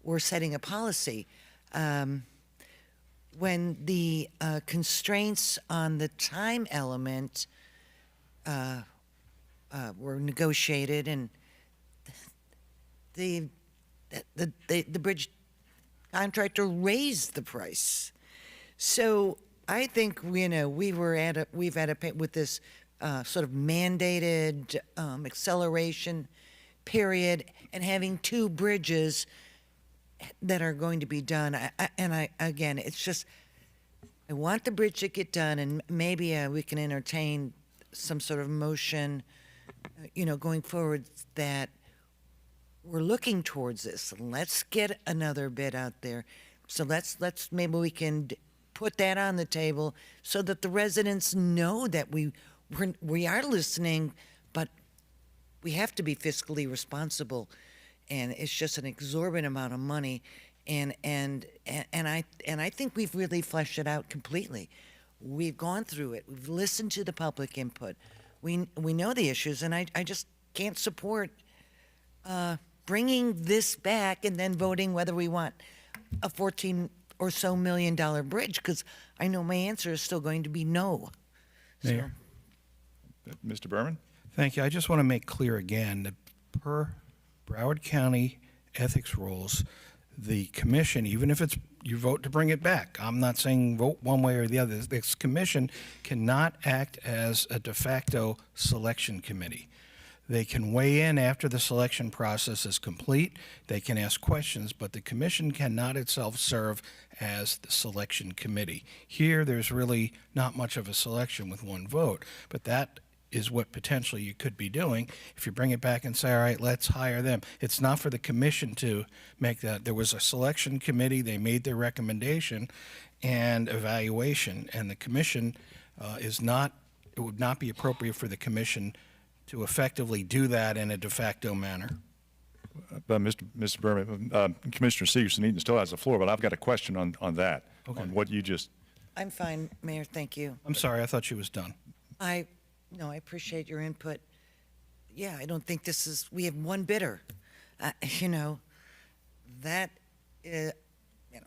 were setting a policy. When the constraints on the time element were negotiated, and the bridge contractor raised the price. So I think we've had a with this sort of mandated acceleration period, and having two bridges that are going to be done. Again, it's just I want the bridge to get done, and maybe we can entertain some sort of motion, going forward that we're looking towards this. Let's get another bid out there. So let's maybe we can put that on the table so that the residents know that we are listening, but we have to be fiscally responsible, and it's just an exorbitant amount of money, and I think we've really fleshed it out completely. We've gone through it. We've listened to the public input. We know the issues, and I just can't support bringing this back and then voting whether we want a $14 or so million bridge, because I know my answer is still going to be no. Mayor. Mr. Berman? Thank you. I just want to make clear again that Per Broward County ethics rules, the commission, even if it's, you vote to bring it back, I'm not saying vote one way or the other, this commission cannot act as a de facto selection committee. They can weigh in after the selection process is complete. They can ask questions, but the commission cannot itself serve as the selection committee. Here, there's really not much of a selection with one vote, but that is what potentially you could be doing if you bring it back and say, all right, let's hire them. It's not for the commission to make that. There was a selection committee. They made their recommendation and evaluation, and the commission is not, it would not be appropriate for the commission to effectively do that in a de facto manner. But Mr. Berman, Commissioner Segerson-Eaton still has the floor, but I've got a question on that, on what you just. I'm fine, Mayor, thank you. I'm sorry, I thought she was done. No, I appreciate your input. Yeah, I don't think this is, we have one bidder. You know, that is, you know,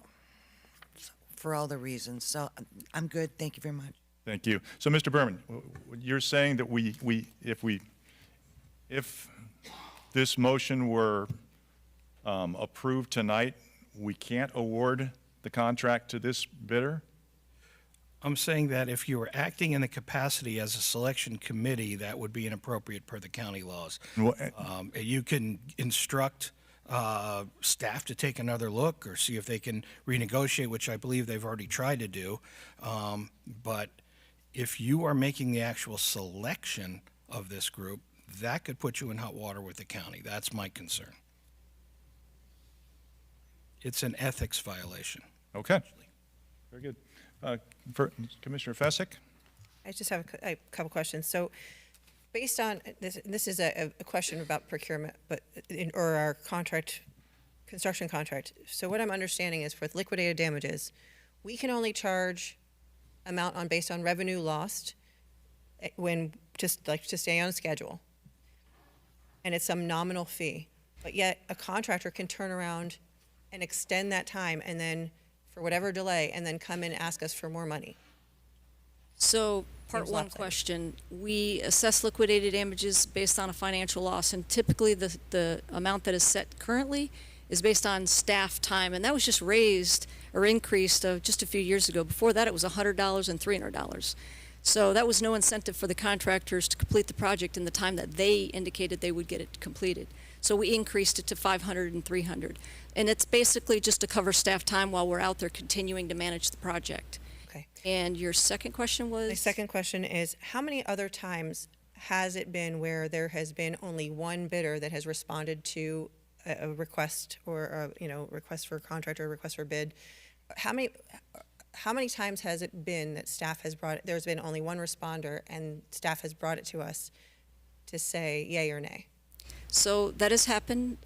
for all the reasons. So I'm good, thank you very much. Thank you. So, Mr. Berman, you're saying that if this motion were approved tonight, we can't award the contract to this bidder? I'm saying that if you were acting in the capacity as a selection committee, that would be inappropriate per the county laws. You can instruct staff to take another look or see if they can renegotiate, which I believe they've already tried to do. But if you are making the actual selection of this group, that could put you in hot water with the county. That's my concern. It's an ethics violation. Okay. Very good. Commissioner Fessick? I just have a couple questions. So based on, this is a question about procurement, but or our contract, construction contract. So what I'm understanding is for liquidated damages, we can only charge amount based on revenue lost when just like to stay on schedule. And it's some nominal fee. But yet a contractor can turn around and extend that time and then for whatever delay and then come in and ask us for more money. So, part one question, we assess liquidated damages based on a financial loss, and typically the amount that is set currently is based on staff time, and that was just raised or increased just a few years ago. Before that, it was $100 and $300. So that was no incentive for the contractors to complete the project in the time that they indicated they would get it completed. So we increased it to $500 and $300. And it's basically just to cover staff time while we're out there continuing to manage the project. Okay. And your second question was? My second question is, how many other times has it been where there has been only one bidder that has responded to a request or a, request for a contract or a request for bid? How many times has it been that staff has brought it, there's been only one responder and staff has brought it to us to say yay or nay? So that has happened,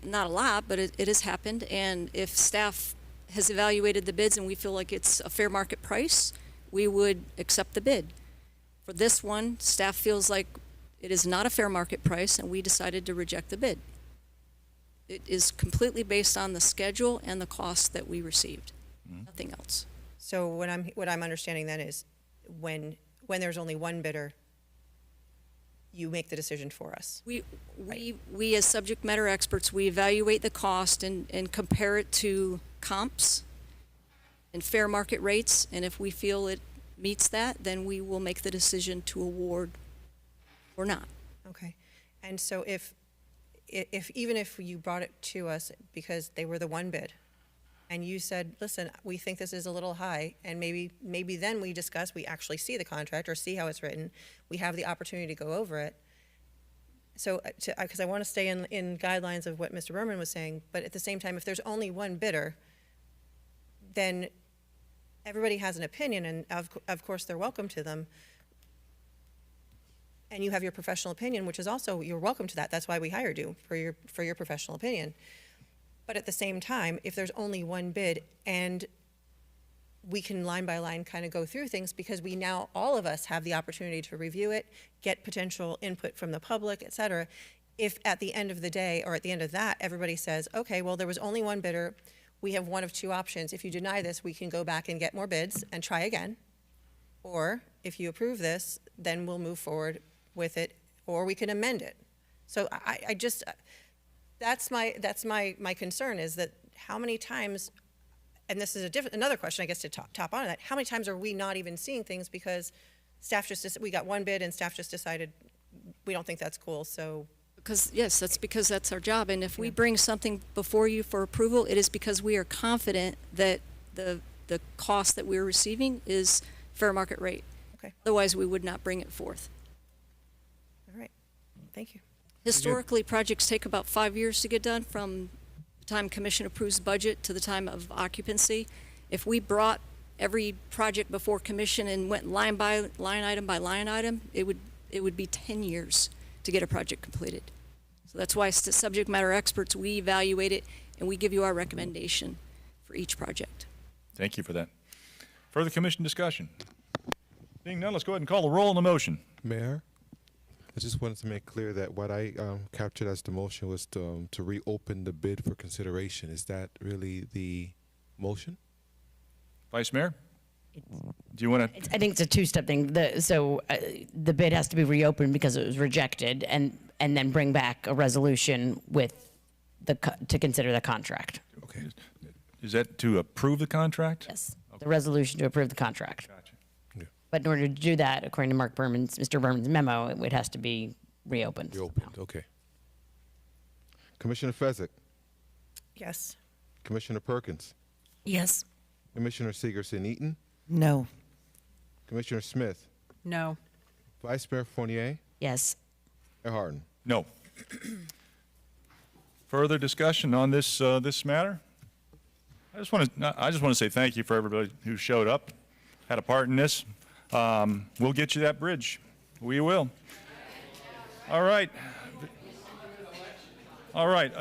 not a lot, but it has happened. And if staff has evaluated the bids and we feel like it's a fair market price, we would accept the bid. For this one, staff feels like it is not a fair market price and we decided to reject the bid. It is completely based on the schedule and the cost that we received, nothing else. So what I'm understanding then is when there's only one bidder, you make the decision for us. We as subject matter experts, we evaluate the cost and compare it to comps and fair market rates, and if we feel it meets that, then we will make the decision to award or not. Okay. And so if even if you brought it to us because they were the one bid, and you said, listen, we think this is a little high, and maybe then we discuss, we actually see the contract or see how it's written, we have the opportunity to go over it. So, because I want to stay in guidelines of what Mr. Berman was saying, but at the same time, if there's only one bidder, then everybody has an opinion, and of course they're welcome to them. And you have your professional opinion, which is also, you're welcome to that. That's why we hired you, for your professional opinion. But at the same time, if there's only one bid and we can line by line kind of go through things because we now, all of us have the opportunity to review it, get potential input from the public, et cetera. If at the end of the day or at the end of that, everybody says, okay, well, there was only one bidder, we have one of two options. If you deny this, we can go back and get more bids and try again. Or if you approve this, then we'll move forward with it, or we can amend it. So I just, that's my concern, is that how many times, and this is another question, I guess, to top on that, how many times are we not even seeing things because staff we got one bid and staff just decided we don't think that's cool, so. Because, yes, that's because that's our job. And if we bring something before you for approval, it is because we are confident that the cost that we're receiving is fair market rate. Okay. Otherwise, we would not bring it forth. All right, thank you. Historically, projects take about 5 years to get done from the time commission approves budget to the time of occupancy. If we brought every project before commission and went line by line item, it would be 10 years to get a project completed. So that's why, as subject matter experts, we evaluate it and we give you our recommendation for each project. Thank you for that. Further commission discussion? Being none, let's go ahead and call the roll on the motion. Mayor, I just wanted to make clear that what I captured as the motion was to reopen the bid for consideration. Is that really the motion? Vice Mayor? Do you want to? I think it's a two-step thing. The bid has to be reopened because it was rejected, and then bring back a resolution with to consider the contract. Okay. Is that to approve the contract? Yes. The resolution to approve the contract. Gotcha. But in order to do that, according to Mr. Berman's memo, it has to be reopened. Reopened, okay. Commissioner Fezzik, Yes. Commissioner Perkins, Yes. Commissioner Segerson-Eaton, No. Commissioner Smith, No. Vice Mayor Fournier, Yes. Mayor Harden. No. Further discussion on this matter? I just want to say thank you for everybody who showed up, had a part in this. We'll get you that bridge. We will. All right. All right.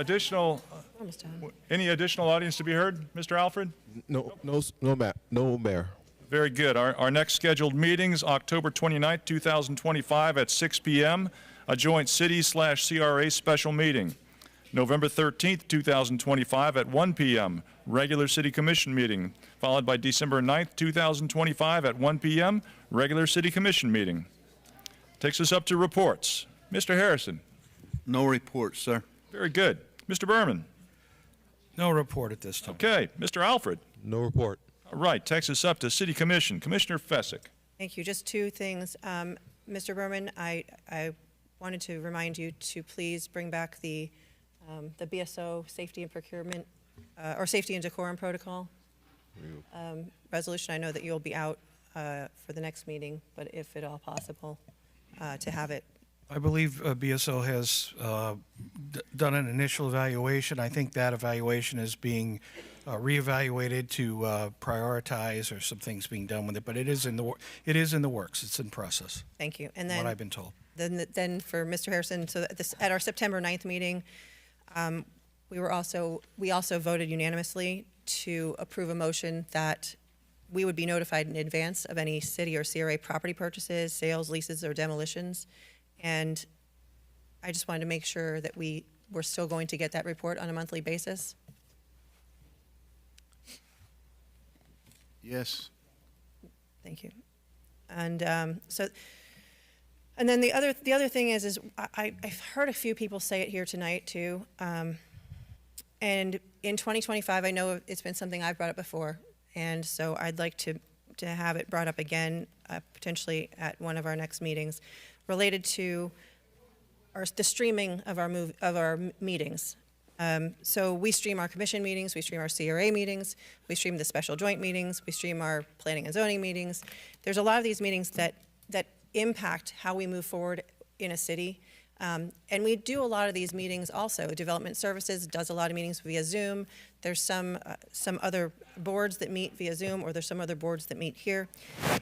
Any additional audience to be heard, Mr. Alfred? No, Mayor. Very good. Our next scheduled meetings, October 29th, 2025 at 6 p.m., a joint city/CRA special meeting. November 13th, 2025 at 1 p.m., regular city commission meeting, followed by December 9th, 2025 at 1 p.m., regular city commission meeting. Takes us up to reports. Mr. Harrison. No report, sir. Very good. Mr. Berman. No report at this time. Okay. Mr. Alfred. No report. All right. Takes us up to city commission. Commissioner Fezzik. Thank you. Just two things. Mr. Berman, I wanted to remind you to please bring back the BSO safety and procurement, or safety and decorum protocol resolution. I know that you'll be out for the next meeting, but if at all possible, to have it. I believe BSO has done an initial evaluation. I think that evaluation is being reevaluated to prioritize, or some things being done with it. But it is in the works. It's in process. Thank you. And then what I've been told. Then for Mr. Harrison, so at our September 9th meeting, we also voted unanimously to approve a motion that we would be notified in advance of any city or CRA property purchases, sales, leases, or demolitions. And I just wanted to make sure that we're still going to get that report on a monthly basis. Yes. Thank you. And and then the other thing is I've heard a few people say it here tonight too. And in 2025, I know it's been something I've brought up before, and so I'd like to have it brought up again, potentially at one of our next meetings, related to the streaming of our meetings. So we stream our commission meetings, we stream our CRA meetings, we stream the special joint meetings, we stream our planning and zoning meetings. There's a lot of these meetings that impact how we move forward in a city. And we do a lot of these meetings also. Development Services does a lot of meetings via Zoom. There's some other boards that meet via Zoom, or there's some other boards that meet here.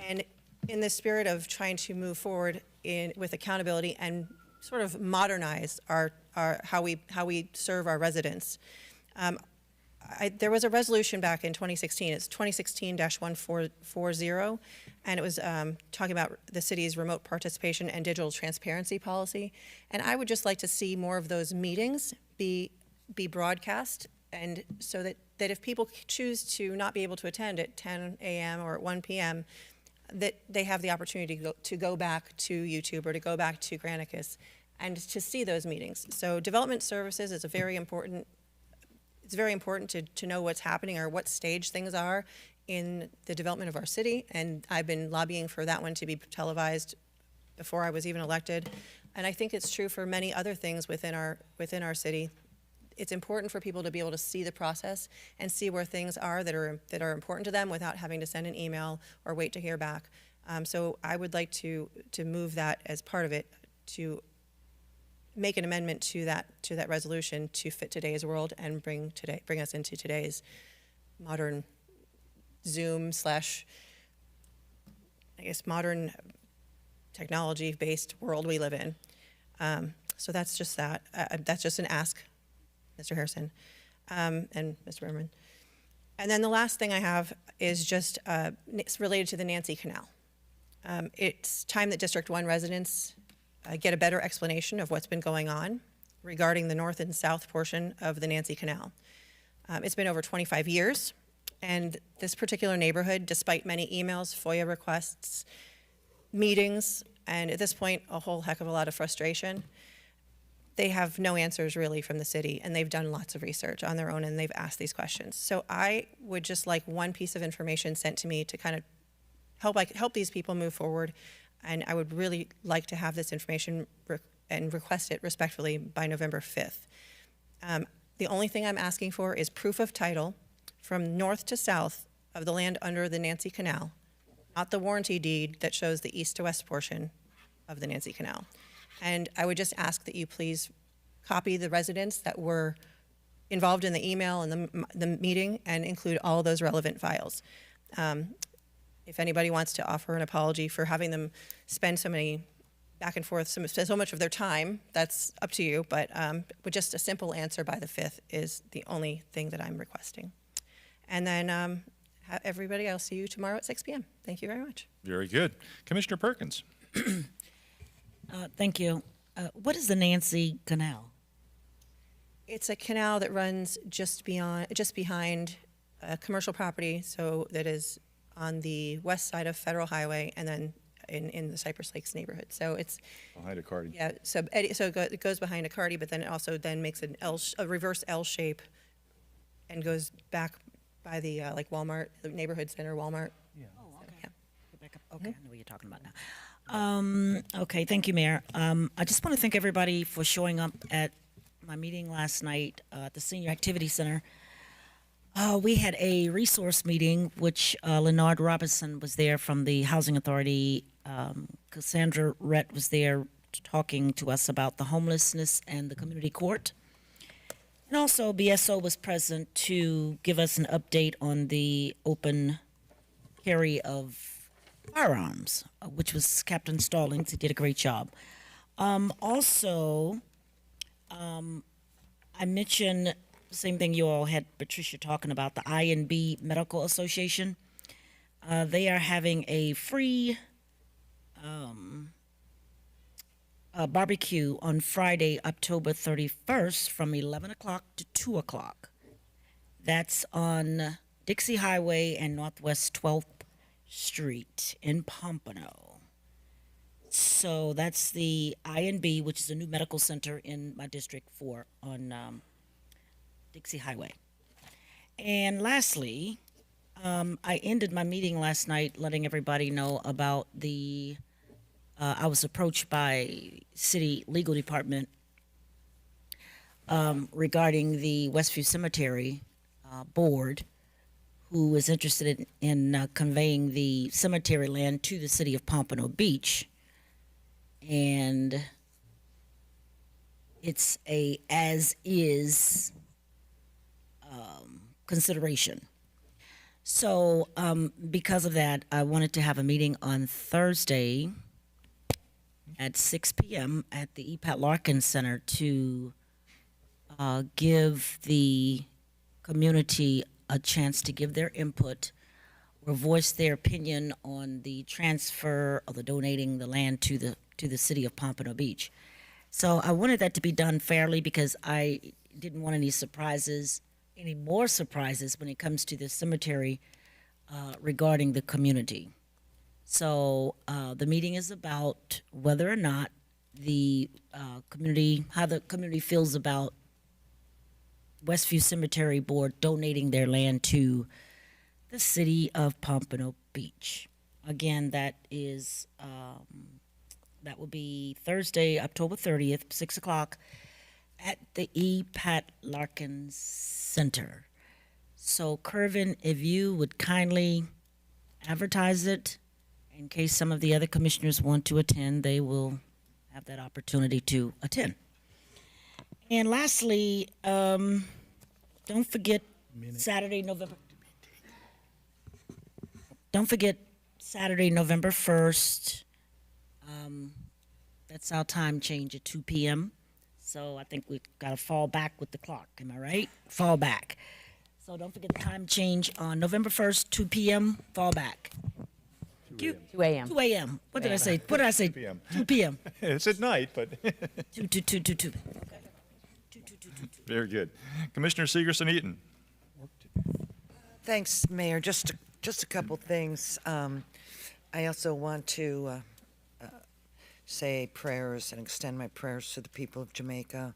And in the spirit of trying to move forward with accountability and sort of modernize how we serve our residents, there was a resolution back in 2016. It's 2016-140, and it was talking about the city's remote participation and digital transparency policy. And I would just like to see more of those meetings be broadcast, and so that if people choose to not be able to attend at 10 a.m. or at 1 p.m., that they have the opportunity to go back to YouTube or to go back to Granicus and to see those meetings. So development services is a very important, it's very important to know what's happening or what stage things are in the development of our city, and I've been lobbying for that one to be televised before I was even elected. And I think it's true for many other things within our city. It's important for people to be able to see the process and see where things are that are important to them without having to send an email or wait to hear back. So I would like to move that as part of it, to make an amendment to that resolution to fit today's world and bring us into today's modern Zoom / I guess modern technology-based world we live in. So that's just that. That's just an ask, Mr. Harrison, and Mr. Berman. And then the last thing I have is just it's related to the Nancy Canal. It's time that District 1 residents get a better explanation of what's been going on regarding the north and south portion of the Nancy Canal. It's been over 25 years, and this particular neighborhood, despite many emails, FOIA requests, meetings, and at this point, a whole heck of a lot of frustration, they have no answers really from the city, and they've done lots of research on their own, and they've asked these questions. So I would just like one piece of information sent to me to kind of help these people move forward, and I would really like to have this information and request it respectfully by November 5th. The only thing I'm asking for is proof of title from north to south of the land under the Nancy Canal, not the warranty deed that shows the east to west portion of the Nancy Canal. And I would just ask that you please copy the residents that were involved in the email and the meeting and include all those relevant files. If anybody wants to offer an apology for having them spend so many back and forth, so much of their time, that's up to you, but with just a simple answer by the 5th is the only thing that I'm requesting. And then everybody, I'll see you tomorrow at 6 p.m. Thank you very much. Very good. Commissioner Perkins. Thank you. What is the Nancy Canal? It's a canal that runs just behind a commercial property, so that is on the west side of Federal Highway, and then in the Cypress Lakes neighborhood. So it's Behind a Cardi. yeah. So it goes behind a Cardi, but then it also makes a reverse L shape, and goes back by the like Walmart, the neighborhood center, Walmart. Oh, okay. Yeah. Go back up. Okay, I know what you're talking about now. Okay, thank you, Mayor. I just want to thank everybody for showing up at my meeting last night at the Senior Activity Center. We had a resource meeting, which Leonard Robinson was there from the Housing Authority. Cassandra Rett was there talking to us about the homelessness and the community court. And also BSO was present to give us an update on the open carry of firearms, which was Captain Stallings. He did a great job. Also, I mentioned the same thing you all had Patricia talking about, the I&B Medical Association. They are having a free barbecue on Friday, October 31st from 11 o'clock to 2 o'clock. That's on Dixie Highway and Northwest 12th Street in Pompano. So that's the I&B, which is a new medical center in my District 4 on Dixie Highway. And lastly, I ended my meeting last night letting everybody know about I was approached by City Legal Department regarding the Westview Cemetery Board, who is interested in conveying the cemetery land to the city of Pompano Beach. And it's a as-is consideration. So because of that, I wanted to have a meeting on Thursday at 6 p.m. at the E. Pat Larkin Center to give the community a chance to give their input or voice their opinion on the transfer or the donating the land to the city of Pompano Beach. So I wanted that to be done fairly because I didn't want any more surprises when it comes to the cemetery regarding the community. So the meeting is about whether or not the community, how the community feels about Westview Cemetery Board donating their land to the city of Pompano Beach. Again, that is that will be Thursday, October 30th, 6 o'clock at the E. Pat Larkin Center. So, Kervin, if you would kindly advertise it in case some of the other commissioners want to attend, they will have that opportunity to attend. And lastly, don't forget Saturday, November 1st. That's our time change at 2 p.m. So I think we've got to fall back with the clock. Am I right? Fall back. So don't forget the time change on November 1st, 2 p.m. Fall back. 2 a.m. 2 a.m. What did I say? What did I say? 2 p.m. It's at night, but. 2. Very good. Commissioner Segerson-Eaton. Thanks, Mayor. Just a couple things. I also want to say prayers and extend my prayers to the people of Jamaica.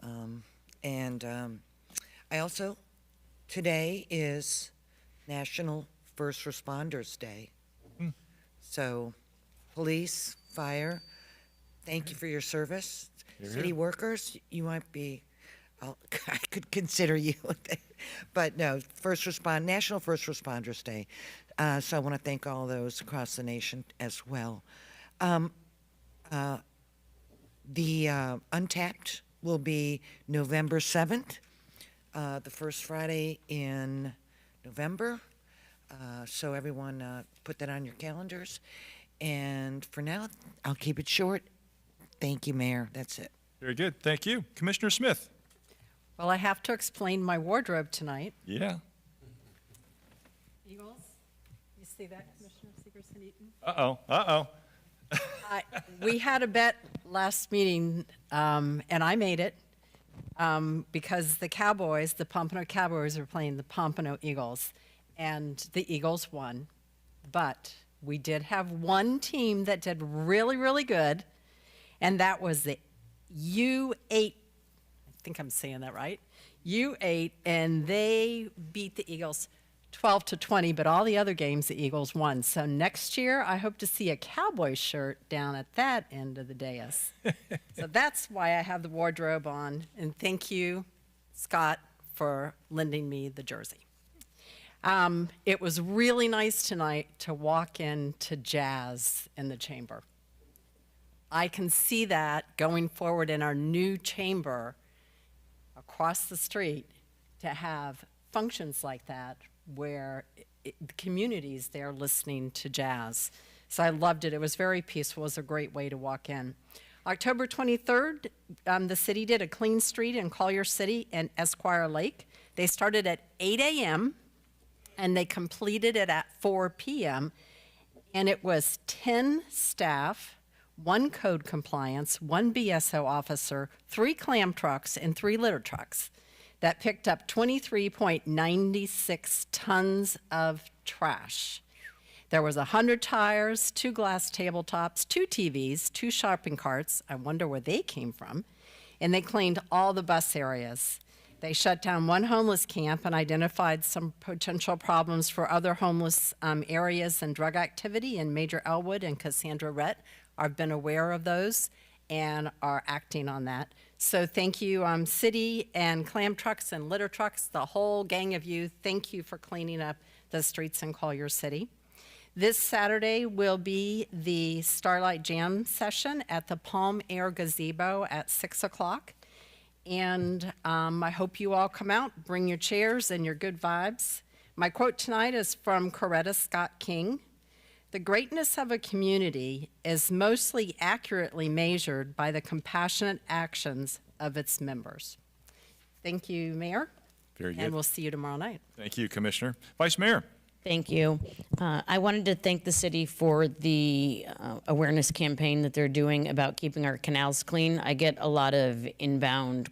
I also, today is National First Responders Day. So, police, fire, thank you for your service. City workers, you might be, I could consider you, but no, National First Responders Day. So I want to thank all those across the nation as well. The Untapped will be November 7th, the first Friday in November. So everyone put that on your calendars. And for now, I'll keep it short. Thank you, Mayor. That's it. Very good. Thank you. Commissioner Smith. Well, I have to explain my wardrobe tonight. Yeah. Eagles? You see that, Commissioner Segerson-Eaton? Uh-oh. We had a bet last meeting, and I made it, because the Cowboys, the Pompano Cowboys, were playing the Pompano Eagles, and the Eagles won. But we did have one team that did really, really good, and that was the U8. I think I'm saying that right. U8, and they beat the Eagles 12-20, but all the other games the Eagles won. So next year, I hope to see a Cowboy shirt down at that end of the dais. So that's why I have the wardrobe on, and thank you, Scott, for lending me the jersey. It was really nice tonight to walk into jazz in the chamber. I can see that going forward in our new chamber across the street, to have functions like that where the community's there listening to jazz. So I loved it. It was very peaceful. It was a great way to walk in. October 23rd, the city did a clean street in Collier City and Esquire Lake. They started at 8 a.m. and they completed it at 4 p.m. And it was 10 staff, 1 code compliance, 1 BSO officer, 3 clam trucks, and 3 litter trucks that picked up 23.96 tons of trash. There was 100 tires, 2 glass tabletops, 2 TVs, 2 shopping carts. I wonder where they came from. And they cleaned all the bus areas. They shut down 1 homeless camp and identified some potential problems for other homeless areas and drug activity. And Major Elwood and Cassandra Rett have been aware of those and are acting on that. So thank you, city and clam trucks and litter trucks, the whole gang of you. Thank you for cleaning up the streets in Collier City. This Saturday will be the Starlight Jam session at the Palm Air Gazebo at 6 o'clock. And I hope you all come out, bring your chairs and your good vibes. My quote tonight is from Coretta Scott King. The greatness of a community is mostly accurately measured by the compassionate actions of its members. Thank you, Mayor. Very good. And we'll see you tomorrow night. Thank you, Commissioner. Vice Mayor. Thank you. I wanted to thank the city for the awareness campaign that they're doing about keeping our canals clean. I get a lot of inbound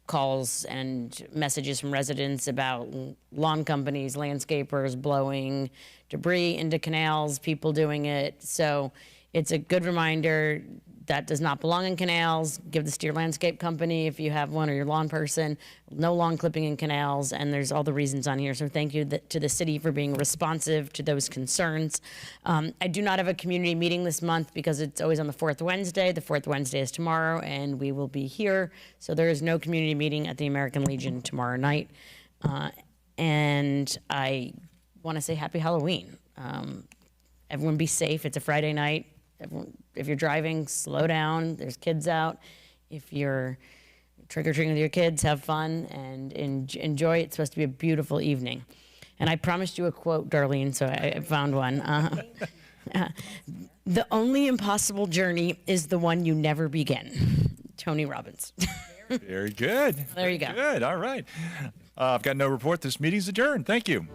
calls and messages from residents about lawn companies, landscapers blowing debris into canals, people doing it. So it's a good reminder that does not belong in canals, give this to your landscape company if you have one, or your lawn person. No lawn clipping in canals, and there's all the reasons on here. So thank you to the city for being responsive to those concerns. I do not have a community meeting this month because it's always on the fourth Wednesday. The fourth Wednesday is tomorrow, and we will be here. So there is no community meeting at the American Legion tomorrow night. And I want to say happy Halloween. Everyone be safe. It's a Friday night. Everyone, if you're driving, slow down. There's kids out. If you're trick-or-treating with your kids, have fun and enjoy. It's supposed to be a beautiful evening. And I promised you a quote, Darlene, so I found one. The only impossible journey is the one you never begin. Tony Robbins. Very good. There you go. Good. All right. I've got no report. This meeting's adjourned. Thank you.